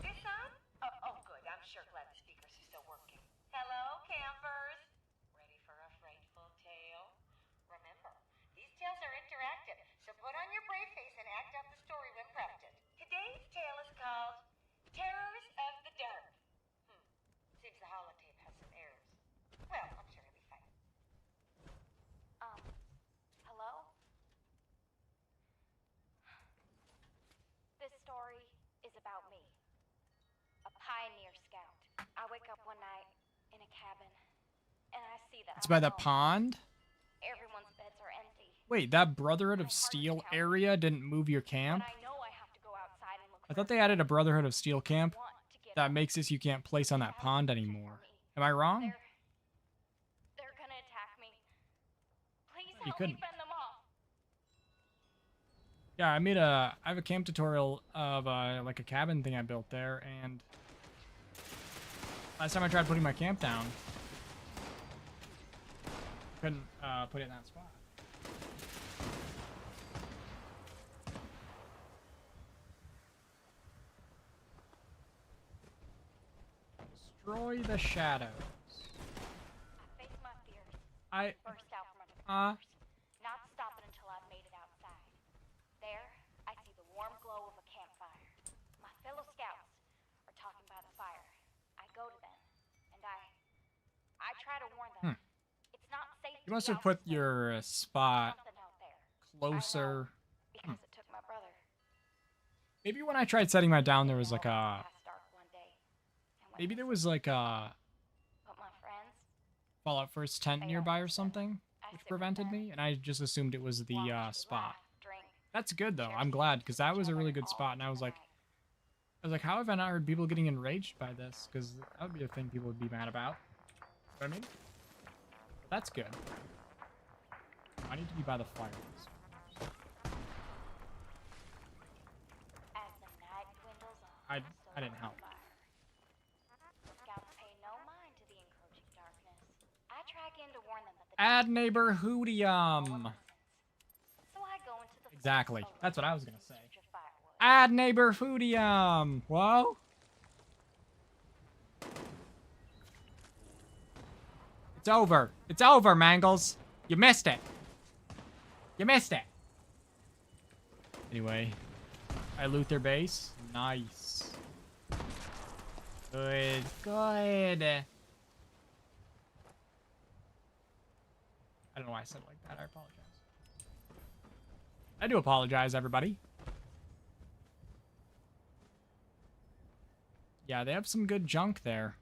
This on? Oh, good. I'm sure glad the speakers are still working. Hello, campers. Ready for a frightful tale? Remember, these tales are interactive, so put on your brave face and act out the story when prompted. Today's tale is called Terrors of the Dark. Seems the holotape has some errors. Well, I'm sure it'll be fine. Hello? This story is about me. A pioneer scout. I wake up one night in a cabin, and I see that It's by the pond? everyone's beds are empty. Wait, that Brotherhood of Steel area didn't move your camp? I know I have to go outside and look I thought they added a Brotherhood of Steel camp that makes this you can't place on that pond anymore. Am I wrong? They're gonna attack me. Please You help couldn't. me fend them off. Yeah, I have a camp tutorial of like a cabin thing I built there, and last time I tried putting my camp down, couldn't put it in that spot. Destroy the shadows. I face my fears. I Burst out from under the covers, not stopping until I've made it outside. There, I see the warm glow of a campfire. My fellow scouts are talking by the fire. I go to them, and I try to warn them. It's not safe. You must have put your spot closer. Because it took my brother. Maybe when I tried setting my down, there was like a. Maybe there was like a But my friends, Fallout First tent nearby or something, which prevented me, and I just assumed it was the spot. That's good though. I'm glad, because that was a really good spot, and I was like, I was like, how have I not heard people getting enraged by this? Because that would be a thing people would be mad about. You know what I mean? But that's good. I need to be by the fire. As the night dwindles on, I didn't help. the scouts pay no mind to the encroaching darkness. I track in to warn them that the Add neighbor Hootium. so I go into the Exactly. That's what I was gonna say. Add neighbor Hootium. Whoa. It's over. It's over, Mangles. You missed it. You missed it. Anyway, I loot their base. Nice. Good. Good. I don't know why I said it like that. I apologize. I do apologize, everybody. Yeah, they have some good junk there.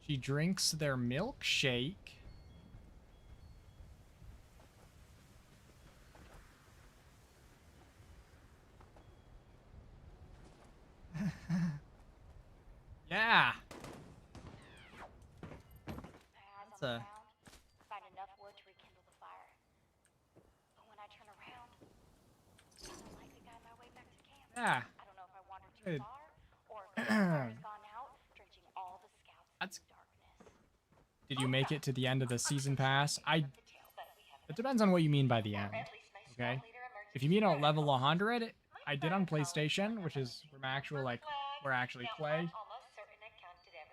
She drinks their milkshake. Yeah. That's a... find enough wood to rekindle the fire. But when I turn around, I don't like the guy on my way back to camp. Yeah. I don't know if I wandered too Good. far or if the fire has gone out, drenching all the scouts That's... in darkness. Did you make it to the end of the season pass? It depends on what you mean by the end. Okay? If you mean at level 100, I did on PlayStation, which is where my actual, like, where I actually play.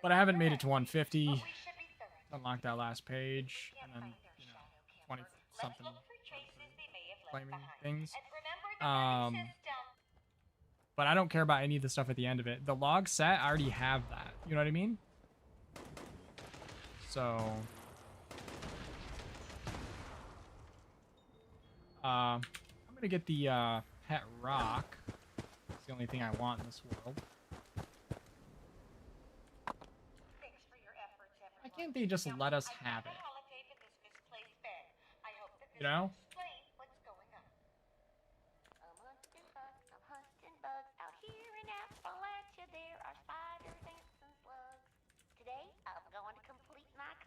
But I haven't made it to 150. Unlocked that last page, and then, you know, 20 something claiming things. But I don't care about any of the stuff at the end of it. The log set, I already have that. You know what I mean? So, I'm gonna get the pet rock. It's the only thing I want in this world. Why can't they just let us have it? You know?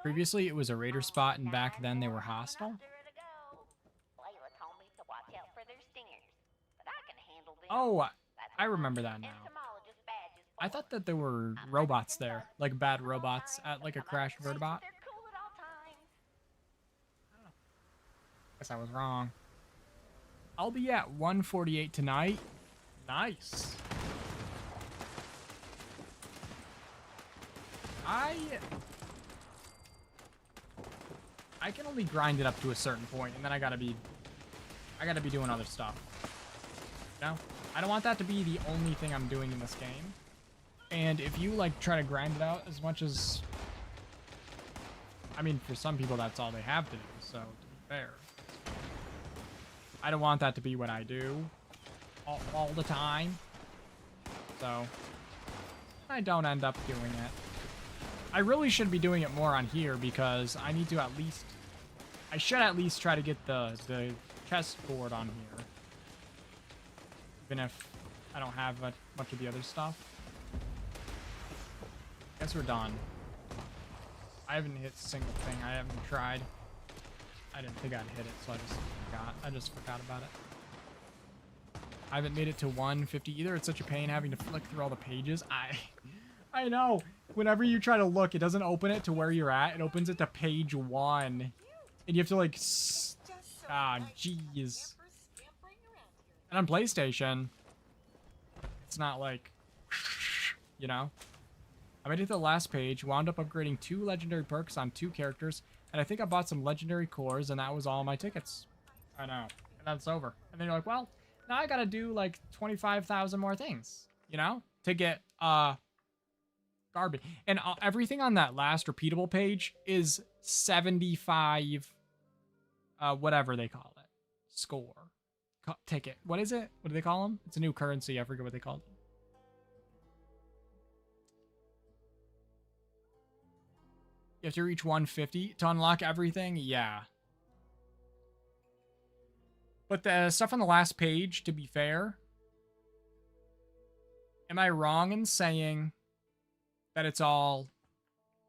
Previously, it was a raider spot, and back then they were hostile. Oh, I remember that now. I thought that there were robots there, like bad robots at like a crashed vertibot. Guess I was wrong. I'll be at 148 tonight. Nice. I can only grind it up to a certain point, and then I gotta be doing other stuff. You know? I don't want that to be the only thing I'm doing in this game. And if you like try to grind it out as much as, I mean, for some people that's all they have to do. So to be fair, I don't want that to be what I do all the time. So I don't end up doing it. I really should be doing it more on here because I need to at least, I should at least try to get the chessboard on here. Even if I don't have much of the other stuff. Guess we're done. I haven't hit a single thing. I haven't tried. I didn't think I'd hit it, so I just forgot about it. I haven't made it to 150 either. It's such a pain having to flick through all the pages. I know. Whenever you try to look, it doesn't open it to where you're at. It opens it to page 1. And you have to like... jeez. And on PlayStation, it's not like... You know? I made it to the last page, wound up upgrading 2 legendary perks on 2 characters, and I think I bought some legendary cores, and that was all my tickets. I know. And that's over. And then you're like, well, now I gotta do like 25,000 more things, you know? To get, garbage. And everything on that last repeatable page is 75, whatever they call it. Score. Ticket. What is it? What do they call them? It's a new currency. I forget what they call it. You have to reach 150 to unlock everything? Yeah. But the stuff on the last page, to be fair, am I wrong in saying that it's all,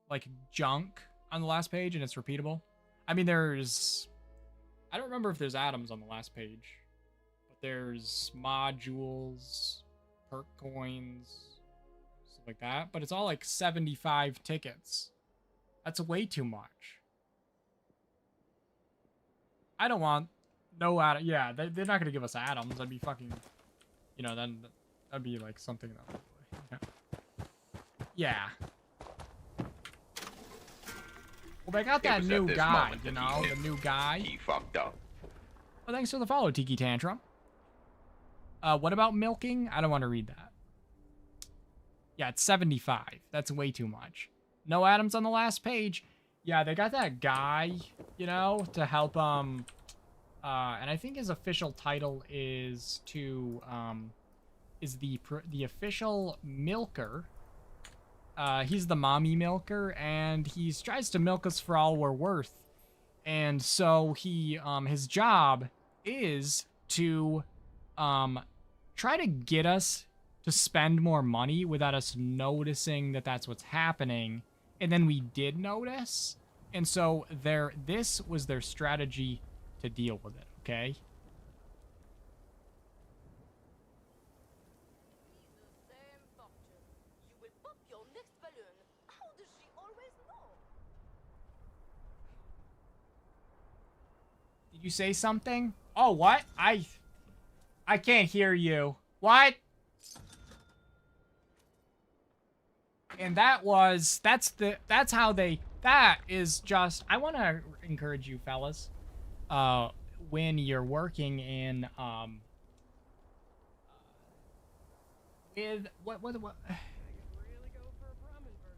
like, junk on the last page and it's repeatable? I mean, there's... I don't remember if there's atoms on the last page. But there's modules, perk coins, stuff like that. But it's all, like, 75 tickets. That's way too much. I don't want no atom. Yeah, they're not going to give us atoms. That'd be fucking... You know, then that'd be, like, something that... Yeah. Well, they got that new guy, you know? The new guy. He fucked up. Well, thanks for the follow, Tiki Tantrum. What about milking? I don't want to read that. Yeah, it's 75. That's way too much. No atoms on the last page. Yeah, they got that guy, you know, to help, and I think his official title is to, is the official milker. He's the mommy milker, and he tries to milk us for all we're worth. And so he, his job is to, try to get us to spend more money without us noticing that that's what's happening. And then we did notice. And so this was their strategy to deal with it, okay? Did you say something? Oh, what? I can't hear you. What? And that is just, I want to encourage you fellas, when you're working in, with, what,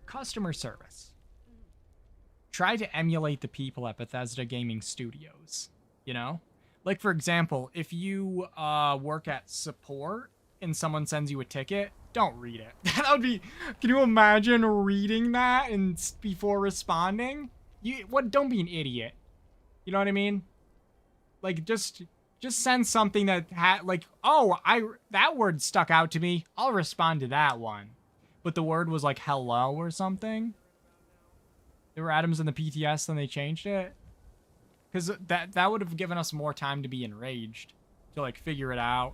customer service. Try to emulate the people at Bethesda Gaming Studios, you know? Like, for example, if you, work at support and someone sends you a ticket, don't read it. That would be... Can you imagine reading that and before responding? Don't be an idiot. You know what I mean? Like, just send something that like, oh, that word stuck out to me. I'll respond to that one. But the word was like hello or something. There were atoms in the PTS, then they changed it. Because that would have given us more time to be enraged. To, like, figure it out.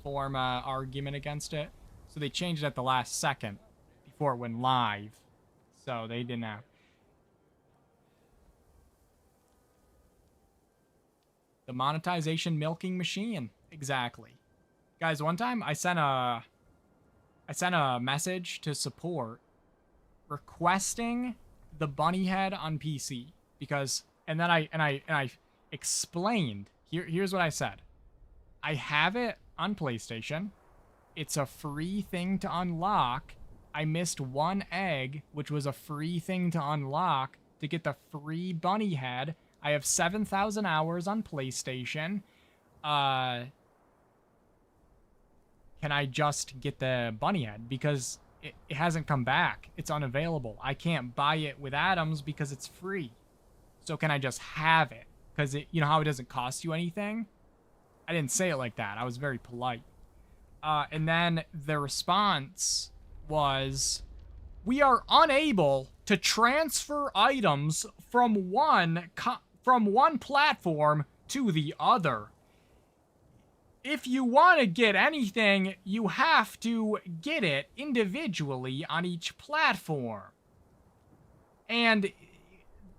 Form a argument against it. So they changed it at the last second before it went live. So they didn't have... The monetization milking machine. Exactly. Guys, one time I sent a message to support requesting the bunny head on PC. Because... And then I explained. Here's what I said. I have it on PlayStation. It's a free thing to unlock. I missed one egg, which was a free thing to unlock to get the free bunny head. I have 7,000 hours on PlayStation. Can I just get the bunny head? Because it hasn't come back. It's unavailable. I can't buy it with atoms because it's free. So can I just have it? Because you know how it doesn't cost you anything? I didn't say it like that. I was very polite. And then the response was, we are unable to transfer items from one platform to the other. If you want to get anything, you have to get it individually on each platform. And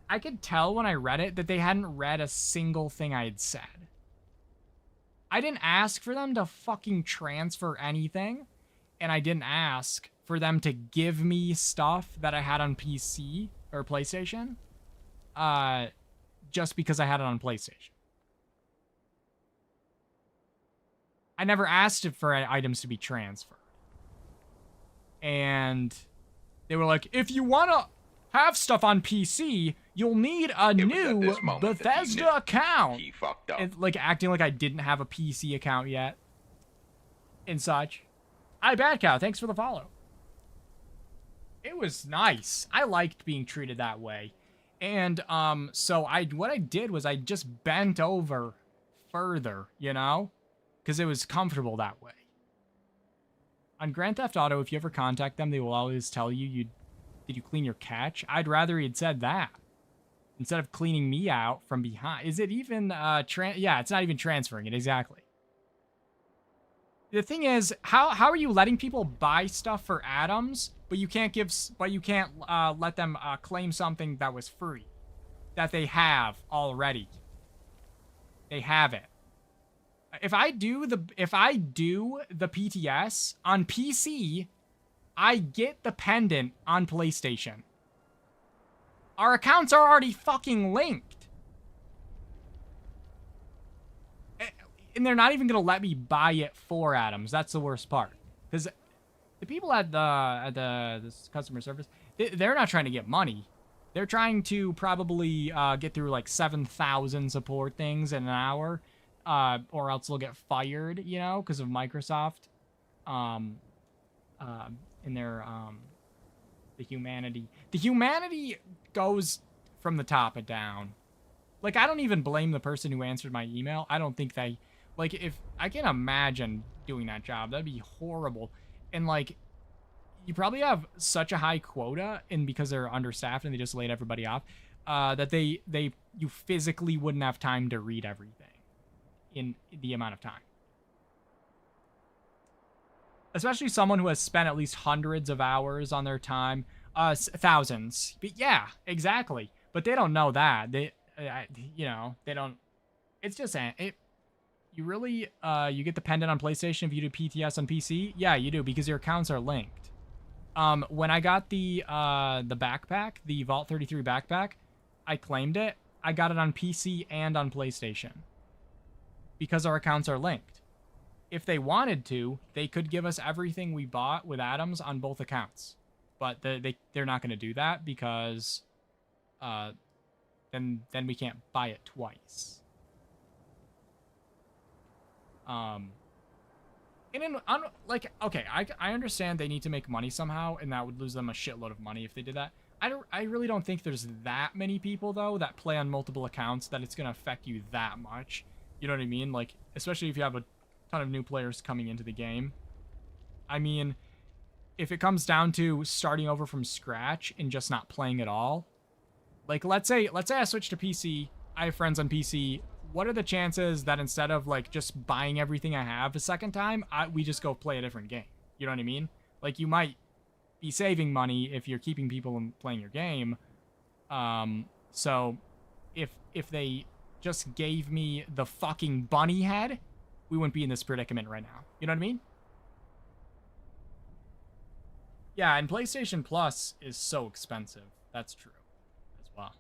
I could tell when I read it that they hadn't read a single thing I had said. I didn't ask for them to fucking transfer anything, and I didn't ask for them to give me stuff that I had on PC or PlayStation, just because I had it on PlayStation. I never asked for items to be transferred. And they were like, if you want to have stuff on PC, you'll need a new Bethesda account. He fucked up. And, like, acting like I didn't have a PC account yet. And such. Hi, Bad Cow. Thanks for the follow. It was nice. I liked being treated that way. And so what I did was I just bent over further, you know, because it was comfortable that way. On Grand Theft Auto, if you ever contact them, they will always tell you, did you clean your catch? I'd rather he'd said that instead of cleaning me out from behind. Is it even yeah, it's not even transferring it exactly. The thing is, how are you letting people buy stuff for atoms, but you can't let them claim something that was free, that they have already. They have it. If I do the PTS on PC, I get the pendant on PlayStation. Our accounts are already fucking linked. And they're not even gonna let me buy it for atoms. That's the worst part. Because the people at this customer service, they're not trying to get money. They're trying to probably get through like 7,000 support things in an hour, or else they'll get fired, you know, because of Microsoft. In their the humanity. The humanity goes from the top and down. Like, I don't even blame the person who answered my email. I don't think they... Like, if I can imagine doing that job, that'd be horrible. And, like, you probably have such a high quota, and because they're understaffed and they just laid everybody off, that you physically wouldn't have time to read everything in the amount of time. Especially someone who has spent at least hundreds of hours on their time, thousands. But yeah, exactly. But they don't know that. They, you know, they don't. It's just it. You really, you get the pendant on PlayStation if you do PTS on PC? Yeah, you do, because your accounts are linked. When I got the backpack, the Vault 33 backpack, I claimed it. I got it on PC and on PlayStation. Because our accounts are linked. If they wanted to, they could give us everything we bought with atoms on both accounts. But they're not going to do that because then we can't buy it twice. Like, okay, I understand they need to make money somehow, and that would lose them a shitload of money if they did that. I really don't think there's that many people, though, that play on multiple accounts that it's going to affect you that much. You know what I mean? Like, especially if you have a ton of new players coming into the game. I mean, if it comes down to starting over from scratch and just not playing at all, like, let's say I switch to PC, I have friends on PC, what are the chances that instead of, like, just buying everything I have a second time, we just go play a different game? You know what I mean? Like, you might be saving money if you're keeping people in playing your game. So, if they just gave me the fucking bunny head, we wouldn't be in this predicament right now. You know what I mean? Yeah, and PlayStation Plus is so expensive. That's true as well.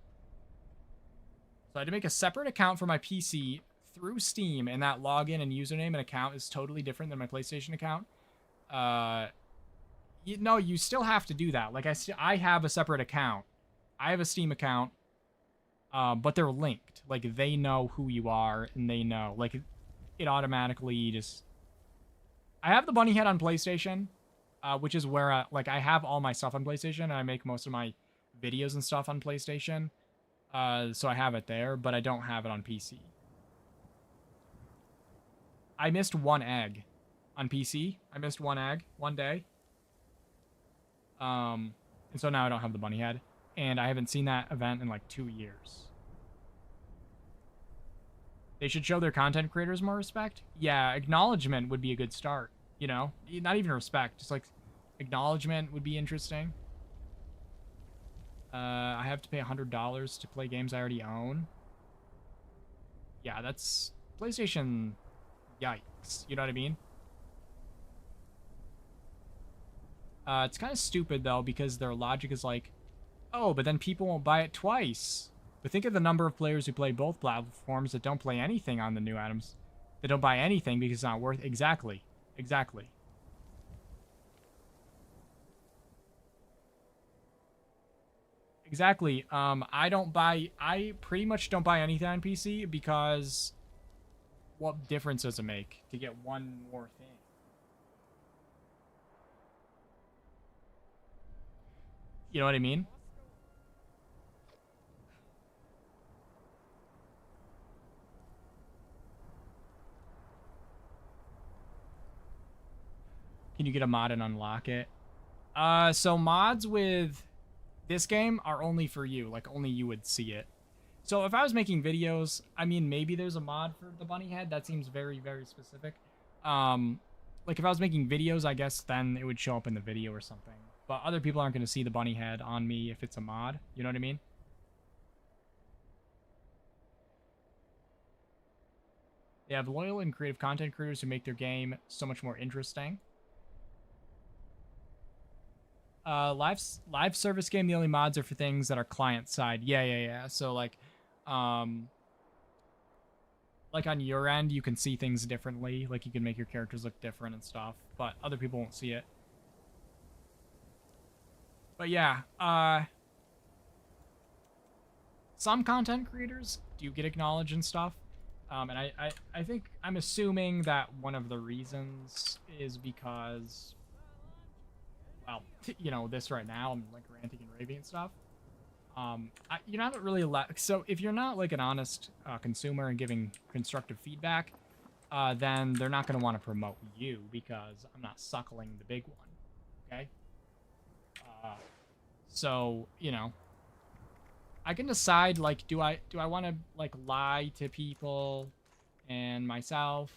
So I had to make a separate account for my PC through Steam, and that login and username and account is totally different than my PlayStation account. No, you still have to do that. Like, I have a separate account. I have a Steam account, but they're linked. Like, they know who you are, and they know. Like, it automatically just... I have the bunny head on PlayStation, which is where, like, I have all my stuff on PlayStation, and I make most of my videos and stuff on PlayStation. So I have it there, but I don't have it on PC. I missed one egg on PC. I missed one egg one day. And so now I don't have the bunny head. And I haven't seen that event in like 2 years. They should show their content creators more respect. Yeah, acknowledgement would be a good start. You know, not even respect, just like acknowledgement would be interesting. I have to pay $100 to play games I already own. Yeah, that's PlayStation. Yikes. You know what I mean? It's kind of stupid, though, because their logic is like, oh, but then people won't buy it twice. But think of the number of players who play both platforms that don't play anything on the new items. They don't buy anything because it's not worth... Exactly. Exactly. Exactly. I pretty much don't buy anything on PC because what difference does it make to get one more thing? You know what I mean? Can you get a mod and unlock it? So mods with this game are only for you. Like, only you would see it. So if I was making videos, I mean, maybe there's a mod for the bunny head. That seems very, very specific. Like, if I was making videos, I guess then it would show up in the video or something. But other people aren't going to see the bunny head on me if it's a mod. You know what I mean? They have loyal and creative content creators who make their game so much more interesting. Live service game, the only mods are for things that are client side. Yeah. So like on your end, you can see things differently. Like you can make your characters look different and stuff, but other people won't see it. But yeah, some content creators do get acknowledged and stuff. And I think I'm assuming that one of the reasons is because, well, you know, this right now, I'm like ranting and raving and stuff. You're not really allowed. So if you're not like an honest consumer and giving constructive feedback, then they're not going to want to promote you because I'm not suckling the big one. Okay. So, you know, I can decide, like, do I want to, like, lie to people and myself,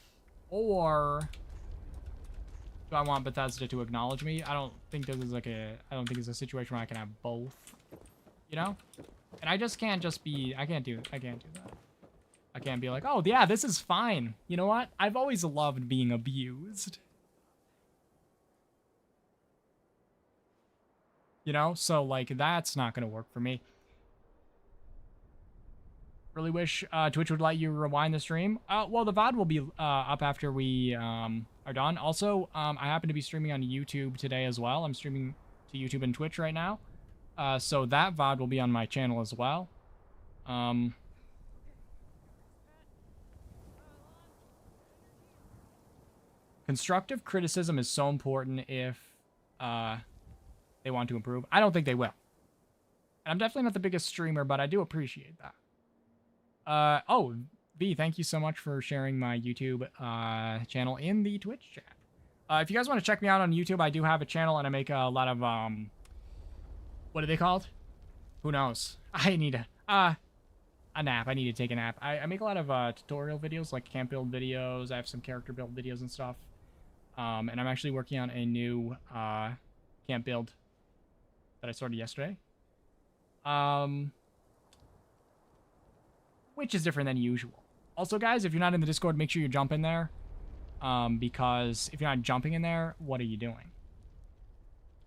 or do I want Bethesda to acknowledge me? I don't think this is, like, I don't think it's a situation where I can have both, you know? And I just can't I can't do that. I can't be like, oh, yeah, this is fine. You know what? I've always loved being abused. You know? So, like, that's not going to work for me. Really wish Twitch would let you rewind the stream. Well, the VOD will be up after we are done. Also, I happen to be streaming on YouTube today as well. I'm streaming to YouTube and Twitch right now. So that VOD will be on my channel as well. Constructive criticism is so important if they want to improve. I don't think they will. And I'm definitely not the biggest streamer, but I do appreciate that. Oh, V, thank you so much for sharing my YouTube channel in the Twitch chat. If you guys want to check me out on YouTube, I do have a channel and I make a lot of, what are they called? Who knows? I need a nap. I need to take a nap. I make a lot of tutorial videos, like camp build videos. I have some character build videos and stuff. And I'm actually working on a new camp build that I started yesterday. Which is different than usual. Also, guys, if you're not in the Discord, make sure you jump in there. Because if you're not jumping in there, what are you doing?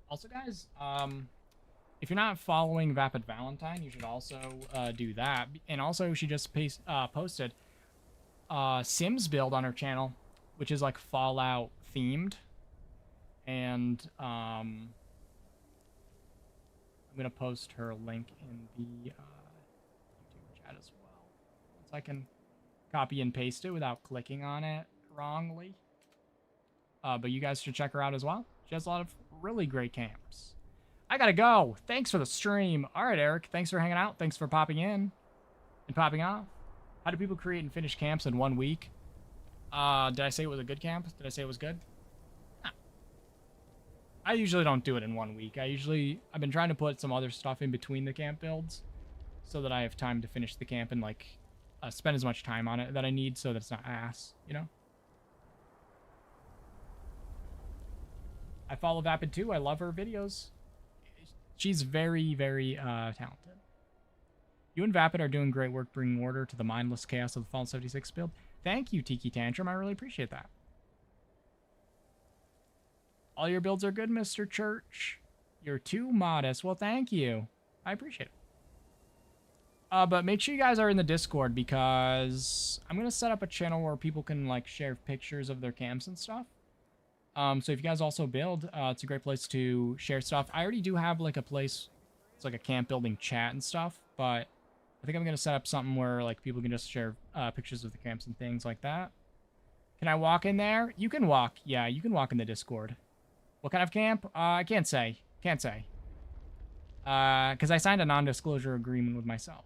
Also, guys, if you're not following Vapid Valentine, you should also do that. And also, she just posted Sims build on her channel, which is like Fallout themed. And I'm going to post her link in the YouTube chat as well. I can copy and paste it without clicking on it wrongly. But you guys should check her out as well. She has a lot of really great camps. I gotta go. Thanks for the stream. All right, Eric. Thanks for hanging out. Thanks for popping in and popping off. How do people create and finish camps in 1 week? Did I say it was a good camp? Did I say it was good? No. I usually don't do it in 1 week. I've been trying to put some other stuff in between the camp builds so that I have time to finish the camp and, like, spend as much time on it that I need so that it's not ass, you know? I follow Vapid too. I love her videos. She's very, very talented. You and Vapid are doing great work bringing order to the mindless chaos of the Fallen 76 build. Thank you, Tiki Tantrum. I really appreciate that. All your builds are good, Mr. Church. You're too modest. Well, thank you. I appreciate it. But make sure you guys are in the Discord because I'm going to set up a channel where people can, like, share pictures of their camps and stuff. So if you guys also build, it's a great place to share stuff. I already do have, like, a place, it's like a camp building chat and stuff, but I think I'm going to set up something where, like, people can just share pictures of the camps and things like that. Can I walk in there? You can walk. Yeah, you can walk in the Discord. What kind of camp? I can't say. Can't say. Because I signed a non-disclosure agreement with myself.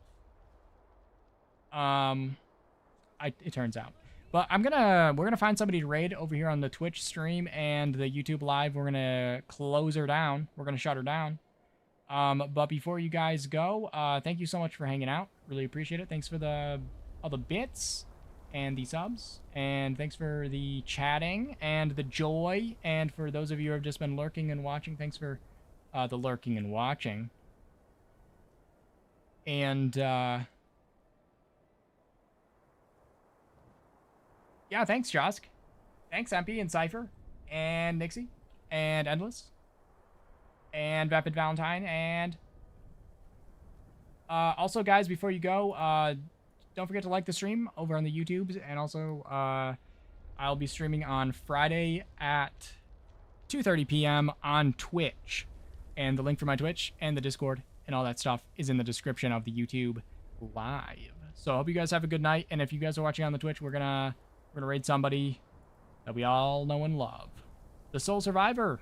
It turns out. But we're gonna find somebody to raid over here on the Twitch stream and the YouTube live. We're gonna close her down. We're gonna shut her down. But before you guys go, thank you so much for hanging out. Really appreciate it. Thanks for all the bits and the subs, and thanks for the chatting and the joy. And for those of you who have just been lurking and watching, thanks for the lurking and watching. And yeah, thanks, Josk. Thanks, MP and Cypher and Nixie and Endless and Vapid Valentine. And also, guys, before you go, don't forget to like the stream over on the YouTubes. And also, I'll be streaming on Friday at 2:30 p.m. on Twitch. And the link for my Twitch and the Discord and all that stuff is in the description of the YouTube live. So I hope you guys have a good night. And if you guys are watching on the Twitch, we're gonna raid somebody that we all know and love. The Soul Survivor.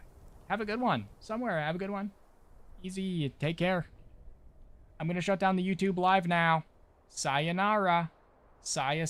Have a good one. Somewhere, have a good one. Easy. Take care. I'm gonna shut down the YouTube live now. Sayonara. Saya.